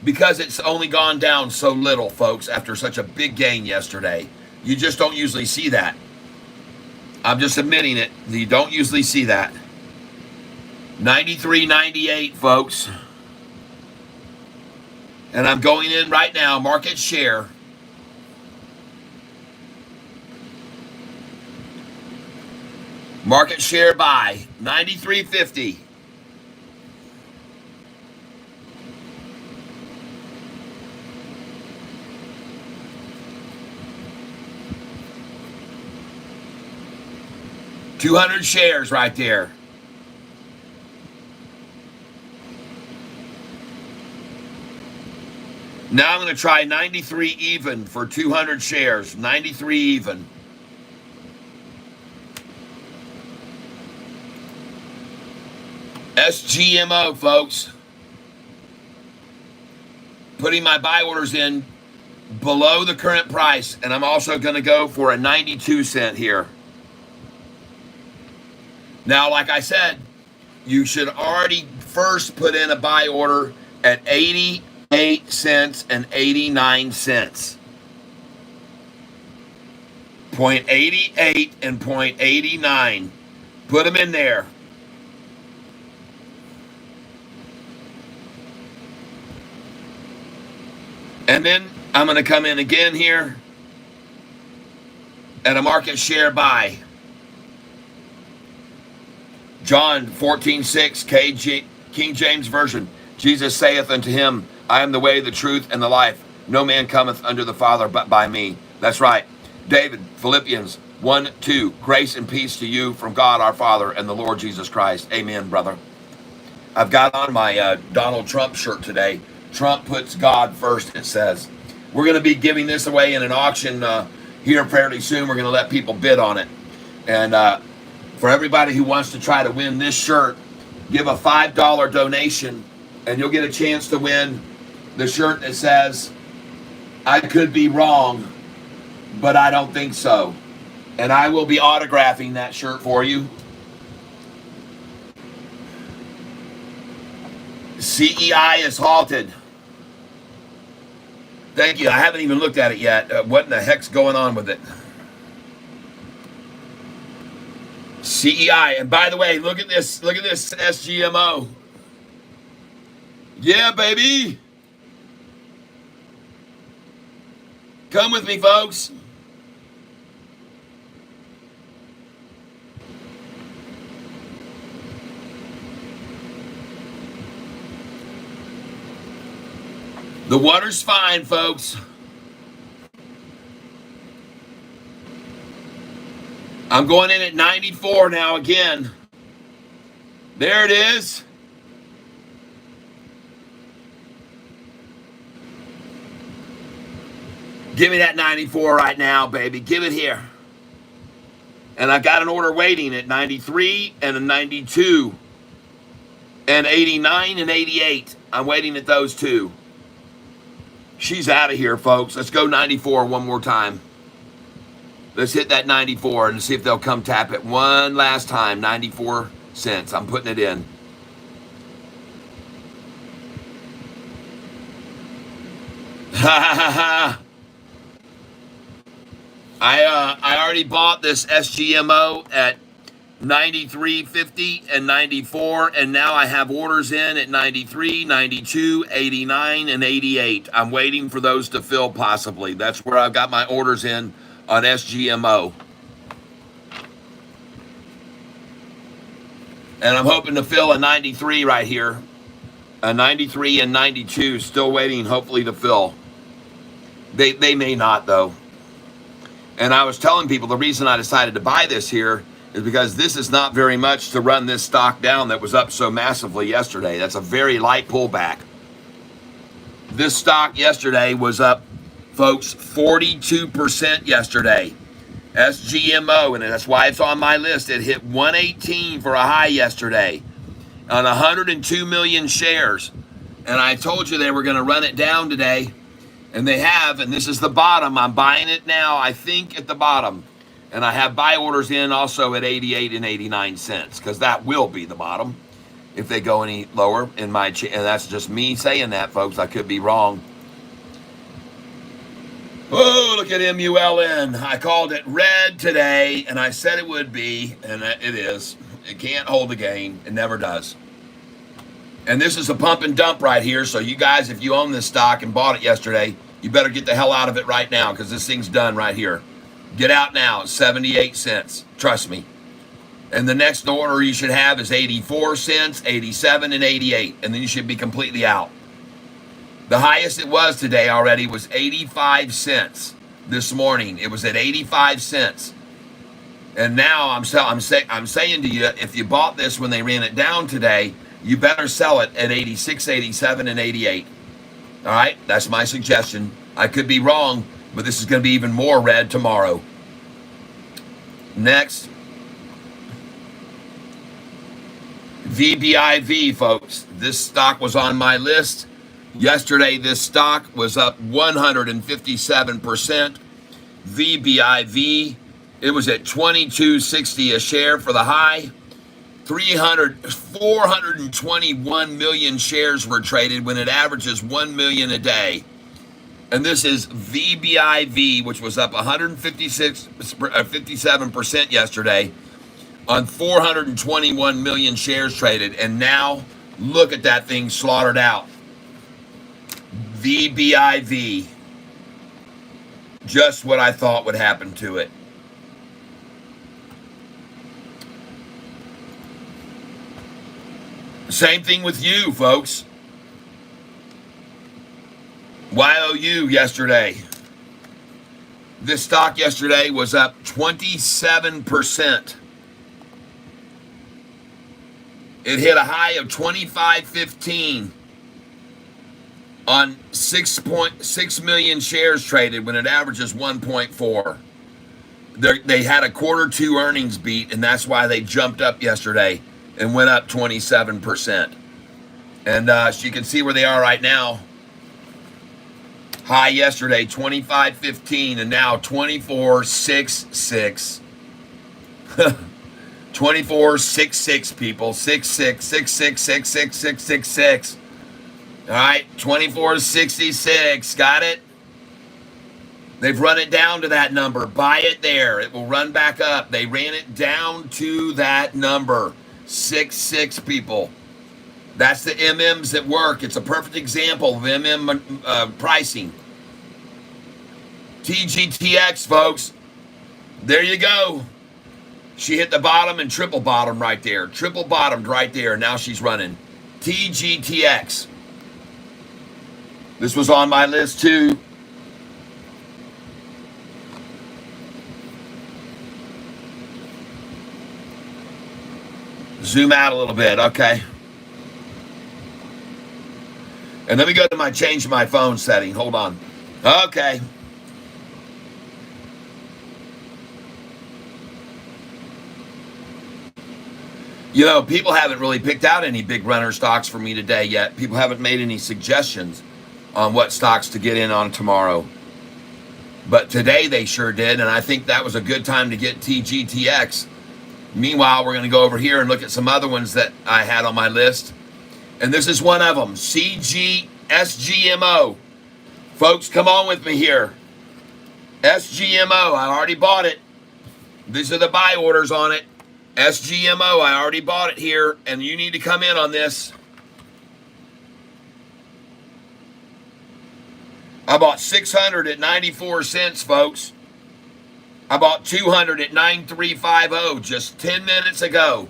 C: because it's only gone down so little, folks, after such a big gain yesterday. You just don't usually see that. I'm just admitting it. You don't usually see that. 93.98, folks. And I'm going in right now, market share. Market share buy, 93.50. $200 shares right there. Now I'm going to try 93 even for 200 shares. 93 even. SGMO, folks. Putting my buy orders in below the current price, and I'm also going to go for a 92 cent here. Now, like I said, you should already first put in a buy order at 88 cents and 89 cents. 0.88 and 0.89. Put them in there. And then I'm going to come in again here at a market share buy. John 14:6, King James Version. Jesus saith unto him, I am the way, the truth, and the life. No man cometh unto the Father but by me. That's right. David, Philippians 1:2. Grace and peace to you from God our Father and the Lord Jesus Christ. Amen, brother. I've got on my Donald Trump shirt today. Trump puts God first, it says. We're going to be giving this away in an auction here fairly soon. We're going to let people bid on it. And for everybody who wants to try to win this shirt, give a $5 donation and you'll get a chance to win the shirt that says, I could be wrong, but I don't think so. And I will be autographing that shirt for you. CEI is halted. Thank you. I haven't even looked at it yet. What in the heck's going on with it? CEI. And by the way, look at this. Look at this SGMO. Yeah, baby. Come with me, folks. The water's fine, folks. I'm going in at 94 now again. There it is. Give me that 94 right now, baby. Give it here. And I got an order waiting at 93 and a 92 and 89 and 88. I'm waiting at those two. She's out of here, folks. Let's go 94 one more time. Let's hit that 94 and see if they'll come tap it one last time. 94 cents. I'm putting it in. Ha ha ha ha. I already bought this SGMO at 93.50 and 94, and now I have orders in at 93, 92, 89, and 88. I'm waiting for those to fill possibly. That's where I've got my orders in on SGMO. And I'm hoping to fill a 93 right here. A 93 and 92, still waiting hopefully to fill. They may not though. And I was telling people the reason I decided to buy this here is because this is not very much to run this stock down that was up so massively yesterday. That's a very light pullback. This stock yesterday was up, folks, 42% yesterday. SGMO, and that's why it's on my list. It hit 118 for a high yesterday on 102 million shares. And I told you they were going to run it down today. And they have, and this is the bottom. I'm buying it now, I think, at the bottom. And I have buy orders in also at 88 and 89 cents, because that will be the bottom if they go any lower in my, and that's just me saying that, folks. I could be wrong. Oh, look at MULN. I called it red today, and I said it would be, and it is. It can't hold a gain. It never does. And this is a pump and dump right here. So you guys, if you own this stock and bought it yesterday, you better get the hell out of it right now, because this thing's done right here. Get out now, 78 cents. Trust me. And the next order you should have is 84 cents, 87, and 88. And then you should be completely out. The highest it was today already was 85 cents this morning. It was at 85 cents. And now I'm saying to you, if you bought this when they ran it down today, you better sell it at 86, 87, and 88. All right? That's my suggestion. I could be wrong, but this is going to be even more red tomorrow. Next. VBIV, folks. This stock was on my list. Yesterday, this stock was up 157%. VBIV, it was at $22.60 a share for the high. 421 million shares were traded when it averages 1 million a day. And this is VBIV, which was up 57% yesterday on 421 million shares traded. And now look at that thing slaughtered out. VBIV. Just what I thought would happen to it. Same thing with you, folks. YOU yesterday. This stock yesterday was up 27%. It hit a high of 25.15 on 6.6 million shares traded when it averages 1.4. They had a Q2 earnings beat, and that's why they jumped up yesterday and went up 27%. And so you can see where they are right now. High yesterday, 25.15, and now 24.66. 24.66, people. 66, 66, 66, 666. All right, 24.66. Got it? They've run it down to that number. Buy it there. It will run back up. They ran it down to that number. 66, people. That's the MMs that work. It's a perfect example of MM pricing. TGTX, folks. There you go. She hit the bottom and triple bottom right there. Triple bottomed right there. Now she's running. TGTX. This was on my list too. Zoom out a little bit. Okay. And let me go to change my phone setting. Hold on. Okay. You know, people haven't really picked out any big runner stocks for me today yet. People haven't made any suggestions on what stocks to get in on tomorrow. But today they sure did, and I think that was a good time to get TGTX. Meanwhile, we're going to go over here and look at some other ones that I had on my list. And this is one of them, SGMO. Folks, come on with me here. SGMO, I already bought it. These are the buy orders on it. SGMO, I already bought it here, and you need to come in on this. I bought 600 at 94 cents, folks. I bought 200 at 9350 just 10 minutes ago.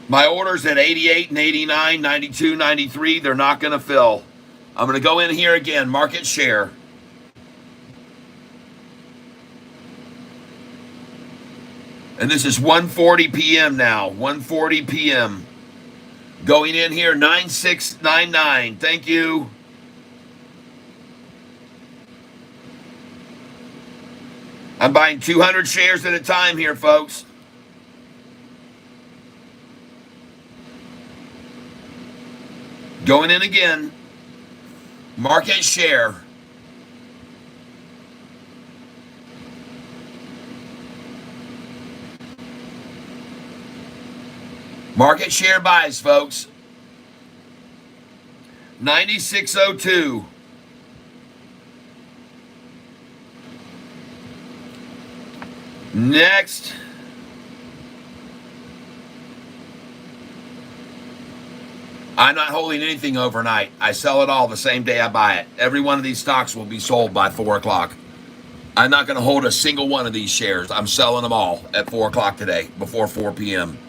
C: My orders at 88 and 89, 92, 93, they're not going to fill. I'm going to go in here again, market share. And this is 1:40 p.m. now, 1:40 p.m. Going in here, 9699. Thank you. I'm buying 200 shares at a time here, folks. Going in again. Market share. Market share buys, folks. 9602. Next. I'm not holding anything overnight. I sell it all the same day I buy it. Every one of these stocks will be sold by 4 o'clock. I'm not going to hold a single one of these shares. I'm selling them all at 4 o'clock today, before 4 p.m.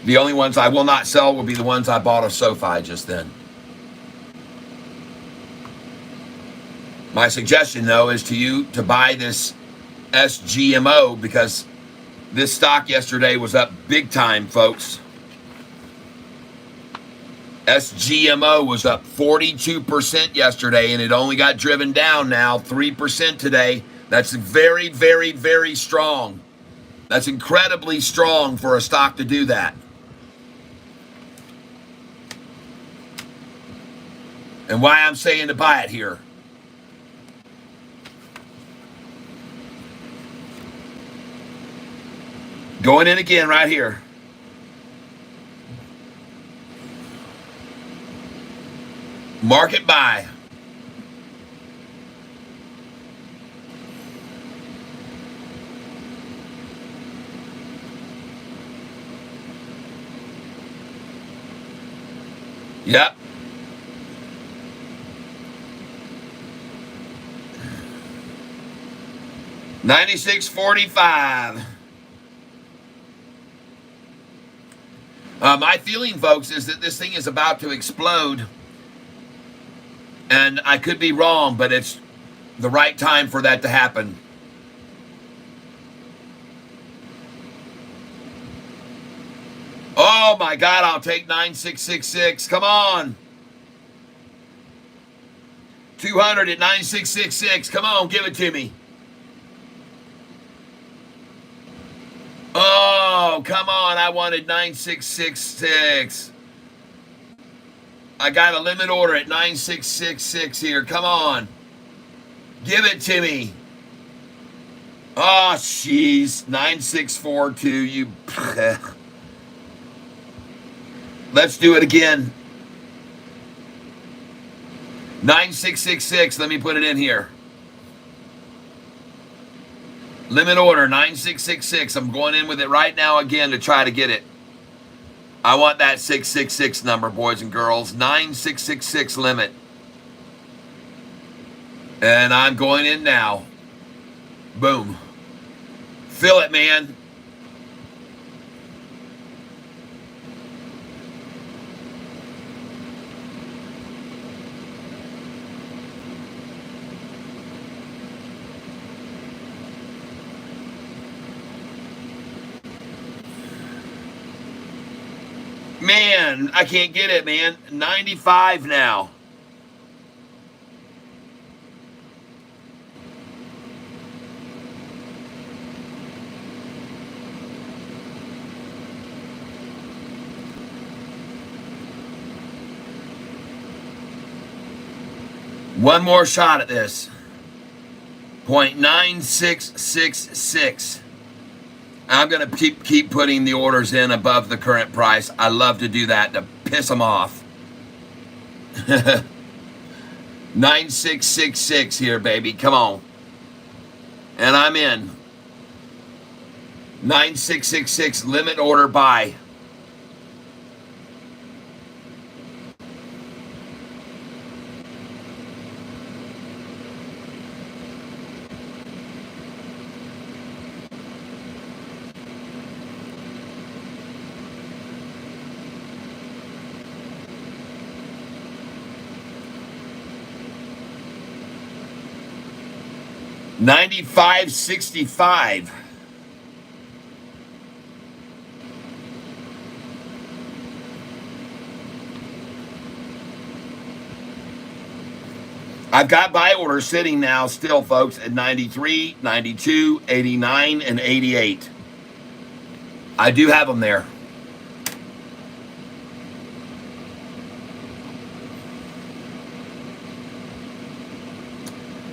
C: The only ones I will not sell will be the ones I bought of Sofi just then. My suggestion, though, is to you to buy this SGMO because this stock yesterday was up big time, folks. SGMO was up 42% yesterday, and it only got driven down now 3% today. That's very, very, very strong. That's incredibly strong for a stock to do that. And why I'm saying to buy it here. Going in again right here. Market buy. Yep. $96.45. My feeling, folks, is that this thing is about to explode. And I could be wrong, but it's the right time for that to happen. Oh my God, I'll take 9666. Come on. 200 at 9666. Come on, give it to me. Oh, I wanted 9666. I got a limit order at 9666 here. Come on. Give it to me. Oh, jeez. 9642. You. Let's do it again. 9666. Let me put it in here. Limit order 9666. I'm going in with it right now again to try to get it. I want that 666 number, boys and girls. 9666 limit. And I'm going in now. Boom. Fill it, man. Man, I can't get it, man. 95 now. One more shot at this. 0.9666. I'm going to keep putting the orders in above the current price. I love to do that to piss them off. 9666 here, baby. Come on. And I'm in. 9666 limit order buy. $95.65. I've got buy orders sitting now still, folks, at 93, 92, 89, and 88. I do have them there.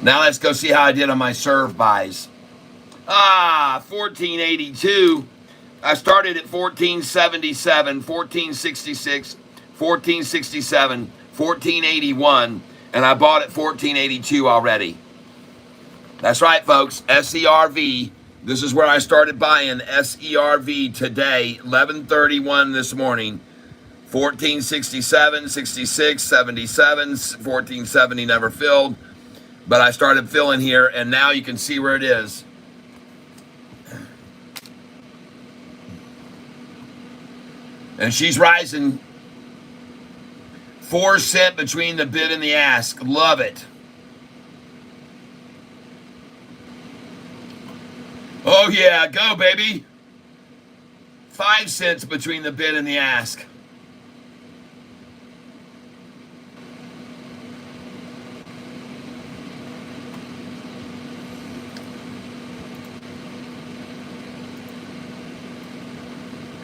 C: Now let's go see how I did on my serve buys. 1482. I started at 1477, 1466, 1467, 1481, and I bought at 1482 already. That's right, folks. SERV. This is where I started buying SERV today, 11:31 this morning. 1467, 66, 77, 1470 never filled. But I started filling here, and now you can see where it is. And she's rising 4 cents between the bid and the ask. Love it. Oh, yeah, go, baby. 5 cents between the bid and the ask.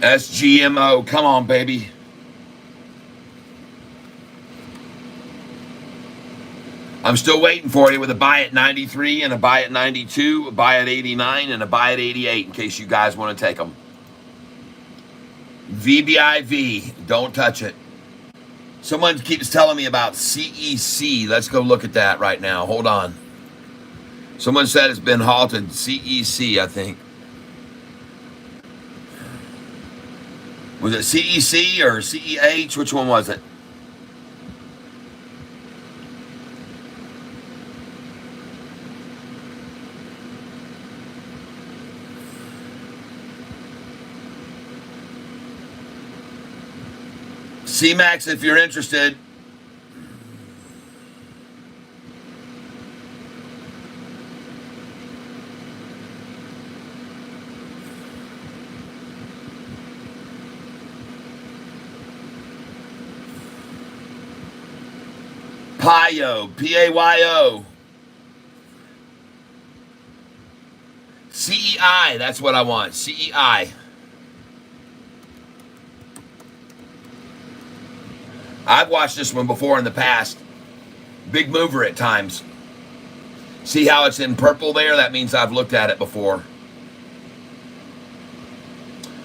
C: SGMO, come on, baby. I'm still waiting for you with a buy at 93 and a buy at 92, a buy at 89, and a buy at 88 in case you guys want to take them. VBIV, don't touch it. Someone keeps telling me about CEC. Let's go look at that right now. Hold on. Someone said it's been halted. CEC, I think. Was it CEC or CEH? Which one was it? CMAX, if you're interested. Payo, P-A-Y-O. CEI, that's what I want, CEI. I've watched this one before in the past. Big mover at times. See how it's in purple there? That means I've looked at it before.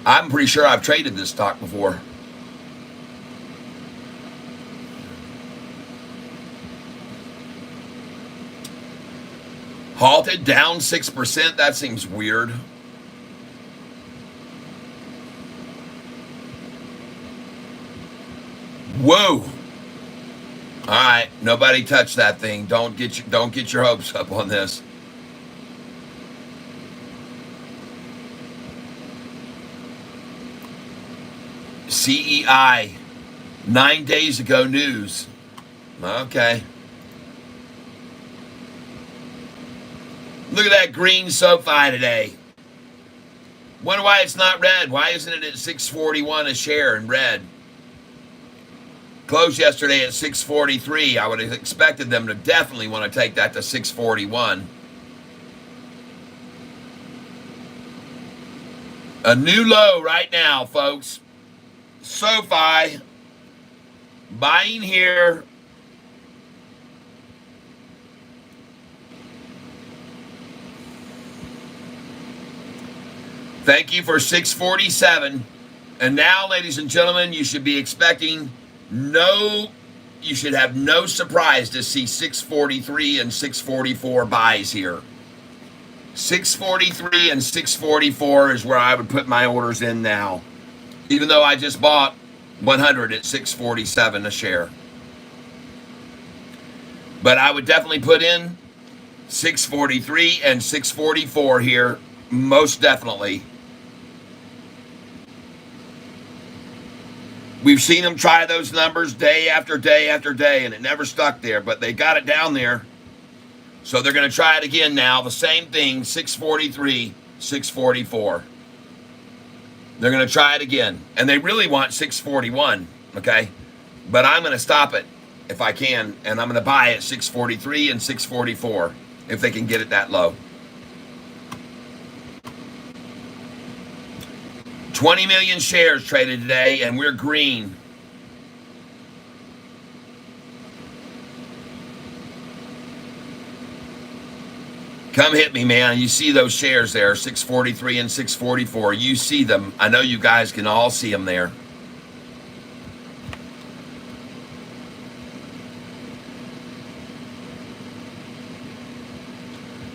C: I'm pretty sure I've traded this stock before. Halted down 6%. That seems weird. Whoa. All right, nobody touch that thing. Don't get your hopes up on this. CEI, 9 days ago news. Okay. Look at that green Sofi today. Wonder why it's not red. Why isn't it at $6.41 a share in red? Closed yesterday at $6.43. I would have expected them to definitely want to take that to $6.41. A new low right now, folks. Sofi buying here. Thank you for 647. And now, ladies and gentlemen, you should be expecting you should have no surprise to see 643 and 644 buys here. 643 and 644 is where I would put my orders in now. Even though I just bought 100 at 647 a share. But I would definitely put in 643 and 644 here, most definitely. We've seen them try those numbers day after day after day, and it never stuck there, but they got it down there. So they're going to try it again now. The same thing, 643, 644. They're going to try it again. And they really want 641, okay? But I'm going to stop it if I can, and I'm going to buy at 643 and 644 if they can get it that low. 20 million shares traded today, and we're green. Come hit me, man. You see those shares there, 643 and 644. You see them. I know you guys can all see them there.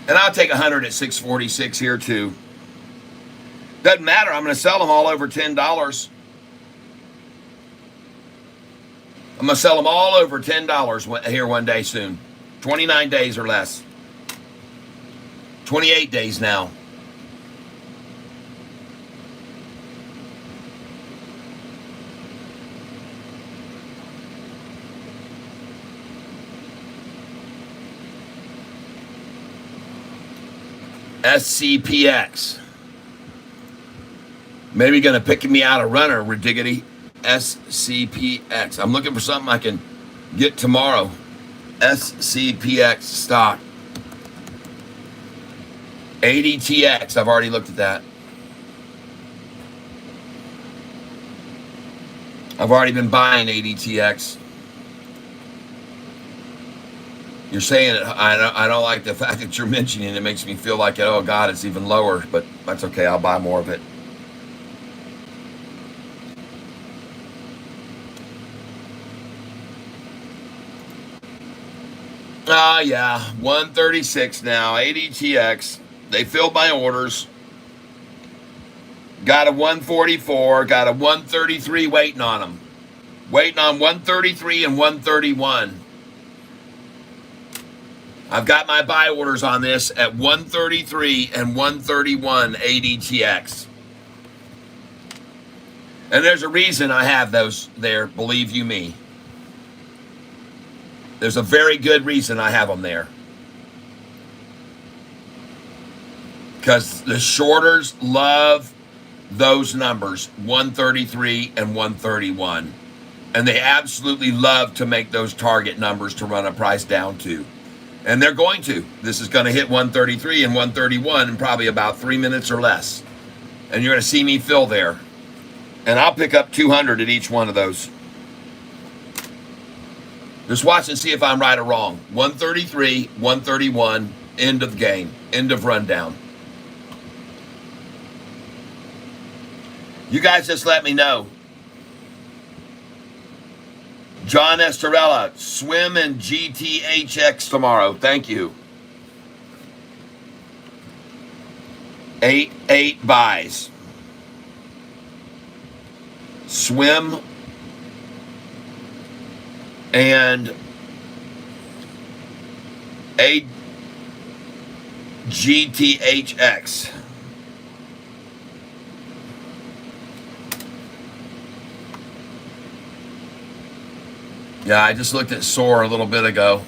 C: And I'll take 100 at 646 here, too. Doesn't matter. I'm going to sell them all over $10. I'm going to sell them all over $10 here one day soon. 29 days or less. 28 days now. SCPX. Maybe going to pick me out a runner, Ridiggity. SCPX. I'm looking for something I can get tomorrow. SCPX stock. ADTX. I've already looked at that. I've already been buying ADTX. You're saying it. I don't like the fact that you're mentioning it. It makes me feel like, oh, God, it's even lower. But that's okay. I'll buy more of it. Yeah, 136 now, ADTX. They filled my orders. Got a 144, got a 133 waiting on them. Waiting on 133 and 131. I've got my buy orders on this at 133 and 131 ADTX. And there's a reason I have those there, believe you me. There's a very good reason I have them there. Because the shorters love those numbers, 133 and 131. And they absolutely love to make those target numbers to run a price down to. And they're going to. This is going to hit 133 and 131 in probably about 3 minutes or less. And you're going to see me fill there. And I'll pick up 200 at each one of those. Just watch and see if I'm right or wrong. 133, 131, end of game, end of rundown. You guys just let me know. John Estorella, swim and GTHX tomorrow. Thank you. 8 buys. Swim and a GTHX. Yeah, I just looked at SOAR a little bit ago.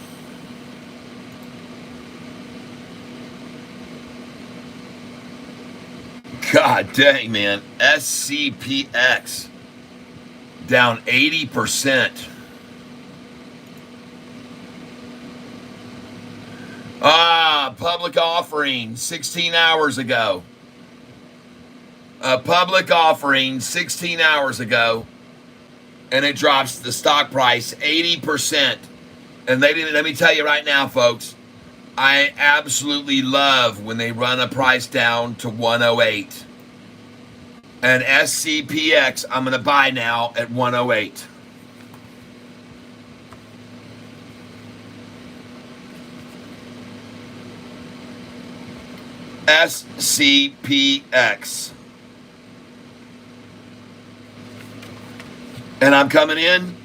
C: God dang, man. SCPX down 80%. Public offering 16 hours ago. A public offering 16 hours ago. And it drops the stock price 80%. And they didn't, let me tell you right now, folks, I absolutely love when they run a price down to 108. And SCPX, I'm going to buy now at 108. SCPX. And I'm coming in.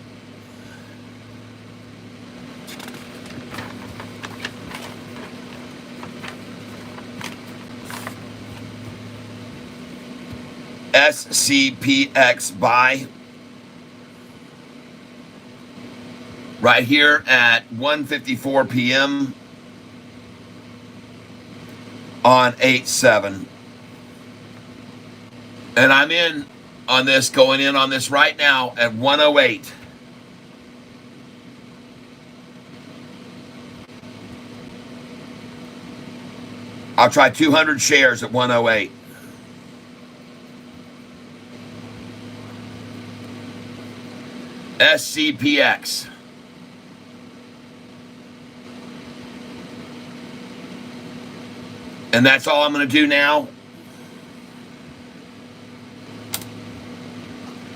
C: SCPX buy. Right here at 1:54 p.m. on 8/7. And I'm in on this, going in on this right now at 108. I'll try 200 shares at 108. SCPX. And that's all I'm going to do now.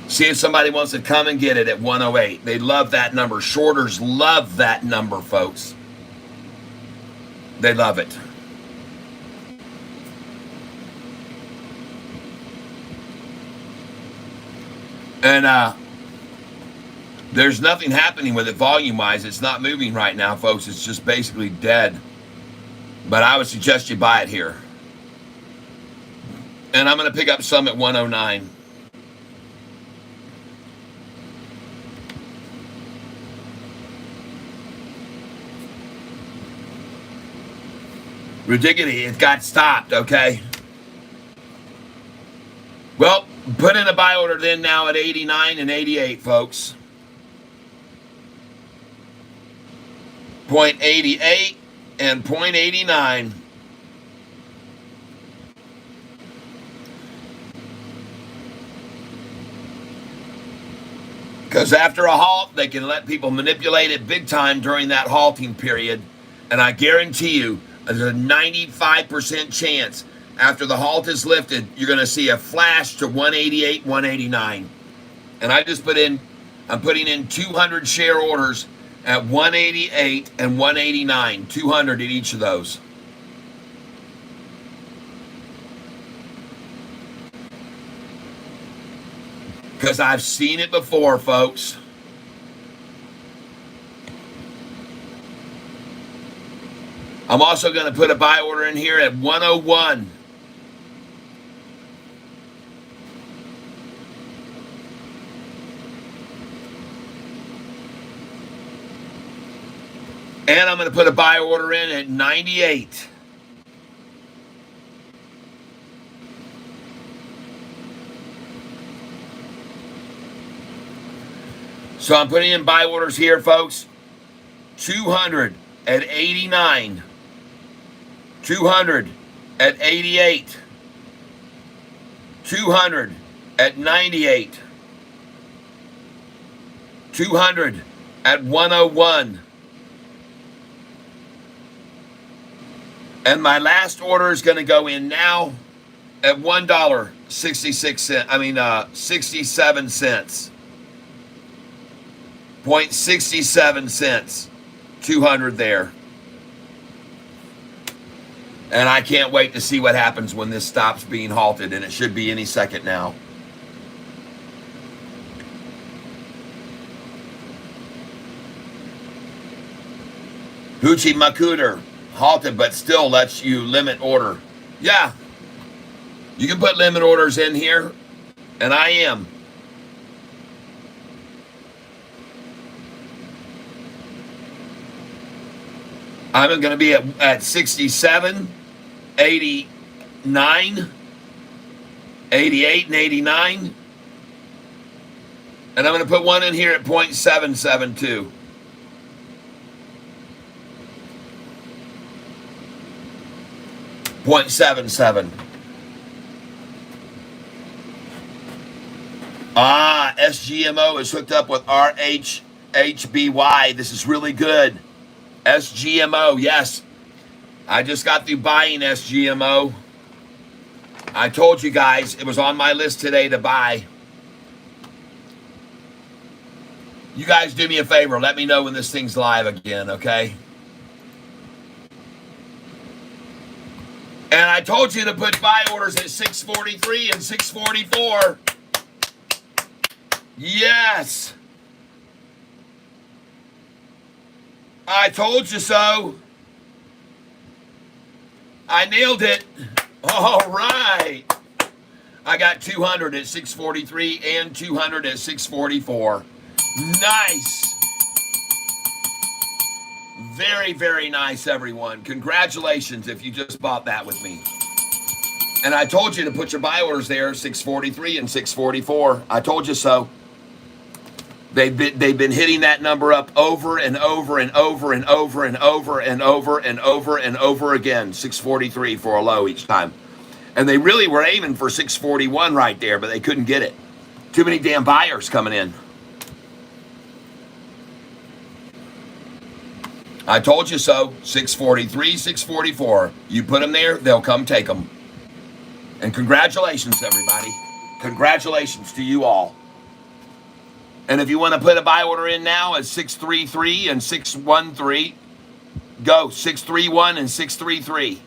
C: See if somebody wants to come and get it at 108. They love that number. Shorters love that number, folks. They love it. And there's nothing happening with it volume-wise. It's not moving right now, folks. It's just basically dead. But I would suggest you buy it here. And I'm going to pick up some at 109. Ridiculous. It got stopped, okay? Well, put in a buy order then now at 89 and 88, folks. 0.88 and 0.89. Because after a halt, they can let people manipulate it big time during that halting period. And I guarantee you, there's a 95% chance after the halt is lifted, you're going to see a flash to 188, 189. And I just I'm putting in 200 share orders at 188 and 189, 200 at each of those. Because I've seen it before, folks. I'm also going to put a buy order in here at 101. And I'm going to put a buy order in at 98. So I'm putting in buy orders here, folks. 200 at 89. 200 at 88. 200 at 98. 200 at 101. And my last order is going to go in now at $1.66. I mean, 67 cents. 0.67 cents. 200 there. And I can't wait to see what happens when this stops being halted, and it should be any second now. Hoochie Makuder, halted, but still lets you limit order. Yeah, you can put limit orders in here, and I am. I'm going to be at 67, 89, 88, and 89. And I'm going to put one in here at 0.772. .77. SGMO is hooked up with RHHBY. This is really good. SGMO, yes. I just got through buying SGMO. I told you guys it was on my list today to buy. You guys do me a favor. Let me know when this thing's live again, okay? And I told you to put buy orders at 643 and 644. Yes. I told you so. I nailed it. All right. I got 200 at 643 and 200 at 644. Nice. Very, very nice, everyone. Congratulations if you just bought that with me. And I told you to put your buy orders there, 643 and 644. I told you so. They've been hitting that number up over and over and over and over and over and over and over and over again. 643 for a low each time. And they really were aiming for 641 right there, but they couldn't get it. Too many damn buyers coming in. I told you so. 643, 644. You put them there, they'll come take them. And congratulations, everybody. Congratulations to you all. And if you want to put a buy order in now at 633 and 613, go 631 and 633.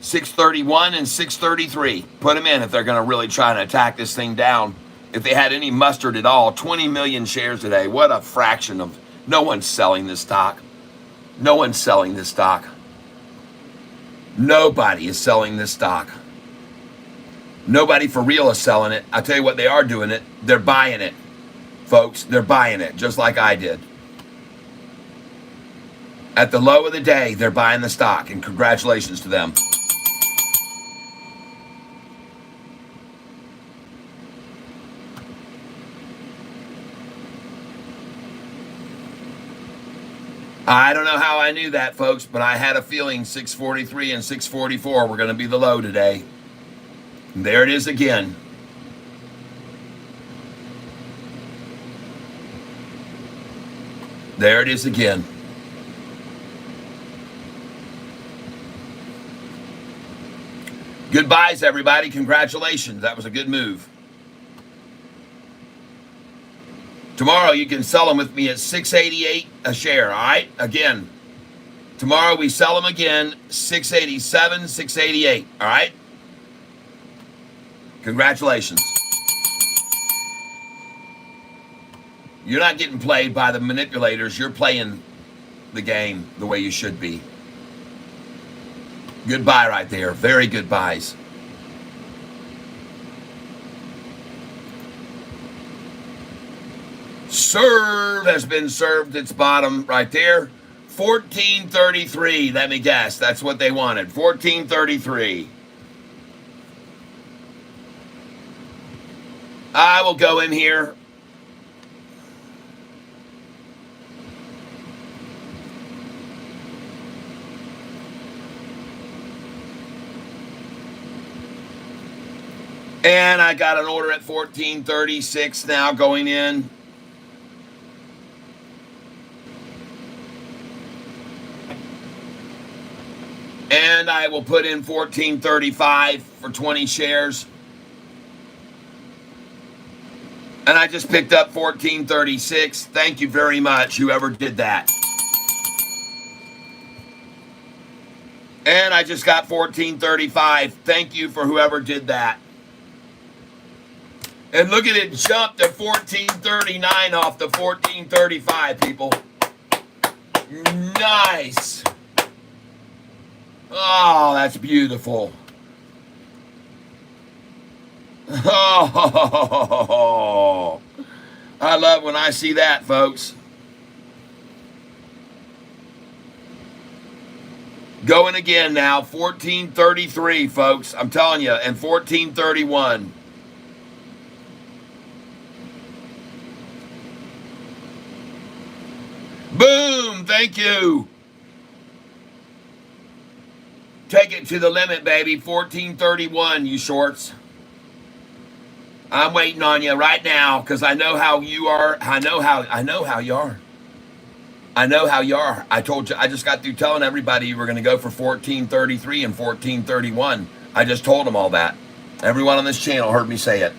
C: 631 and 633. Put them in if they're going to really try and attack this thing down. If they had any mustard at all. 20 million shares today. What a fraction of... No one's selling this stock. No one's selling this stock. Nobody is selling this stock. Nobody for real is selling it. I tell you what, they are doing it. They're buying it. Folks, they're buying it just like I did. At the low of the day, they're buying the stock, and congratulations to them. I don't know how I knew that, folks, but I had a feeling 643 and 644 were going to be the low today. And there it is again. There it is again. Goodbyes, everybody. Congratulations. That was a good move. Tomorrow you can sell them with me at $6.88 a share, all right? Again, tomorrow we sell them again, $6.87, $6.88, all right? Congratulations. You're not getting played by the manipulators. You're playing the game the way you should be. Good buy right there. Very good buys. Serve has been served its bottom right there. 1433. Let me guess. That's what they wanted. 1433. I will go in here. And I got an order at 1436 now going in. And I will put in 14.35 for 20 shares. And I just picked up 14.36. Thank you very much, whoever did that. And I just got 14.35. Thank you for whoever did that. And look at it jump to 14.39 off the 14.35, people. Nice. Oh, that's beautiful. Oh, I love when I see that, folks. Going again now, 14.33, folks. I'm telling you, and 14.31. Boom! Thank you. Take it to the limit, baby. 14.31, you shorts. I'm waiting on you right now because I know how you are. I know how you are. I know how you are. I told you. I just got through telling everybody you were going to go for 14.33 and 14.31. I just told them all that. Everyone on this channel heard me say it.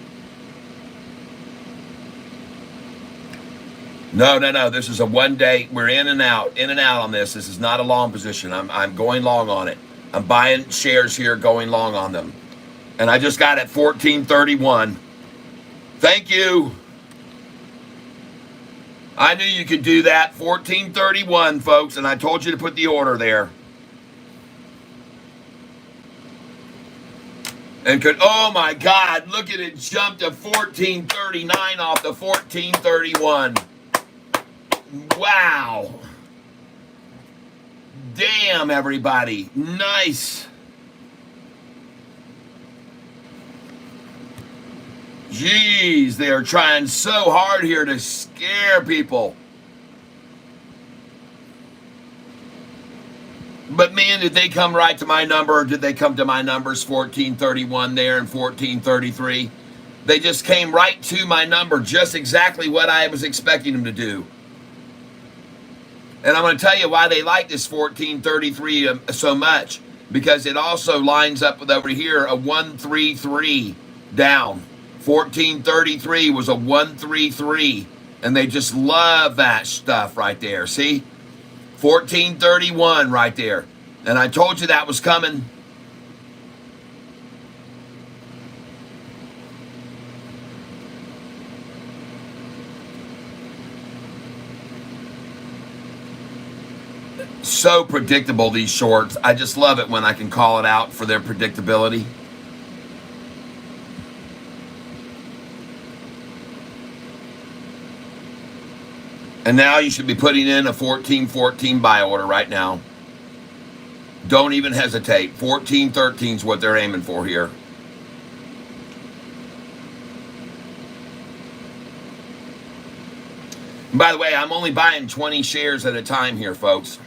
C: No. This is a 1 day. We're in and out on this. This is not a long position. I'm going long on it. I'm buying shares here, going long on them. And I just got it 14.31. Thank you. I knew you could do that. 14.31, folks, and I told you to put the order there. And oh my God, look at it jump to 14.39 off the 14.31. Wow. Damn, everybody. Nice. Jeez, they are trying so hard here to scare people. But man, did they come right to my number, or did they come to my numbers 14.31 there and 14.33? They just came right to my number, just exactly what I was expecting them to do. And I'm going to tell you why they like this 14.33 so much, because it also lines up with over here a 133 down. 14.33 was a 133, and they just love that stuff right there. See? 14.31 right there. And I told you that was coming. So predictable, these shorts. I just love it when I can call it out for their predictability. And now you should be putting in a 14.14 buy order right now. Don't even hesitate. 14.13 is what they're aiming for here. And by the way, I'm only buying 20 shares at a time here, folks.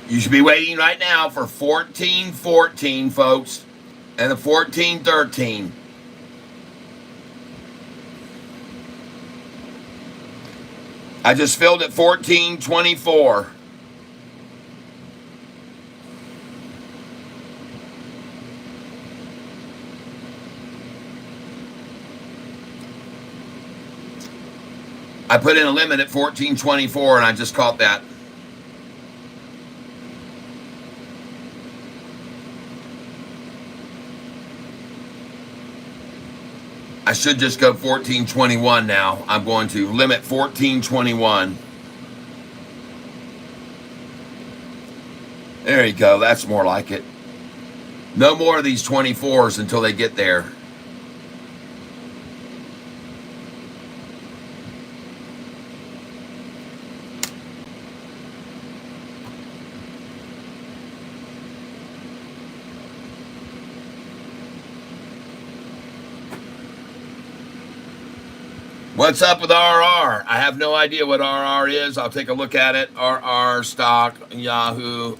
C: You should be waiting right now for 14.14, folks, and a 14.13. I just filled at 14.24. I put in a limit at 14.24, and I just caught that. I should just go 14.21 now. I'm going to limit 14.21. There you go. That's more like it. No more of these 24s until they get there. What's up with RR? I have no idea what RR is. I'll take a look at it. RR stock, Yahoo.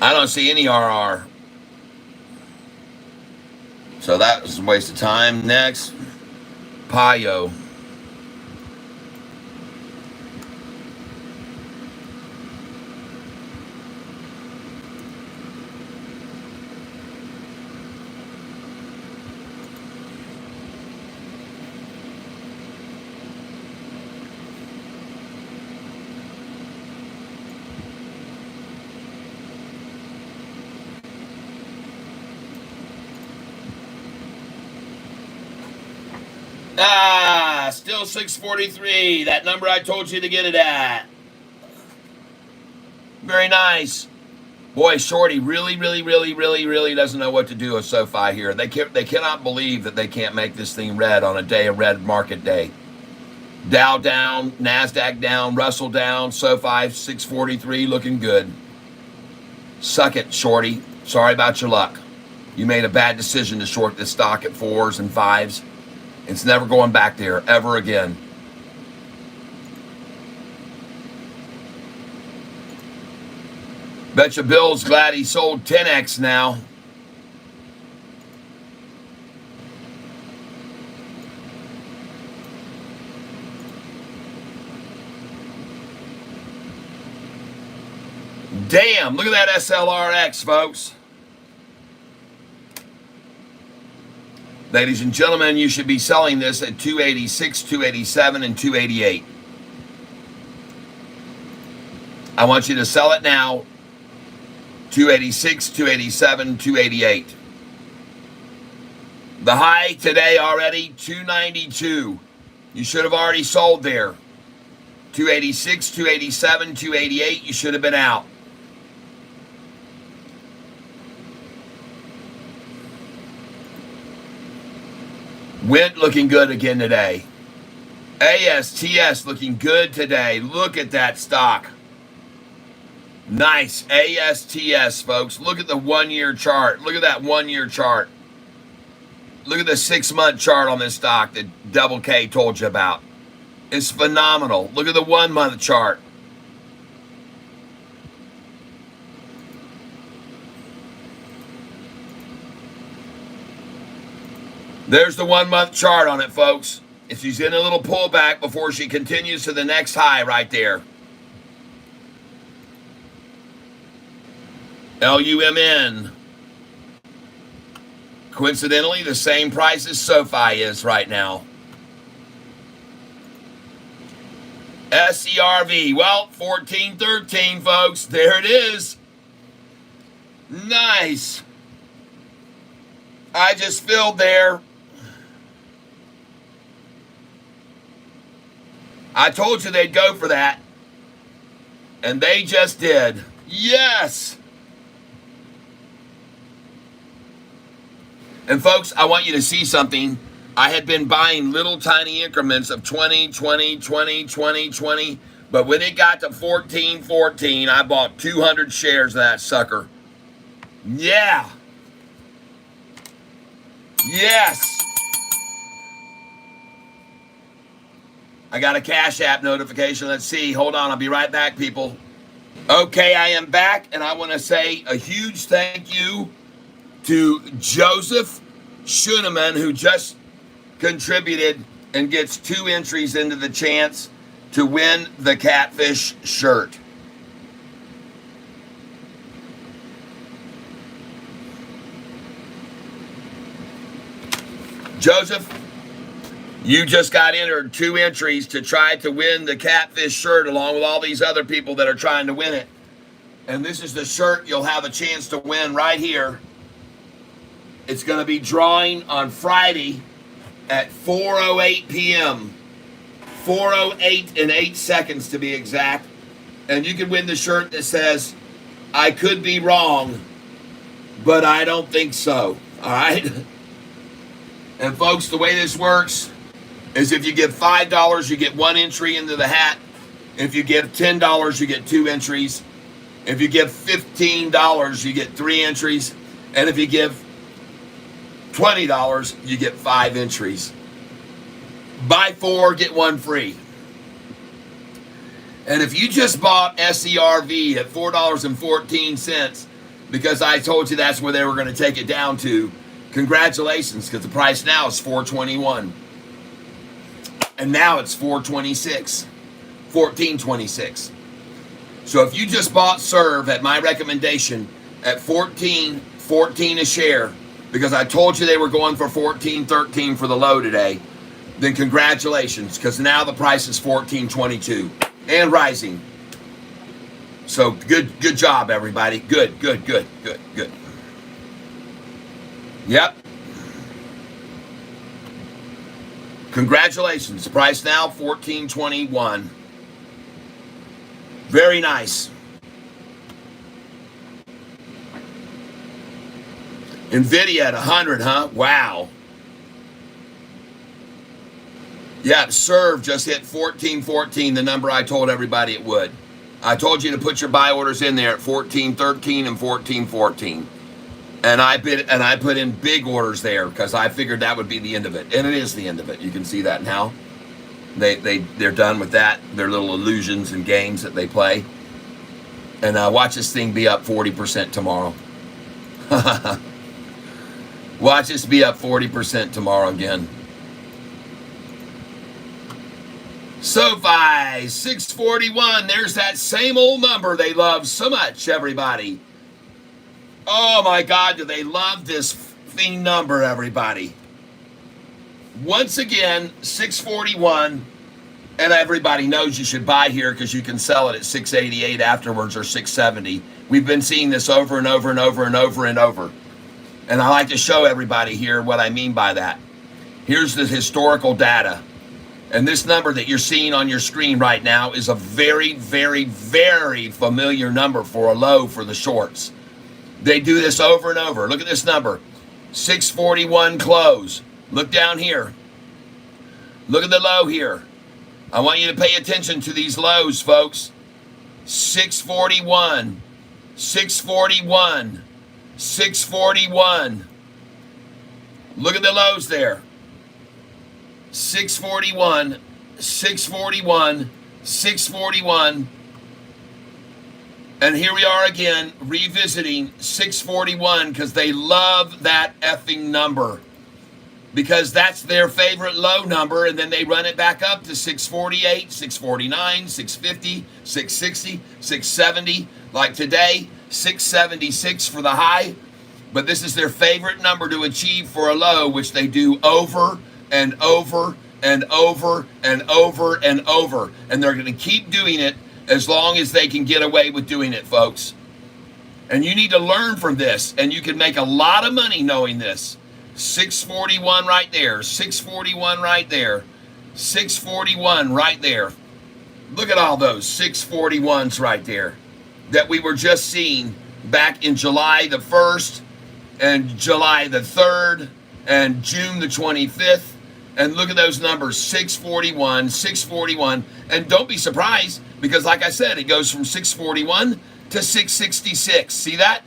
C: I don't see any RR. So that was a waste of time. Next, Payo. Still 643. That number I told you to get it at. Very nice. Boy, Shorty really doesn't know what to do with SoFi here. They cannot believe that they can't make this thing red on a day of red market day. Dow down, NASDAQ down, Russell down, SoFi 643 looking good. Suck it, Shorty. Sorry about your luck. You made a bad decision to short this stock at 4s and 5s. It's never going back there ever again. Betcha Bill's glad he sold 10x now. Damn, look at that SLRX, folks. Ladies and gentlemen, you should be selling this at 286, 287, and 288. I want you to sell it now. 286, 287, 288. The high today already, 292. You should have already sold there. 286, 287, 288, you should have been out. Wint looking good again today. ASTS looking good today. Look at that stock. Nice. ASTS, folks. Look at the 1-year chart. Look at that 1-year chart. Look at the 6-month chart on this stock that Double K told you about. It's phenomenal. Look at the 1-month chart. There's the 1-month chart on it, folks. If she's in a little pullback before she continues to the next high right there. LUMN. Coincidentally, the same price as SoFi is right now. SCRV. Well, 1413, folks. There it is. Nice. I just filled there. I told you they'd go for that. And they just did. Yes. And folks, I want you to see something. I had been buying little tiny increments of 20, 20, 20, 20, 20. But when it got to 14, 14, I bought 200 shares of that sucker. Yeah. Yes. I got a Cash App notification. Let's see. Hold on. I'll be right back, people. Okay, I am back, and I want to say a huge thank you to Joseph Schuneman, who just contributed and gets 2 entries into the chance to win the Catfish shirt. Joseph, you just got entered 2 entries to try to win the Catfish shirt along with all these other people that are trying to win it. And this is the shirt you'll have a chance to win right here. It's going to be drawing on Friday at 4:08 p.m. 4:08 and 8 seconds to be exact. And you can win the shirt that says, I could be wrong, but I don't think so. All right? And folks, the way this works is if you give $5, you get 1 entry into the hat. If you give $10, you get 2 entries. If you give $15, you get 3 entries. And if you give $20, you get 5 entries. Buy 4, get 1 free. And if you just bought SERV at $4.14, because I told you that's where they were going to take it down to, congratulations, because the price now is $4.21. And now it's $14.26. So if you just bought Serve at my recommendation at $14.14 a share, because I told you they were going for $14.13 for the low today, then congratulations, because now the price is $14.22 and rising. So good job, everybody. Good. Yep. Congratulations. Price now $14.21. Very nice. Nvidia at 100, huh? Wow. Yeah, Serve just hit 14.14, the number I told everybody it would. I told you to put your buy orders in there at 14.13 and 14.14. And I put in big orders there because I figured that would be the end of it. And it is the end of it. You can see that now. They're done with that. Their little illusions and games that they play. And watch this thing be up 40% tomorrow. Watch this be up 40% tomorrow again. Sofi, 641. There's that same old number they love so much, everybody. Oh my God, do they love this thing number, everybody. Once again, 641. And everybody knows you should buy here because you can sell it at 688 afterwards or 670. We've been seeing this over and over and over and over and over. And I like to show everybody here what I mean by that. Here's the historical data. And this number that you're seeing on your screen right now is a very, very, very familiar number for a low for the shorts. They do this over and over. Look at this number, 641 close. Look down here. Look at the low here. I want you to pay attention to these lows, folks. 641, 641, 641. Look at the lows there. 641, 641, 641. And here we are again, revisiting 641 because they love that effing number. Because that's their favorite low number, and then they run it back up to 648, 649, 650, 660, 670. Like today, 676 for the high. But this is their favorite number to achieve for a low, which they do over and over and over and over and over. And they're going to keep doing it as long as they can get away with doing it, folks. And you need to learn from this, and you can make a lot of money knowing this. 641 right there, 641 right there, 641 right there. Look at all those 641s right there that we were just seeing back in July the 1st and July the 3rd and June the 25th. And look at those numbers, 641, 641. And don't be surprised because, like I said, it goes from 641 to 666. See that?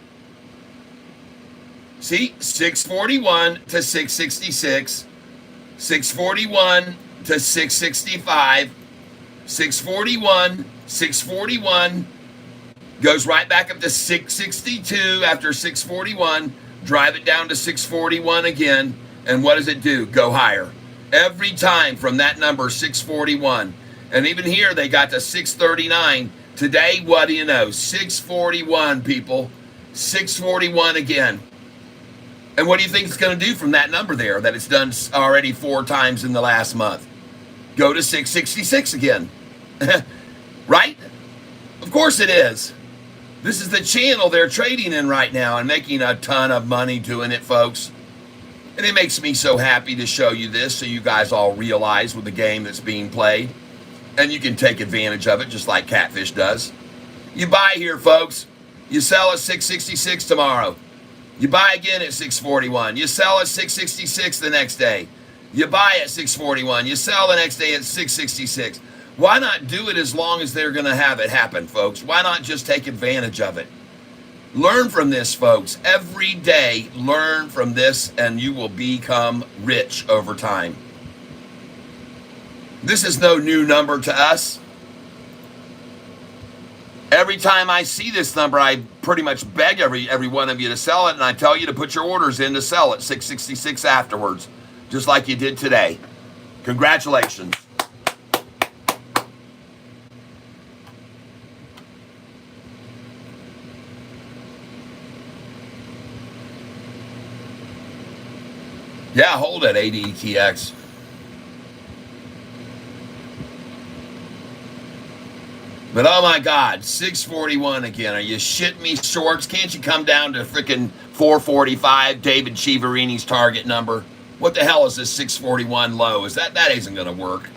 C: See, 641 to 666, 641 to 665, 641, 641, goes right back up to 662 after 641, drive it down to 641 again, and what does it do? Go higher. Every time from that number, 641. And even here, they got to 639. Today, what do you know? 641, people. 641 again. And what do you think it's going to do from that number there that it's done already 4 times in the last month? Go to 666 again. Right? Of course it is. This is the channel they're trading in right now and making a ton of money doing it, folks. And it makes me so happy to show you this so you guys all realize with the game that's being played. And you can take advantage of it just like Catfish does. You buy here, folks. You sell at 666 tomorrow. You buy again at 641. You sell at 666 the next day. You buy at 641. You sell the next day at 666. Why not do it as long as they're going to have it happen, folks? Why not just take advantage of it? Learn from this, folks. Every day, learn from this, and you will become rich over time. This is no new number to us. Every time I see this number, I pretty much beg every one of you to sell it, and I tell you to put your orders in to sell at 666 afterwards, just like you did today. Congratulations. Yeah, hold it, ADTX. But oh my God, 641 again. Are you shitting me, shorts? Can't you come down to freaking 445, David Chiavarini's target number? What the hell is this 641 low? That isn't going to work.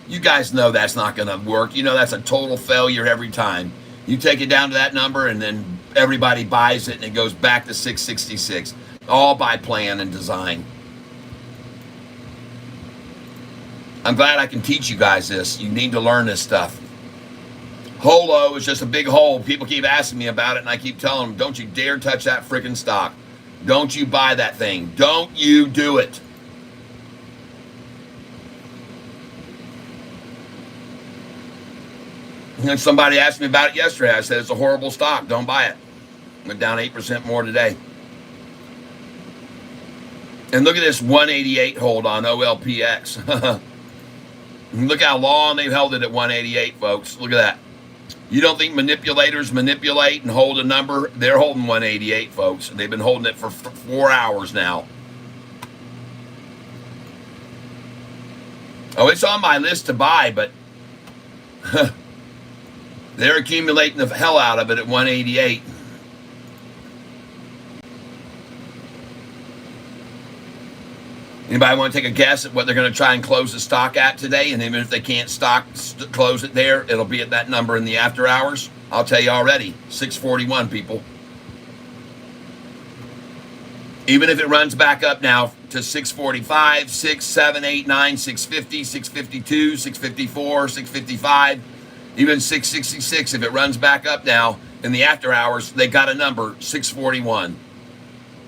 C: You guys know that's not going to work. You know that's a total failure every time. You take it down to that number and then everybody buys it and it goes back to 666. All by plan and design. I'm glad I can teach you guys this. You need to learn this stuff. Holo is just a big hole. People keep asking me about it, and I keep telling them, don't you dare touch that freaking stock. Don't you buy that thing. Don't you do it. And somebody asked me about it yesterday. I said, it's a horrible stock. Don't buy it. Went down 8% more today. And look at this 188 hold on OLPX. Look how long they've held it at 188, folks. Look at that. You don't think manipulators manipulate and hold a number? They're holding 188, folks. They've been holding it for 4 hours now. Oh, it's on my list to buy, but they're accumulating the hell out of it at 188. Anybody want to take a guess at what they're going to try and close the stock at today? And even if they can't close it there, it'll be at that number in the after hours. I'll tell you already, 641, people. Even if it runs back up now to 645, 6, 7, 8, 9, 650, 652, 654, 655, even 666, if it runs back up now in the after hours, they got a number, 641.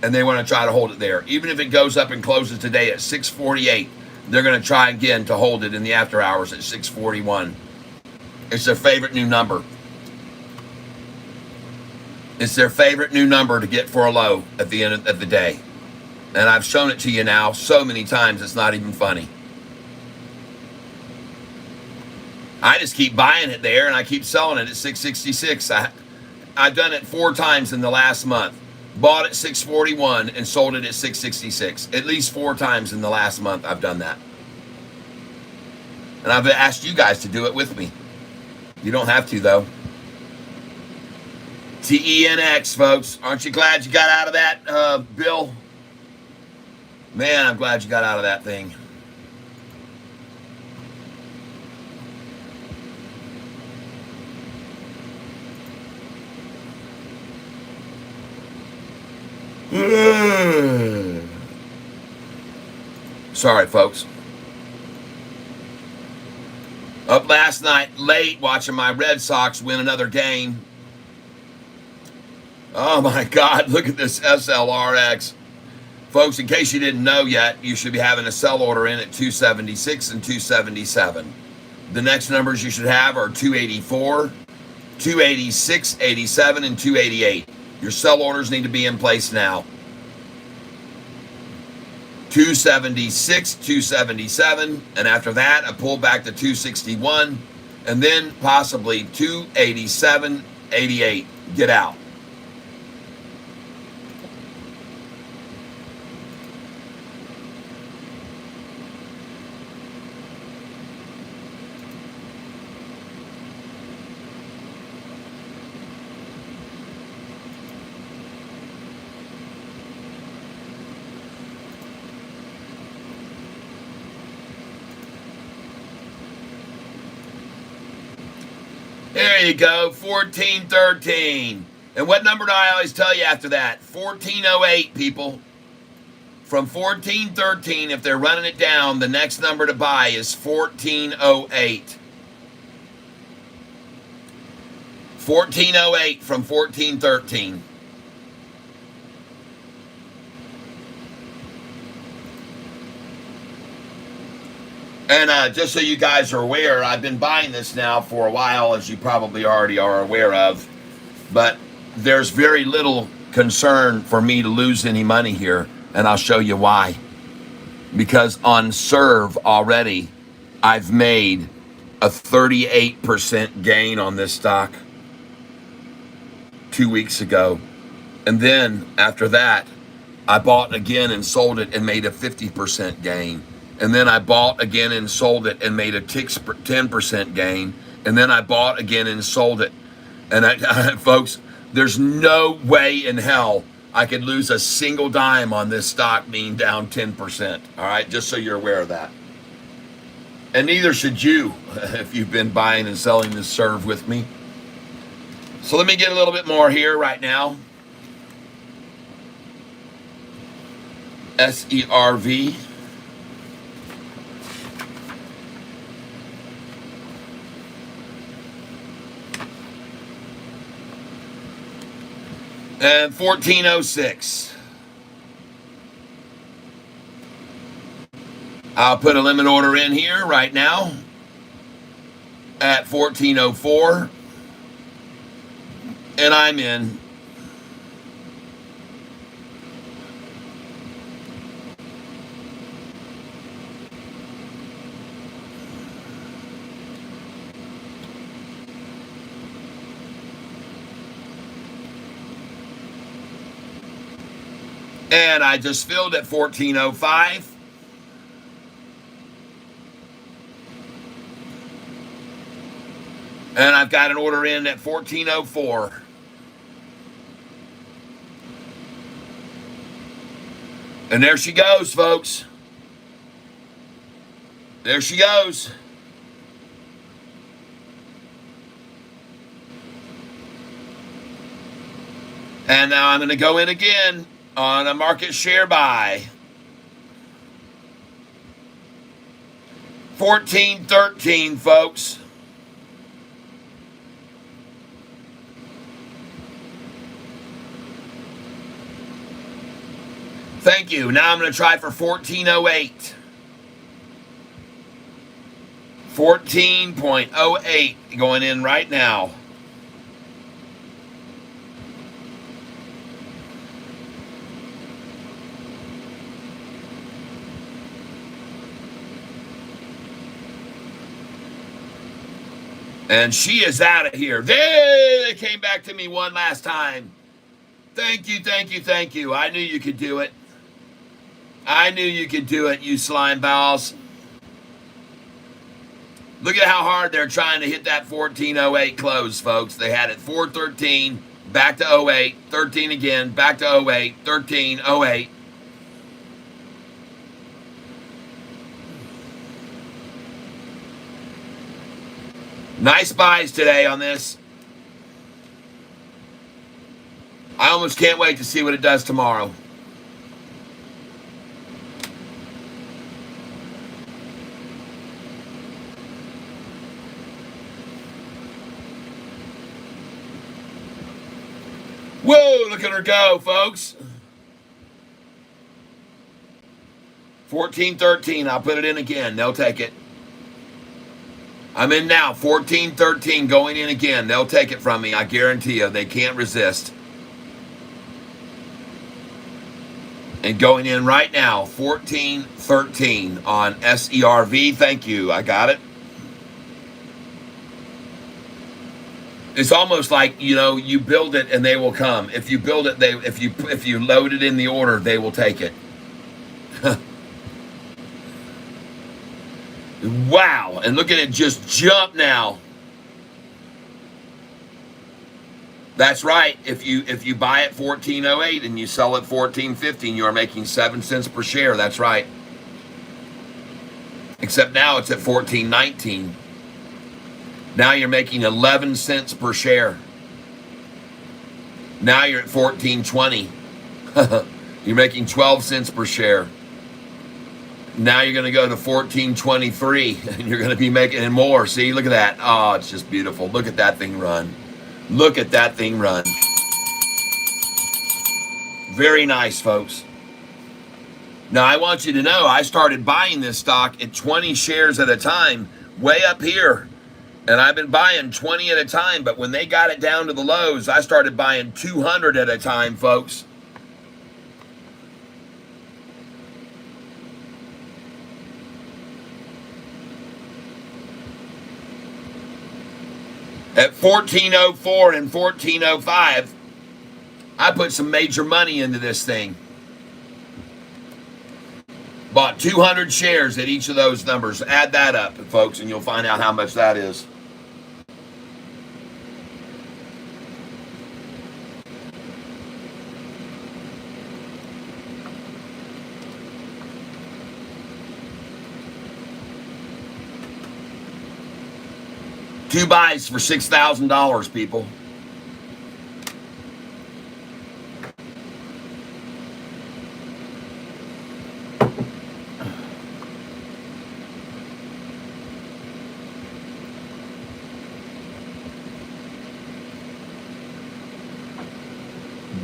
C: And they want to try to hold it there. Even if it goes up and closes today at 648, they're going to try again to hold it in the after hours at 641. It's their favorite new number. It's their favorite new number to get for a low at the end of the day. And I've shown it to you now so many times it's not even funny. I just keep buying it there and I keep selling it at 666. I've done it 4 times in the last month. Bought at 641 and sold it at 666. At least 4 times in the last month I've done that. And I've asked you guys to do it with me. You don't have to, though. TENX, folks. Aren't you glad you got out of that, Bill? Man, I'm glad you got out of that thing. Sorry, folks. Up last night late watching my Red Sox win another game. Oh my God, look at this SLRX. Folks, in case you didn't know yet, you should be having a sell order in at 276 and 277. The next numbers you should have are 284, 286, 87, and 288. Your sell orders need to be in place now. 276, 277, and after that, a pull back to 261, and then possibly 287, 88. Get out. There you go, 1413. And what number do I always tell you after that? 1408, people. From 1413, if they're running it down, the next number to buy is 1408. 1408 from 1413. And just so you guys are aware, I've been buying this now for a while, as you probably already are aware of. But there's very little concern for me to lose any money here, and I'll show you why. Because on serve already, I've made a 38% gain on this stock 2 weeks ago. And then after that, I bought again and sold it and made a 50% gain. And then I bought again and sold it and made a 10% gain. And then I bought again and sold it. And folks, there's no way in hell I could lose a single dime on this stock being down 10%. All right, just so you're aware of that. And neither should you if you've been buying and selling this serve with me. So let me get a little bit more here right now. SERV. And 1406. I'll put a limit order in here right now at 1404. And I'm in. And I just filled at 1405. And I've got an order in at 1404. And there she goes, folks. There she goes. And now I'm going to go in again on a market share buy. 1413, folks. Thank you. Now I'm going to try for 1408. 14.08 going in right now. And she is out of here. They came back to me one last time. Thank you, thank you, thank you. I knew you could do it. I knew you could do it, you slime balls. Look at how hard they're trying to hit that 1408 close, folks. They had it 413, back to 08, 13 again, back to 08, 13, 08. Nice buys today on this. I almost can't wait to see what it does tomorrow. Whoa, look at her go, folks. 1413, I'll put it in again. They'll take it. I'm in now, 1413, going in again. They'll take it from me, I guarantee you. They can't resist. And going in right now, 1413 on SERV. Thank you, I got it. It's almost like, you know, you build it and they will come. If you build it, if you load it in the order, they will take it. Wow, and look at it just jump now. That's right. If you buy at 1408 and you sell at 1415, you are making 7 cents per share. That's right. Except now it's at 1419. Now you're making 11 cents per share. Now you're at 1420. You're making 12 cents per share. Now you're going to go to 1423, and you're going to be making more. See, look at that. Oh, it's just beautiful. Look at that thing run. Look at that thing run. Very nice, folks. Now, I want you to know I started buying this stock at 20 shares at a time, way up here. And I've been buying 20 at a time, but when they got it down to the lows, I started buying 200 at a time, folks. At 1404 and 1405, I put some major money into this thing. Bought 200 shares at each of those numbers. Add that up, folks, and you'll find out how much that is. Two buys for $6,000, people.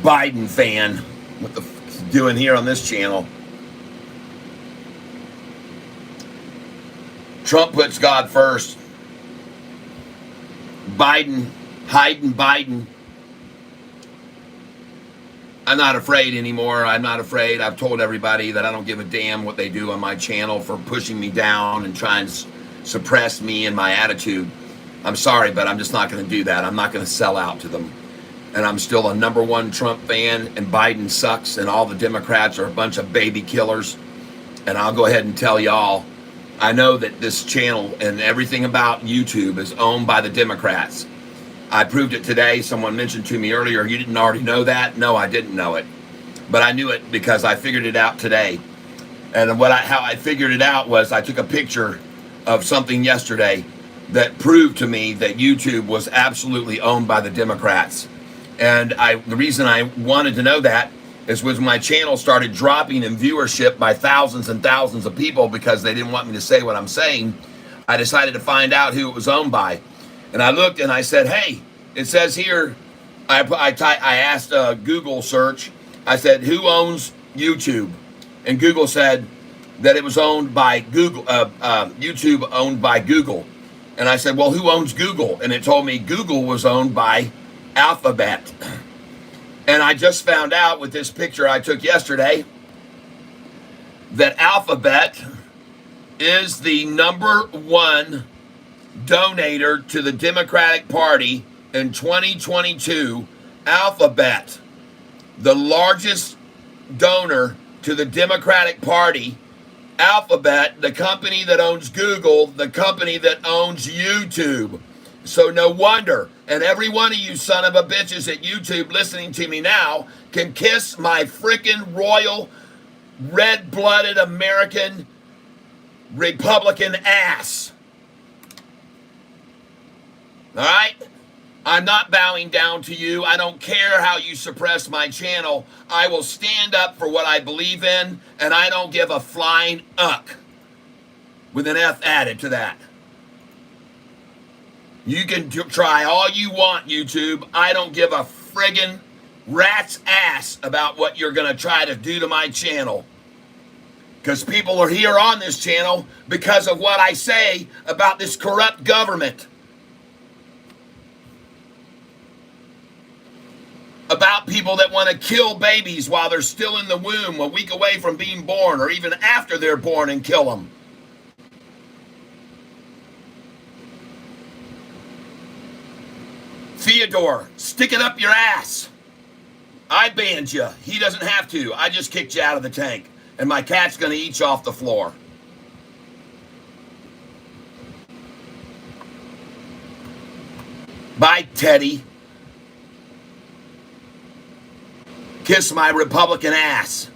C: Biden fan. What the f is doing here on this channel? Trump puts God first. Biden, hiding Biden. I'm not afraid anymore. I'm not afraid. I've told everybody that I don't give a damn what they do on my channel for pushing me down and trying to suppress me and my attitude. I'm sorry, but I'm just not going to do that. I'm not going to sell out to them. And I'm still a #1 Trump fan, and Biden sucks, and all the Democrats are a bunch of baby killers. And I'll go ahead and tell y'all, I know that this channel and everything about YouTube is owned by the Democrats. I proved it today. Someone mentioned to me earlier, you didn't already know that? No, I didn't know it. But I knew it because I figured it out today. And how I figured it out was I took a picture of something yesterday that proved to me that YouTube was absolutely owned by the Democrats. And the reason I wanted to know that is when my channel started dropping in viewership by thousands and thousands of people because they didn't want me to say what I'm saying, I decided to find out who it was owned by. And I looked and I said, hey, it says here, I asked Google search, I said, who owns YouTube? And Google said that it was owned by Google, YouTube owned by Google. And I said, well, who owns Google? And it told me Google was owned by Alphabet. And I just found out with this picture I took yesterday that Alphabet is the #1 donator to the Democratic Party in 2022. Alphabet, the largest donor to the Democratic Party. Alphabet, the company that owns Google, the company that owns YouTube. So no wonder. And every one of you son of a bitches at YouTube listening to me now can kiss my freaking royal, red-blooded American Republican ass. All right? I'm not bowing down to you. I don't care how you suppress my channel. I will stand up for what I believe in, and I don't give a flying uck with an F added to that. You can try all you want, YouTube. I don't give a friggin' rat's ass about what you're going to try to do to my channel. Because people are here on this channel because of what I say about this corrupt government. About people that want to kill babies while they're still in the womb, a week away from being born, or even after they're born, and kill them. Theodore, stick it up your ass. I banned you. He doesn't have to. I just kicked you out of the tank. And my cat's going to eat you off the floor. Bye, Teddy. Kiss my Republican ass.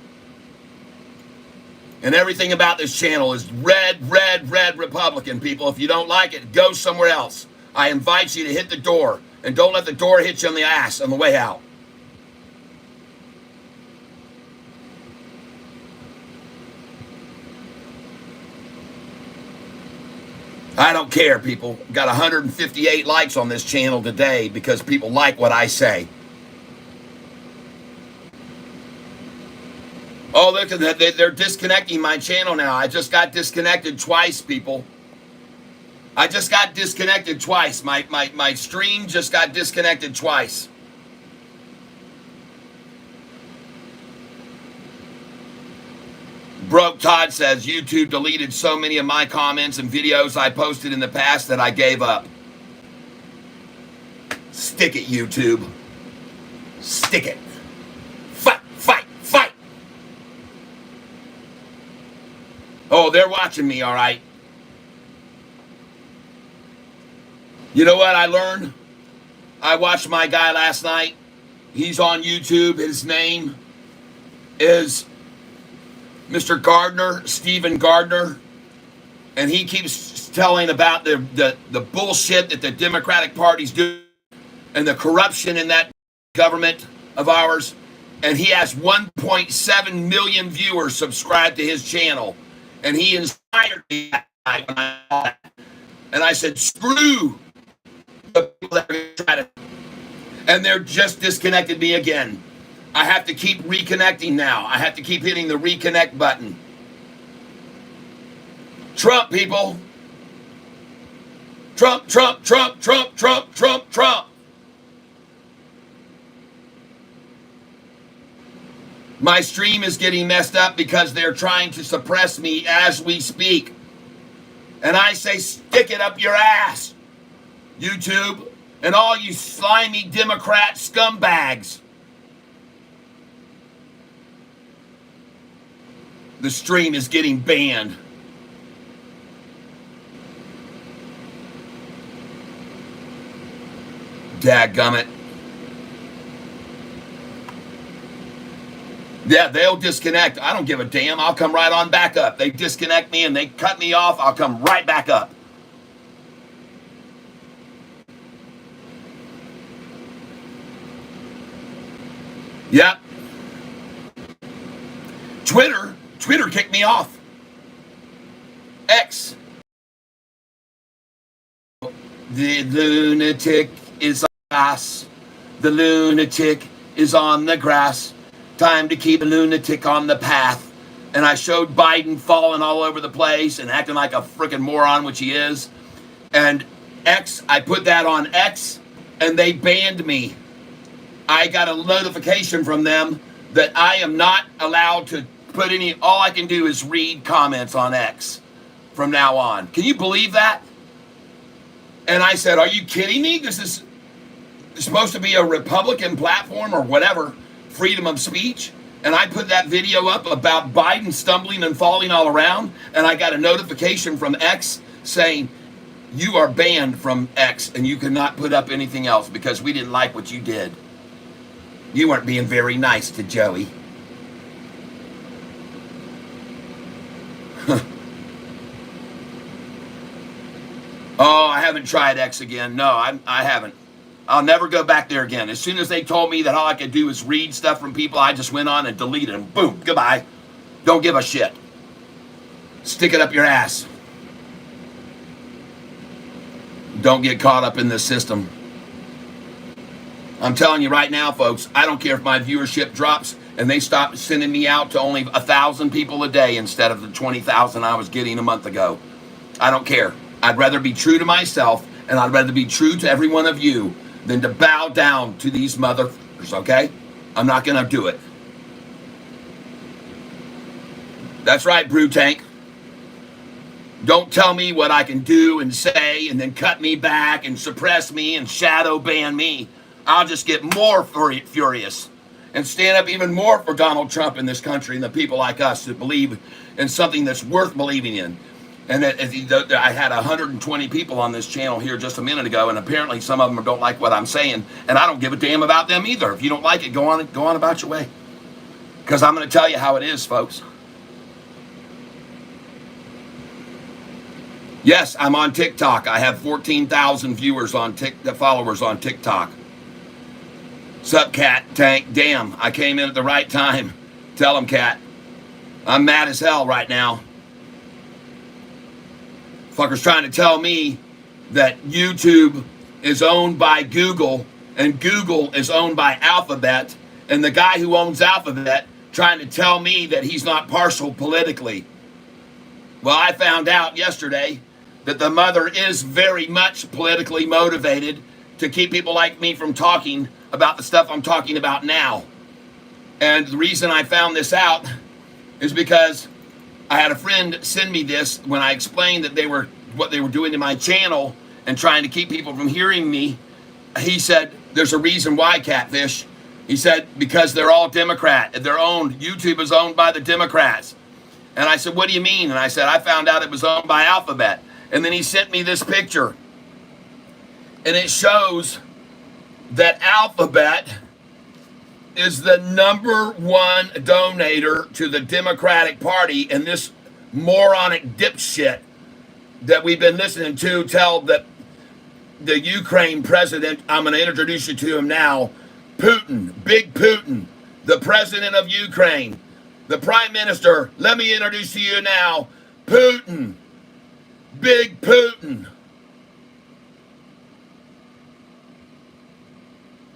C: And everything about this channel is red, red, red Republican, people. If you don't like it, go somewhere else. I invite you to hit the door. And don't let the door hit you on the ass on the way out. I don't care, people. Got 158 likes on this channel today because people like what I say. Oh, look at that. They're disconnecting my channel now. I just got disconnected twice, people. I just got disconnected twice. My stream just got disconnected twice. Broke Todd says, YouTube deleted so many of my comments and videos I posted in the past that I gave up. Stick it, YouTube. Stick it. Fight, fight, fight. Oh, they're watching me, all right. You know what I learned? I watched my guy last night. He's on YouTube. His name is Mr. Gardner, Stephen Gardner, and he keeps telling about the bullshit that the Democratic Party's doing and the corruption in that government of ours. And he has 1.7 million viewers subscribed to his channel. And he inspired me that night when I saw that. And I said, screw the people that are going to try to. And they're just disconnected me again. I have to keep reconnecting now. I have to keep hitting the reconnect button. Trump, people. Trump, Trump, Trump, Trump, Trump, Trump, Trump. My stream is getting messed up because they're trying to suppress me as we speak. And I say, stick it up your ass, YouTube, and all you slimy Democrat scumbags. The stream is getting banned. Dadgummit. Yeah, they'll disconnect. I don't give a damn. I'll come right on back up. They disconnect me and they cut me off. I'll come right back up. Yep. Twitter kicked me off. X. The lunatic is on the grass. The lunatic is on the grass. Time to keep a lunatic on the path. And I showed Biden falling all over the place and acting like a freaking moron, which he is. And X, I put that on X, and they banned me. I got a notification from them that I am not allowed to put any, all I can do is read comments on X from now on. Can you believe that? And I said, are you kidding me? This is supposed to be a Republican platform or whatever, freedom of speech. And I put that video up about Biden stumbling and falling all around. And I got a notification from X saying, you are banned from X and you cannot put up anything else because we didn't like what you did. You weren't being very nice to Joey. Oh, I haven't tried X again. No, I haven't. I'll never go back there again. As soon as they told me that all I could do is read stuff from people, I just went on and deleted them. Boom, goodbye. Don't give a shit. Stick it up your ass. Don't get caught up in this system. I'm telling you right now, folks, I don't care if my viewership drops and they stop sending me out to only 1,000 people a day instead of the 20,000 I was getting a month ago. I don't care. I'd rather be true to myself, and I'd rather be true to every one of you than to bow down to these motherfuckers, okay? I'm not going to do it. That's right, Brew Tank. Don't tell me what I can do and say and then cut me back and suppress me and shadow ban me. I'll just get more furious and stand up even more for Donald Trump in this country and the people like us that believe in something that's worth believing in. And I had 120 people on this channel here just a minute ago, and apparently some of them don't like what I'm saying, and I don't give a damn about them either. If you don't like it, go on about your way. Because I'm going to tell you how it is, folks. Yes, I'm on TikTok. I have 14,000 followers on TikTok. Sup, Cat Tank? Damn, I came in at the right time. Tell him, Cat. I'm mad as hell right now. Fucker's trying to tell me that YouTube is owned by Google and Google is owned by Alphabet, and the guy who owns Alphabet trying to tell me that he's not partial politically. Well, I found out yesterday that the mother is very much politically motivated to keep people like me from talking about the stuff I'm talking about now. And the reason I found this out is because I had a friend send me this when I explained that what they were doing to my channel and trying to keep people from hearing me. He said, there's a reason why, Catfish. He said, because they're all Democrat. They're owned. YouTube is owned by the Democrats. And I said, what do you mean? And I said, I found out it was owned by Alphabet. And then he sent me this picture. And it shows that Alphabet is the #1 donator to the Democratic Party. And this moronic dipshit that we've been listening to tell the Ukraine president, I'm going to introduce you to him now, Putin, Big Putin, the president of Ukraine, the prime minister, let me introduce to you now, Putin, Big Putin.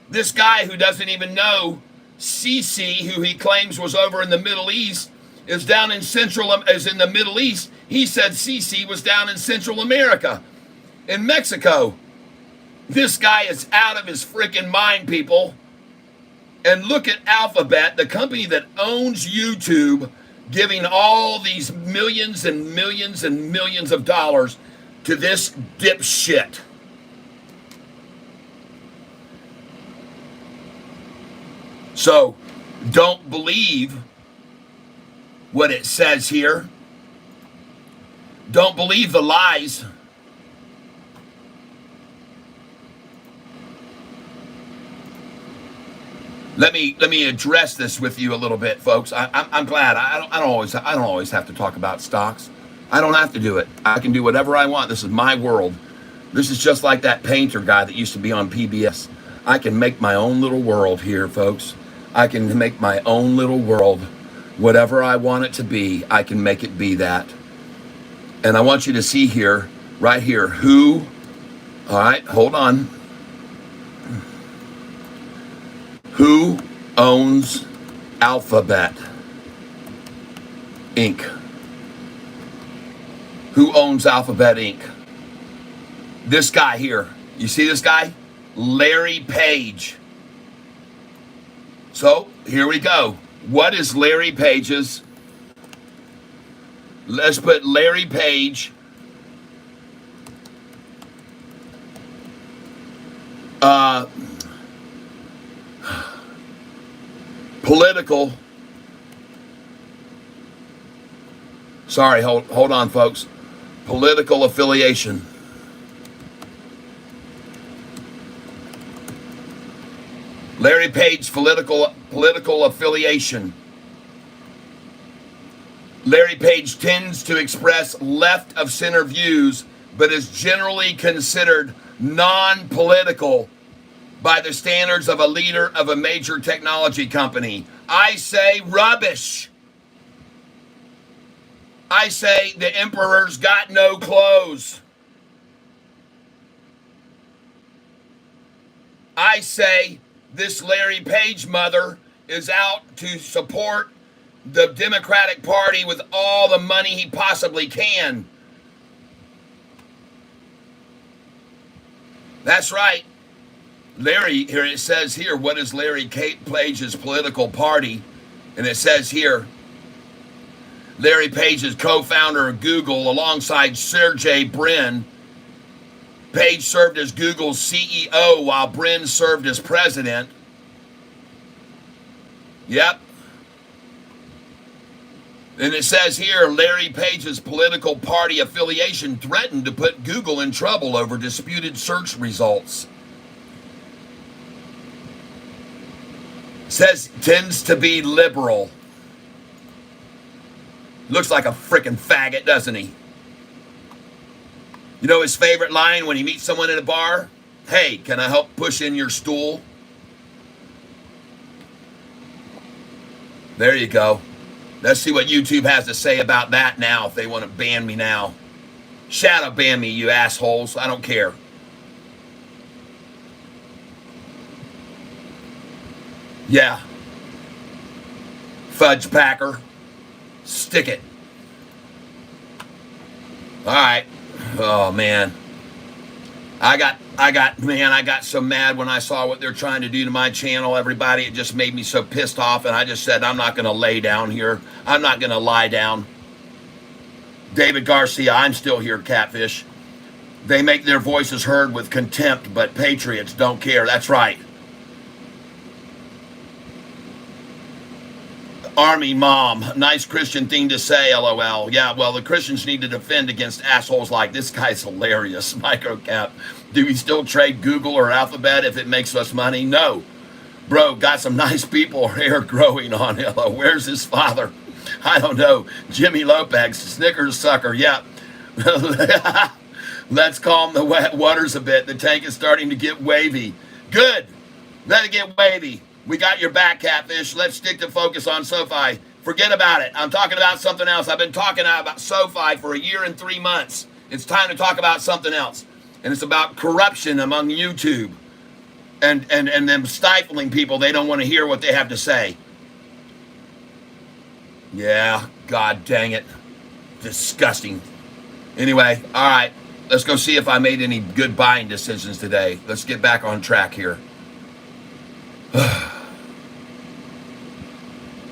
C: This guy who doesn't even know Sisi, who he claims was over in the Middle East, is in the Middle East. He said Sisi was down in Central America, in Mexico. This guy is out of his freaking mind, people. And look at Alphabet, the company that owns YouTube, giving all these millions and millions and millions of dollars to this dipshit. So, don't believe what it says here. Don't believe the lies. Let me address this with you a little bit, folks. I'm glad. I don't always have to talk about stocks. I don't have to do it. I can do whatever I want. This is my world. This is just like that painter guy that used to be on PBS. I can make my own little world here, folks. I can make my own little world. Whatever I want it to be, I can make it be that. And I want you to see here, right here, who, all right, hold on. Who owns Alphabet Inc.? Who owns Alphabet Inc.? This guy here. You see this guy? Larry Page. So, here we go. What is Larry Page's? Let's put Larry Page. Political. Sorry, hold on, folks. Political affiliation. Larry Page political affiliation. Larry Page tends to express left of center views, but is generally considered non-political by the standards of a leader of a major technology company. I say rubbish. I say the emperor's got no clothes. I say this Larry Page mother is out to support the Democratic Party with all the money he possibly can. That's right. Larry, here it says here, what is Larry Page's political party? And it says here, Larry Page is co-founder of Google alongside Sergey Brin. Page served as Google's CEO while Brin served as president. Yep. And it says here, Larry Page's political party affiliation threatened to put Google in trouble over disputed search results. Says tends to be liberal. Looks like a frickin' faggot, doesn't he? You know his favorite line when he meets someone in a bar? Hey, can I help push in your stool? There you go. Let's see what YouTube has to say about that now, if they want to ban me now. Shadow ban me, you assholes. I don't care. Yeah. Fudge packer. Stick it. All right. Oh, man. I got so mad when I saw what they're trying to do to my channel, everybody. It just made me so pissed off, and I just said, I'm not going to lay down here. I'm not going to lie down. David Garcia, I'm still here, Catfish. They make their voices heard with contempt, but patriots don't care. That's right. Army mom, nice Christian thing to say, LOL. Yeah, well, the Christians need to defend against assholes like this guy's hilarious. Microcap. Do we still trade Google or Alphabet if it makes us money? No. Bro, got some nice people hair growing on him. Where's his father? I don't know. Jimmy Lopez, Snickers sucker. Yeah. Let's calm the waters a bit. The tank is starting to get wavy. Good. Let it get wavy. We got your back, Catfish. Let's stick to focus on Sofi. Forget about it. I'm talking about something else. I've been talking about Sofi for a year and 3 months. It's time to talk about something else. And it's about corruption among YouTube. And them stifling people. They don't want to hear what they have to say. Yeah, God dang it. Disgusting. Anyway, all right. Let's go see if I made any good buying decisions today. Let's get back on track here.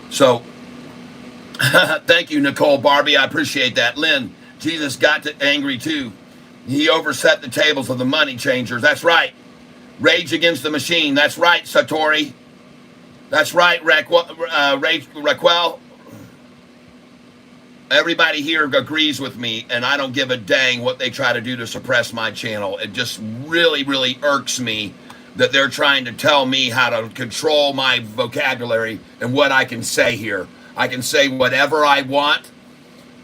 C: So, thank you, Nicole Barbie. I appreciate that. Lynn, Jesus got angry too. He overset the tables of the money changers. That's right. Rage against the machine. That's right, Satori. That's right, Raquel. Everybody here agrees with me, and I don't give a dang what they try to do to suppress my channel. It just really, really irks me that they're trying to tell me how to control my vocabulary and what I can say here. I can say whatever I want,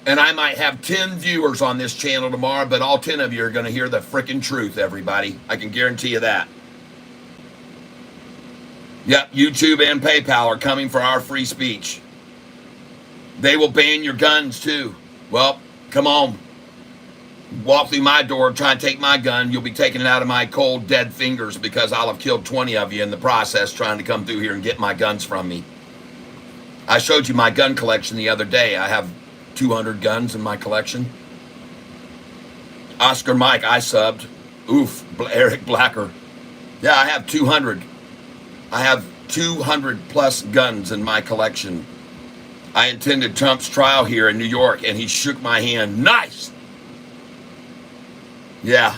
C: and I might have 10 viewers on this channel tomorrow, but all 10 of you are going to hear the frickin' truth, everybody. I can guarantee you that. Yep, YouTube and PayPal are coming for our free speech. They will ban your guns, too. Well, come on. Walk through my door, try and take my gun. You'll be taking it out of my cold, dead fingers because I'll have killed 20 of you in the process trying to come through here and get my guns from me. I showed you my gun collection the other day. I have 200 guns in my collection. Oscar Mike, I subbed. Oof, Eric Blacker. Yeah, I have 200. I have 200 plus guns in my collection. I attended Trump's trial here in New York, and he shook my hand. Nice! Yeah.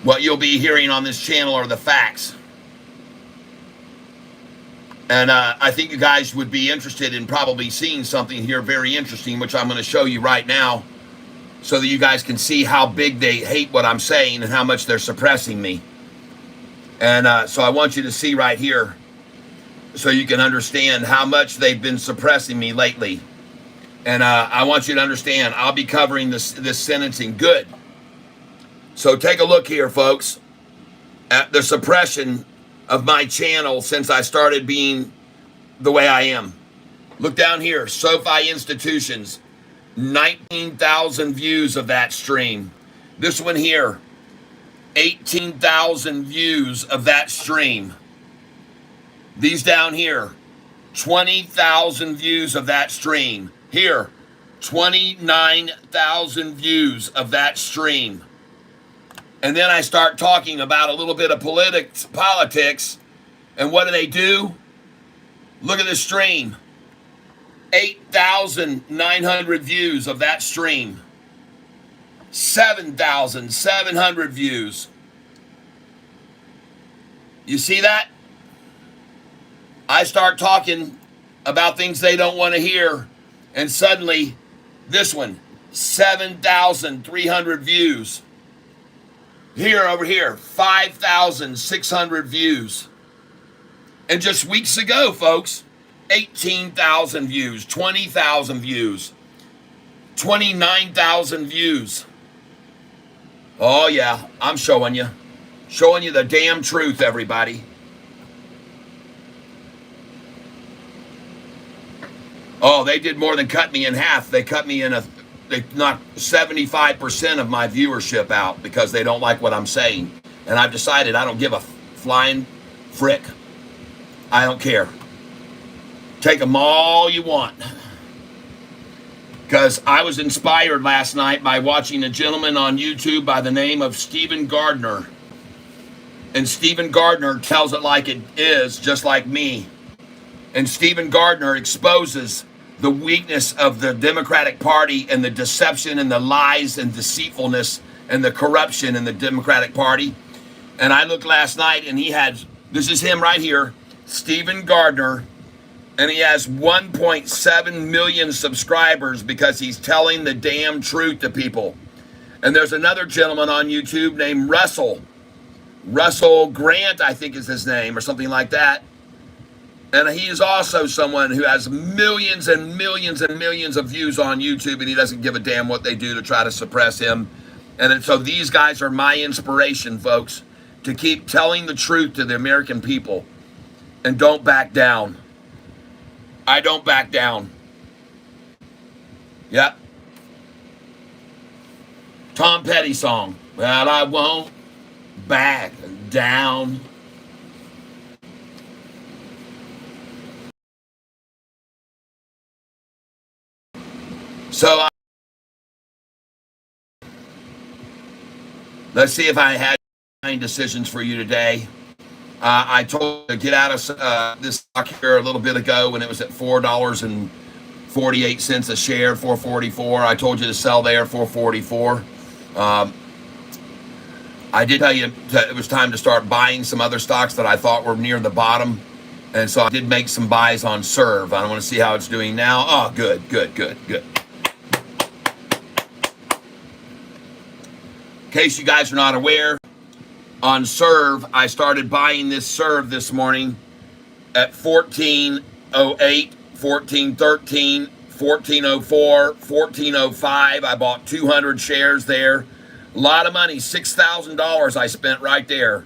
C: What you'll be hearing on this channel are the facts. And I think you guys would be interested in probably seeing something here very interesting, which I'm going to show you right now, so that you guys can see how big they hate what I'm saying and how much they're suppressing me. And so I want you to see right here so you can understand how much they've been suppressing me lately. And I want you to understand, I'll be covering this sentencing. Good. So take a look here, folks, at the suppression of my channel since I started being the way I am. Look down here, SoFi Institutions, 19,000 views of that stream. This one here, 18,000 views of that stream. These down here, 20,000 views of that stream. Here, 29,000 views of that stream. And then I start talking about a little bit of politics. And what do? Look at the stream. 8,900 views of that stream. 7,700 views. You see that? I start talking about things they don't want to hear. And suddenly, this one, 7,300 views. Here, over here, 5,600 views. And just weeks ago, folks, 18,000 views, 20,000 views, 29,000 views. Oh, yeah, I'm showing you. Showing you the damn truth, everybody. Oh, they did more than cut me in half. They cut me in knocked 75% of my viewership out because they don't like what I'm saying. And I've decided I don't give a flying frick. I don't care. Take them all you want. Because I was inspired last night by watching a gentleman on YouTube by the name of Stephen Gardner. And Stephen Gardner tells it like it is, just like me. And Stephen Gardner exposes the weakness of the Democratic Party and the deception and the lies and deceitfulness and the corruption in the Democratic Party. And I looked last night and he had, this is him right here, Stephen Gardner, and he has 1.7 million subscribers because he's telling the damn truth to people. And there's another gentleman on YouTube named Russell Grant, I think is his name, or something like that. And he is also someone who has millions and millions and millions of views on YouTube, and he doesn't give a damn what they do to try to suppress him. And so these guys are my inspiration, folks, to keep telling the truth to the American people. And don't back down. I don't back down. Yep. Tom Petty song. Well, I won't back down. So let's see if I had 9 decisions for you today. I told you to get out of this stock here a little bit ago when it was at $4.48 a share, $4.44. I told you to sell there, $4.44. I did tell you that it was time to start buying some other stocks that I thought were near the bottom. And so I did make some buys on Serve. I want to see how it's doing now. Oh, good. In case you guys are not aware, on Serve, I started buying this Serve this morning at 14.08, 14.13, 14.04, 14.05. I bought 200 shares there. A lot of money, $6,000 I spent right there.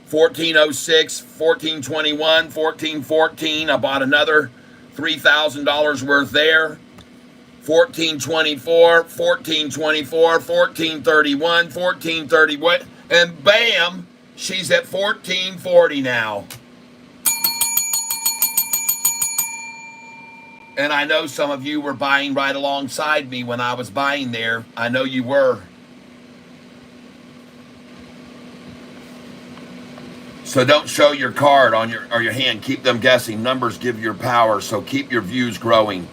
C: 14.06, 14.21, 14.14. I bought another $3,000 worth there. 14.24, 14.24, 14.31, 14.31. And bam, she's at 14.40 now. And I know some of you were buying right alongside me when I was buying there. I know you were. So don't show your card on your hand. Keep them guessing. Numbers give your power, so keep your views growing.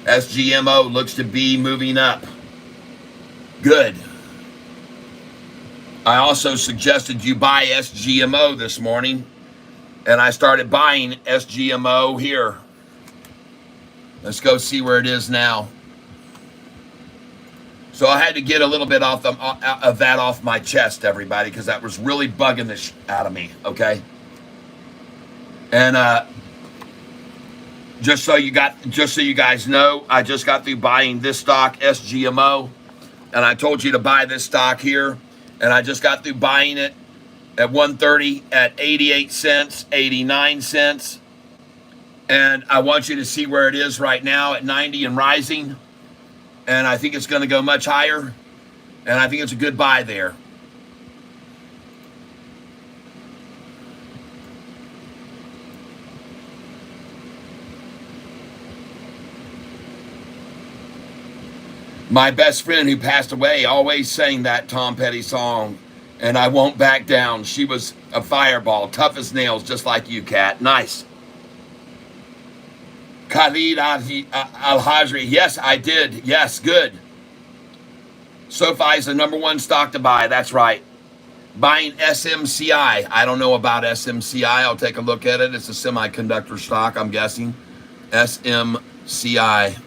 C: SGMO looks to be moving up. Good. I also suggested you buy SGMO this morning, and I started buying SGMO here. Let's go see where it is now. So I had to get a little bit of that off my chest, everybody, because that was really bugging the shit out of me, okay? And just so you guys know, I just got through buying this stock, SGMO. And I told you to buy this stock here, and I just got through buying it at 130 at 88 cents, 89 cents. And I want you to see where it is right now at 90 and rising. And I think it's going to go much higher, and I think it's a good buy there. My best friend who passed away always sang that Tom Petty song, and I won't back down. She was a fireball, tough as nails, just like you, Kat. Nice. Khalid Al-Hajri. Yes, I did. Yes, good. Sofi is the #1 stock to buy. That's right. Buying SMCI. I don't know about SMCI. I'll take a look at it. It's a semiconductor stock, I'm guessing. SMCI.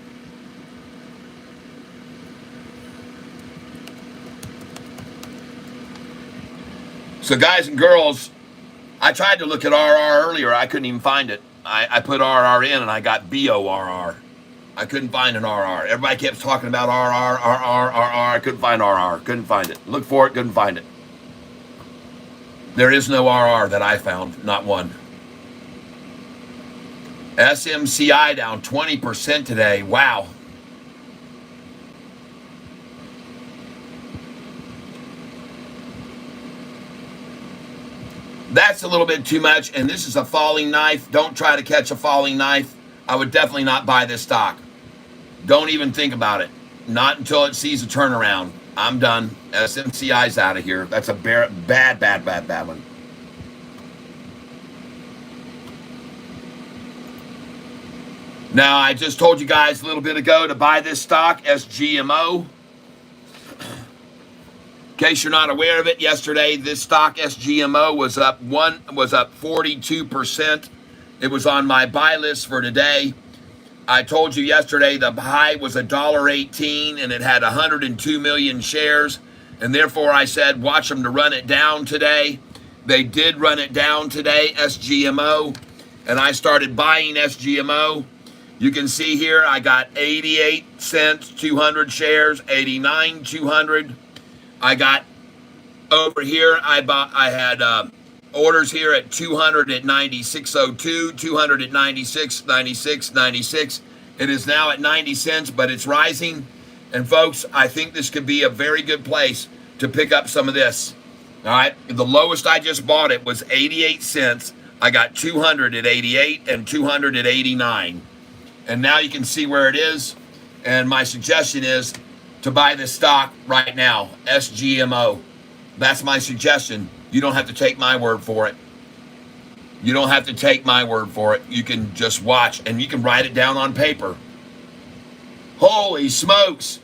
C: So guys and girls, I tried to look at RR earlier. I couldn't even find it. I put RR in and I got BORR. I couldn't find an RR. Everybody kept talking about RR. I couldn't find RR. Couldn't find it. Looked for it, couldn't find it. There is no RR that I found. Not one. SMCI down 20% today. Wow. That's a little bit too much, and this is a falling knife. Don't try to catch a falling knife. I would definitely not buy this stock. Don't even think about it. Not until it sees a turnaround. I'm done. SMCI's out of here. That's a bad one. Now, I just told you guys a little bit ago to buy this stock, SGMO. In case you're not aware of it, yesterday this stock SGMO was up 42%. It was on my buy list for today. I told you yesterday the high was $1.18 and it had 102 million shares, and therefore I said watch them to run it down today. They did run it down today, SGMO, and I started buying SGMO. You can see here I got 88 cents, 200 shares, 89, 200. I got over here, I had orders here at 200 at 96.02, 200 at 96, 96, 96. It is now at 90 cents, but it's rising. And folks, I think this could be a very good place to pick up some of this. All right, the lowest I just bought it was 88 cents. I got 200 at 88 and 200 at 89. And now you can see where it is. And my suggestion is to buy this stock right now, SGMO. That's my suggestion. You don't have to take my word for it. You don't have to take my word for it. You can just watch, and you can write it down on paper. Holy smokes.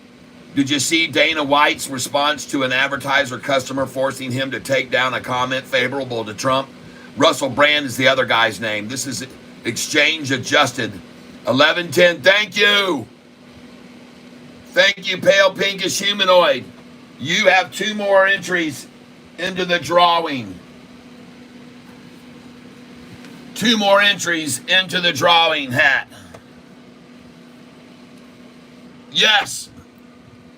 C: Did you see Dana White's response to an advertiser customer forcing him to take down a comment favorable to Trump? Russell Brand is the other guy's name. This is exchange adjusted. 1110, thank you. Thank you, pale pinkish humanoid. You have 2 more entries into the drawing. 2 more entries into the drawing hat. Yes.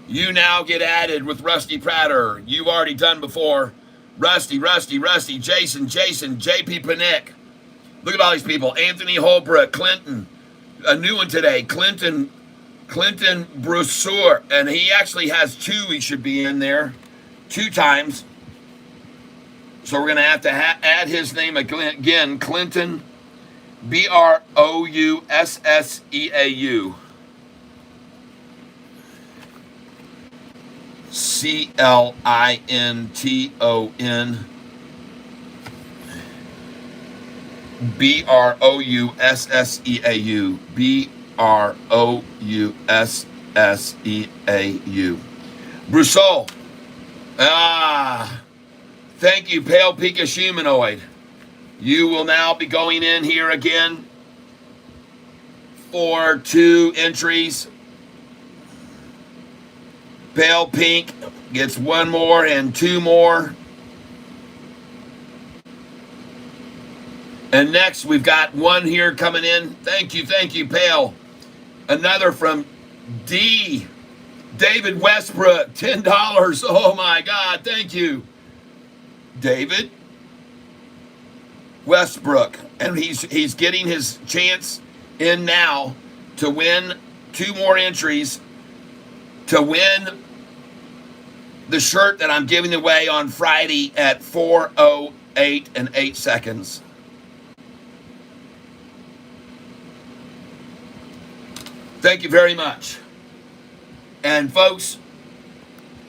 C: You now get added with Rusty Prater. You've already done before. Rusty, Jason, JP Panick. Look at all these people. Anthony Holbrook, Clinton. A new one today, Clinton Brousseur, and he actually has 2. He should be in there 2 times. So we're going to have to add his name again, Clinton, Broussesseau, Clinton, Broussesseau, Broussesseau. Brousseau. Thank you, pale pinkish humanoid. You will now be going in here again for 2 entries. Pale pink gets 1 more and 2 more. And next, we've got 1 here coming in. Thank you, Pale. Another from David Westbrook, $10. Oh, my God, thank you. David Westbrook. And he's getting his chance in now to win 2 more entries to win the shirt that I'm giving away on Friday at 4:08 and 8 seconds. Thank you very much. And folks,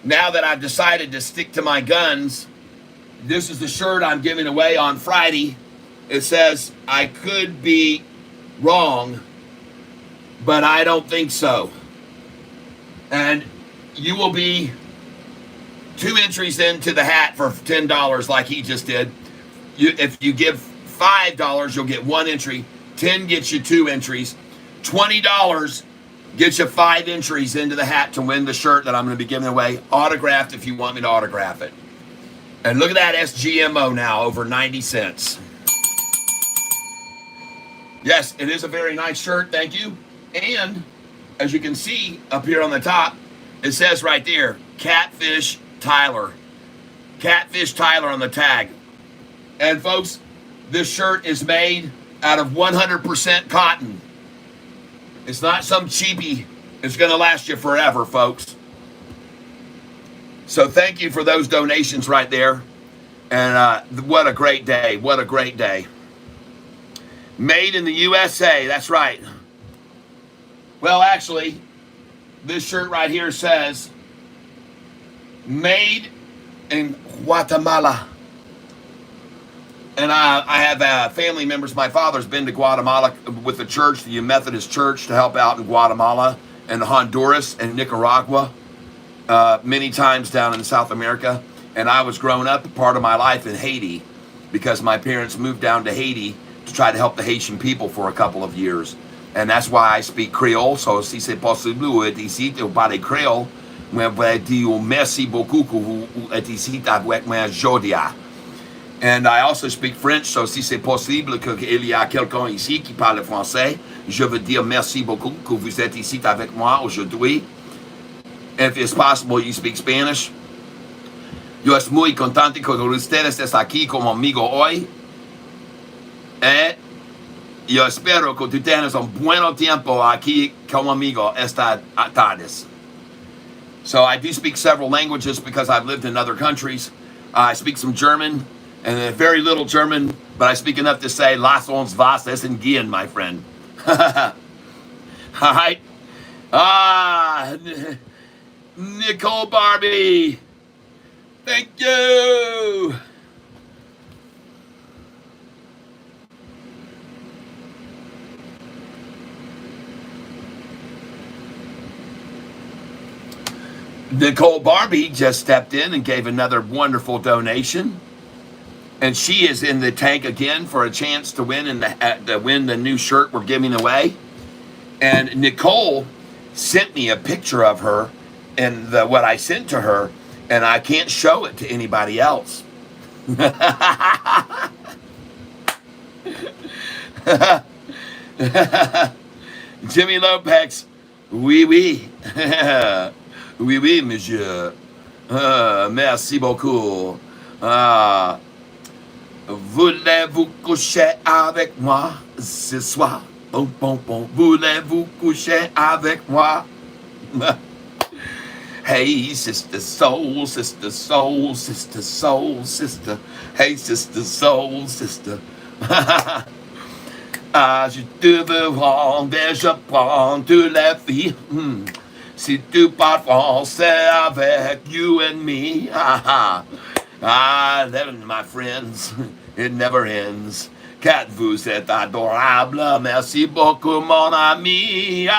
C: now that I've decided to stick to my guns, this is the shirt I'm giving away on Friday. It says, I could be wrong, but I don't think so. And you will be 2 entries into the hat for $10 like he just did. If you give $5, you'll get 1 entry. 10 gets you 2 entries. $20 gets you 5 entries into the hat to win the shirt that I'm going to be giving away, autographed if you want me to autograph it. And look at that SGMO now, over 90 cents. Yes, it is a very nice shirt, thank you. And as you can see up here on the top, it says right there, Catfish Tyler. Catfish Tyler on the tag. And folks, this shirt is made out of 100% cotton. It's not some cheapie. It's going to last you forever, folks. So thank you for those donations right there. And what a great day. What a great day. Made in the USA. That's right. Well, actually, this shirt right here says made in Guatemala. And I have family members. My father's been to Guatemala with the church, the Methodist Church, to help out in Guatemala and Honduras and Nicaragua, many times down in South America. And I was growing up part of my life in Haiti because my parents moved down to Haiti to try to help the Haitian people for a couple of years. And that's why I speak Creole. So si c'est possible ici de parler créole, moi vais dire merci beaucoup que vous êtes ici avec moi aujourd'hui. And I also speak French, so si c'est possible qu'il y a quelqu'un ici qui parle français, je veux dire merci beaucoup que vous êtes ici avec moi aujourd'hui. If it's possible, you speak Spanish. Yo estoy muy contento que ustedes estén aquí como amigo hoy. Yo espero que tú tengas un buen tiempo aquí como amigo esta tardes. So I do speak several languages because I've lived in other countries. I speak some German and very little German, but I speak enough to say "Lass uns was essen gehen," my friend. All right. Nicole Barbie. Thank you. Nicole Barbie just stepped in and gave another wonderful donation. And she is in the tank again for a chance to win win the new shirt we're giving away. And Nicole sent me a picture of her and what I sent to her, and I can't show it to anybody else. Jimmy Lopez, oui, oui. Oui, oui, monsieur. Merci beaucoup. Voulez-vous coucher avec moi ce soir? Bon, bon, bon. Voulez-vous coucher avec moi? Hey, sister soul, sister soul, sister soul, sister. Hey, sister soul, sister. Je te veux rendre et je prends toutes les filles. Si tu parles français avec you and me. My friends, it never ends. Cat, vous êtes adorable. Merci beaucoup, mon ami.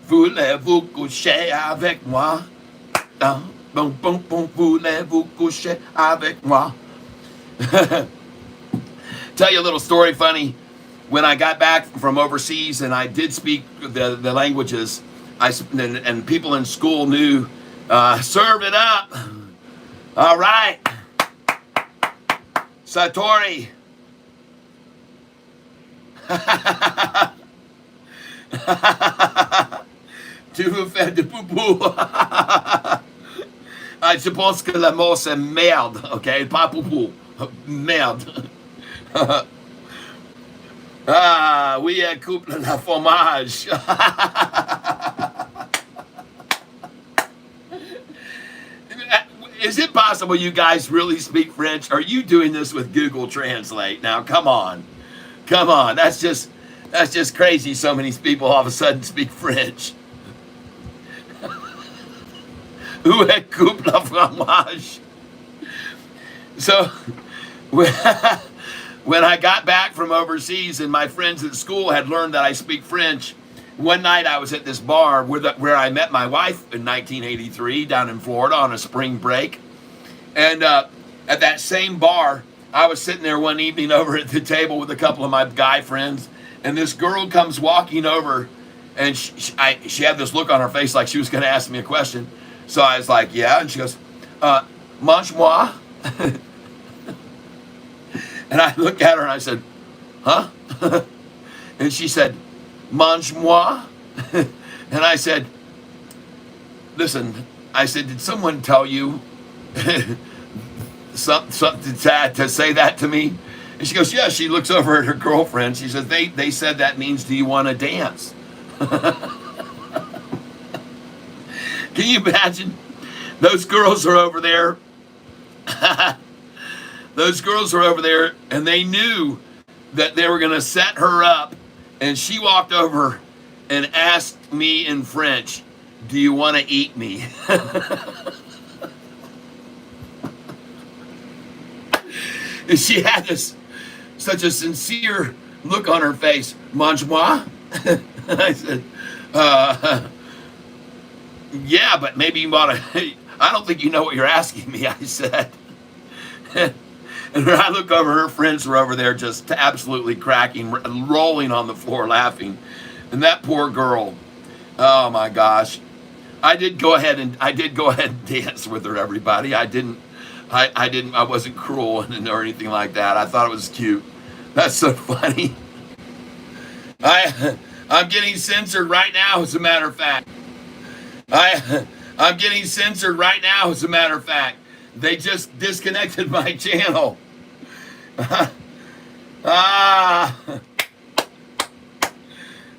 C: Voulez-vous coucher avec moi? Bon, bon, bon, voulez-vous coucher avec moi? Tell you a little story funny. When I got back from overseas and I did speak the languages, and people in school knew, serve it up. All right. Satori. Tu veux faire de poupou? Je pense que le mot c'est merde, ok? Pas poupou. Merde. Oui, elle coupe la fromage. Is it possible you guys really speak French? Are you doing this with Google Translate? Now, come on. Come on. That's just crazy. So many people all of a sudden speak French. Où est coupe la fromage? So, when I got back from overseas and my friends at school had learned that I speak French, one night I was at this bar where I met my wife in 1983 down in Florida on a spring break. And at that same bar, I was sitting there one evening over at the table with a couple of my guy friends, and this girl comes walking over, and she had this look on her face like she was going to ask me a question. So I was like, yeah, and she goes, mange-moi. And I looked at her and I said, huh? And she said, mange-moi. And I said, listen, I said, did someone tell you something to say that to me? And she goes, yeah. She looks over at her girlfriend. She says, they said that means, do you want to dance? Can you imagine? Those girls are over there. Those girls are over there, and they knew that they were going to set her up. And she walked over and asked me in French, do you want to eat me? And she had such a sincere look on her face. Mange-moi? I said, yeah, but maybe you want to, I don't think you know what you're asking me, I said. And I look over, her friends were over there just absolutely cracking, rolling on the floor laughing. And that poor girl, oh my gosh. I did go ahead and dance with her, everybody. I wasn't cruel or anything like that. I thought it was cute. That's so funny. I'm getting censored right now, as a matter of fact. I'm getting censored right now, as a matter of fact. They just disconnected my channel.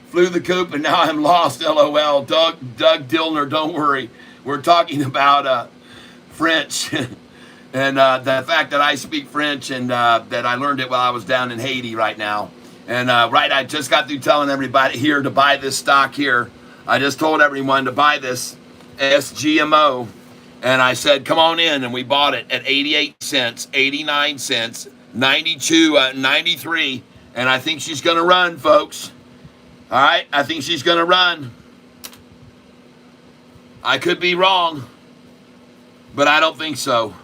C: Flew the coop and now I'm lost, LOL. Doug Dillner, don't worry. We're talking about French and the fact that I speak French and that I learned it while I was down in Haiti right now. And I just got through telling everybody here to buy this stock here. I just told everyone to buy this SGMO. And I said, come on in. And we bought it at 88 cents, 89 cents, 92, 93. And I think she's going to run, folks. All right, I think she's going to run. I could be wrong, but I don't think so.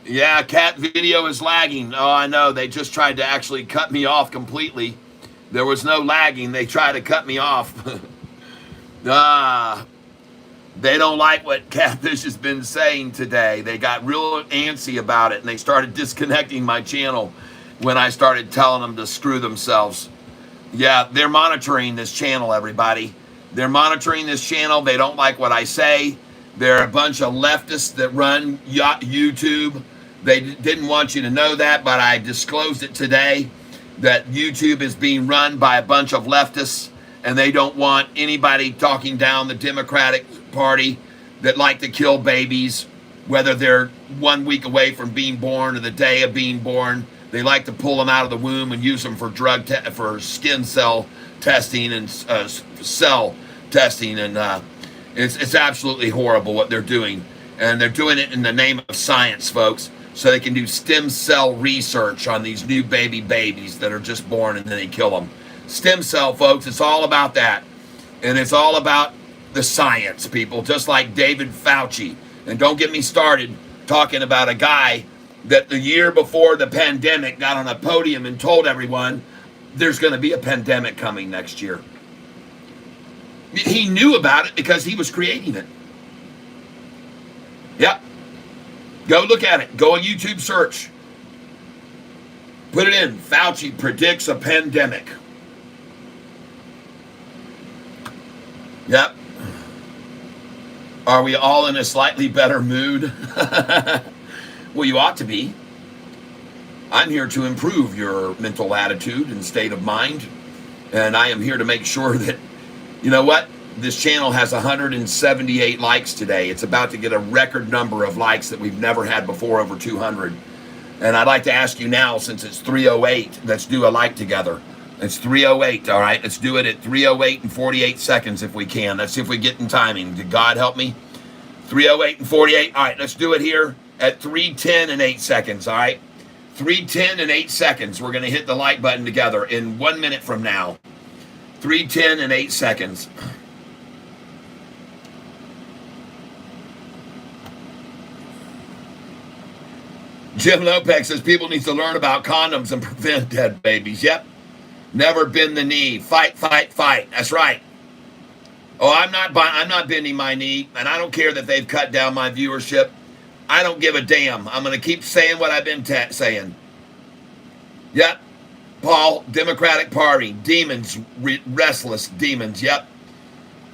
C: Yeah, cat video is lagging. Oh, I know. They just tried to actually cut me off completely. There was no lagging. They tried to cut me off. They don't like what Catfish has been saying today. They got real antsy about it, and they started disconnecting my channel when I started telling them to screw themselves. Yeah, they're monitoring this channel, everybody. They're monitoring this channel. They don't like what I say. They're a bunch of leftists that run YouTube. They didn't want you to know that, but I disclosed it today, that YouTube is being run by a bunch of leftists, and they don't want anybody talking down the Democratic Party that like to kill babies, whether they're 1 week away from being born or the day of being born. They like to pull them out of the womb and use them for for skin cell testing and cell testing, and it's absolutely horrible what they're doing. And they're doing it in the name of science, folks, so they can do stem cell research on these new babies that are just born, and then they kill them. Stem cell, folks, it's all about that. And it's all about the science, people, just like David Fauci. And don't get me started talking about a guy that the year before the pandemic got on a podium and told everyone there's going to be a pandemic coming next year. He knew about it because he was creating it. Yep. Go look at it. Go on YouTube search. Put it in. Fauci predicts a pandemic. Yep. Are we all in a slightly better mood? Well, you ought to be. I'm here to improve your mental attitude and state of mind. And I am here to make sure that, you know what? This channel has 178 likes today. It's about to get a record number of likes that we've never had before, over 200. And I'd like to ask you now, since it's 3:08, let's do a like together. It's 3:08, all right? Let's do it at 3:08 and 48 seconds if we can. Let's see if we get in timing. Did God help me? 3:08 and 48. All right, let's do it here at 3:10 and 8 seconds, all right? 3:10 and 8 seconds. We're going to hit the like button together in 1 minute from now. 3:10 and 8 seconds. Jim Lopez says people need to learn about condoms and prevent dead babies. Yep. Never bend the knee. Fight, fight, fight. That's right. Oh, I'm not bending my knee, and I don't care that they've cut down my viewership. I don't give a damn. I'm going to keep saying what I've been saying. Yep. Paul, Democratic Party, demons, restless demons. Yep.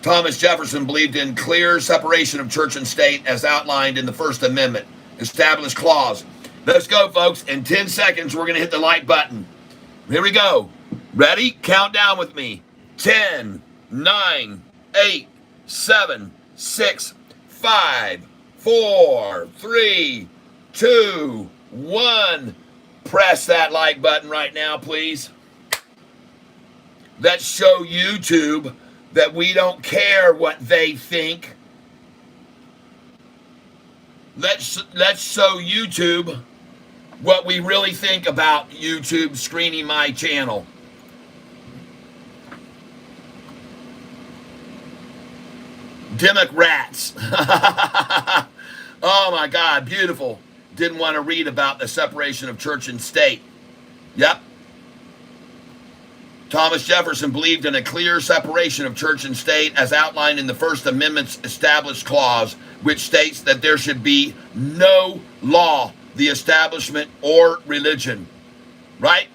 C: Thomas Jefferson believed in clear separation of church and state as outlined in the First Amendment. Established clause. Let's go, folks. In 10 seconds, we're going to hit the like button. Here we go. Ready? Count down with me. 10, 9, 8, 7, 6, 5, 4, 3, 2, 1. Press that like button right now, please. Let's show YouTube that we don't care what they think. Let's show YouTube what we really think about YouTube screening my channel. Democrats. Oh my God, beautiful. Didn't want to read about the separation of church and state. Yep. Thomas Jefferson believed in a clear separation of church and state as outlined in the First Amendment's Established Clause, which states that there should be no law, the establishment, or religion. Right?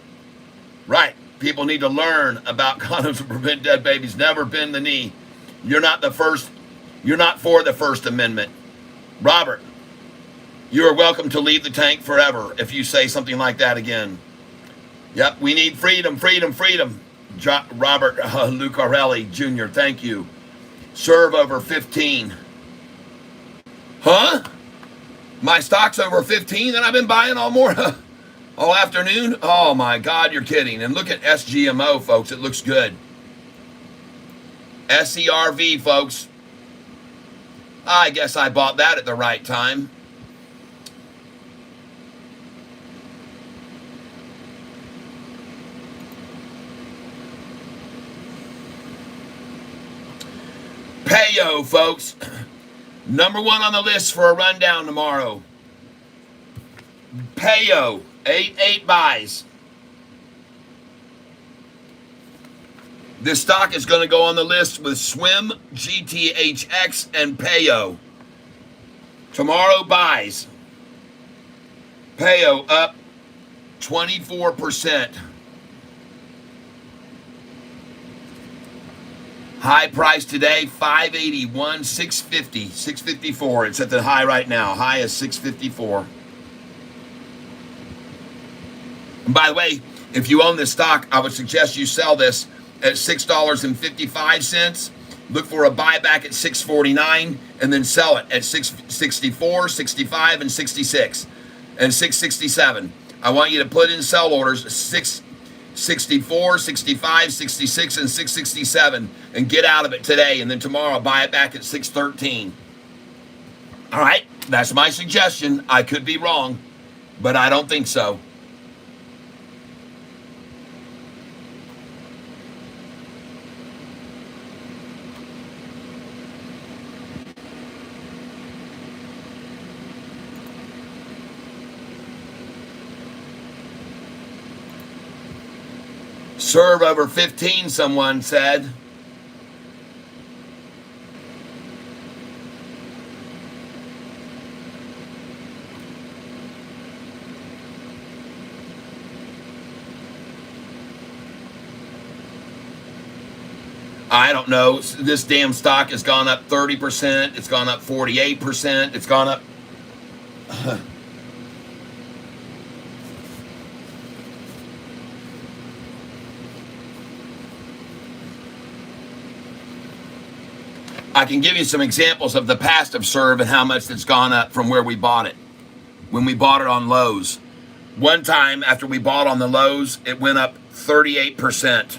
C: Right. People need to learn about condoms to prevent dead babies. Never bend the knee. You're not for the First Amendment. Robert, you are welcome to leave the tank forever if you say something like that again. Yep, we need freedom, freedom, freedom. Robert Lucarelli Jr., thank you. Serve over 15. Huh? My stock's over 15 and I've been buying all afternoon? Oh my God, you're kidding. And look at SGMO, folks. It looks good. SERV, folks. I guess I bought that at the right time. Payo, folks. Number one on the list for a rundown tomorrow. Payo, 8 buys. This stock is going to go on the list with Swim, GTHX, and Payo. Tomorrow buys. Payo up 24%. High price today, 581, 650, 654. It's at the high right now. High is 654. And by the way, if you own this stock, I would suggest you sell this at $6.55. Look for a buyback at $6.49 and then sell it at $6.64, $6.65, and $6.66 and $6.67. I want you to put in sell orders $6.64, $6.65, $6.66, and $6.67 and get out of it today, and then tomorrow buy it back at $6.13. All right, that's my suggestion. I could be wrong, but I don't think so. Serve over 15, someone said. I don't know. This damn stock has gone up 30%. It's gone up 48%. It's gone up. I can give you some examples of the past of Serve and how much it's gone up from where we bought it. When we bought it on Lowe's. One time after we bought on the Lowe's, it went up 38%.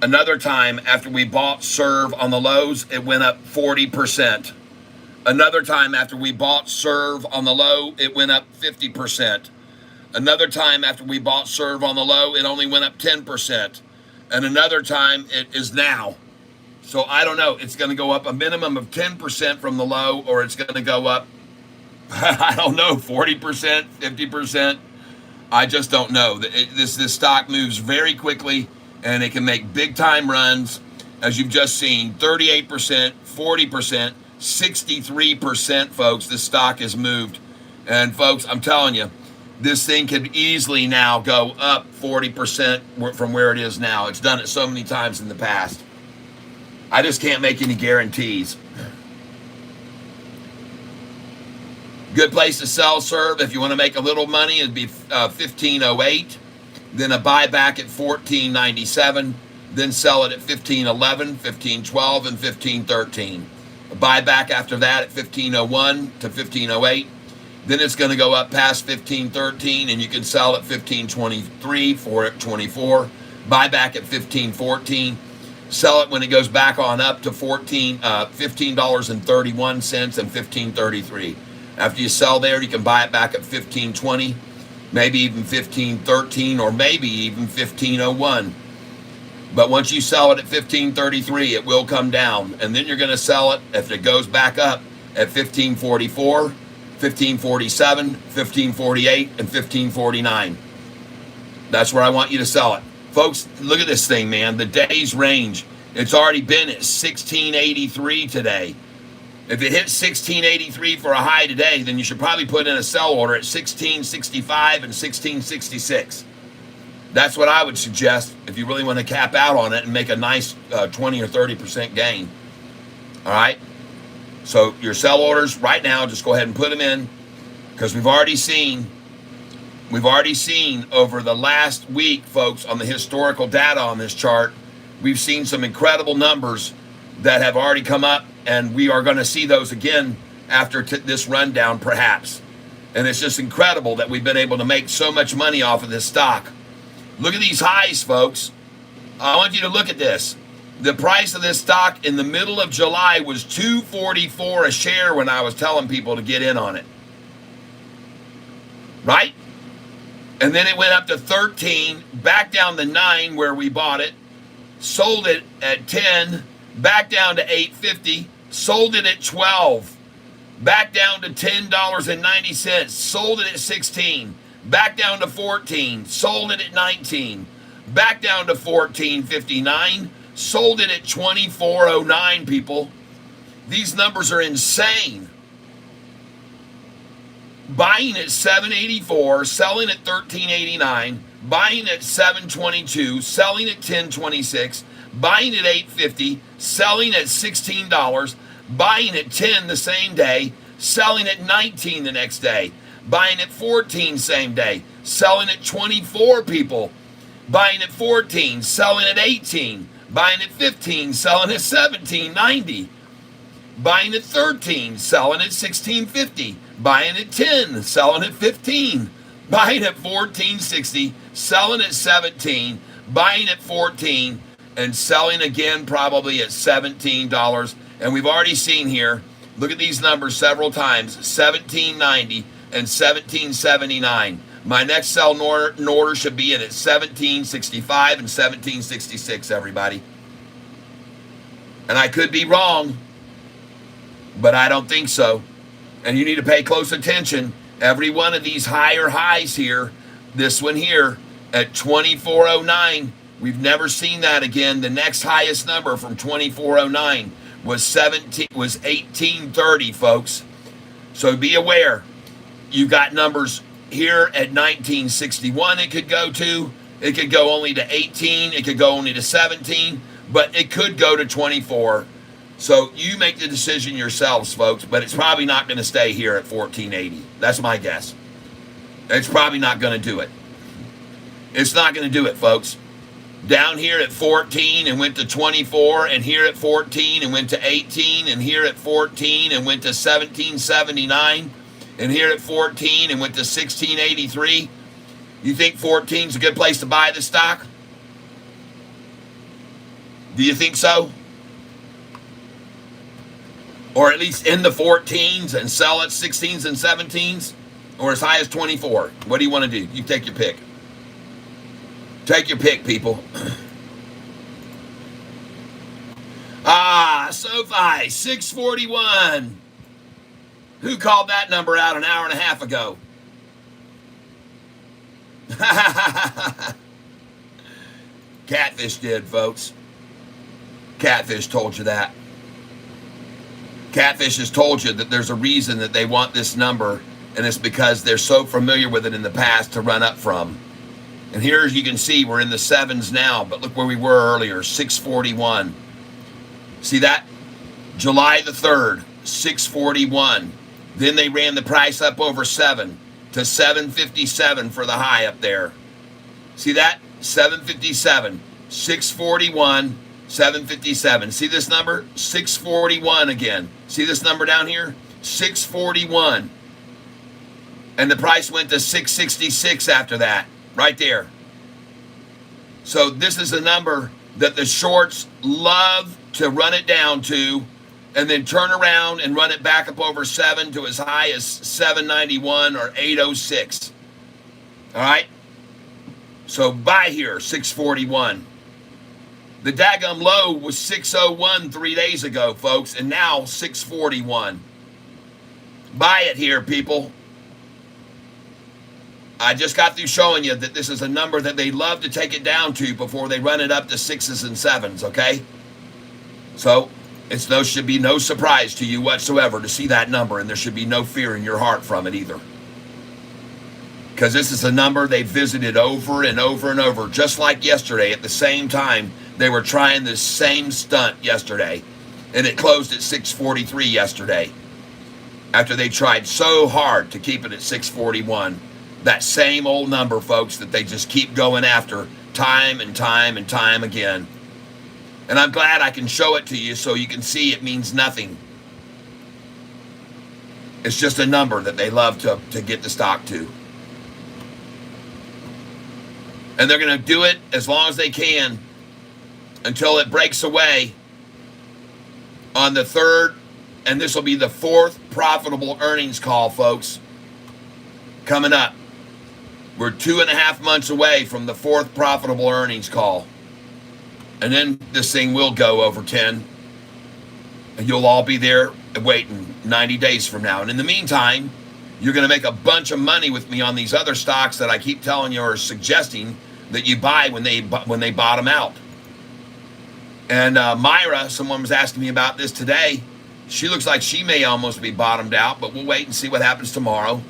C: Another time after we bought Serve on the Lowe's, it went up 40%. Another time after we bought Serve on the low, it went up 50%. Another time after we bought Serve on the low, it only went up 10%. And another time it is now. So I don't know. It's going to go up a minimum of 10% from the low, or it's going to go up, I don't know, 40%, 50%. I just don't know. This stock moves very quickly, and it can make big time runs, as you've just seen. 38%, 40%, 63%, folks. This stock has moved. And folks, I'm telling you, this thing could easily now go up 40% from where it is now. It's done it so many times in the past. I just can't make any guarantees. Good place to sell serve if you want to make a little money. It'd be 1508. Then a buyback at 1497. Then sell it at 1511, 1512, and 1513. A buyback after that at 1501 to 1508. Then it's going to go up past 1513, and you can sell at 1523 for it 24. Buyback at 1514. Sell it when it goes back on up to $15.31 and 1533. After you sell there, you can buy it back at 1520, maybe even 1513, or maybe even 1501. But once you sell it at 1533, it will come down, and then you're going to sell it if it goes back up at 1544, 1547, 1548, and 1549. That's where I want you to sell it. Folks, look at this thing, man. The day's range. It's already been at 1683 today. If it hits 1683 for a high today, then you should probably put in a sell order at 1665 and 1666. That's what I would suggest if you really want to cap out on it and make a nice 20 or 30% gain. All right? So your sell orders right now, just go ahead and put them in, because we've already seen over the last week, folks, on the historical data on this chart, we've seen some incredible numbers that have already come up, and we are going to see those again after this rundown, perhaps. And it's just incredible that we've been able to make so much money off of this stock. Look at these highs, folks. I want you to look at this. The price of this stock in the middle of July was $2.44 a share when I was telling people to get in on it. Right? And then it went up to 13, back down to 9 where we bought it, sold it at 10, back down to $8.50, sold it at 12, back down to $10.90, sold it at 16, back down to 14, sold it at 19, back down to 14.59, sold it at 24.09, people. These numbers are insane. Buying at $7.84, selling at $13.89, buying at $7.22, selling at $10.26, buying at $8.50, selling at $16, buying at $10 the same day, selling at $19 the next day, buying at $14 same day, selling at $24, people, buying at $14, selling at $18, buying at $15, selling at $17.90, buying at $13, selling at $16.50, buying at $10, selling at $15, buying at $14.60, selling at $17, buying at $14, and selling again probably at $17. And we've already seen here, look at these numbers several times, $17.90 and $17.79. My next sell order should be in at $17.65 and $17.66, everybody. And I could be wrong, but I don't think so. And you need to pay close attention. Every one of these higher highs here, this one here at 24.09, we've never seen that again. The next highest number from 24.09 was 18.30, folks. So be aware. You got numbers here at 1961 it could go to. It could go only to 18. It could go only to 17. But it could go to 24. So you make the decision yourselves, folks, but it's probably not going to stay here at 1480. That's my guess. It's probably not going to do it. It's not going to do it, folks. Down here at 14 and went to 24, and here at 14 and went to 18, and here at 14 and went to 1779, and here at 14 and went to 1683. You think 14 is a good place to buy the stock? Do you think so? Or at least in the 14s and sell at 16s and 17s? Or as high as 24? What do you want to do? You take your pick. Take your pick, people. Sofi, 641. Who called that number out an hour and a half ago? Catfish did, folks. Catfish told you that. Catfish has told you that there's a reason that they want this number, and it's because they're so familiar with it in the past to run up from. And here, as you can see, we're in the 7s now, but look where we were earlier, 641. See that? July the 3rd, 641. Then they ran the price up over 7 to 757 for the high up there. See that? 757, 641, 757. See this number? 641 again. See this number down here? 641. And the price went to 666 after that, right there. So this is a number that the shorts love to run it down to, and then turn around and run it back up over 7 to as high as 791 or 806. All right? So buy here, 641. The daggum low was 601 3 days ago, folks, and now 641. Buy it here, people. I just got through showing you that this is a number that they love to take it down to before they run it up to 6s and 7s, okay? So should be no surprise to you whatsoever to see that number, and there should be no fear in your heart from it either. Because this is a number they visited over and over and over, just like yesterday. At the same time, they were trying this same stunt yesterday, and it closed at 643 yesterday after they tried so hard to keep it at 641. That same old number, folks, that they just keep going after time and time and time again. And I'm glad I can show it to you so you can see it means nothing. It's just a number that they love to get the stock to. And they're going to do it as long as they can until it breaks away on the 3rd, and this will be the 4th profitable earnings call, folks, coming up. We're 2.5 months away from the 4th profitable earnings call. And then this thing will go over 10. And you'll all be there waiting 90 days from now. And in the meantime, you're going to make a bunch of money with me on these other stocks that I keep telling you or suggesting that you buy when they bottom out. And Myra, someone was asking me about this today. She looks like she may almost be bottomed out, but we'll wait and see what happens tomorrow.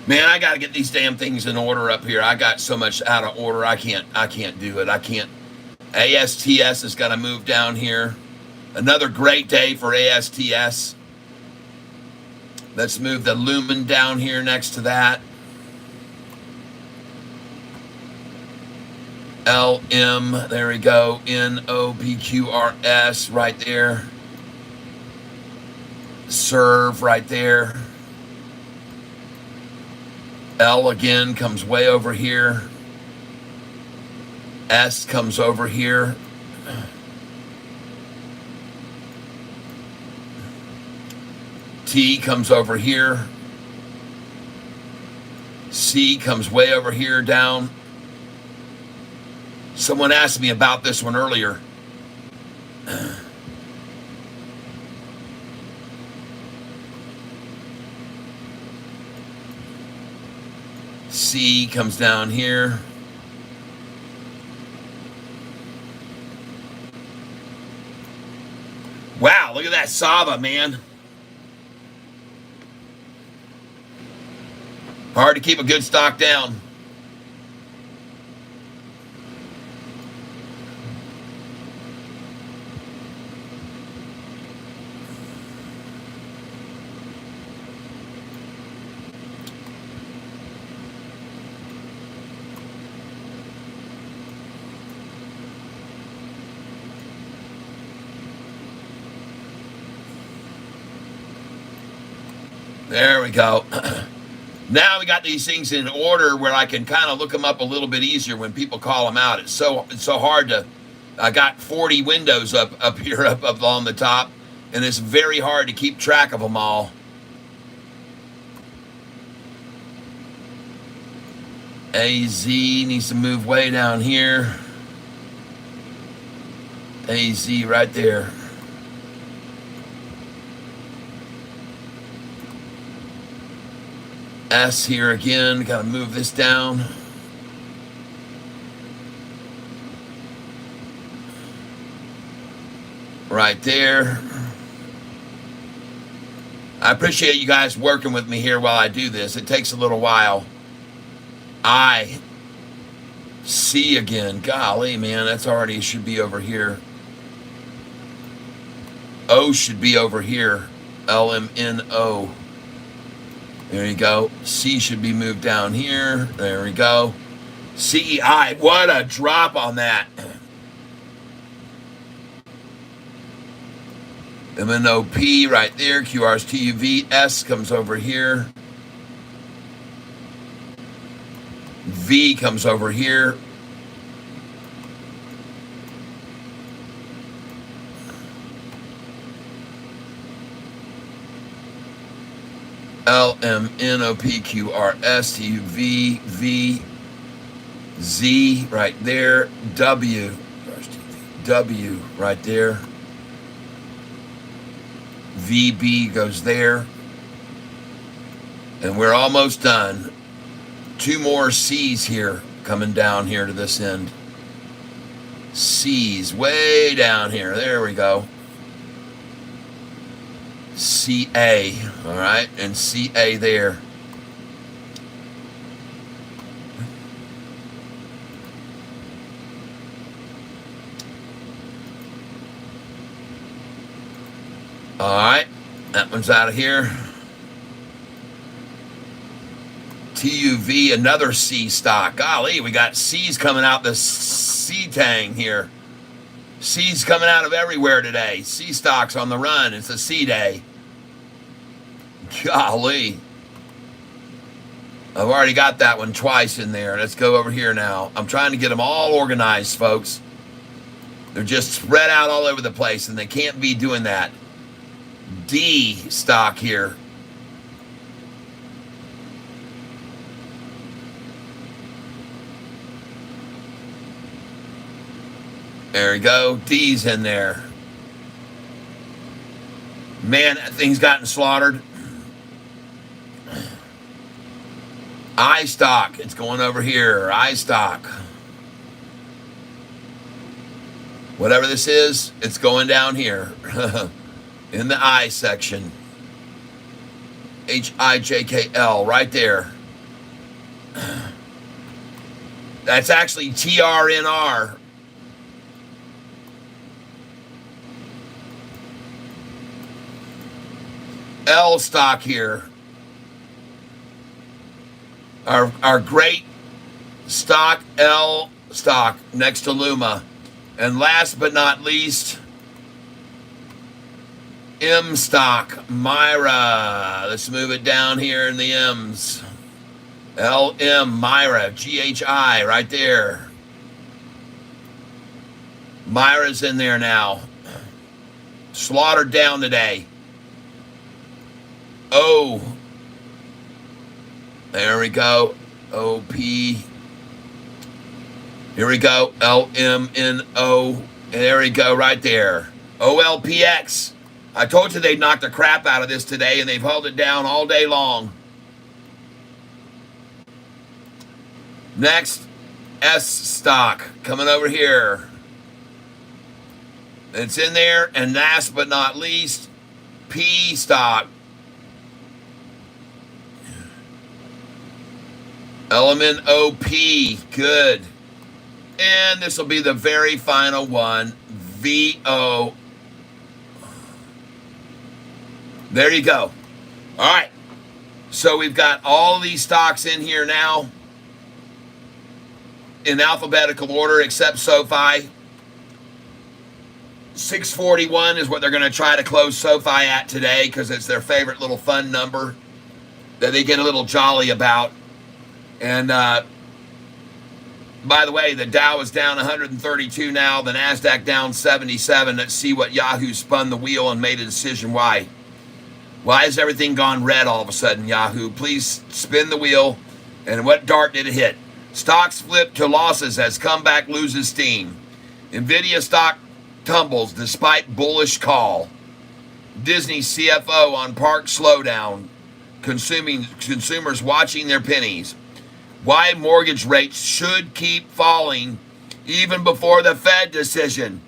C: Man, I got to get these damn things in order up here. I got so much out of order. I can't do it. I can't. ASTS has got to move down here. Another great day for ASTS. Let's move the Lumen down here next to that. LM, there we go. NOPQRS right there. Serve right there. L again comes way over here. S comes over here. T comes over here. C comes way over here down. Someone asked me about this one earlier. C comes down here. Wow, look at that Sava, man. Hard to keep a good stock down. There we go. Now we got these things in order where I can kind of look them up a little bit easier when people call them out. It's so hard to. I got 40 windows up here up on the top, and it's very hard to keep track of them all. AZ needs to move way down here. AZ right there. S here again, gotta move this down. right there. I appreciate you guys working with me here while I do this. It takes a little while. I see again. Golly, man, that's already should be over here. O should be over here. LMNO. There you go. C should be moved down here. There we go. CEI. What a drop on that. MNOP right there. QR's TUV. S comes over here. V comes over here. LMNOPQRS TUV V Z right there. W right there. VB goes there. And we're almost done. 2 more C's here coming down here to this end. C's way down here. There we go. CA, all right, and CA there. All right, that one's out of here. TUV, another C stock. Golly, we got C's coming out the C-tang here. C's coming out of everywhere today. C stocks on the run. It's a C day. Golly. I've already got that one twice in there. Let's go over here now. I'm trying to get them all organized, folks. They're just spread out all over the place, and they can't be doing that. D stock here. There we go. D's in there. Man, that thing's gotten slaughtered. I stock. It's going over here. I stock. Whatever this is, it's going down here. In the I section. HIJKL right there. That's actually TRNR. L stock here. Our great stock, L stock next to Luma. And last but not least, M stock, Myra. Let's move it down here in the M's. LM, Myra, GHI right there. Myra's in there now. Slaughtered down today. O. There we go. OP. Here we go. LMNO. There we go right there. OLPX. I told you they'd knock the crap out of this today, and they've held it down all day long. Next, S stock coming over here. It's in there. And last but not least, P stock. LMNOP. Good. And this will be the very final one. VO. There you go. All right. So we've got all these stocks in here now in alphabetical order except SoFi. 641 is what they're going to try to close SoFi at today because it's their favorite little fun number that they get a little jolly about. And by the way, the Dow is down 132 now. The NASDAQ down 77. Let's see what Yahoo spun the wheel and made a decision why. Why has everything gone red all of a sudden, Yahoo? Please spin the wheel. And what dart did it hit? Stocks flip to losses as comeback loses steam. Nvidia stock tumbles despite bullish call. Disney CFO on park slowdown. Consumers watching their pennies. Why mortgage rates should keep falling even before the Fed decision.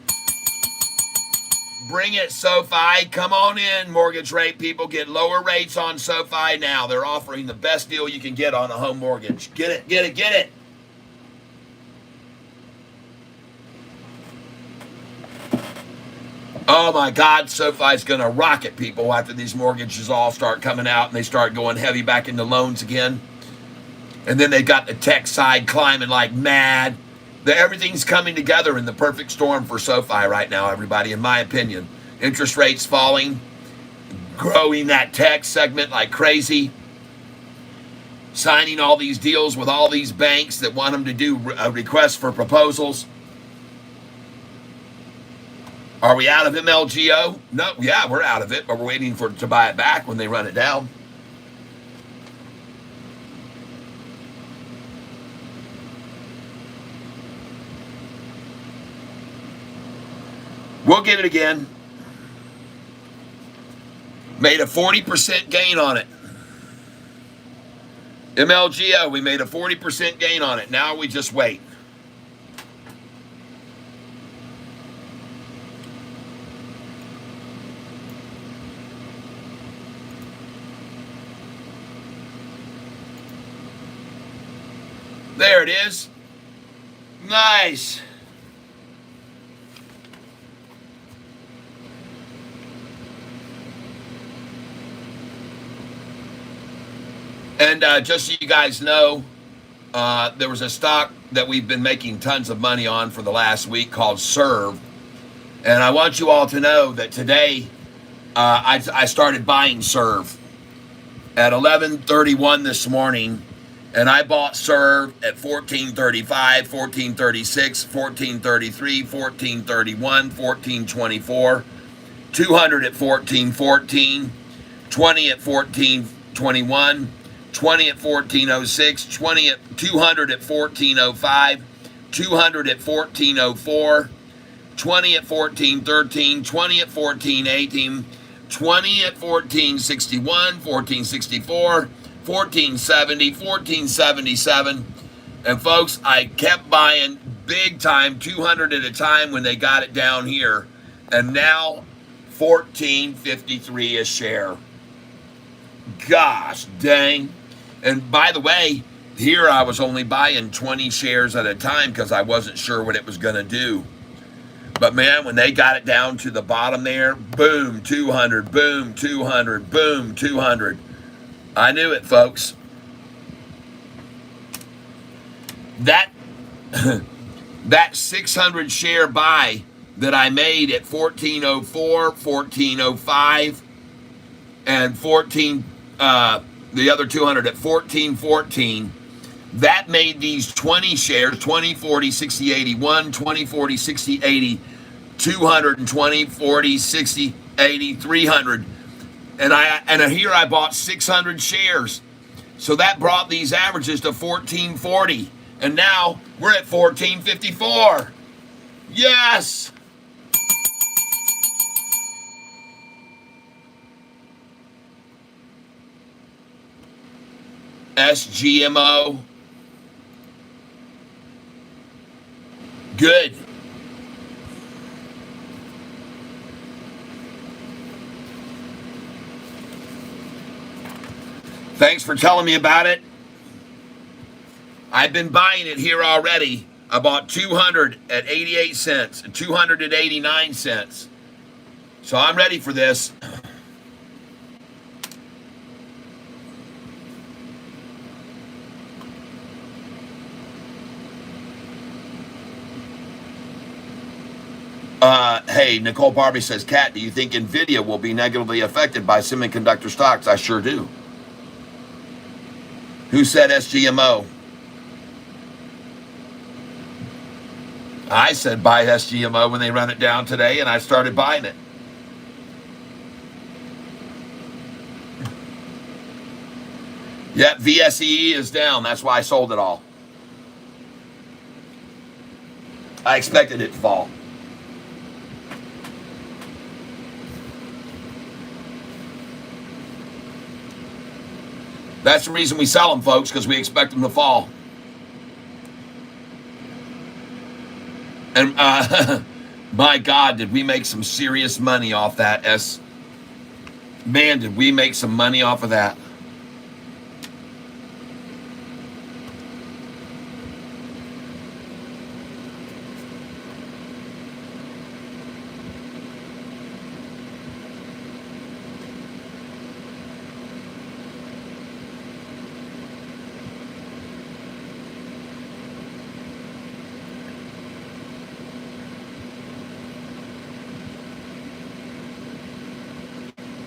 C: Bring it, Sofi. Come on in, mortgage rate people. Get lower rates on Sofi now. They're offering the best deal you can get on a home mortgage. Get it, get it, get it. Oh my God, SoFi's going to rocket people after these mortgages all start coming out and they start going heavy back into loans again. And then they got the tech side climbing like mad. Everything's coming together in the perfect storm for SoFi right now, everybody, in my opinion. Interest rates falling, growing that tech segment like crazy, signing all these deals with all these banks that want them to do requests for proposals. Are we out of MLGO? No, yeah, we're out of it, but we're waiting for to buy it back when they run it down. We'll get it again. Made a 40% gain on it. MLGO, we made a 40% gain on it. Now we just wait. There it is. Nice. And just so you guys know, there was a stock that we've been making tons of money on for the last week called Serve. And I want you all to know that today I started buying Serve at 11:31 this morning. And I bought Serve at 14.35, 14.36, 14.33, 14.31, 14.24, 200 at 14.14, 20 at 14.21, 20 at 14.06, 20 at 200 at 14.05, 200 at 14.04, 20 at 14.13, 20 at 14.18, 20 at 14.61, 14.64, 1470, 1477. And folks, I kept buying big time, 200 at a time when they got it down here. And now 1453 a share. Gosh dang. And by the way, here I was only buying 20 shares at a time because I wasn't sure what it was going to do. But man, when they got it down to the bottom there, boom, 200, boom, 200, boom, 200. I knew it, folks. That 600 share buy that I made at 1404, 1405, and 14 the other 200 at 1414, that made these 20 shares 20, 40, 60, 81, 20, 40, 60, 80, 220, 40, 60, 80, 300. And here I bought 600 shares. So that brought these averages to 1440. And now we're at 1454. Yes! SGMO. Good. Thanks for telling me about it. I've been buying it here already. I bought 200 at 88 cents and 200 at 89 cents. So I'm ready for this. Hey, Nicole Barbie says, Kat, do you think NVIDIA will be negatively affected by semiconductor stocks? I sure do. Who said SGMO? I said buy SGMO when they run it down today, and I started buying it. Yep, VSEE is down. That's why I sold it all. I expected it to fall. That's the reason we sell them, folks, because we expect them to fall. And My God, did we make some serious money off that? Man, did we make some money off of that?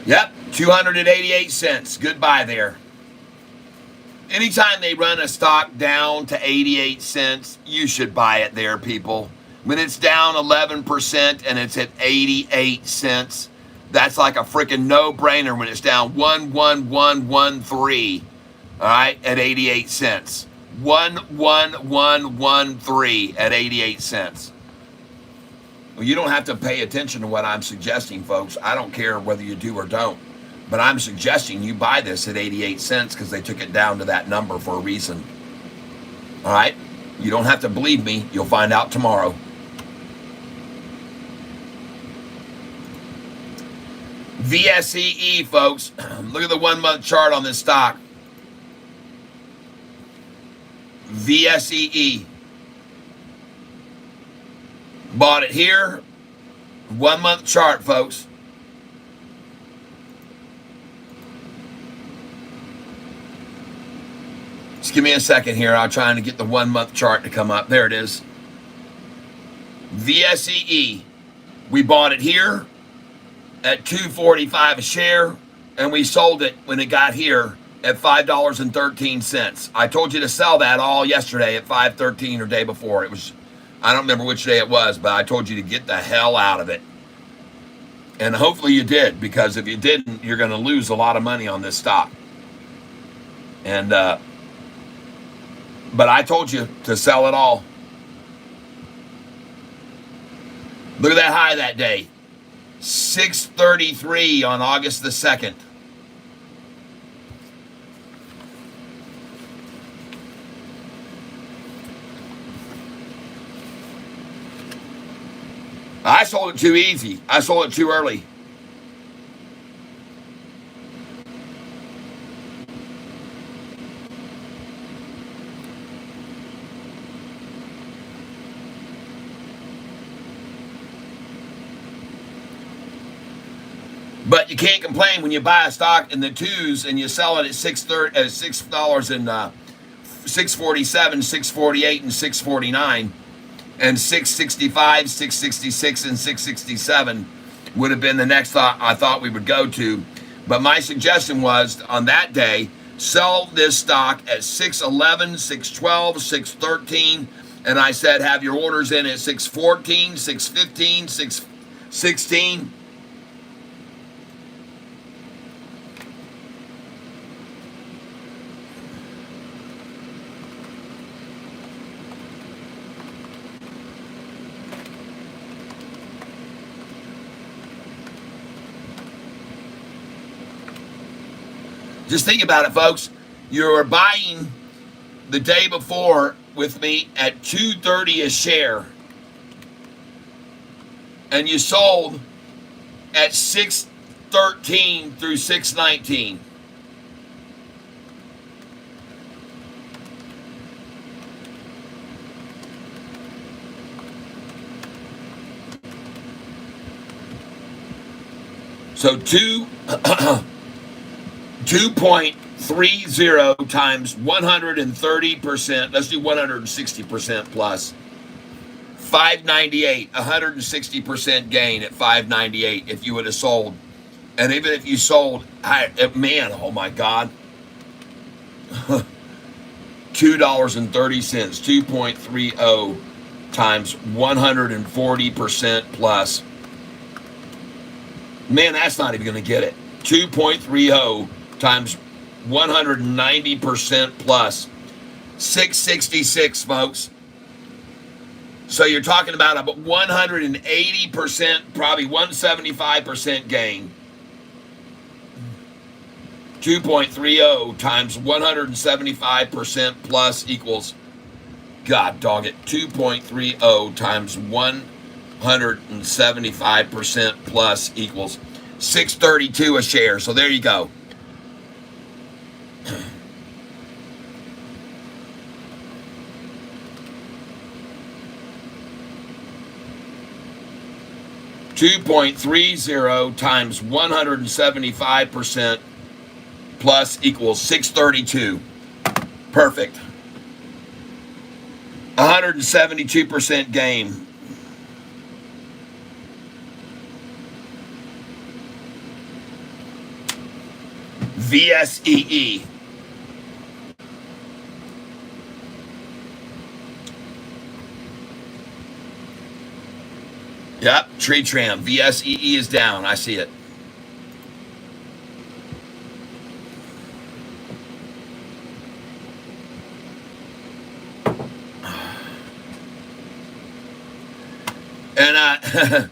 C: Yep, 288 cents. Goodbye there. Anytime they run a stock down to 88 cents, you should buy it there, people. When it's down 11% and it's at 88 cents, that's like a freaking no-brainer when it's down 11113, all right, at 88 cents. 11113 at 88 cents. Well, you don't have to pay attention to what I'm suggesting, folks. I don't care whether you do or don't. But I'm suggesting you buy this at 88 cents because they took it down to that number for a reason. All right? You don't have to believe me. You'll find out tomorrow. VSEE, folks. Look at the 1 month chart on this stock. VSEE. Bought it here. 1 month chart, folks. Just give me a second here. I'm trying to get the 1 month chart to come up. There it is. VSEE. We bought it here at $2.45 a share, and we sold it when it got here at $5.13. I told you to sell that all yesterday at $5.13 or day before. It was, I don't remember which day it was, but I told you to get the hell out of it. And hopefully you did, because if you didn't, you're going to lose a lot of money on this stock. And, but I told you to sell it all. Look at that high that day. 633 on August the 2nd. I sold it too easy. I sold it too early. But you can't complain when you buy a stock in the twos and you sell it at $6 and $6.47, $6.48, and $6.49, and $6.65, $6.66, and $6.67 would have been the next thought I thought we would go to. But my suggestion was on that day, sell this stock at $6.11, $6.12, $6.13, and I said have your orders in at $6.14, $6.15, $6.16. Just think about it, folks. You're buying the day before with me at $2.30 a share, and you sold at $6.13 through $6.19. So 2.30 times 130%. Let's do 160% plus. 598, 160% gain at 598 if you would have sold. And even if you sold, man, oh my God. $2.30, 2.30 times 140% plus. Man, that's not even going to get it. 2.30 times 190% plus. 666, folks. So you're talking about a 180%, probably 175% gain. 2.30 times 175% plus equals, God dog it, 2.30 times 1 175% plus equals 632 a share. So there you go. $2.30 times 175% plus equals 632. Perfect. 172% game. VSEE. Yep, tree tram. VSEE is down. I see it. And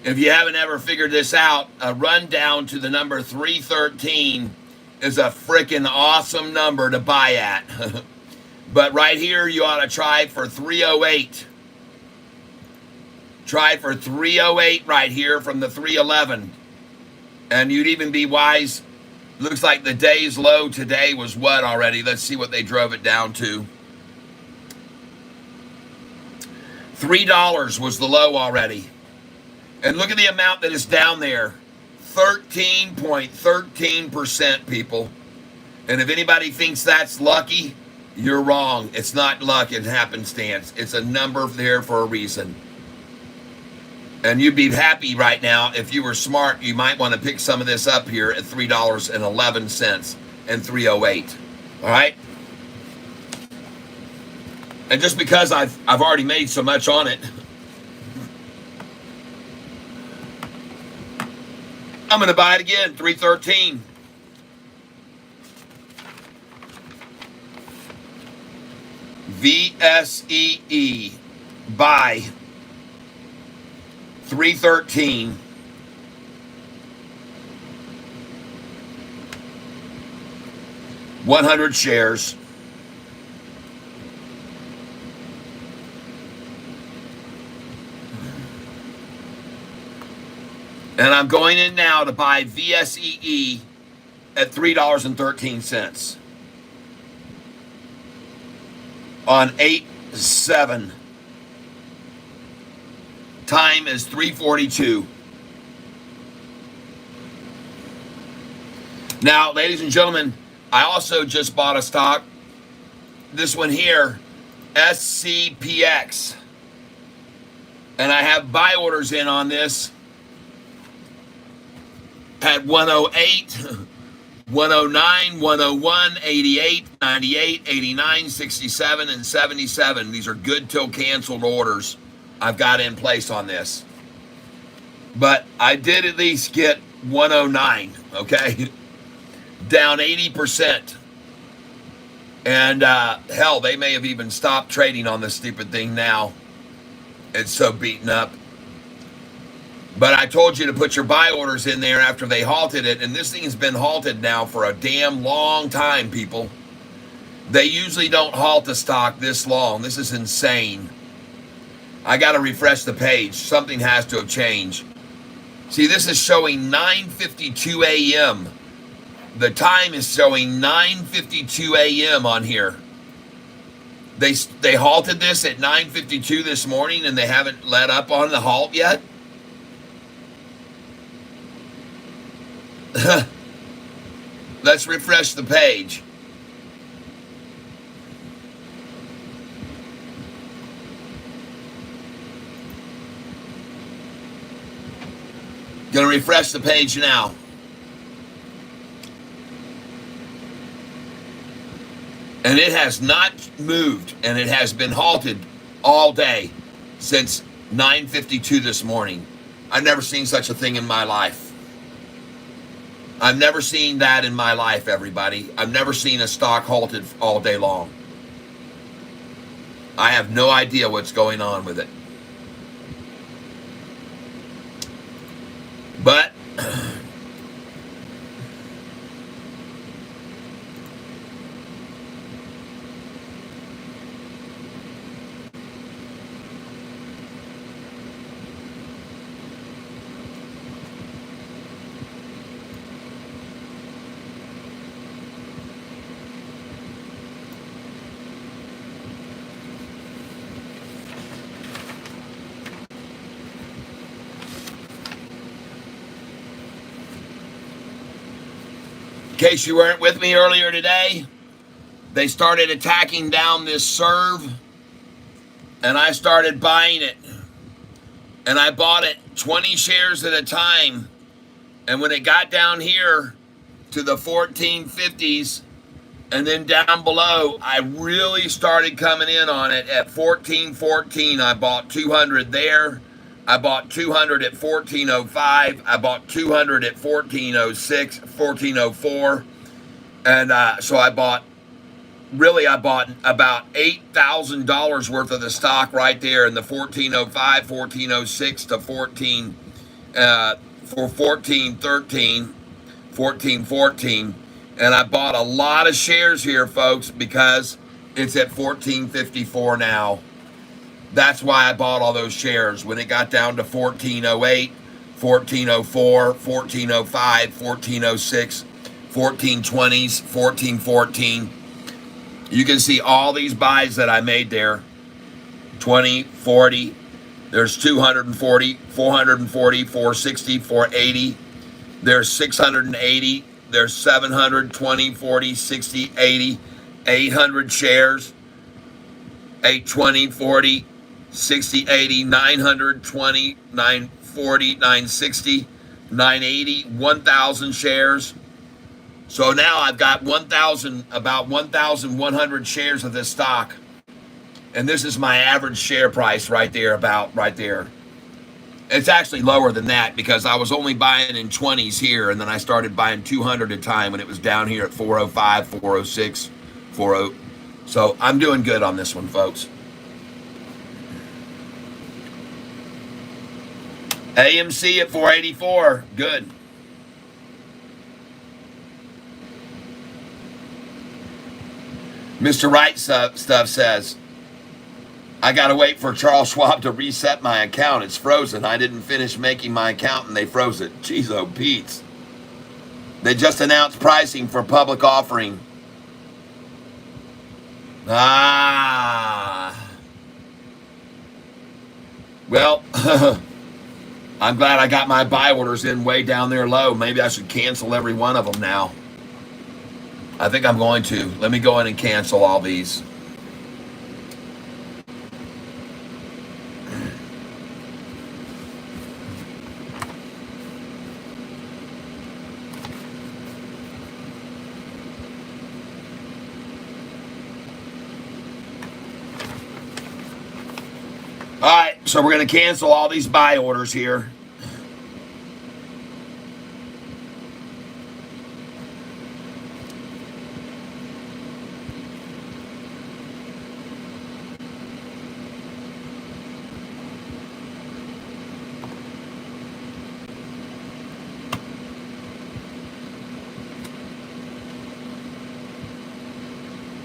C: if you haven't ever figured this out, a rundown to the number 313 is a freaking awesome number to buy at. But right here, you ought to try for 308. Try for 308 right here from the 311. And you'd even be wise. Looks like the day's low today was what already? Let's see what they drove it down to. $3 was the low already. And look at the amount that is down there. 13.13%, people. And if anybody thinks that's lucky, you're wrong. It's not luck, it's happenstance. It's a number there for a reason. And you'd be happy right now. If you were smart, you might want to pick some of this up here at $3.11 and 308. All right? And just because I've already made so much on it, I'm going to buy it again, 313. VSEE, buy 313. $100 shares. And I'm going in now to buy VSEE at $3.13 on 8/7. Time is 3:42. Now, ladies and gentlemen, I also just bought a stock. This one here, SCPX. And I have buy orders in on this at 108, 109, 101, 88, 98, 89, 67, and 77. These are good till canceled orders I've got in place on this. But I did at least get 109, okay? Down 80%. And hell, they may have even stopped trading on this stupid thing now. It's so beaten up. But I told you to put your buy orders in there after they halted it, and this thing has been halted now for a damn long time, people. They usually don't halt a stock this long. This is insane. I got to refresh the page. Something has to have changed. See, this is showing 9:52 a.m. The time is showing 9:52 a.m. on here. They halted this at 9:52 this morning, and they haven't let up on the halt yet? Let's refresh the page. Gonna refresh the page now. And it has not moved, and it has been halted all day since 9:52 this morning. I've never seen such a thing in my life. I've never seen that in my life, everybody. I've never seen a stock halted all day long. I have no idea what's going on with it. But In case you weren't with me earlier today, they started attacking down this serve, and I started buying it. And I bought it 20 shares at a time. And when it got down here to the 1450s and then down below, I really started coming in on it at 1414. I bought 200 there. I bought 200 at 1405. I bought 200 at 1406, 1404. And so I bought about $8,000 worth of the stock right there in the 1405, 1406 to 14 for 1413, 1414. And I bought a lot of shares here, folks, because it's at 1454 now. That's why I bought all those shares. When it got down to 1408, 1404, 1405, 1406, 1420s, 1414. You can see all these buys that I made there. 20, 40, there's 240, 440, 460, 480. There's 680, there's 700, 20, 40, 60, 80, 800 shares. 820, 40, 60, 80, 920, 940, 960, 980, 1,000 shares. So now I've got about 1,100 shares of this stock. And this is my average share price right there, about right there. It's actually lower than that because I was only buying in 20s here, and then I started buying 200 at a time when it was down here at 405, 406, 40. So I'm doing good on this one, folks. AMC at 484, good. Mr. Wright stuff says, I got to wait for Charles Schwab to reset my account. It's frozen. I didn't finish making my account and they froze it. Jeez, oh, Pete's. They just announced pricing for public offering. Well, I'm glad I got my buy orders in way down there low. Maybe I should cancel every one of them now. I think I'm going to. Let me go in and cancel all these. All right, so we're going to cancel all these buy orders here.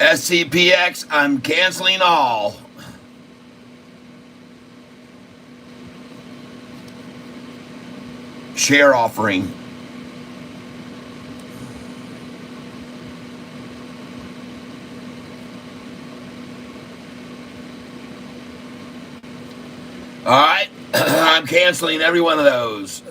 C: SCPX, I'm canceling all. Share offering. All right, I'm canceling every one of those.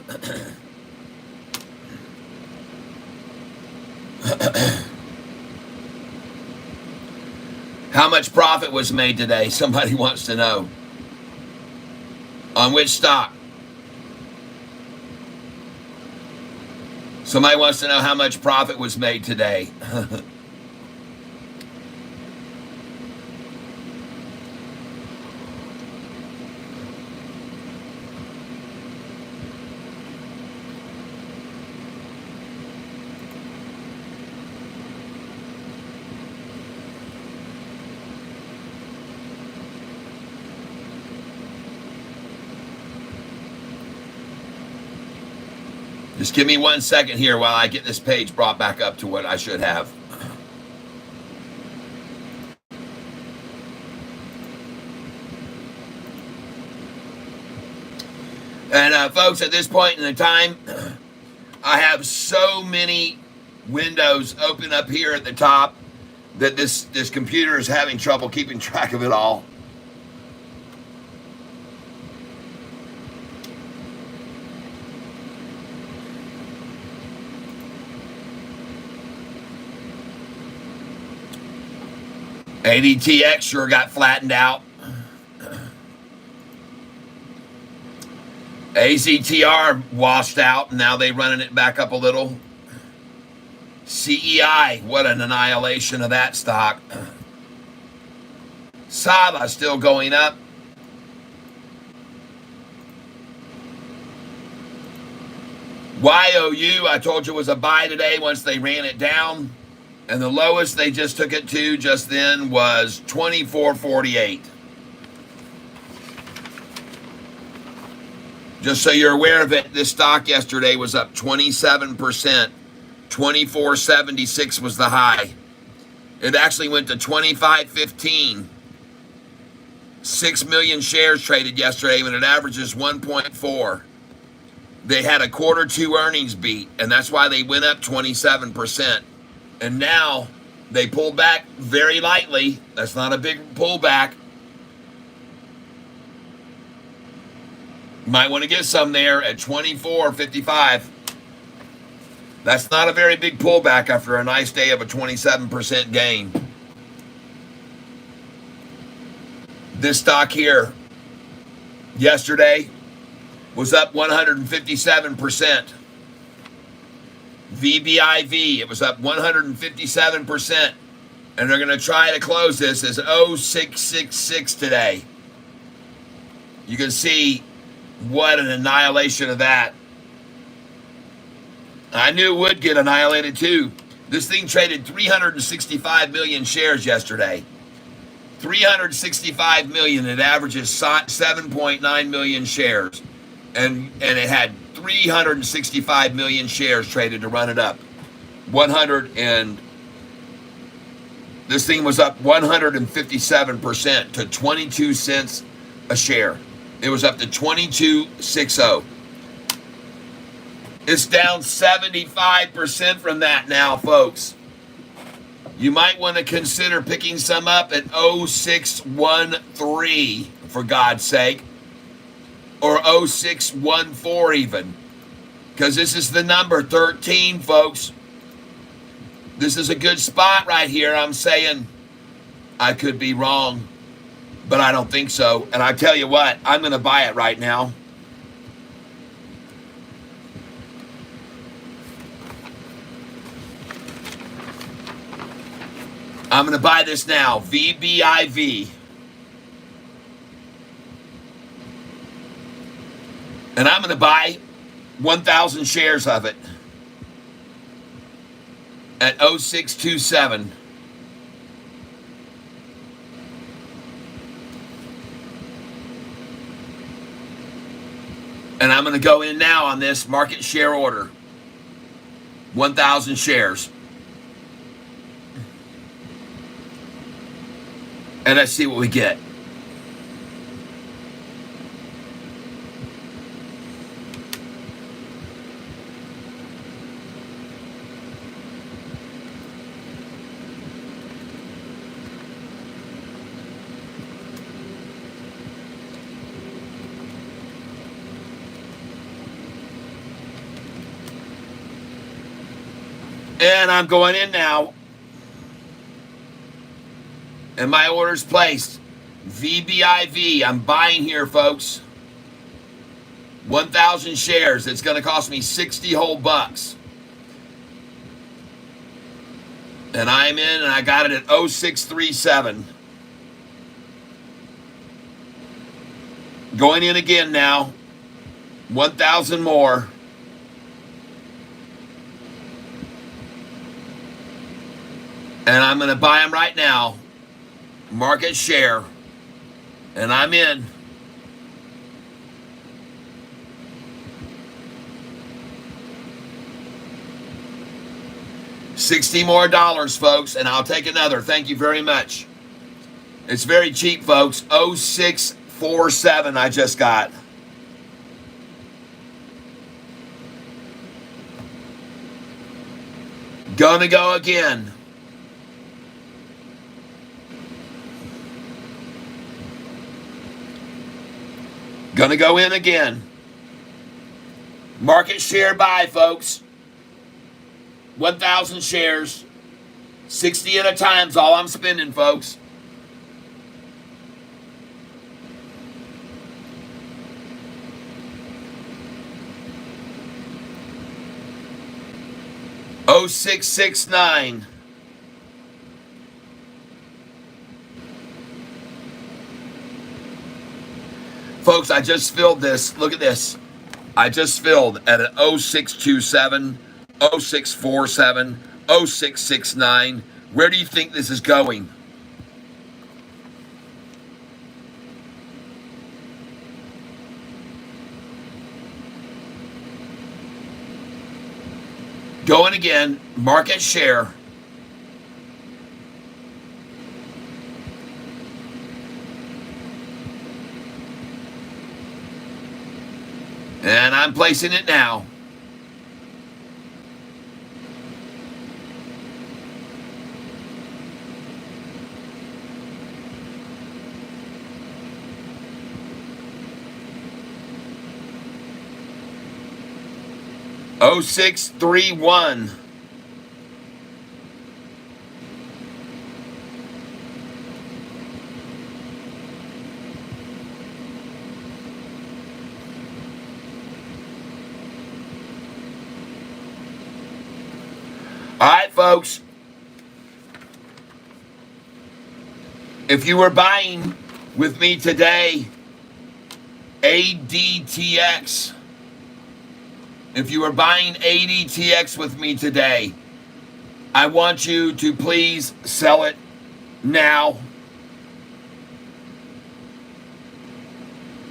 C: How much profit was made today? Somebody wants to know. On which stock? Somebody wants to know how much profit was made today. Just give me 1 second here while I get this page brought back up to what I should have. And folks, at this point in the time, I have so many windows open up here at the top that this computer is having trouble keeping track of it all. ADTX sure got flattened out. AZTR washed out, and now they're running it back up a little. CEI, what an annihilation of that stock. SAVA still going up. YOU, I told you, was a buy today once they ran it down. And the lowest they just took it to just then was 24.48. Just so you're aware of it, this stock yesterday was up 27%. 24.76 was the high. It actually went to 25.15. 6 million shares traded yesterday when it averages 1.4. They had a Q2 earnings beat, and that's why they went up 27%. And now they pulled back very lightly. That's not a big pullback. You might want to get some there at 24.55. That's not a very big pullback after a nice day of a 27% gain. This stock here yesterday was up 157%. VBIV, it was up 157%. And they're going to try to close this as 0666 today. You can see what an annihilation of that. I knew it would get annihilated too. This thing traded 365 million shares yesterday. 365 million. It averages 7.9 million shares. And it had 365 million shares traded to run it up. This thing was up 157% to 22 cents a share. It was up to 22.60. It's down 75% from that now, folks. You might want to consider picking some up at 0613, for God's sake. Or 0614 even. Because this is the number 13, folks. This is a good spot right here. I'm saying I could be wrong, but I don't think so. And I tell you what, I'm going to buy it right now. I'm going to buy this now. VBIV. And I'm going to buy 1,000 shares of it at 0627. And I'm going to go in now on this market share order. 1,000 shares. And let's see what we get. And I'm going in now. And my order's placed. VBIV. I'm buying here, folks. 1,000 shares. It's going to cost me 60 whole bucks. And I'm in, and I got it at 0637. Going in again now. 1,000 more. And I'm going to buy them right now. Market share. And I'm in. $60 more, folks, and I'll take another. Thank you very much. It's very cheap, folks. 0647 I just got. Gonna go again. Gonna go in again. Market share buy, folks. 1,000 shares. 60 at a time's all I'm spending, folks. 0669. Folks, I just filled this. Look at this. I just filled at an 0627, 0647, 0669. Where do you think this is going? Going again, market share. And I'm placing it now. Oh, 0631. All right, folks. If you were buying with me today, ADTX. If you were buying ADTX with me today, I want you to please sell it now.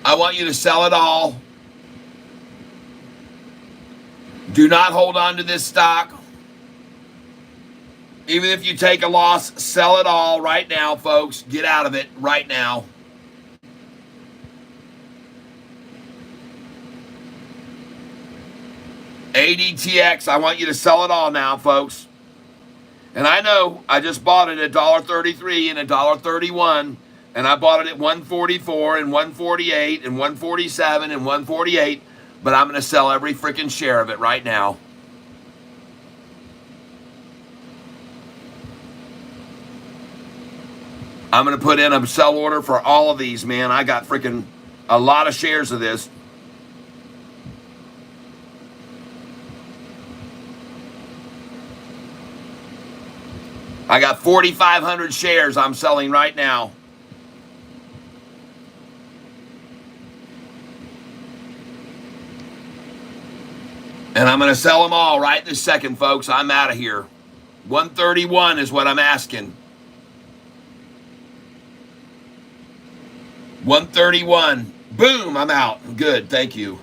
C: I want you to sell it all. Do not hold on to this stock. Even if you take a loss, sell it all right now, folks. Get out of it right now. ADTX, I want you to sell it all now, folks. And I know I just bought it at $1.33 and $1.31, and I bought it at $1.44 and $1.48 and $1.47 and $1.48, but I'm going to sell every freaking share of it right now. I'm going to put in a sell order for all of these, man. I got freaking a lot of shares of this. I got 4,500 shares I'm selling right now. And I'm going to sell them all right this second, folks. I'm out of here. 131 is what I'm asking. 131. Boom, I'm out. Good, thank you.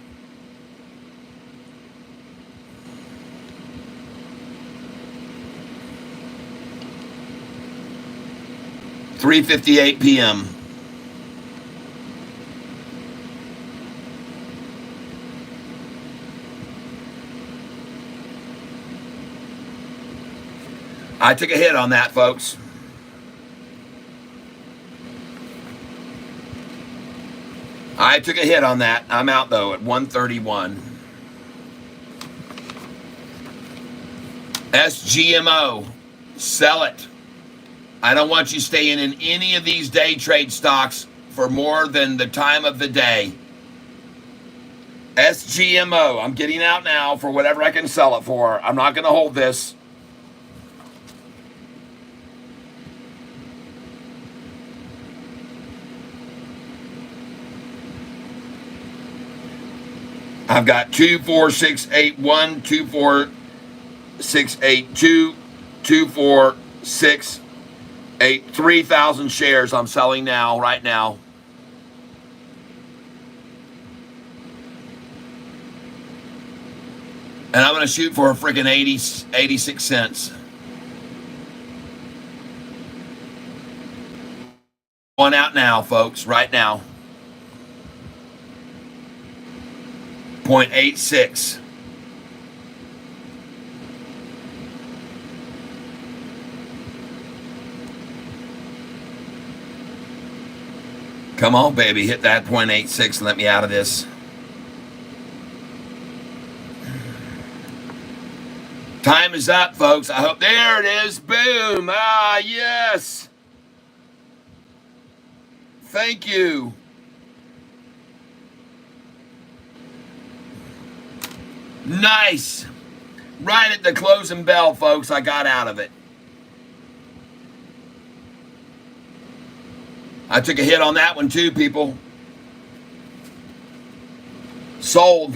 C: $3:58 p.m. I took a hit on that, folks. I took a hit on that. I'm out, though, at 131. SGMO. Sell it. I don't want you staying in any of these day trade stocks for more than the time of the day. SGMO. I'm getting out now for whatever I can sell it for. I'm not going to hold this. I've got 24681, 24682, 24683, 3,000 shares I'm selling now, right now. And I'm going to shoot for a freaking 86 cents. One out now, folks, right now. 0.86. Come on, baby, hit that 0.86 and let me out of this. Time is up, folks. I hope, there it is. Boom. Ah, yes. Thank you. Nice. Right at the closing bell, folks, I got out of it. I took a hit on that one too, people. Sold.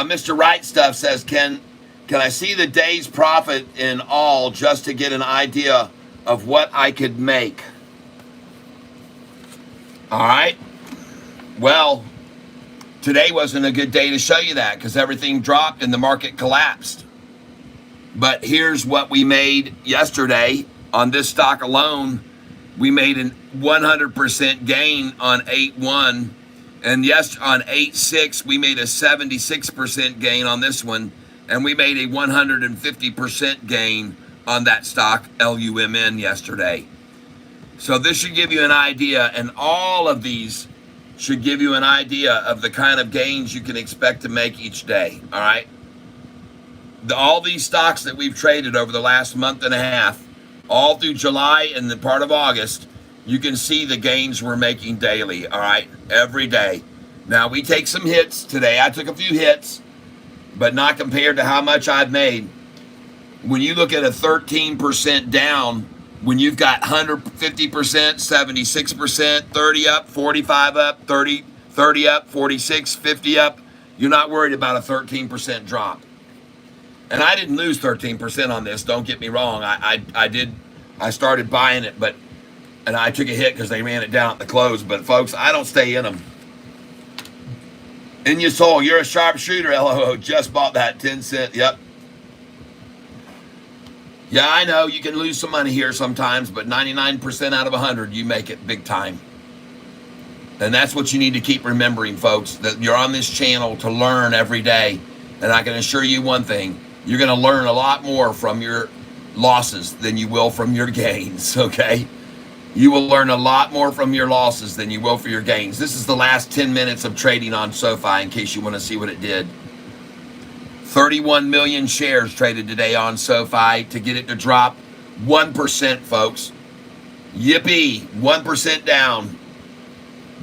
C: Mr. Right Stuff says, can I see the day's profit in all just to get an idea of what I could make? All right. Well, today wasn't a good day to show you that because everything dropped and the market collapsed. But here's what we made yesterday on this stock alone. We made a 100% gain on 8-1. And yes, on 8-6, we made a 76% gain on this one. And we made a 150% gain on that stock, LUMN, yesterday. So this should give you an idea, and all of these should give you an idea of the kind of gains you can expect to make each day, all right? All these stocks that we've traded over the last month and a half, all through July and the part of August, you can see the gains we're making daily, all right? Every day. Now, we take some hits today. I took a few hits, but not compared to how much I've made. When you look at a 13% down, when you've got 150%, 76%, 30 up, 45 up, 30 up, 46, 50 up, you're not worried about a 13% drop. And I didn't lose 13% on this, don't get me wrong. I started buying it, and I took a hit because they ran it down at the close. But folks, I don't stay in them. In your soul, you're a sharpshooter, LOO. Just bought that 10 cent. Yep. Yeah, I know you can lose some money here sometimes, but 99% out of 100, you make it big time. And that's what you need to keep remembering, folks, that you're on this channel to learn every day. And I can assure you one thing, you're going to learn a lot more from your losses than you will from your gains, okay? You will learn a lot more from your losses than you will for your gains. This is the last 10 minutes of trading on Sofi in case you want to see what it did. 31 million shares traded today on Sofi to get it to drop 1%, folks. Yippee, 1% down.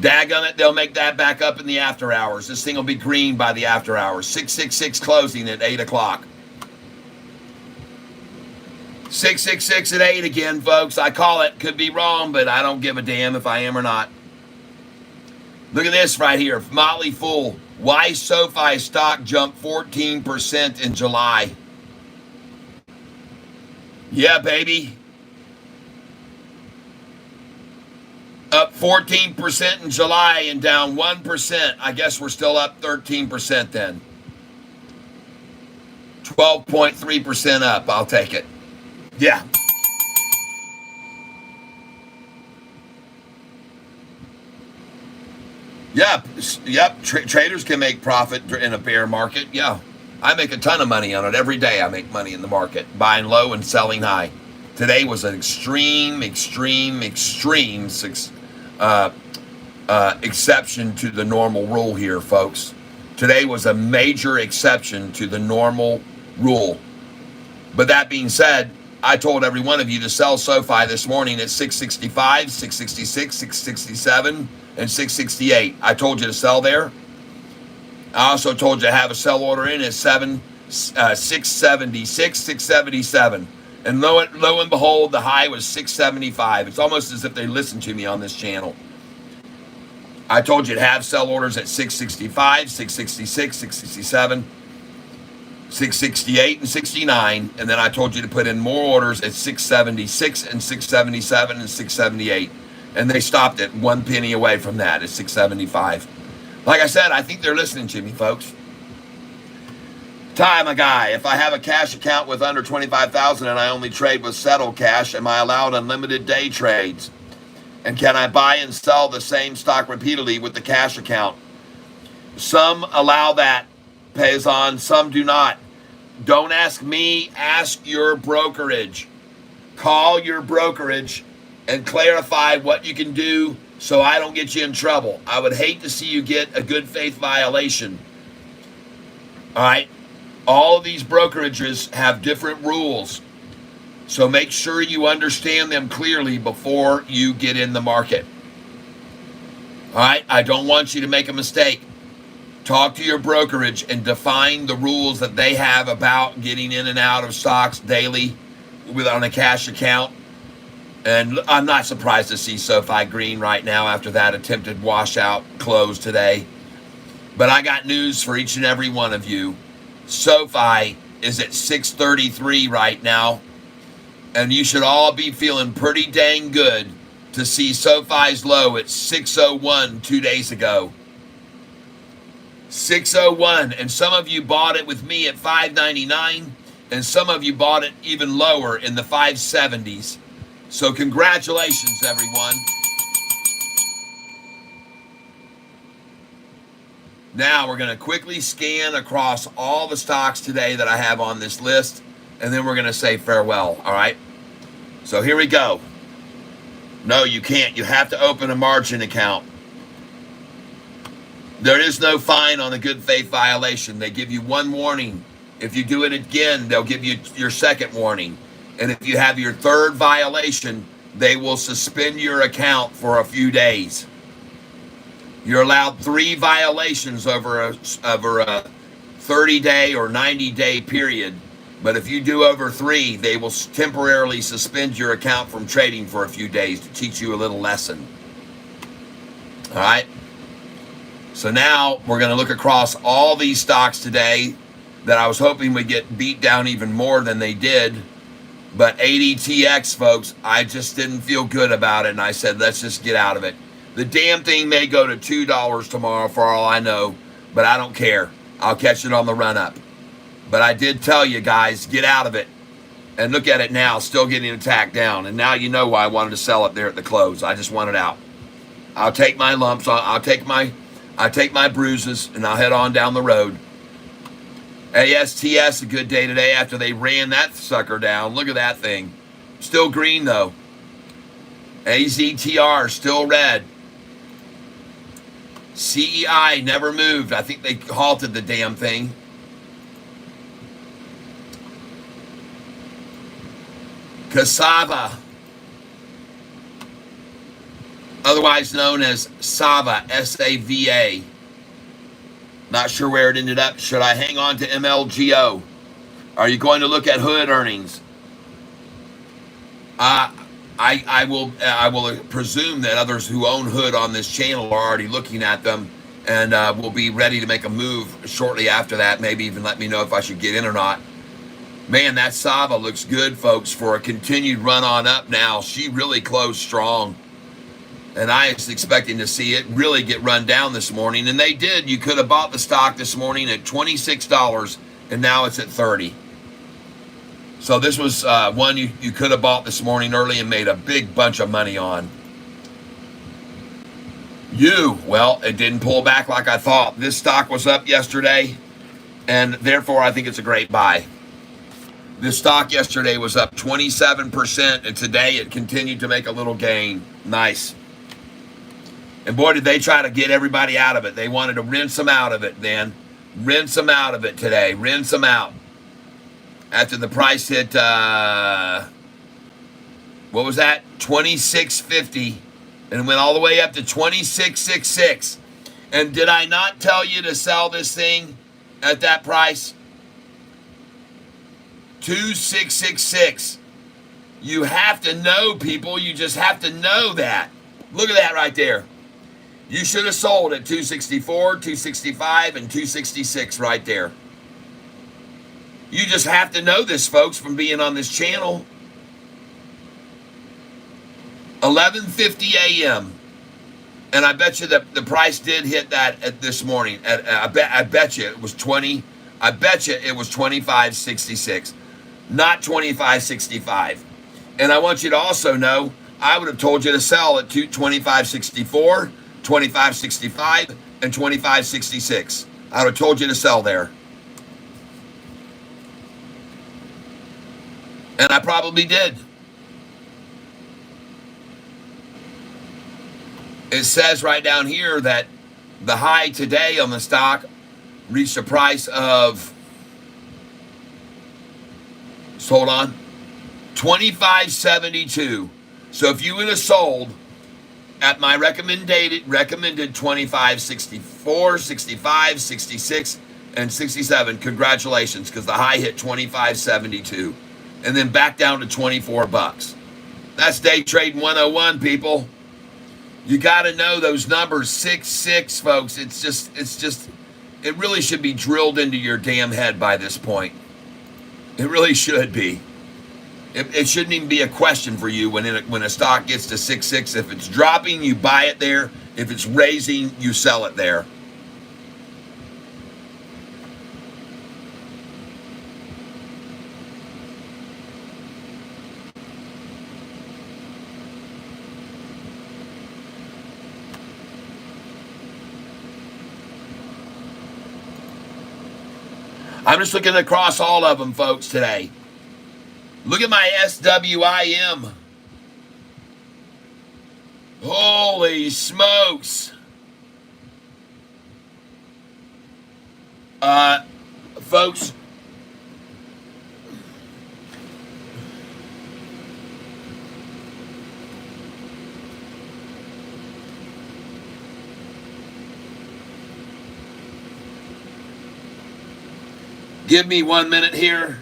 C: Daggum they'll make that back up in the after hours. This thing will be green by the after hours. 666 closing at 8 o'clock. 666 at 8 again, folks. I call it. Could be wrong, but I don't give a damn if I am or not. Look at this right here. Motley Fool. Why Sofi stock jumped 14% in July? Yeah, baby. Up 14% in July and down 1%. I guess we're still up 13% then. 12.3% up. I'll take it. Yeah. Yep. Traders can make profit in a bear market. Yeah. I make a ton of money on it. Every day I make money in the market. Buying low and selling high. Today was an extreme exception to the normal rule here, folks. Today was a major exception to the normal rule. But that being said, I told every one of you to sell Sofi this morning at 665, 666, 667, and 668. I told you to sell there. I also told you to have a sell order in at 676, 677. And lo and behold, the high was 675. It's almost as if they listened to me on this channel. I told you to have sell orders at 665, 666, 667, 668, and 69. And then I told you to put in more orders at 676 and 677 and 678. And they stopped at 1 penny away from that at 675. Like I said, I think they're listening to me, folks. Ty, my guy, if I have a cash account with under 25,000 and I only trade with settled cash, am I allowed unlimited day trades? And can I buy and sell the same stock repeatedly with the cash account? Some allow that, Payson, some do not. Don't ask me, ask your brokerage. Call your brokerage and clarify what you can do so I don't get you in trouble. I would hate to see you get a good faith violation. All right. All of these brokerages have different rules. So make sure you understand them clearly before you get in the market. All right. I don't want you to make a mistake. Talk to your brokerage and define the rules that they have about getting in and out of stocks daily on a cash account. And I'm not surprised to see SoFi green right now after that attempted washout close today. But I got news for each and every one of you. SoFi is at 633 right now. And you should all be feeling pretty dang good to see SoFi's low at 601 2 days ago. 601. And some of you bought it with me at 599. And some of you bought it even lower in the 570s. So congratulations, everyone. Now we're going to quickly scan across all the stocks today that I have on this list, and then we're going to say farewell, all right? So here we go. No, you can't. You have to open a margin account. There is no fine on a good faith violation. They give you one warning. If you do it again, they'll give you your second warning. And if you have your third violation, they will suspend your account for a few days. You're allowed 3 violations over a 30-day or 90-day period. But if you do over 3, they will temporarily suspend your account from trading for a few days to teach you a little lesson. All right? So now we're going to look across all these stocks today that I was hoping would get beat down even more than they did. But ADTX, folks, I just didn't feel good about it, and I said, let's just get out of it. The damn thing may go to $2 tomorrow for all I know, but I don't care. I'll catch it on the run-up. But I did tell you guys, get out of it. And look at it now, still getting attacked down. And now you know why I wanted to sell it there at the close. I just want it out. I'll take my lumps, I'll take my bruises, and I'll head on down the road. ASTS, a good day today after they ran that sucker down. Look at that thing. Still green, though. AZTR, still red. CEI never moved. I think they halted the damn thing. Cassava, otherwise known as Sava, S-A-V-A. Not sure where it ended up. Should I hang on to MLGO? Are you going to look at Hood earnings? I will presume that others who own Hood on this channel are already looking at them, and will be ready to make a move shortly after that. Maybe even let me know if I should get in or not. Man, that Sava looks good, folks, for a continued run on up now. She really closed strong. And I was expecting to see it really get run down this morning. And they did. You could have bought the stock this morning at $26, and now it's at $30. So this was one you could have bought this morning early and made a big bunch of money on. Well, it didn't pull back like I thought. This stock was up yesterday, and therefore I think it's a great buy. This stock yesterday was up 27%, and today it continued to make a little gain. Nice. And boy, did they try to get everybody out of it. They wanted to rinse them out of it, then. Rinse them out of it today. Rinse them out. After the price hit, what was that? $26.50. And went all the way up to $26.66. And did I not tell you to sell this thing at that price? $26.66. You have to know, people. You just have to know that. Look at that right there. You should have sold at $264, $265, and $266 right there. You just have to know this, folks, from being on this channel. 11:50 a.m. And I bet you that the price did hit that at this morning. I bet you it was 20. I bet you it was 25.66, not 25.65. And I want you to also know, I would have told you to sell at 25.64, 25.65, and 25.66. I would have told you to sell there. And I probably did. It says right down here that the high today on the stock reached a price of, hold on, $25.72. So if you would have sold at my recommended 25.64, 65, 66, and 67, congratulations, because the high hit 25.72, and then back down to 24 bucks. That's day trading 101, people. You got to know those numbers, 6, folks. It's just, it really should be drilled into your damn head by this point. It really should be. It shouldn't even be a question for you when a stock gets to 6. If it's dropping, you buy it there. If it's raising, you sell it there. I'm just looking across all of them, folks, today. Look at my SWIM. Holy smokes. Folks, give me 1 minute here.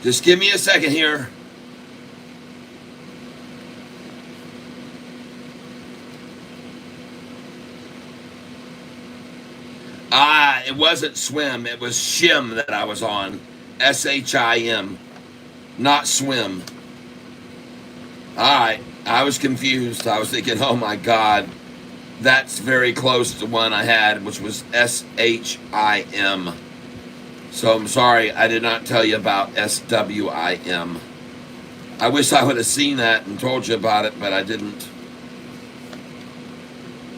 C: Just give me a second here. It wasn't swim. It was shim that I was on. SHIM. Not swim. All right. I was confused. I was thinking, oh my God. That's very close to one I had, which was SHIM. So I'm sorry I did not tell you about SWIM. I wish I would have seen that and told you about it, but I didn't.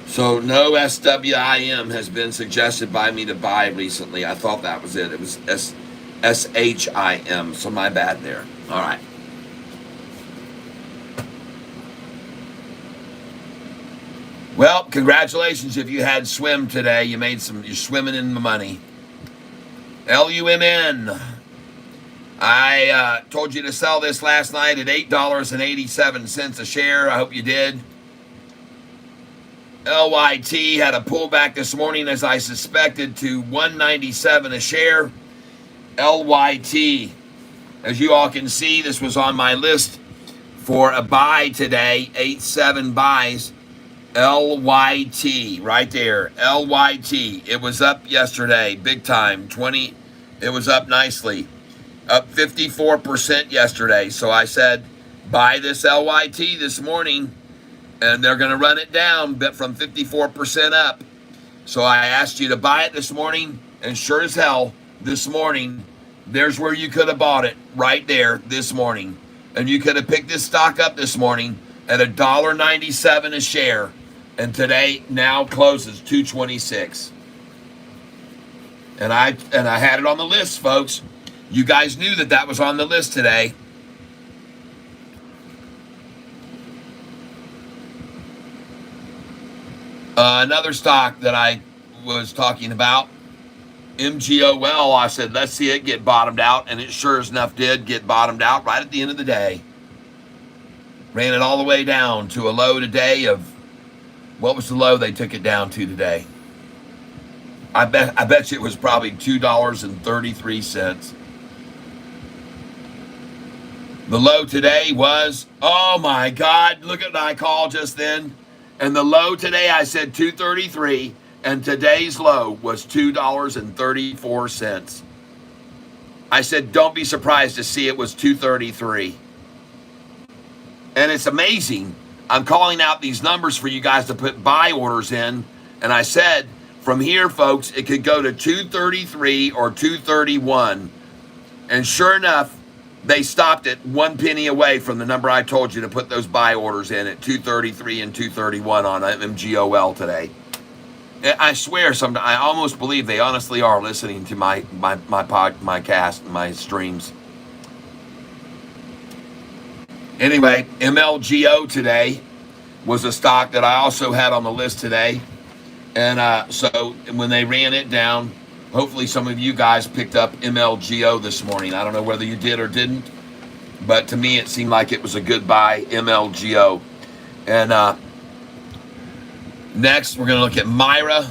C: So no SWIM has been suggested by me to buy recently. I thought that was it. It was SHIM. So my bad there. All right. Well, congratulations if you had swim today. You're swimming in the money. LUMN. I told you to sell this last night at $8.87 a share. I hope you did. LYT had a pullback this morning, as I suspected, to $197 a share. LYT, as you all can see, this was on my list for a buy today. 8-7 buys. LYT, right there. LYT. It was up yesterday, big time. It was up nicely. Up 54% yesterday. So I said, buy this LYT this morning, and they're going to run it down from 54% up. So I asked you to buy it this morning, and sure as hell, this morning, there's where you could have bought it, right there this morning. And you could have picked this stock up this morning at $1.97 a share. And today now closes $2.26. And I had it on the list, folks. You guys knew that was on the list today. Another stock that I was talking about, MGOL, I said, let's see it get bottomed out. And it sure as enough did get bottomed out right at the end of the day. Ran it all the way down to a low today of, what was the low they took it down to today? I bet you it was probably $2.33. The low today was, oh my God, look at what I called just then. And the low today, I said $2.33, and today's low was $2.34. I said, don't be surprised to see it was $2.33. And it's amazing. I'm calling out these numbers for you guys to put buy orders in. And I said, From here, folks, it could go to 233 or 231. And sure enough, they stopped it 1 penny away from the number I told you to put those buy orders in at 233 and 231 on MGOL today. I swear, I almost believe they honestly are listening to my cast, my streams. Anyway, MLGO today was a stock that I also had on the list today. And so when they ran it down, hopefully some of you guys picked up MLGO this morning. I don't know whether you did or didn't, but to me it seemed like it was a good buy, MLGO. And next we're going to look at Myra.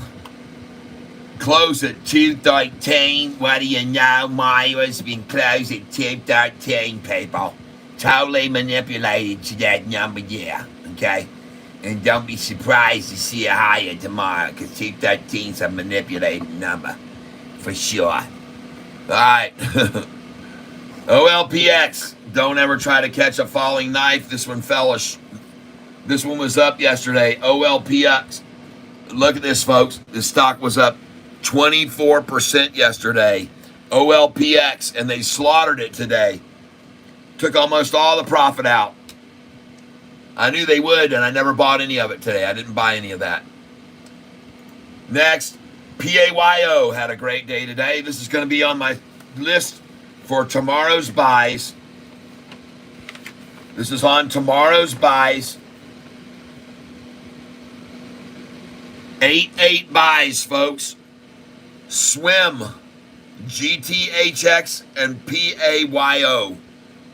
C: Closed at 213. What do you know? Myra's been closed at 213, people. Totally manipulated to that number, yeah, okay? And don't be surprised to see it higher tomorrow, because 213 is a manipulated number, for sure. All right. OLPX. Don't ever try to catch a falling knife. This one fell. This one was up yesterday. OLPX. Look at this, folks. This stock was up 24% yesterday. OLPX, and they slaughtered it today. Took almost all the profit out. I knew they would, and I never bought any of it today. I didn't buy any of that. Next, PAYO had a great day today. This is going to be on my list for tomorrow's buys. This is on tomorrow's buys. 8 buys, folks. Swim, GTHX, and PAYO.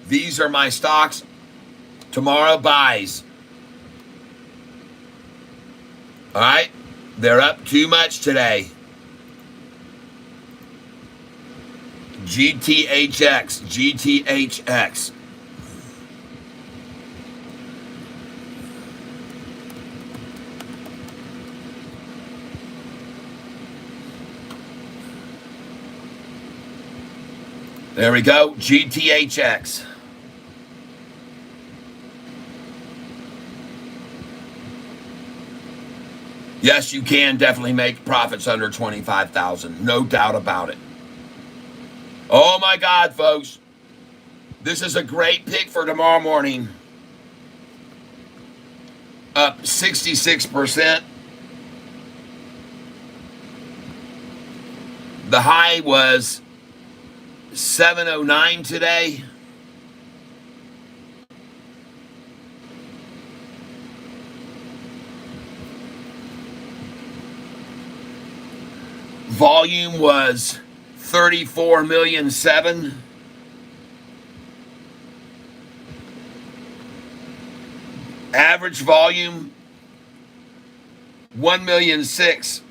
C: These are my stocks. Tomorrow buys. All right. They're up too much today. GTHX. GTHX. There we go. GTHX. Yes, you can definitely make profits under 25,000. No doubt about it. Oh my God, folks. This is a great pick for tomorrow morning. Up 66%. The high was 709 today. Volume was 34,000,007. Average volume 1,006,000.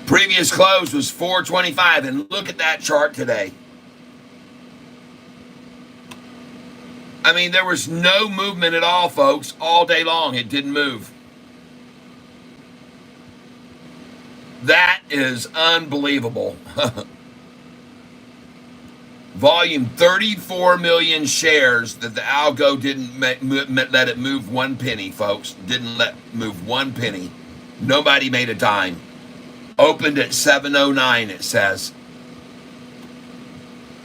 C: Previous close was 425, and look at that chart today. I mean, there was no movement at all, folks, all day long. It didn't move. That is unbelievable. Volume 34 million shares that the algo didn't let it move 1 penny, folks. Didn't let move 1 penny. Nobody made a dime. Opened at 709, it says.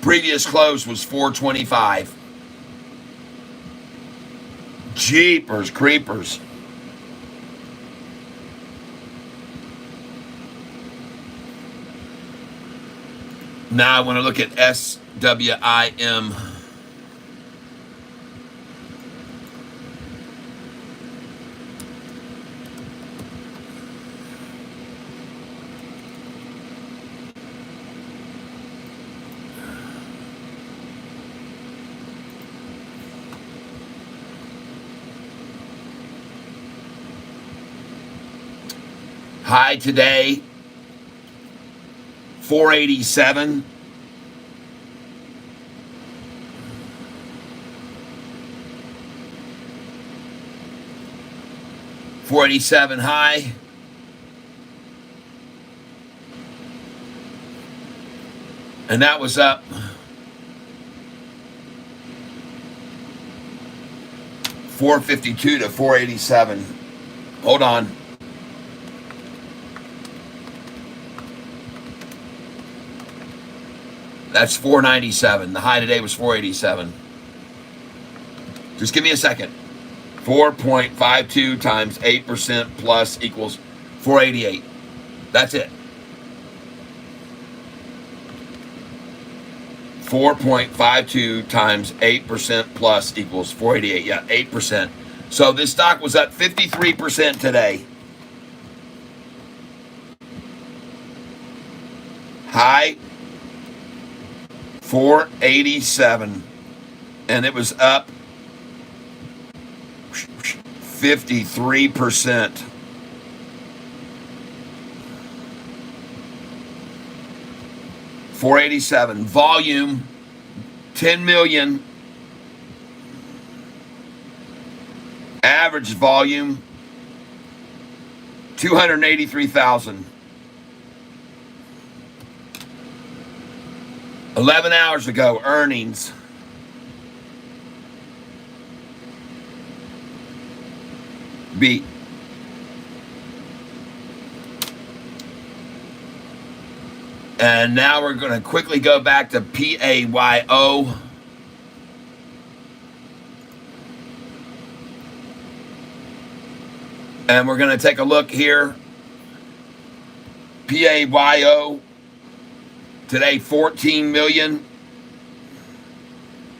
C: Previous close was 425. Jeepers creepers. Now I want to look at SWIM. High today, 487. $487 high. And that was up 452 to 487. Hold on. That's 497. The high today was 487. Just give me a second. 4.52 times 8% plus equals 488. That's it. 4.52 times 8% plus equals 488. Yeah, 8%. So this stock was up 53% today. High 487. And it was up 53%. $487. Volume 10 million. Average volume 283,000. 11 hours ago, earnings. Beat. And now we're going to quickly go back to PAYO. And we're going to take a look here. PAYO. Today, 14 million.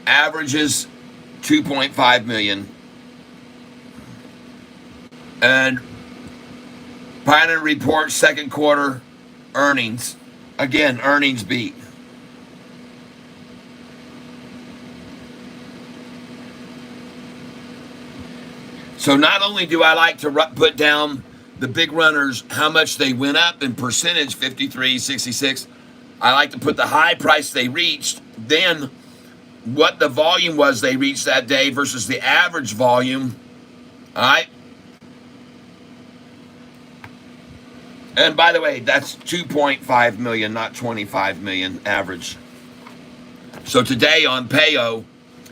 C: Averages 2.5 million. And Pioneer Report second quarter earnings. Again, earnings beat. So not only do I like to put down the big runners, how much they went up in percentage, 53, 66, I like to put the high price they reached, then what the volume was they reached that day versus the average volume. All right. And by the way, that's 2.5 million, not 25 million average. So today on PAYO,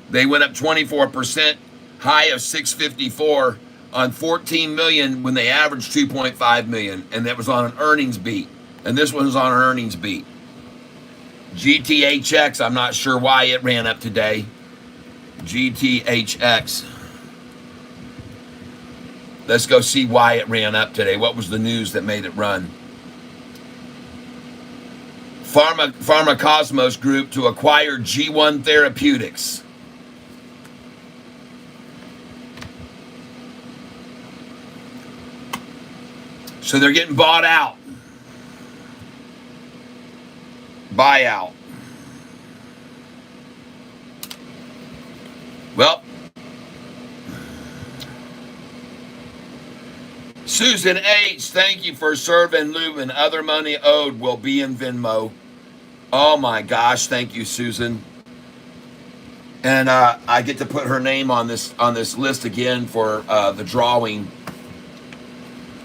C: they went up 24%, high of 654 on 14 million when they averaged 2.5 million. And that was on an earnings beat. And this one's on an earnings beat. GTHX, I'm not sure why it ran up today. GTHX. Let's go see why it ran up today. What was the news that made it run? Pharmacosmos Group to acquire G1 Therapeutics. So they're getting bought out. Buyout. Well, Susan H., thank you for serving Lubin. Other money owed will be in Venmo. Oh my gosh, thank you, Susan. And I get to put her name on this list again for the drawing.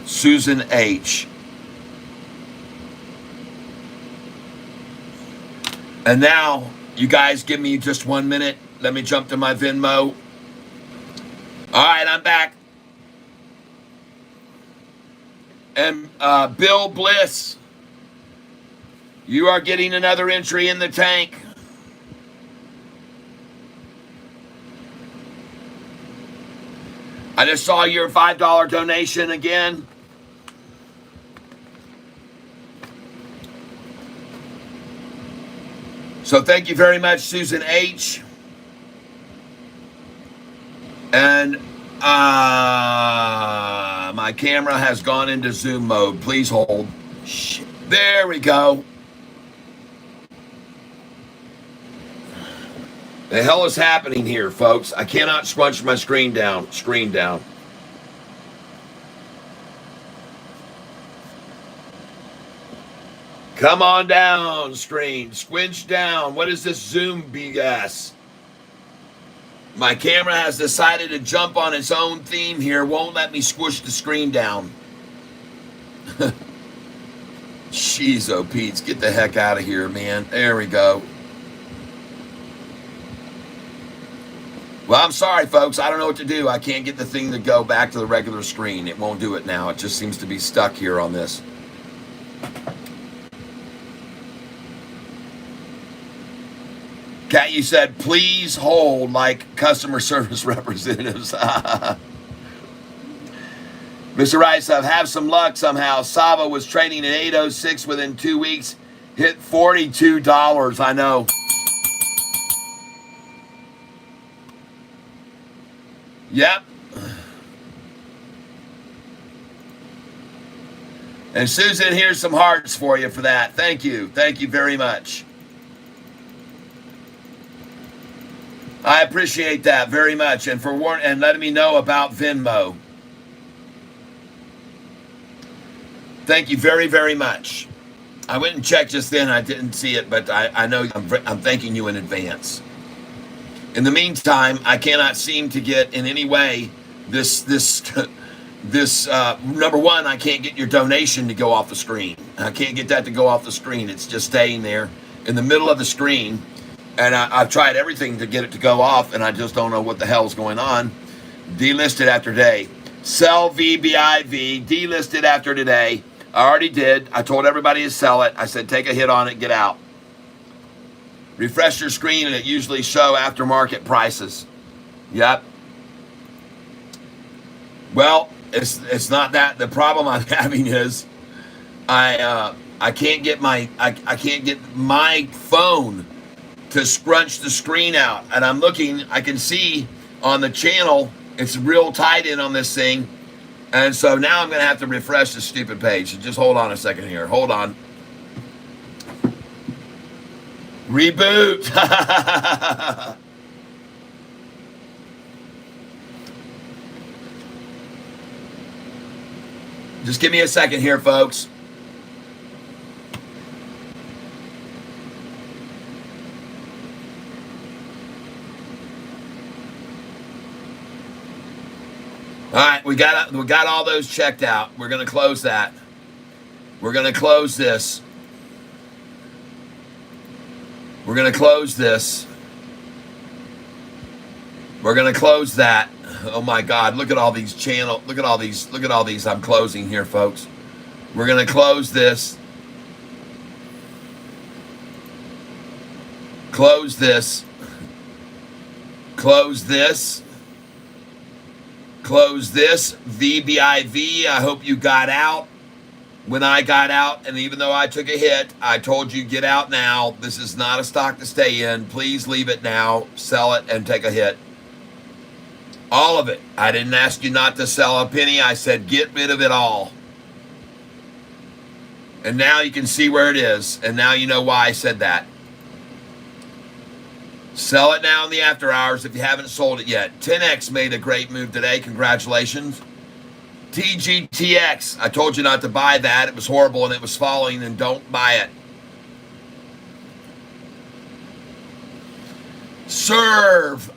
C: Susan H. And now, you guys give me just 1 minute. Let me jump to my Venmo. All right, I'm back. And Bill Bliss, you are getting another entry in the tank. I just saw your $5 donation again. So thank you very much, Susan H. And my camera has gone into zoom mode. Please hold. Shit. There we go. The hell is happening here, folks? I cannot scrunch my screen down. Come on down, screen. Squinch down. What is this Zoom BS? My camera has decided to jump on its own theme here. Won't let me squish the screen down. Jeez, oh, Pete, get the heck out of here, man. There we go. Well, I'm sorry, folks. I don't know what to do. I can't get the thing to go back to the regular screen. It won't do it now. It just seems to be stuck here on this. Kat, you said, please hold like customer service representatives. Mr. Rice, I've had some luck somehow. Sava was trading at 806 within 2 weeks. Hit $42. I know. Yep. And Susan, here's some hearts for you for that. Thank you. Thank you very much. I appreciate that very much, and for and letting me know about Venmo. Thank you very, very much. I went and checked just then. I didn't see it, but I know I'm thanking you in advance. In the meantime, I cannot seem to get in any way this number one. I can't get your donation to go off the screen. I can't get that to go off the screen. It's just staying there in the middle of the screen. And I've tried everything to get it to go off, and I just don't know what the hell's going on. Delisted after today. Sell VBIV. Delisted after today. I already did. I told everybody to sell it. I said, take a hit on it, get out. Refresh your screen, and it usually show aftermarket prices. Yep. Well, it's not that. The problem I'm having is I can't get my phone to scrunch the screen out, and I'm looking. I can see on the channel it's real tight in on this thing, and so now I'm going to have to refresh this stupid page. So just hold on a second here. Hold on. Reboot. Just give me a second here, folks. All right, we got all those checked out. We're going to close that. We're going to close this. We're going to close this. We're going to close that. Oh my God, look at all these look at all these I'm closing here, folks. We're going to close this. Close this. Close this. Close this. VBIV, I hope you got out when I got out. And even though I took a hit, I told you get out now. This is not a stock to stay in. Please leave it now. Sell it and take a hit. All of it. I didn't ask you not to sell a penny. I said get rid of it all. And now you can see where it is. And now you know why I said that. Sell it now in the after hours if you haven't sold it yet. 10X made a great move today. Congratulations. TGTX. I told you not to buy that. It was horrible and it was falling, and don't buy it. Serve.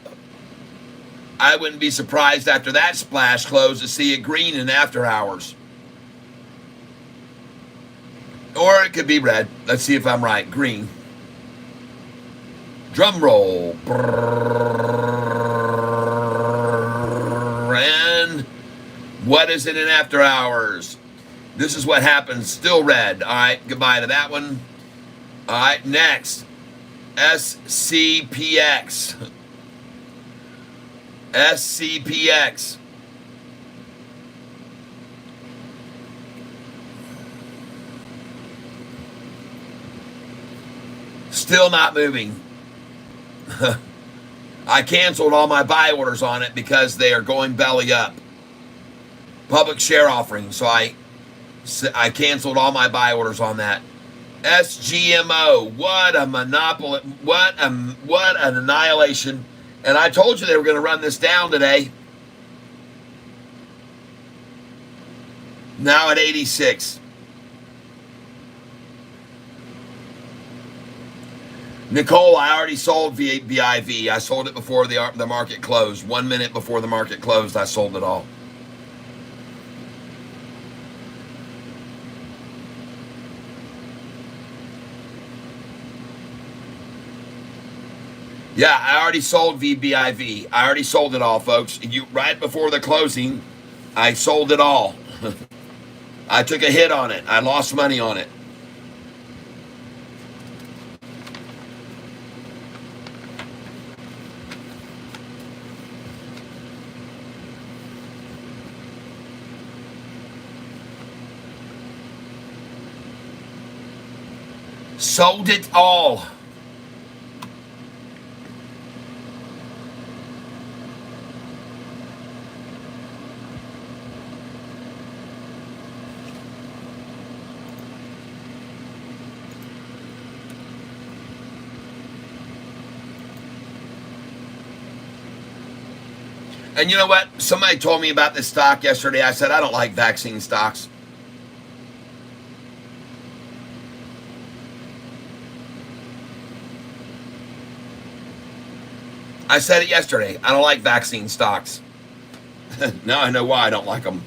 C: I wouldn't be surprised after that splash close to see it green in after hours. Or it could be red. Let's see if I'm right. Green. Drum roll. And what is it in after hours? This is what happens. Still red. All right, goodbye to that one. All right, next. SCPX. SCPX. Still not moving. I canceled all my buy orders on it because they are going belly up. Public share offering. So I canceled all my buy orders on that. SGMO. What a monopoly. What an annihilation. And I told you they were going to run this down today. Now at 86. Nicole, I already sold VIV. I sold it before the market closed. 1 minute before the market closed, I sold it all. Yeah, I already sold VBIV. I already sold it all, folks. Right before the closing, I sold it all. I took a hit on it. I lost money on it. Sold it all. And you know what? Somebody told me about this stock yesterday. I said, I don't like vaccine stocks. I said it yesterday. I don't like vaccine stocks. Now I know why I don't like them.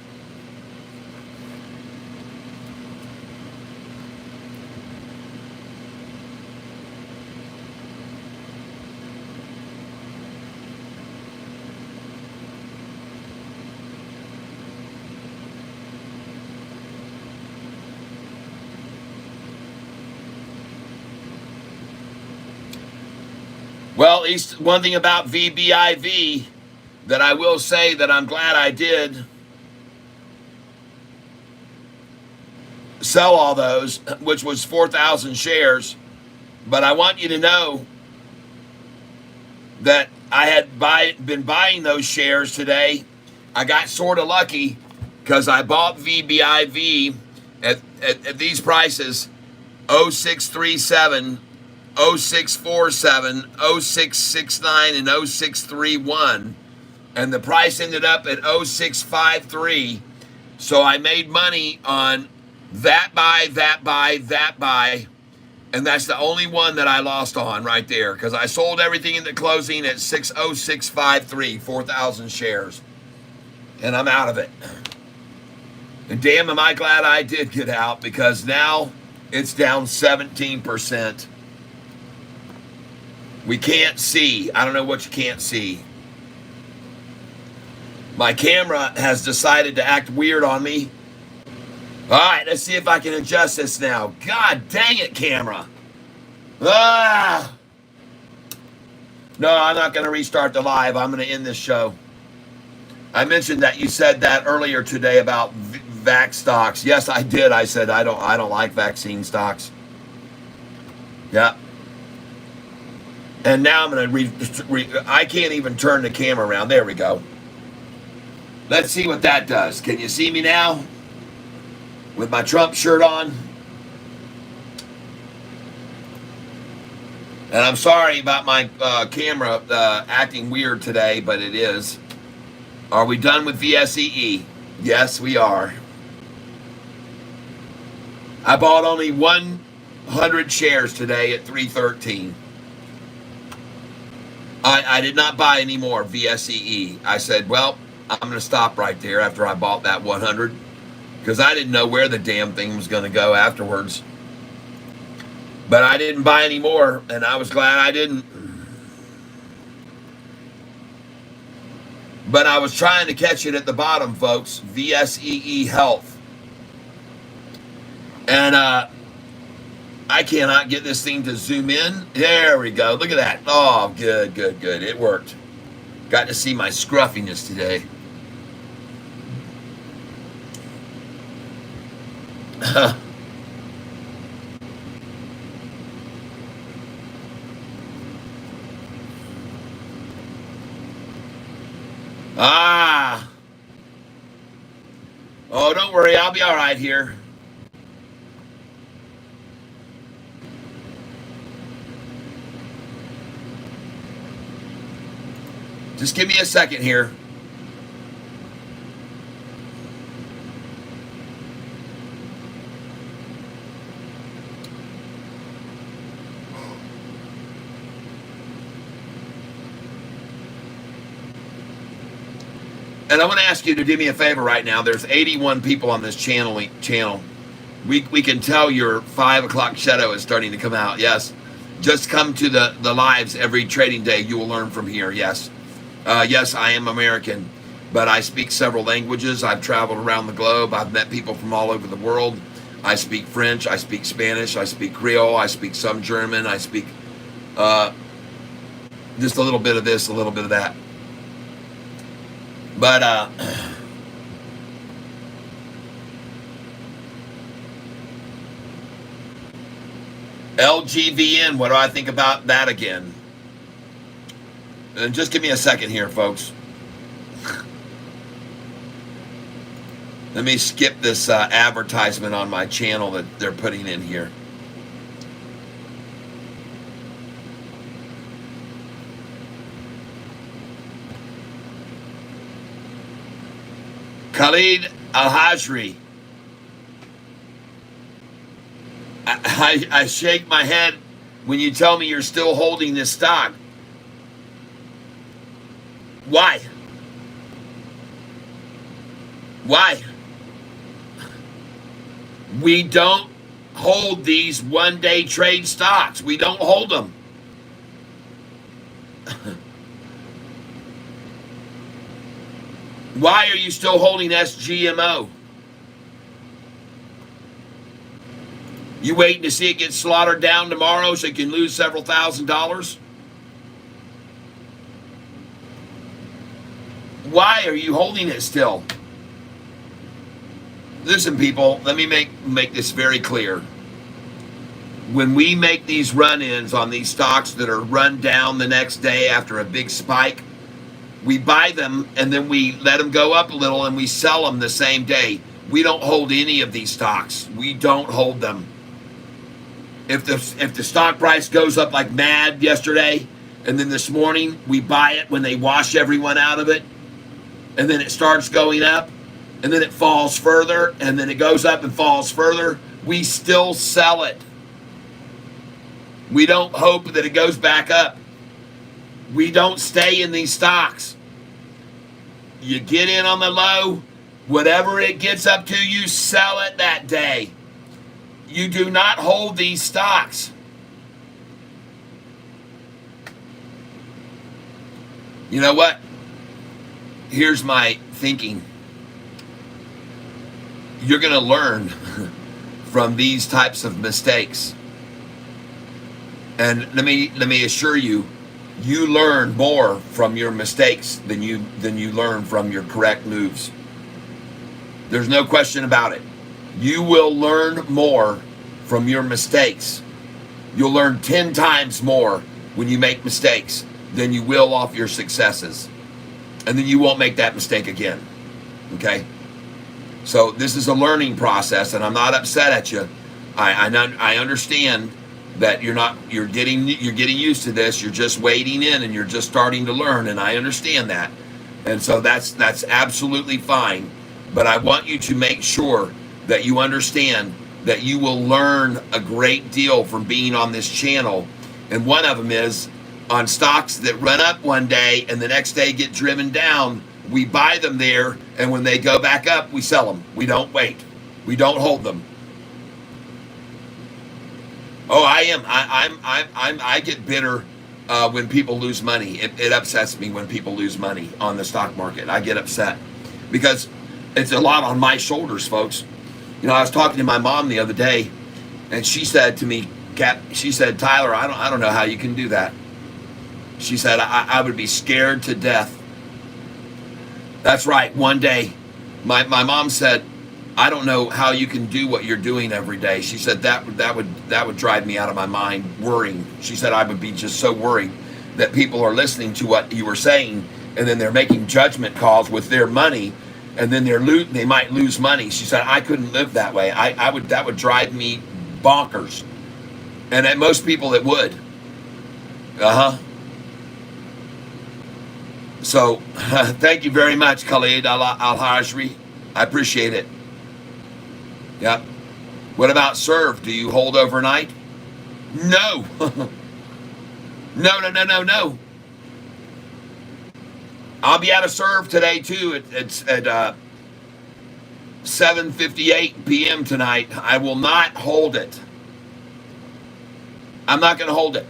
C: Well, at least one thing about VBIV that I will say that I'm glad I did sell all those, which was 4,000 shares. But I want you to know that I had been buying those shares today. I got sort of lucky because I bought VBIV at these prices, 0637, 0647, 0669, and 0631. And the price ended up at 0653. So I made money on that buy, that buy, that buy. And that's the only one that I lost on right there, because I sold everything in the closing at 60653, 4,000 shares. And I'm out of it. And damn, am I glad I did get out, because now it's down 17%. We can't see. I don't know what you can't see. My camera has decided to act weird on me. All right, let's see if I can adjust this now. God dang it, camera. Ah! No, I'm not going to restart the live. I'm going to end this show. I mentioned that you said that earlier today about vac stocks. Yes, I did. I said I don't like vaccine stocks. Yeah. And now I'm going to I can't even turn the camera around. There we go. Let's see what that does. Can you see me now? With my Trump shirt on. And I'm sorry about my camera acting weird today, but it is. Are we done with VSEE? Yes, we are. I bought only 100 shares today at 313. I did not buy any more VSEE. I said, well, I'm going to stop right there after I bought that 100, because I didn't know where the damn thing was going to go afterwards. But I didn't buy any more, and I was glad I didn't. But I was trying to catch it at the bottom, folks. VSEE Health. And I cannot get this thing to zoom in. There we go. Look at that. Oh, good, good, good. It worked. Got to see my scruffiness today. Ah. Oh, don't worry. I'll be all right here. Just give me a second here. And I want to ask you to do me a favor right now. There's 81 people on this channel. We can tell your 5 o'clock shadow is starting to come out. Yes. Just come to the lives every trading day. You will learn from here. Yes. Yes, I am American, but I speak several languages. I've traveled around the globe. I've met people from all over the world. I speak French. I speak Spanish. I speak Creole. I speak some German. I speak just a little bit of this, a little bit of that. But LGVN, what do I think about that again? And just give me a second here, folks. Let me skip this advertisement on my channel that they're putting in here. Khalid Al-Hajri. I shake my head when you tell me you're still holding this stock. Why? Why? We don't hold these one-day trade stocks. We don't hold them. Why are you still holding SGMO? You waiting to see it get slaughtered down tomorrow so you can lose several $1,000s? Why are you holding it still? Listen, people, let me make this very clear. When we make these run-ins on these stocks that are run down the next day after a big spike, we buy them and then we let them go up a little and we sell them the same day. We don't hold any of these stocks. We don't hold them. If the stock price goes up like mad yesterday and then this morning we buy it when they wash everyone out of it, and then it starts going up, and then it falls further, and then it goes up and falls further, we still sell it. We don't hope that it goes back up. We don't stay in these stocks. You get in on the low, whatever it gets up to, you sell it that day. You do not hold these stocks. You know what? Here's my thinking. You're going to learn from these types of mistakes. And let me assure you, you learn more from your mistakes than you learn from your correct moves. There's no question about it. You will learn more from your mistakes. You'll learn 10 times more when you make mistakes than you will off your successes. And then you won't make that mistake again. Okay? So this is a learning process, and I'm not upset at you. I understand that you're getting used to this. You're just wading in and you're just starting to learn, and I understand that. And so that's absolutely fine. But I want you to make sure that you understand that you will learn a great deal from being on this channel. And one of them is on stocks that run up one day and the next day get driven down. We buy them there, and when they go back up, we sell them. We don't wait. We don't hold them. Oh, I get bitter when people lose money. It upsets me when people lose money on the stock market. I get upset because it's a lot on my shoulders, folks. You know, I was talking to my mom the other day, and she said to me, she said, Tyler, I don't know how you can do that. She said, I would be scared to death. That's right. One day, my mom said, I don't know how you can do what you're doing every day. She said that would drive me out of my mind, worrying. She said I would be just so worried that people are listening to what you were saying, and then they're making judgment calls with their money, and then they might lose money. She said I couldn't live that way. That would drive me bonkers, and at most people it would. So, thank you very much, Khalid Al-Hajri. I appreciate it. Yep. What about serve? Do you hold overnight? No. No. I'll be out of serve today, too. It's at 7:58 p.m. tonight. I will not hold it. I'm not going to hold it.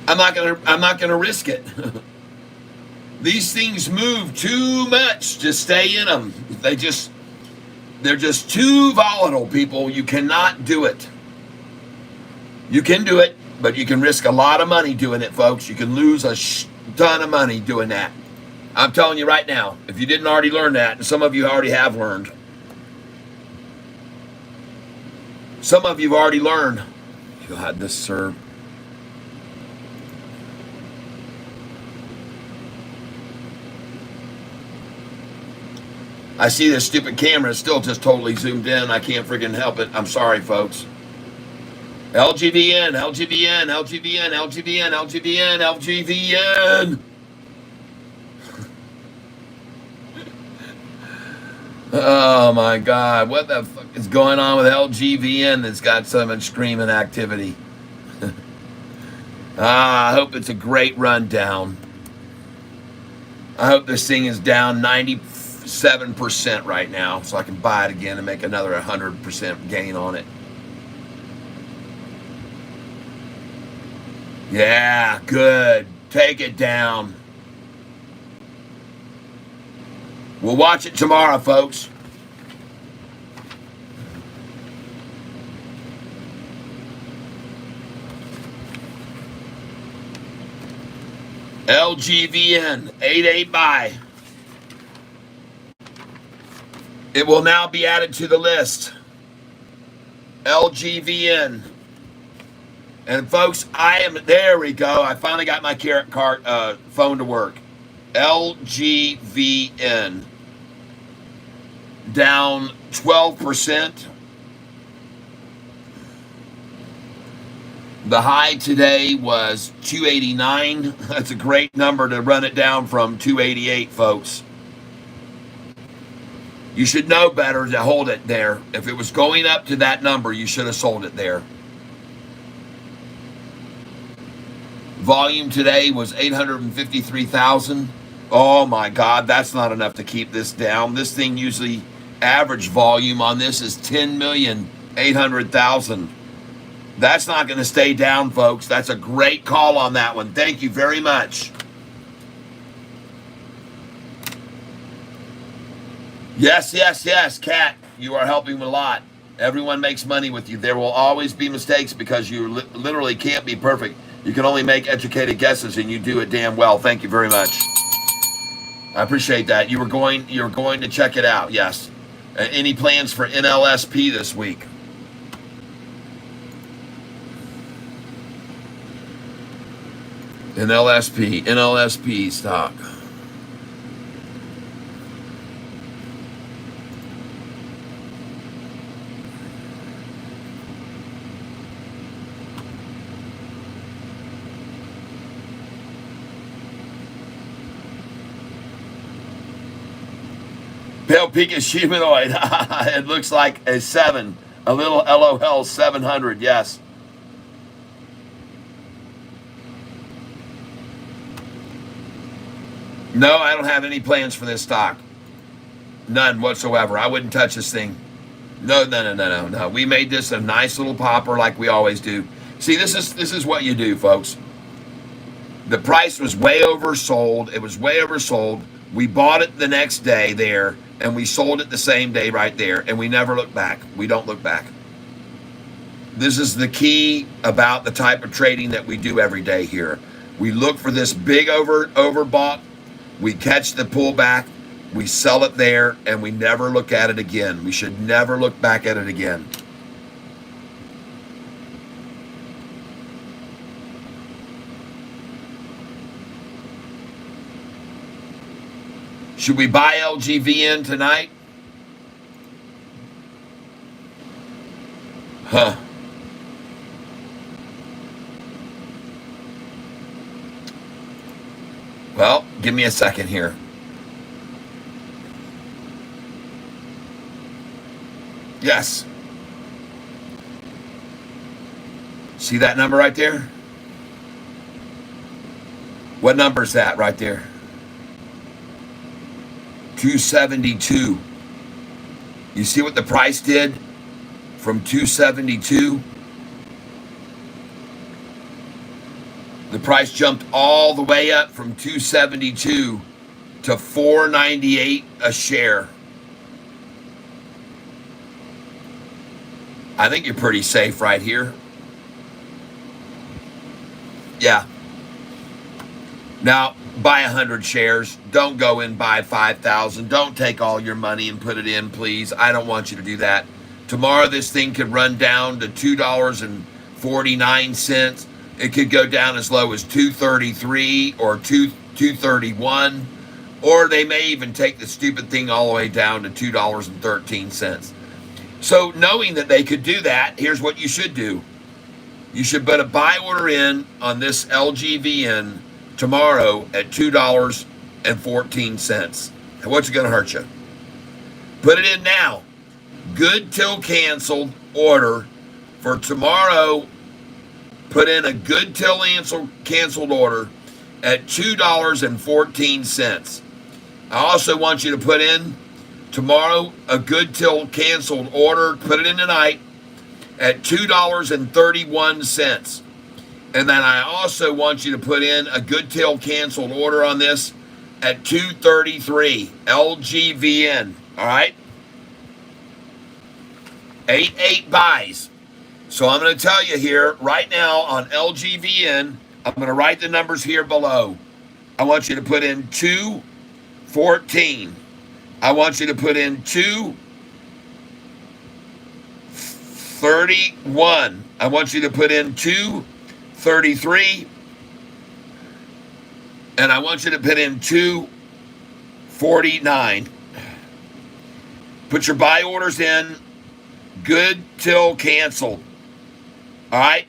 C: I'm not going to risk it. These things move too much to stay in them. They're just too volatile, people. You cannot do it. You can do it, but you can risk a lot of money doing it, folks. You can lose a ton of money doing that. I'm telling you right now, if you didn't already learn that, and some of you already have learned. Some of you have already learned. God, this serve. I see this stupid camera is still just totally zoomed in. I can't freaking help it. I'm sorry, folks. LGVN, LGVN, LGVN, LGVN, LGVN, LGVN. Oh my God, what the fuck is going on with LGVN that's got so much screaming activity? I hope it's a great rundown. I hope this thing is down 97% right now so I can buy it again and make another 100% gain on it. Yeah, good. Take it down. We'll watch it tomorrow, folks. LGVN, 8 buy. It will now be added to the list. LGVN. And folks, there we go. I finally got my phone to work. LGVN. Down 12%. The high today was 289. That's a great number to run it down from 288, folks. You should know better to hold it there. If it was going up to that number, you should have sold it there. Volume today was 853,000. Oh my God, that's not enough to keep this down. This thing usually, average volume on this is 10,800,000. That's not going to stay down, folks. That's a great call on that one. Thank you very much. Yes, Kat. You are helping a lot. Everyone makes money with you. There will always be mistakes because you literally can't be perfect. You can only make educated guesses, and you do it damn well. Thank you very much. I appreciate that. You're going to check it out. Yes. Any plans for NLSP this week? NLSP stock. Pale Peak is humanoid. It looks like a 7. A little LOL 700, yes. No, I don't have any plans for this stock. None whatsoever. I wouldn't touch this thing. No. We made this a nice little popper like we always do. See, this is what you do, folks. The price was way oversold. It was way oversold. We bought it the next day there, and we sold it the same day right there, and we never look back. We don't look back. This is the key about the type of trading that we do every day here. We look for this big overbought. We catch the pullback. We sell it there, and we never look at it again. We should never look back at it again. Should we buy LGVN tonight? Huh. Well, give me a second here. Yes. See that number right there? What number is that right there? 272. You see what the price did from 272? The price jumped all the way up from 272 to 498 a share. I think you're pretty safe right here. Yeah. Now, buy 100 shares. Don't go and buy 5,000. Don't take all your money and put it in, please. I don't want you to do that. Tomorrow, this thing could run down to $2.49. It could go down as low as $2.33 or $2.31. Or they may even take the stupid thing all the way down to $2.13. So knowing that they could do that, here's what you should do. You should put a buy order in on this LGVN tomorrow at $2.14. And what's it going to hurt you? Put it in now. Good till canceled order for tomorrow. Put in a good till canceled order at $2.14. I also want you to put in tomorrow a good till canceled order. Put it in tonight at $2.31. And then I also want you to put in a good till canceled order on this at $2.33. LGVN. All right? 8 buys. So I'm going to tell you here right now on LGVN, I'm going to write the numbers here below. I want you to put in 2.14. I want you to put in 2.31. I want you to put in 2.33. And I want you to put in 2.49. Put your buy orders in. Good till canceled. All right?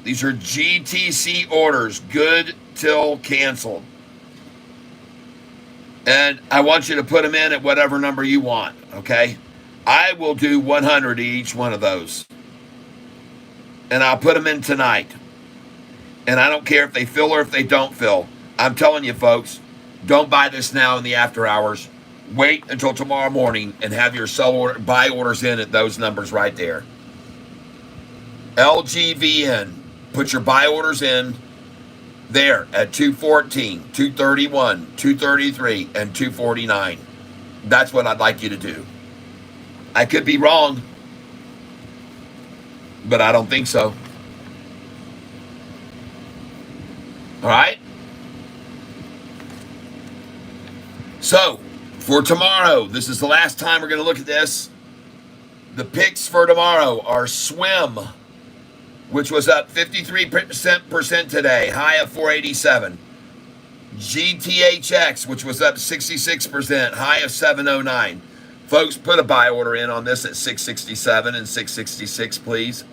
C: These are GTC orders. Good till canceled. And I want you to put them in at whatever number you want, okay? I will do 100 each one of those. And I'll put them in tonight. And I don't care if they fill or if they don't fill. I'm telling you, folks, don't buy this now in the after hours. Wait until tomorrow morning and have your buy orders in at those numbers right there. LGVN. Put your buy orders in there at 2.14, 2.31, 2.33, and 2.49. That's what I'd like you to do. I could be wrong, but I don't think so. All right? So, for tomorrow, this is the last time we're going to look at this. The picks for tomorrow are swim, which was up 53% today, high of 487. GTHX, which was up 66%, high of 709. Folks, put a buy order in on this at 667 and 666, please.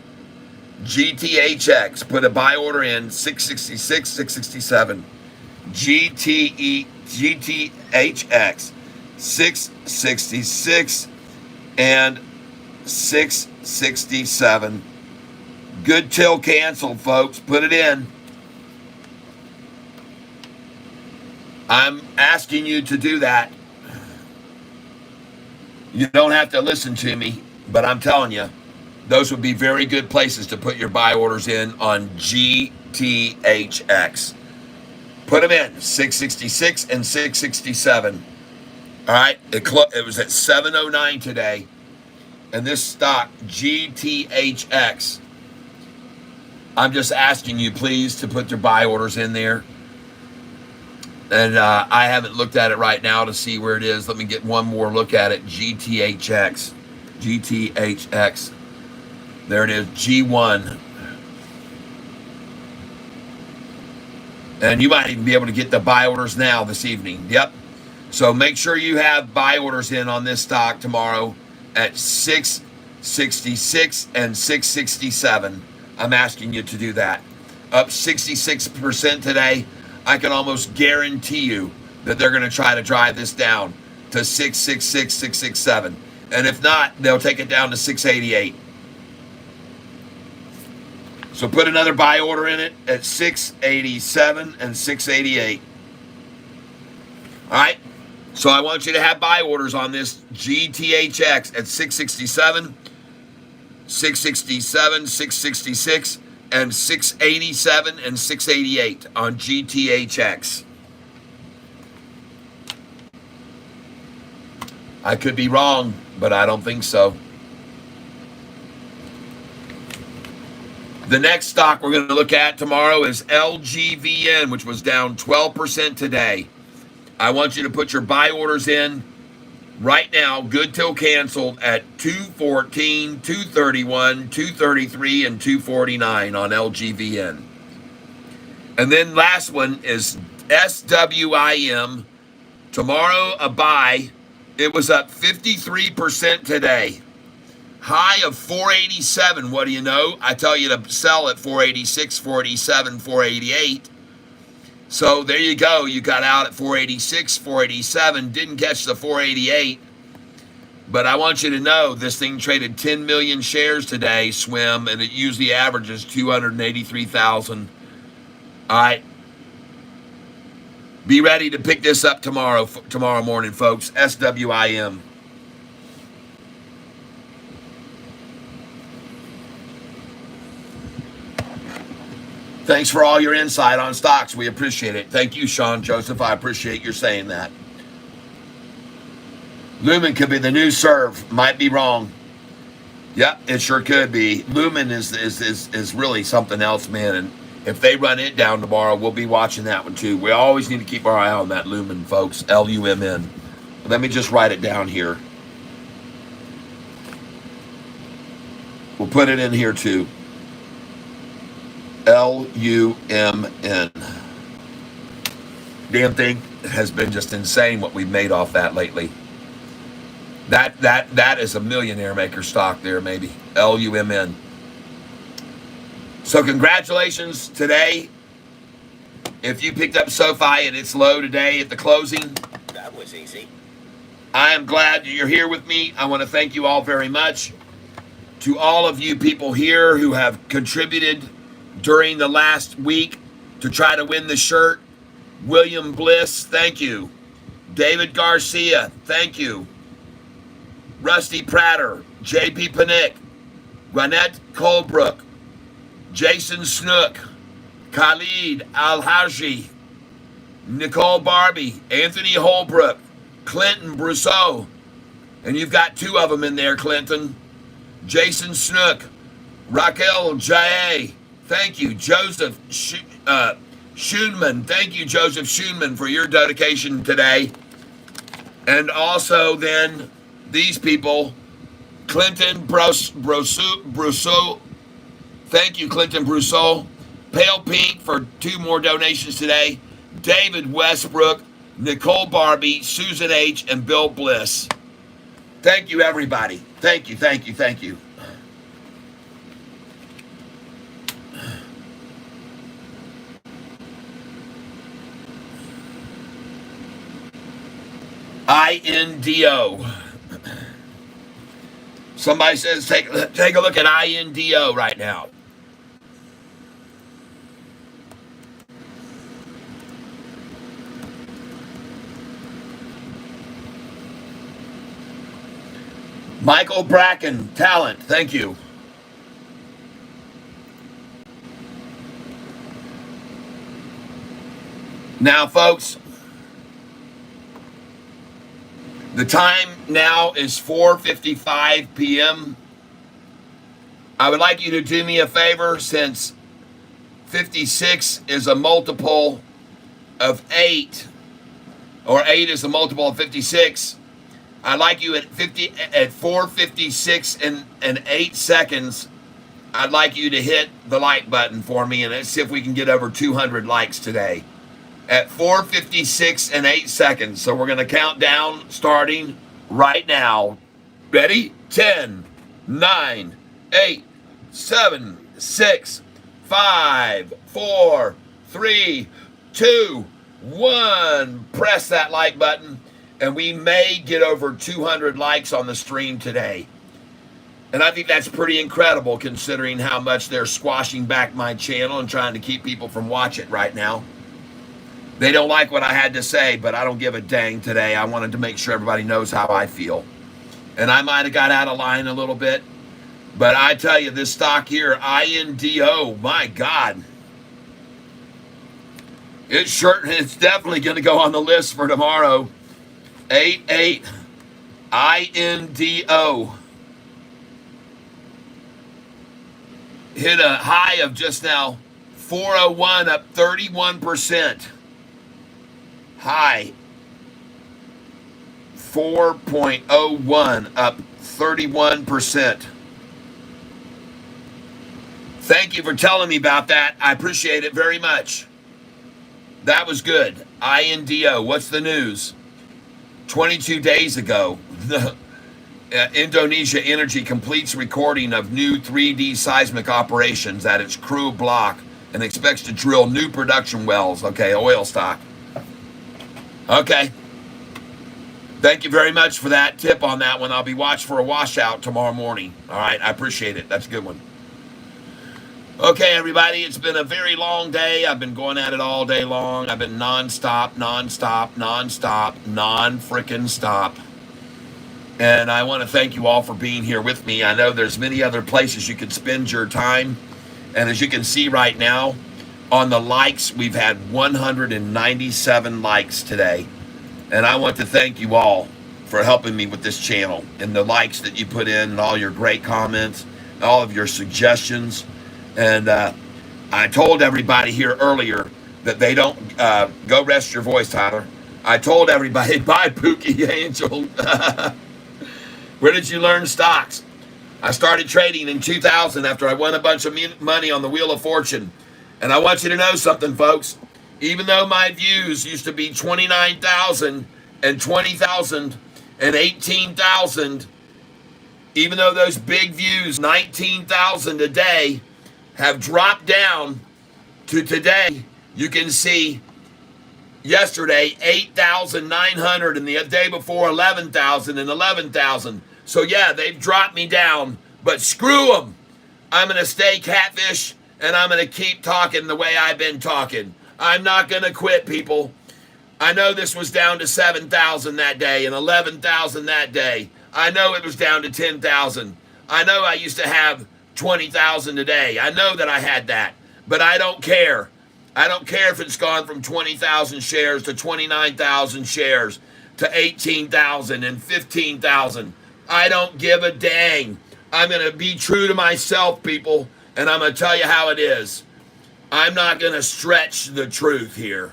C: GTHX, put a buy order in 666, 667. GTHX, 666 and 667. Good till canceled, folks. Put it in. I'm asking you to do that. You don't have to listen to me, but I'm telling you, those would be very good places to put your buy orders in on GTHX. Put them in, 666 and 667. All right, it was at 709 today. And this stock, GTHX, I'm just asking you, please, to put your buy orders in there. And I haven't looked at it right now to see where it is. Let me get one more look at it. GTHX. GTHX. There it is, G1. And you might even be able to get the buy orders now this evening. Yep. So make sure you have buy orders in on this stock tomorrow at 666 and 667. I'm asking you to do that. Up 66% today. I can almost guarantee you that they're going to try to drive this down to 666, 667. And if not, they'll take it down to 688. So put another buy order in it at 687 and 688. All right? So I want you to have buy orders on this GTHX at 667, 667, 666, and 687 and 688 on GTHX. I could be wrong, but I don't think so. The next stock we're going to look at tomorrow is LGVN, which was down 12% today. I want you to put your buy orders in right now, good till canceled, at 214, 231, 233, and 249 on LGVN. And then last one is SWIM. Tomorrow, a buy. It was up 53% today. High of 487. What do you know? I tell you to sell at 486, 487, 488. So there you go. You got out at 486, 487. Didn't catch the 488. But I want you to know this thing traded 10 million shares today, SWIM, and it usually averages 283,000. All right. Be ready to pick this up tomorrow morning, folks. SWIM. Thanks for all your insight on stocks. We appreciate it. Thank you, Sean Joseph. I appreciate your saying that. Lumen could be the new serve. Might be wrong. Yep, it sure could be. Lumen is really something else, man. And if they run it down tomorrow, we'll be watching that one too. We always need to keep our eye on that Lumen, folks. Lumn. Let me just write it down here. We'll put it in here too. LUMN. Damn thing has been just insane what we've made off that lately. That is a millionaire maker stock there, maybe. LUMN. So congratulations today. If you picked up Sofi and it's low today at the closing,
D: That was easy.
C: I am glad you're here with me. I want to thank you all very much. To all of you people here who have contributed during the last week to try to win the shirt. William Bliss, thank you. David Garcia, thank you. Rusty Prater, JP Panick, Gwinnett Colebrook, Jason Snook, Khalid Al-Haji, Nicole Barbie, Anthony Holbrook, Clinton Brousseau, and you've got two of them in there, Clinton. Jason Snook, Raquel Jaye, thank you. Joseph Schoonman, thank you, Joseph Schoonman, for your dedication today. And also then these people, Clinton Brousseau, thank you, Clinton Brousseau. Pale Pink for 2 more donations today. David Westbrook, Nicole Barbie, Susan H., and Bill Bliss. Thank you, everybody. Thank you, thank you, thank you. INDO. Somebody says take a look at INDO right now. Michael Bracken, talent, thank you. Now, folks, the time now is 4:55 p.m. I would like you to do me a favor, since 56 is a multiple of 8, or 8 is a multiple of 56. I'd like you at 4:56 and 8 seconds. I'd like you to hit the like button for me, and let's see if we can get over 200 likes today. At 4:56 and 8 seconds. So we're going to count down starting right now. Ready? 10, 9, 8, 7, 6, 5, 4, 3, 2, 1. Press that like button, and we may get over 200 likes on the stream today. And I think that's pretty incredible, considering how much they're squashing back my channel and trying to keep people from watching it right now. They don't like what I had to say, but I don't give a dang today. I wanted to make sure everybody knows how I feel. And I might have got out of line a little bit, but I tell you, this stock here, INDO, my God. It's definitely going to go on the list for tomorrow. 88 INDO. Hit a high of just now 401, up 31%. High 4.01, up 31%. Thank you for telling me about that. I appreciate it very much. That was good. INDO, what's the news? 22 days ago, Indonesia Energy completes recording of new 3D seismic operations at its Crew block and expects to drill new production wells. Okay, oil stock. Okay. Thank you very much for that tip on that one. I'll be watching for a washout tomorrow morning. All right, I appreciate it. That's a good one. Okay, everybody, it's been a very long day. I've been going at it all day long. I've been non-freaking stop. And I want to thank you all for being here with me. I know there's many other places you could spend your time. And as you can see right now, on the likes, we've had 197 likes today. And I want to thank you all for helping me with this channel and the likes that you put in and all your great comments, all of your suggestions. And I told everybody here earlier that they don't, go rest your voice, Tyler. I told everybody, bye, Pookie Angel. Where did you learn stocks? I started trading in 2000 after I won a bunch of money on the Wheel of Fortune. And I want you to know something, folks. Even though my views used to be 29,000 and 20,000 and 18,000, even though those big views, 19,000 a day, have dropped down to today, you can see yesterday 8,900 and the day before 11,000 and 11,000. So yeah, they've dropped me down, but screw them. I'm going to stay Catfish, and I'm going to keep talking the way I've been talking. I'm not going to quit, people. I know this was down to 7,000 that day and 11,000 that day. I know it was down to 10,000. I know I used to have 20,000 a day. I know that I had that, but I don't care. I don't care if it's gone from 20,000 shares to 29,000 shares to 18,000 and 15,000. I don't give a dang. I'm going to be true to myself, people, and I'm going to tell you how it is. I'm not going to stretch the truth here.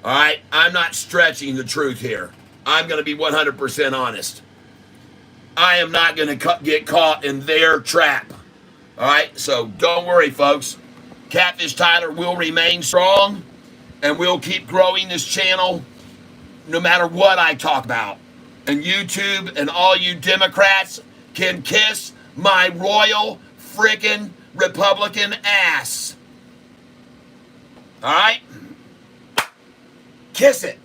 C: All right? I'm not stretching the truth here. I'm going to be 100% honest. I am not going to get caught in their trap. All right? So don't worry, folks. Catfish Tyler will remain strong, and we'll keep growing this channel no matter what I talk about. And YouTube and all you Democrats can kiss my royal frickin' Republican ass. All right? Kiss it.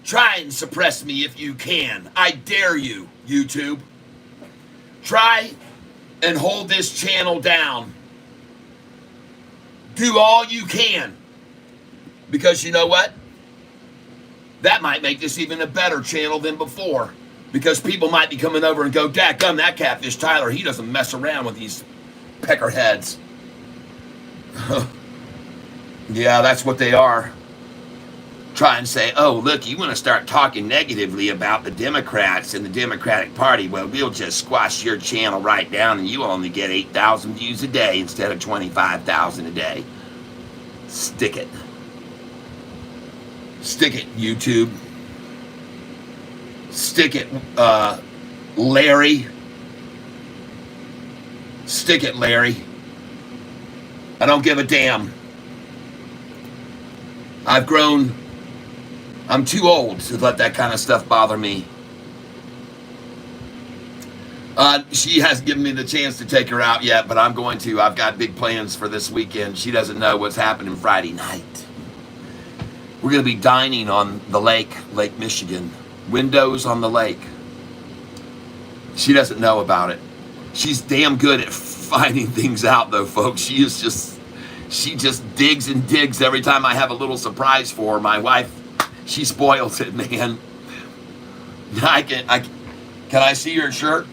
C: Try and suppress me if you can. I dare you, YouTube. Try and hold this channel down. Do all you can. Because you know what? That might make this even a better channel than before. Because people might be coming over and go, dadgum, that Catfish Tyler, he doesn't mess around with these peckerheads. Yeah, that's what they are. Try and say, oh, look, you want to start talking negatively about the Democrats and the Democratic Party. Well, we'll just squash your channel right down and you only get 8,000 views a day instead of 25,000 a day. Stick it. Stick it, YouTube. Stick it, Larry. Stick it, Larry. I don't give a damn. I've grown. I'm too old to let that kind of stuff bother me. She hasn't given me the chance to take her out yet, but I'm going to. I've got big plans for this weekend. She doesn't know what's happening Friday night. We're going to be dining on the lake, Lake Michigan. Windows on the lake. She doesn't know about it. She's damn good at finding things out, though, folks. She is just, She just digs and digs every time I have a little surprise for her. My wife, she spoils it, man. Can I see your shirt?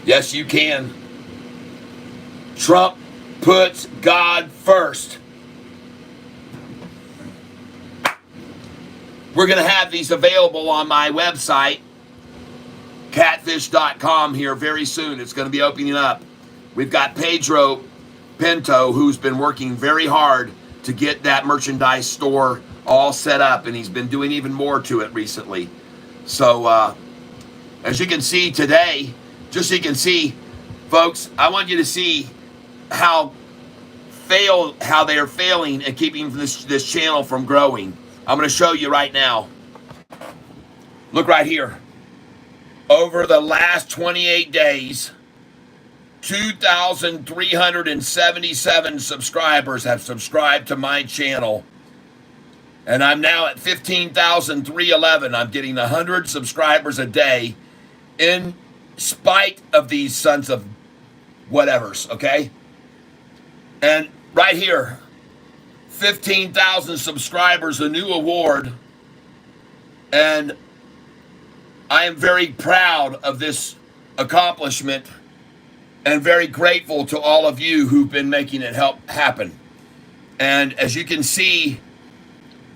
C: Yes, you can. Trump puts God first. We're going to have these available on my website, catfish.com, here very soon. It's going to be opening up. We've got Pedro Pinto, who's been working very hard to get that merchandise store all set up, and he's been doing even more to it recently. So, as you can see today, just so you can see, folks, I want you to see how they are failing at keeping this channel from growing. I'm going to show you right now. Look right here. Over the last 28 days, 2,377 subscribers have subscribed to my channel. And I'm now at 15,311. I'm getting 100 subscribers a day in spite of these sons of whatevers, okay? And right here, 15,000 subscribers, a new award. And I am very proud of this accomplishment and very grateful to all of you who've been making it help happen. And as you can see,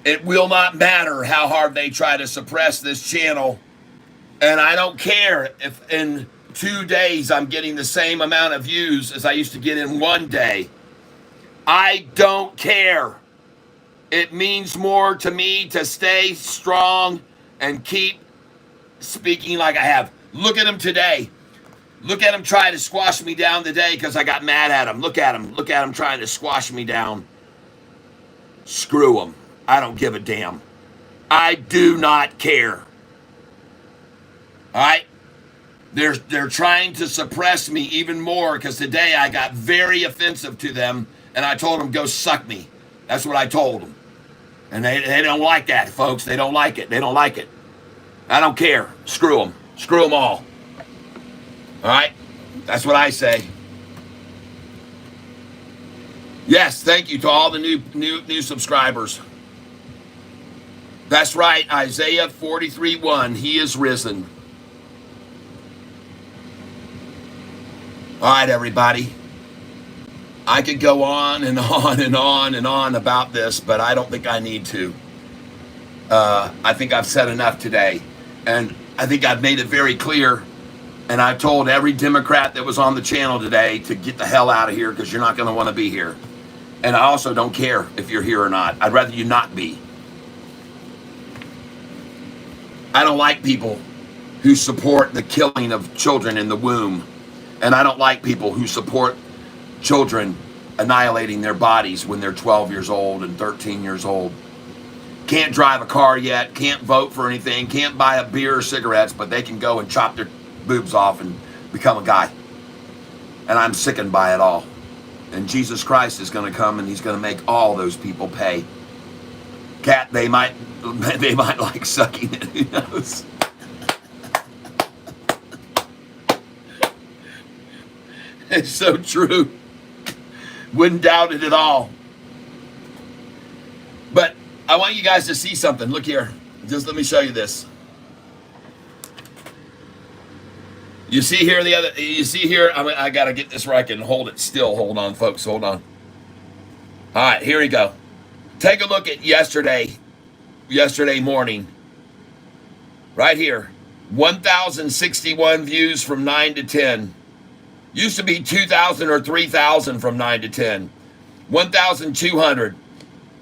C: it will not matter how hard they try to suppress this channel. And I don't care if in 2 days I'm getting the same amount of views as I used to get in 1 day. I don't care. It means more to me to stay strong and keep speaking like I have. Look at him today. Look at him try to squash me down today because I got mad at him. Look at him. Look at him trying to squash me down. Screw him. I don't give a damn. I do not care. All right? They're trying to suppress me even more because today I got very offensive to them and I told them, go suck me. That's what I told them. And they don't like that, folks. They don't like it. They don't like it. I don't care. Screw them. Screw them all. All right? That's what I say. Yes, thank you to all the new subscribers. That's right, Isaiah 43:1. He is risen. All right, everybody. I could go on and on and on and on about this, but I don't think I need to. I think I've said enough today. And I think I've made it very clear. And I told every Democrat that was on the channel today to get the hell out of here because you're not going to want to be here. And I also don't care if you're here or not. I'd rather you not be. I don't like people who support the killing of children in the womb. And I don't like people who support children annihilating their bodies when they're 12 years old and 13 years old. Can't drive a car yet, can't vote for anything, can't buy a beer or cigarettes, but they can go and chop their boobs off and become a guy. And I'm sickened by it all. And Jesus Christ is going to come and he's going to make all those people pay. Cat, they might like sucking it, who knows? It's so true. Wouldn't doubt it at all. But I want you guys to see something. Look here. Just let me show you this. You see here I got to get this where I can hold it still. Hold on, folks. Hold on. All right, here we go. Take a look at yesterday morning. Right here. 1,061 views from 9 to 10. Used to be 2,000 or 3,000 from 9 to 10. 1,200.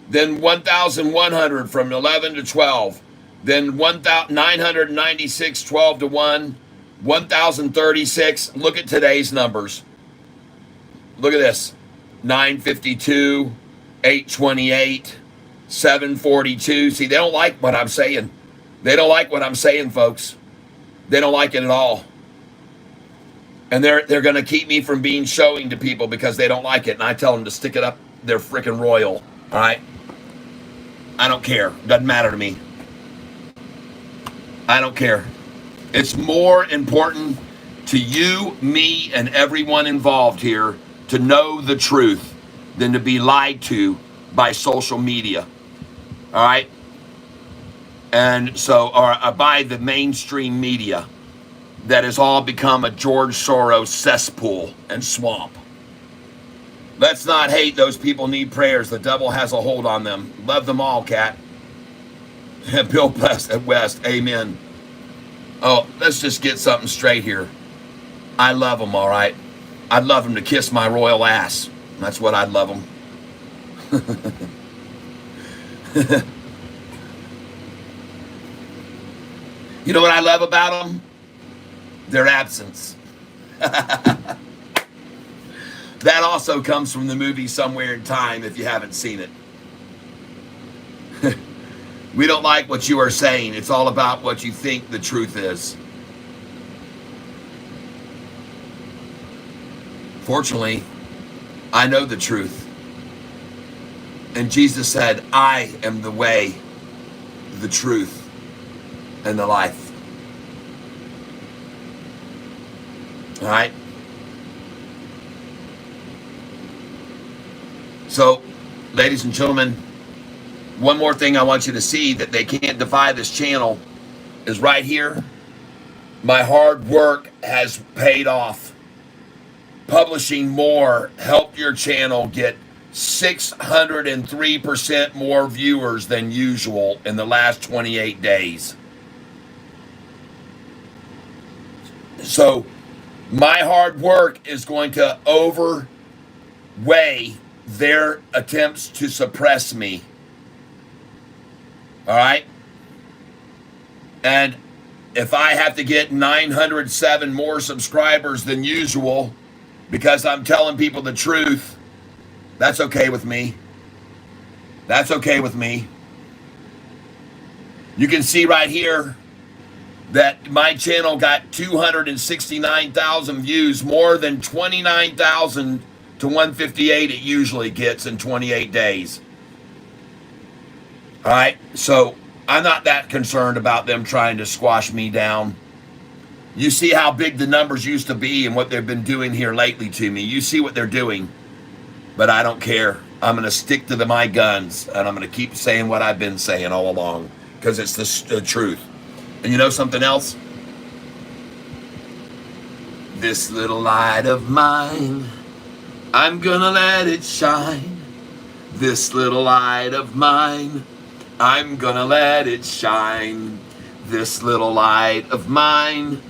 C: Then 1,100 from 11 to 12. Then 1,996, 12 to 1. 1,036. Look at today's numbers. Look at this. 952, 828, 742. See, they don't like what I'm saying. They don't like what I'm saying, folks. They don't like it at all. And they're going to keep me from being showing to people because they don't like it. And I tell them to stick it up their freaking royal. All right? I don't care. Doesn't matter to me. I don't care. It's more important to you, me, and everyone involved here to know the truth than to be lied to by social media. All right? And so, or by the mainstream media that has all become a George Soros cesspool and swamp. Let's not hate those people need prayers. The devil has a hold on them. Love them all, Cat. Bill West at West. Amen. Oh, let's just get something straight here. I love them, all right? I'd love them to kiss my royal ass. That's what I'd love them. You know what I love about them? Their absence. That also comes from the movie Somewhere in Time, if you haven't seen it. We don't like what you are saying. It's all about what you think the truth is. Fortunately, I know the truth. And Jesus said, I am the way, the truth, and the life. All right? So, ladies and gentlemen, one more thing I want you to see that they can't defy this channel is right here. My hard work has paid off. Publishing more helped your channel get 603% more viewers than usual in the last 28 days. So, my hard work is going to outweigh their attempts to suppress me. All right? And if I have to get 907 more subscribers than usual because I'm telling people the truth, that's okay with me. That's okay with me. You can see right here that my channel got 269,000 views, more than 29,000 to 158 it usually gets in 28 days. All right, so I'm not that concerned about them trying to squash me down. You see how big the numbers used to be and what they've been doing here lately to me. You see what they're doing, but I don't care. I'm going to stick to my guns, and I'm going to keep saying what I've been saying all along because it's the truth. And you know something else? This little light of mine, I'm gonna let it shine. This little light of mine, I'm gonna let it shine. This little light of mine,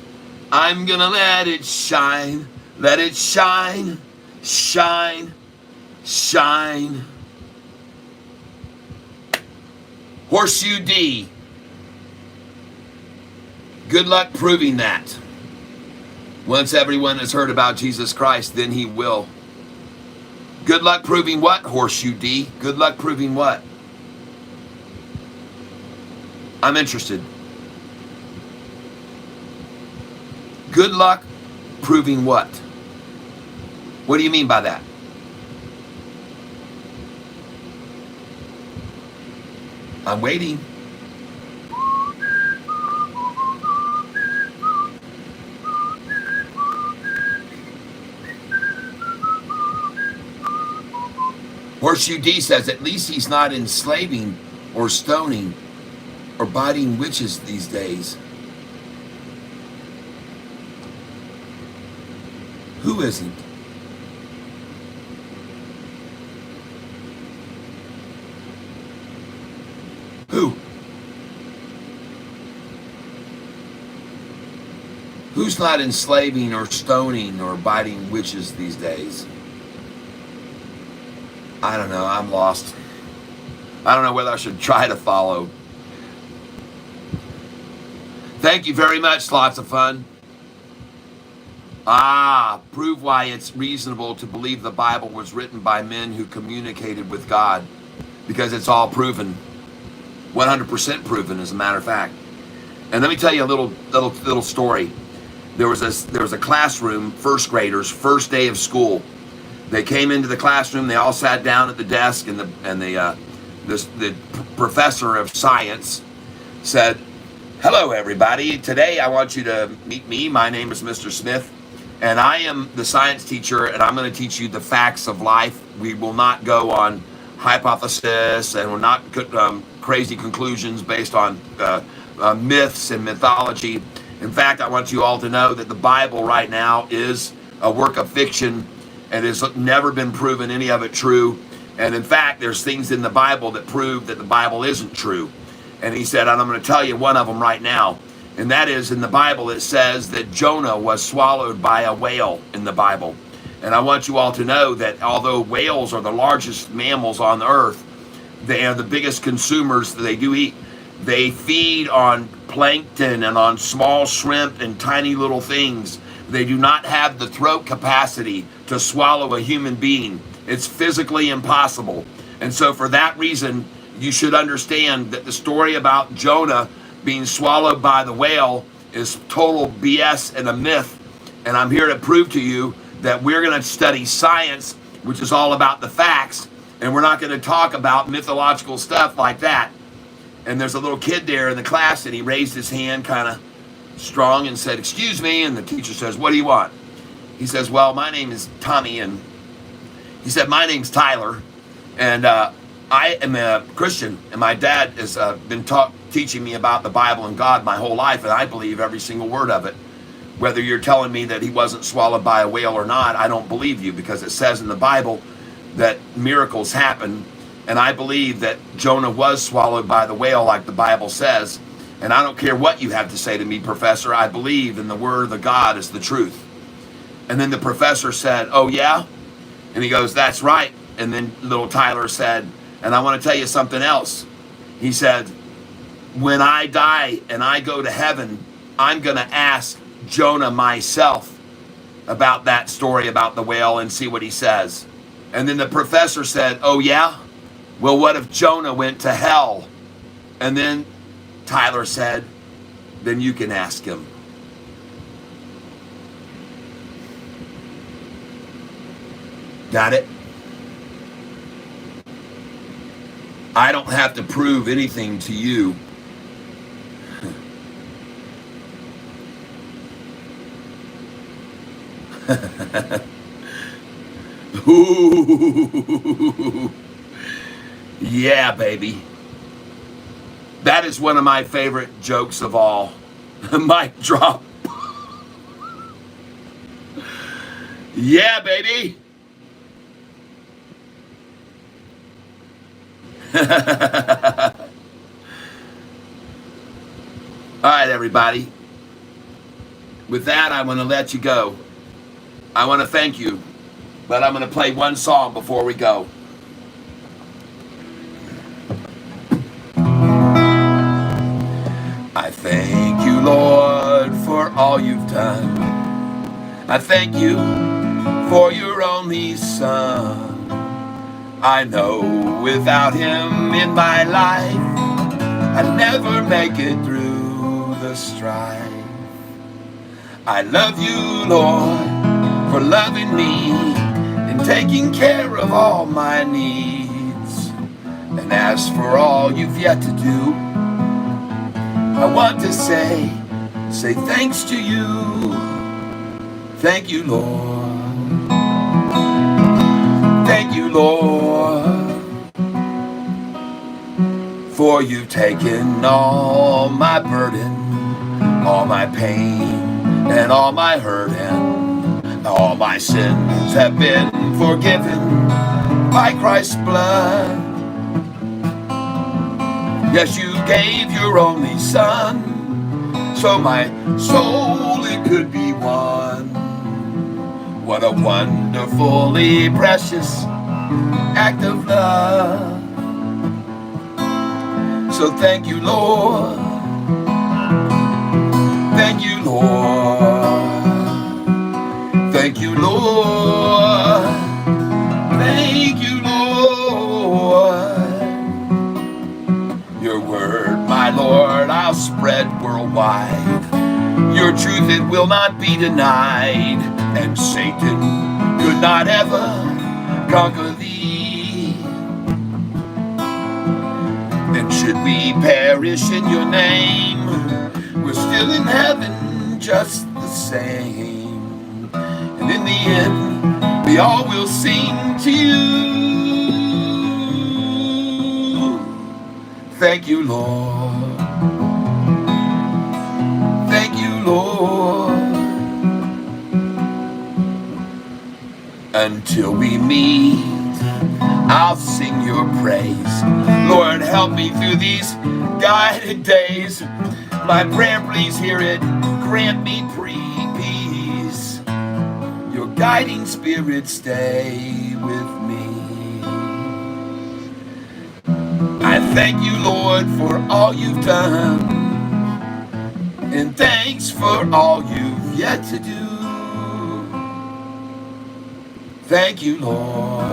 C: I'm gonna let it shine. Let it shine, shine, shine. Horseshoe D. Good luck proving that. Once everyone has heard about Jesus Christ, then he will. Good luck proving what, Horseshoe D? Good luck proving what? I'm interested. Good luck proving what? What do you mean by that? I'm waiting. Horseshoe D says, at least he's not enslaving or stoning or biting witches these days. Who isn't? Who? Who's not enslaving or stoning or biting witches these days? I don't know. I'm lost. I don't know whether I should try to follow. Thank you very much. Lots of fun. Prove why it's reasonable to believe the Bible was written by men who communicated with God. Because it's all proven. 100% proven, as a matter of fact. And let me tell you a little story. There was a classroom, first graders, first day of school. They came into the classroom. They all sat down at the desk, and the professor of science said, Hello, everybody. Today I want you to meet me. My name is Mr. Smith, and I am the science teacher, and I'm going to teach you the facts of life. We will not go on hypothesis, and we're not crazy conclusions based on myths and mythology. In fact, I want you all to know that the Bible right now is a work of fiction, and has never been proven any of it true. And in fact, there's things in the Bible that prove that the Bible isn't true. And he said, and I'm going to tell you one of them right now. And that is, in the Bible, it says that Jonah was swallowed by a whale in the Bible. And I want you all to know that although whales are the largest mammals on earth, they are the biggest consumers that they do eat. They feed on plankton and on small shrimp and tiny little things. They do not have the throat capacity to swallow a human being. It's physically impossible. And so for that reason, you should understand that the story about Jonah being swallowed by the whale is total BS and a myth. And I'm here to prove to you that we're going to study science, which is all about the facts, and we're not going to talk about mythological stuff like that. And there's a little kid there in the class, and he raised his hand kind of strong and said, "Excuse me," and the teacher says, "What do you want?" He says, "Well, my name is Tommy," and he said, "My name's Tyler, and I am a Christian, and my dad has been teaching me about the Bible and God my whole life, and I believe every single word of it. Whether you're telling me that he wasn't swallowed by a whale or not, I don't believe you, because it says in the Bible that miracles happen, and I believe that Jonah was swallowed by the whale like the Bible says, and I don't care what you have to say to me, Professor. I believe in the word of God is the truth." And then the professor said, "Oh, yeah?" And he goes, "That's right." And then little Tyler said, "And I want to tell you something else." He said, "When I die and I go to heaven, I'm going to ask Jonah myself about that story about the whale and see what he says." And then the professor said, "Oh, yeah? Well, what if Jonah went to hell?" And then Tyler said, "Then you can ask him." Got it? I don't have to prove anything to you. Ooh. Yeah, baby. That is one of my favorite jokes of all. Mic drop. Yeah, baby. All right, everybody. With that, I want to let you go. I want to thank you, but I'm going to play one song before we go. I thank you, Lord, for all you've done. I thank you for your only Son. I know without him in my life, I'd never make it through the strife. I love you, Lord, for loving me and taking care of all my needs. And as for all you've yet to do, I want to say thanks to you. Thank you, Lord. Thank you, Lord, for you've taken all my burden, all my pain, and all my hurt, and all my sins have been forgiven by Christ's blood. Yes, you gave your only Son, so my soul it could be won. What a wonderfully precious act of love. So thank you, Lord. Thank you, Lord. Thank you, Lord. Thank you, Lord. Your word, my Lord, I'll spread worldwide. Your truth, it will not be denied. And Satan could not ever conquer thee. And should we perish in your name, we're still in heaven just the same. And in the end, we all will sing to you. Thank you, Lord. Thank you, Lord. Until we meet, I'll sing your praise. Lord, help me through these guided days. My prayer, please hear it. Grant me peace. Your guiding spirit stay with me. I thank you, Lord, for all you've done. And thanks for all you've yet to do. Thank you, Lord.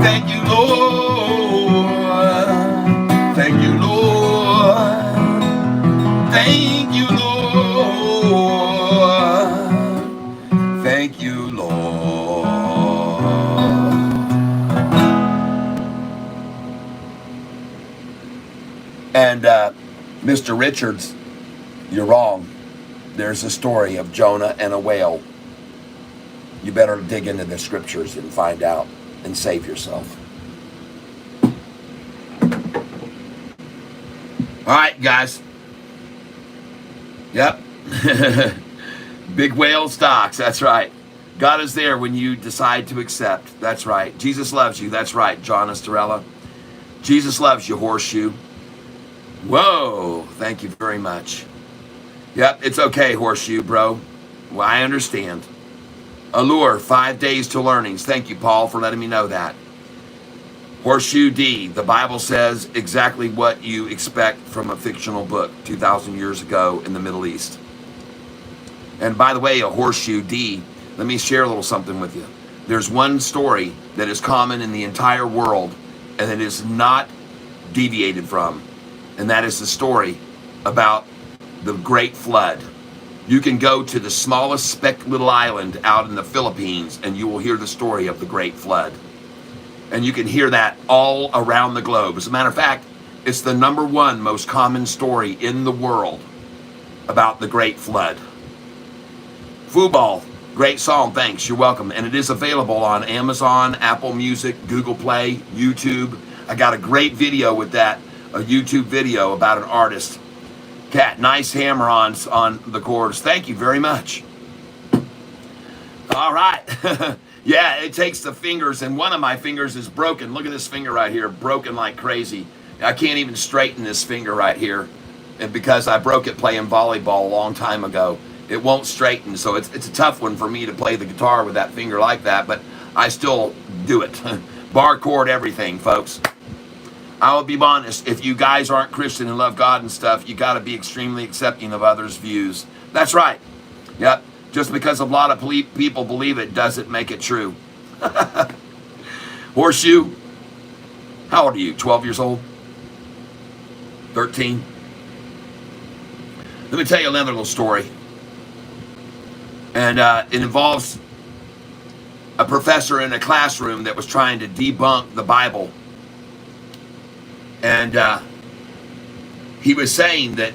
C: Thank you, Lord. Thank you, Lord. Thank you, Lord. Thank you, Lord. And Mr. Richards, you're wrong. There's a story of Jonah and a whale. You better dig into the scriptures and find out and save yourself. All right, guys. Yep. Big whale stocks. That's right. God is there when you decide to accept. That's right. Jesus loves you. That's right, John Estorella. Jesus loves you, Horseshoe. Whoa. Thank you very much. Yep, it's okay, Horseshoe, bro. Well, I understand. Allure, 5 days to learnings. Thank you, Paul, for letting me know that. Horseshoe D, the Bible says exactly what you expect from a fictional book 2,000 years ago in the Middle East. And by the way, a Horseshoe D, let me share a little something with you. There's one story that is common in the entire world and that is not deviated from, and that is the story about the Great Flood. You can go to the smallest speck little island out in the Philippines and you will hear the story of the Great Flood. And you can hear that all around the globe. As a matter of fact, it's the #1 most common story in the world about the Great Flood. Football, great song, thanks, you're welcome. And it is available on Amazon, Apple Music, Google Play, YouTube. I got a great video with that, a YouTube video about an artist. Cat, nice hammer-ons on the chords. Thank you very much. All right. Yeah, it takes the fingers, and one of my fingers is broken. Look at this finger right here, broken like crazy. I can't even straighten this finger right here, and because I broke it playing volleyball a long time ago. It won't straighten, so it's a tough one for me to play the guitar with that finger like that, but I still do it. Bar chord, everything, folks. I will be honest, if you guys aren't Christian and love God and stuff, you got to be extremely accepting of others' views. That's right. Yep. Just because a lot of people believe it doesn't make it true. Horseshoe, how old are you? 12 years old? 13? Let me tell you another little story. And it involves a professor in a classroom that was trying to debunk the Bible. And he was saying that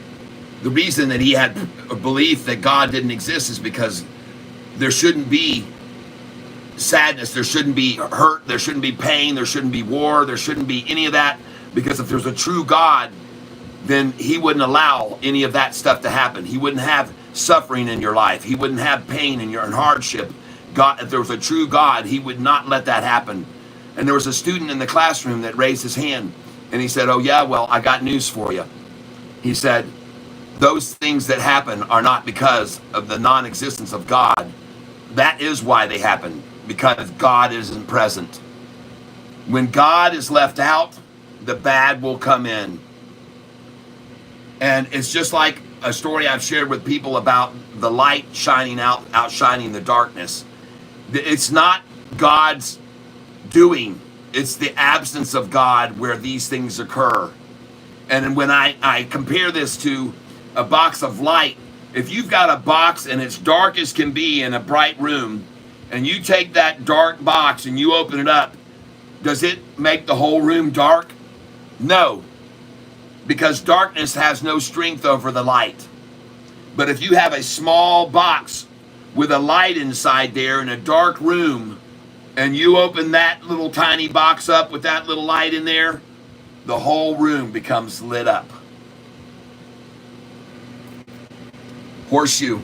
C: the reason that he had a belief that God didn't exist is because there shouldn't be sadness, there shouldn't be hurt, there shouldn't be pain, there shouldn't be war, there shouldn't be any of that. Because if there's a true God, then he wouldn't allow any of that stuff to happen. He wouldn't have suffering in your life. He wouldn't have pain in your hardship. God, if there was a true God, he would not let that happen. And there was a student in the classroom that raised his hand. And he said, oh yeah, well, I got news for you. He said, those things that happen are not because of the non-existence of God. That is why they happen, because God isn't present. When God is left out, the bad will come in. And it's just like a story I've shared with people about the light shining outshining the darkness. It's not God's doing. It's the absence of God where these things occur. And when I compare this to a box of light, if you've got a box and it's dark as can be in a bright room, and you take that dark box and you open it up, Does it make the whole room dark? No, because darkness has no strength over the light. But if you have a small box with a light inside there in a dark room, and you open that little tiny box up with that little light in there, the whole room becomes lit up. Horseshoe,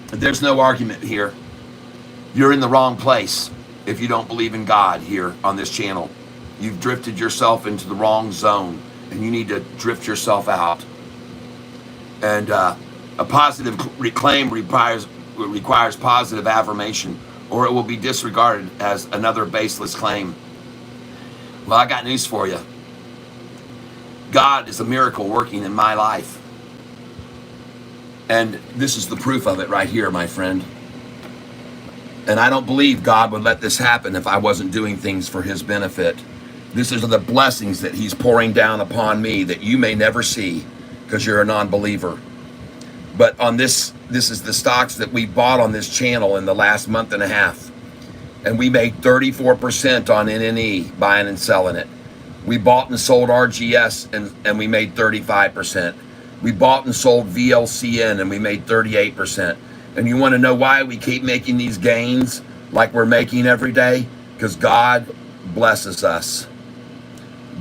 C: there's no argument here. You're in the wrong place if you don't believe in God here on this channel. You've drifted yourself into the wrong zone, and you need to drift yourself out. And a positive claim requires positive affirmation, or it will be disregarded as another baseless claim. Well, I got news for you. God is a miracle working in my life. And this is the proof of it right here, my friend. And I don't believe God would let this happen if I wasn't doing things for his benefit. This is the blessings that he's pouring down upon me that you may never see because you're a non-believer. But on this is the stocks that we bought on this channel in the last month and a half. And we made 34% on NNE, buying and selling it. We bought and sold RGS and we made 35%. We bought and sold VLCN and we made 38%. And you want to know why we keep making these gains like we're making every day? Because God blesses us.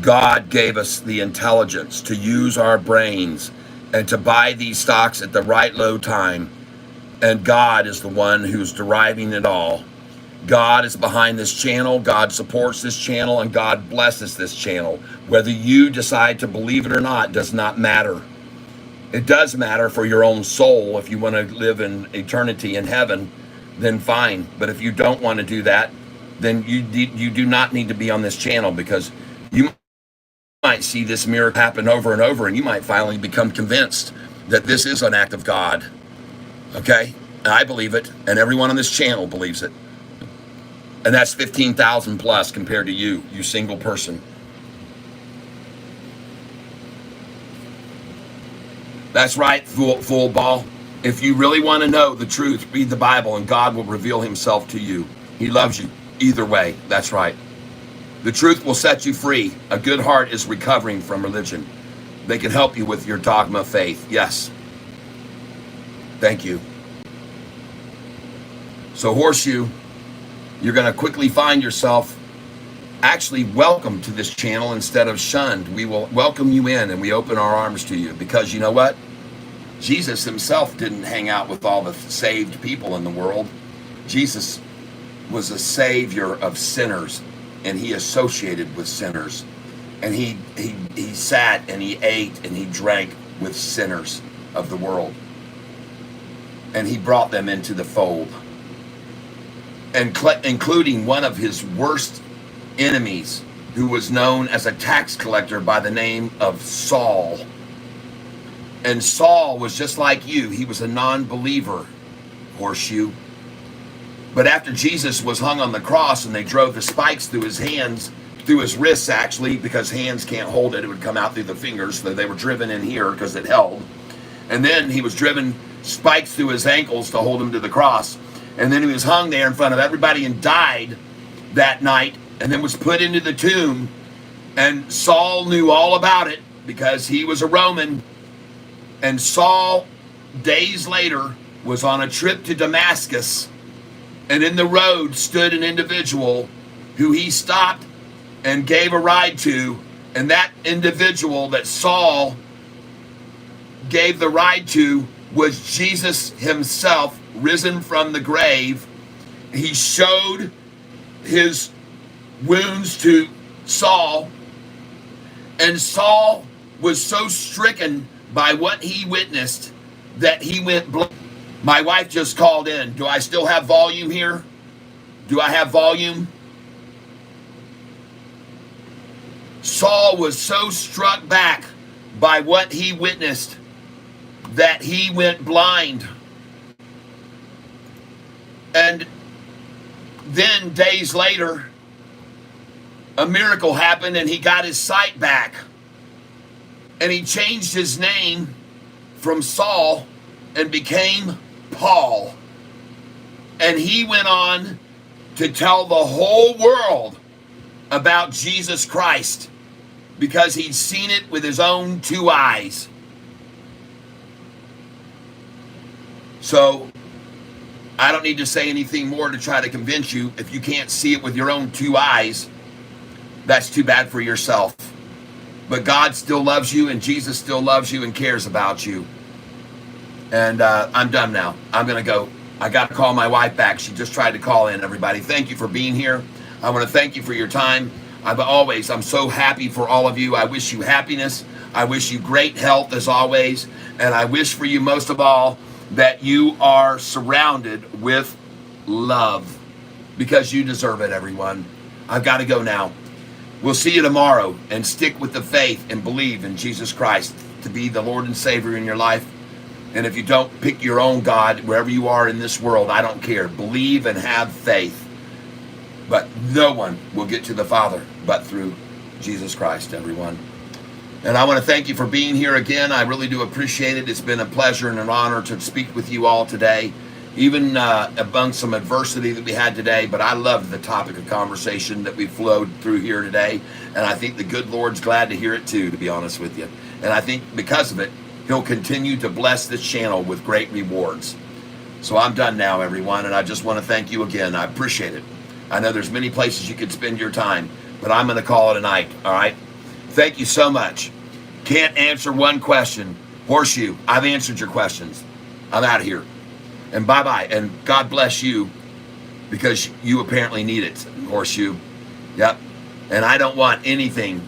C: God gave us the intelligence to use our brains and to buy these stocks at the right low time. And God is the one who's deriving it all. God is behind this channel, God supports this channel, and God blesses this channel. Whether you decide to believe it or not does not matter. It does matter for your own soul. If you want to live in eternity in heaven, then fine. But if you don't want to do that, then you do not need to be on this channel, because you might see this miracle happen over and over, and you might finally become convinced that this is an act of God. Okay? And I believe it, and everyone on this channel believes it. And that's 15,000 plus compared to you single person. That's right, fool ball. If you really want to know the truth, read the Bible and God will reveal himself to you. He loves you either way. That's right. The truth will set you free. A good heart is recovering from religion. They can help you with your dogma faith. Yes. Thank you. So Horseshoe, you're going to quickly find yourself actually welcome to this channel instead of shunned. We will welcome you in, and we open our arms to you, because you know what? Jesus himself didn't hang out with all the saved people in the world. Jesus was a savior of sinners, and he associated with sinners. And he sat and he ate and he drank with sinners of the world. And he brought them into the fold. And including one of his worst enemies, who was known as a tax collector by the name of Saul. And Saul was just like you. He was a non-believer, Horseshoe. But after Jesus was hung on the cross and they drove the spikes through his hands, through his wrists actually, because hands can't hold it, it would come out through the fingers, so they were driven in here because it held. And then he was driven spikes through his ankles to hold him to the cross. And then he was hung there in front of everybody and died that night, and then was put into the tomb. And Saul knew all about it because he was a Roman. And Saul, days later, was on a trip to Damascus, and in the road stood an individual who he stopped and gave a ride to. And that individual that Saul gave the ride to was Jesus himself, risen from the grave. He showed his wounds to Saul, and Saul was so stricken by what he witnessed that he went blind. My wife just called in. Do I still have volume here? Do I have volume? Saul was so struck back by what he witnessed that he went blind. And then days later, a miracle happened and he got his sight back. And he changed his name from Saul and became Paul. And he went on to tell the whole world about Jesus Christ because he'd seen it with his own two eyes. So I don't need to say anything more to try to convince you. If you can't see it with your own two eyes, that's too bad for yourself. But God still loves you, and Jesus still loves you and cares about you. And I'm done now. I'm going to go. I got to call my wife back. She just tried to call in, everybody. Thank you for being here. I want to thank you for your time. I'm so happy for all of you. I wish you happiness. I wish you great health as always. And I wish for you most of all that you are surrounded with love, because you deserve it, everyone. I've got to go now. We'll see you tomorrow, and stick with the faith and believe in Jesus Christ to be the Lord and Savior in your life. And if you don't, pick your own God wherever you are in this world. I don't care. Believe and have faith. But no one will get to the Father but through Jesus Christ, everyone. And I want to thank you for being here again. I really do appreciate it. It's been a pleasure and an honor to speak with you all today, even among some adversity that we had today. But I loved the topic of conversation that we flowed through here today. And I think the good Lord's glad to hear it too, to be honest with you. And I think because of it, he'll continue to bless this channel with great rewards. So I'm done now, everyone. And I just want to thank you again. I appreciate it. I know there's many places you could spend your time, but I'm going to call it a night. All right. Thank you so much. Can't answer one question. Horseshoe, I've answered your questions. I'm out of here. And bye-bye. And God bless you, because you apparently need it, Horseshoe. Yep. And I don't want anything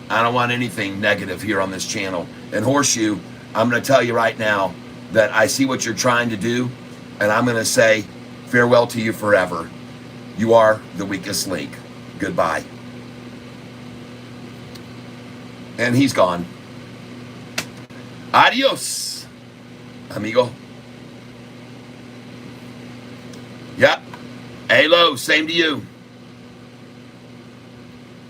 C: negative here on this channel. And Horseshoe, I'm going to tell you right now that I see what you're trying to do, and I'm going to say farewell to you forever. You are the weakest link. Goodbye. And he's gone. Adios, amigo. Yep. Hello, same to you.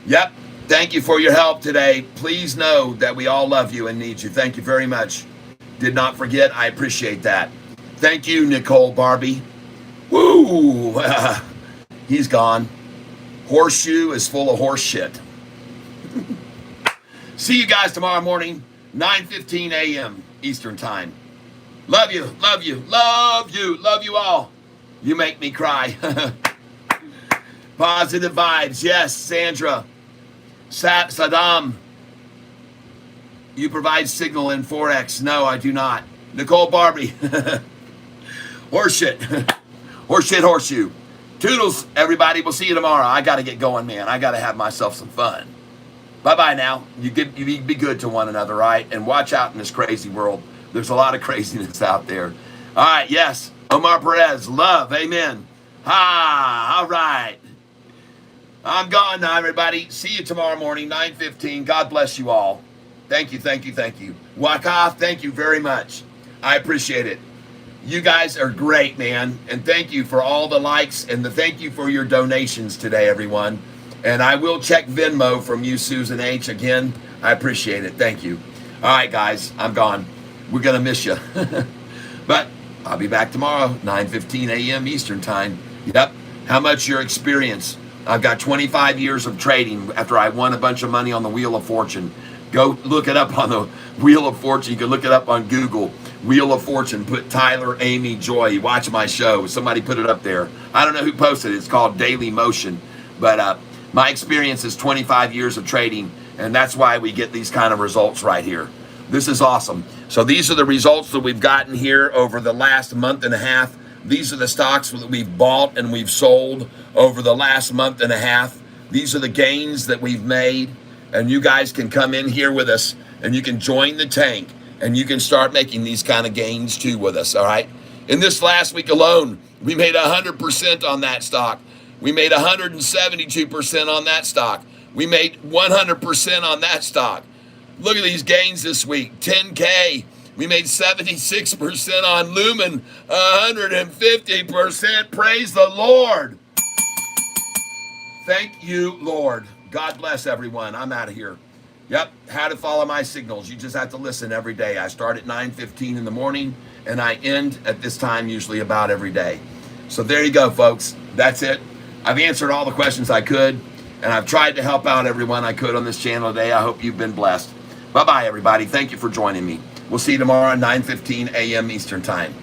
C: Yep. Thank you for your help today. Please know that we all love you and need you. Thank you very much. Did not forget. I appreciate that. Thank you, Nicole Barbie. Woo! He's gone. Horseshoe is full of horse shit. See you guys tomorrow morning, 9:15 a.m. Eastern Time. Love you, love you, love you, love you all. You make me cry. Positive vibes. Yes, Sandra. Saddam. You provide signal in Forex. No, I do not. Nicole Barbie. Horseshit. Horseshit, horseshoe. Toodles, everybody. We'll see you tomorrow. I got to get going, man. I got to have myself some fun. Bye-bye now. You be good to one another, right? And watch out in this crazy world. There's a lot of craziness out there. All right, yes. Omar Perez, love, amen. All right. I'm gone now, everybody. See you tomorrow morning, 9:15. God bless you all. Thank you, thank you, thank you. Waka, thank you very much. I appreciate it. You guys are great, man. And thank you for all the likes, and thank you for your donations today, everyone. And I will check Venmo from you, Susan H. Again, I appreciate it. Thank you. All right, guys, I'm gone. We're going to miss you. But I'll be back tomorrow, 9:15 a.m. Eastern Time. Yep. How much your experience? I've got 25 years of trading after I won a bunch of money on the Wheel of Fortune. Go look it up on the Wheel of Fortune. You can look it up on Google. Wheel of Fortune. Put Tyler, Amy, Joy. Watch my show. Somebody put it up there. I don't know who posted it. It's called Daily Motion. But my experience is 25 years of trading, and that's why we get these kind of results right here. This is awesome. So these are the results that we've gotten here over the last month and a half. These are the stocks that we've bought and we've sold over the last month and a half. These are the gains that we've made. And you guys can come in here with us, and you can join the tank, and you can start making these kind of gains too with us, all right? In this last week alone, we made 100% on that stock. We made 172% on that stock. We made 100% on that stock. Look at these gains this week. 10K. We made 76% on Lumen. 150%. Praise the Lord. Thank you, Lord. God bless everyone. I'm out of here. Yep. How to follow my signals. You just have to listen every day. I start at 9:15 in the morning, and I end at this time usually about every day. So there you go, folks. That's it. I've answered all the questions I could. And I've tried to help out everyone I could on this channel today. I hope you've been blessed. Bye-bye, everybody. Thank you for joining me. We'll see you tomorrow at 9:15 a.m. Eastern Time.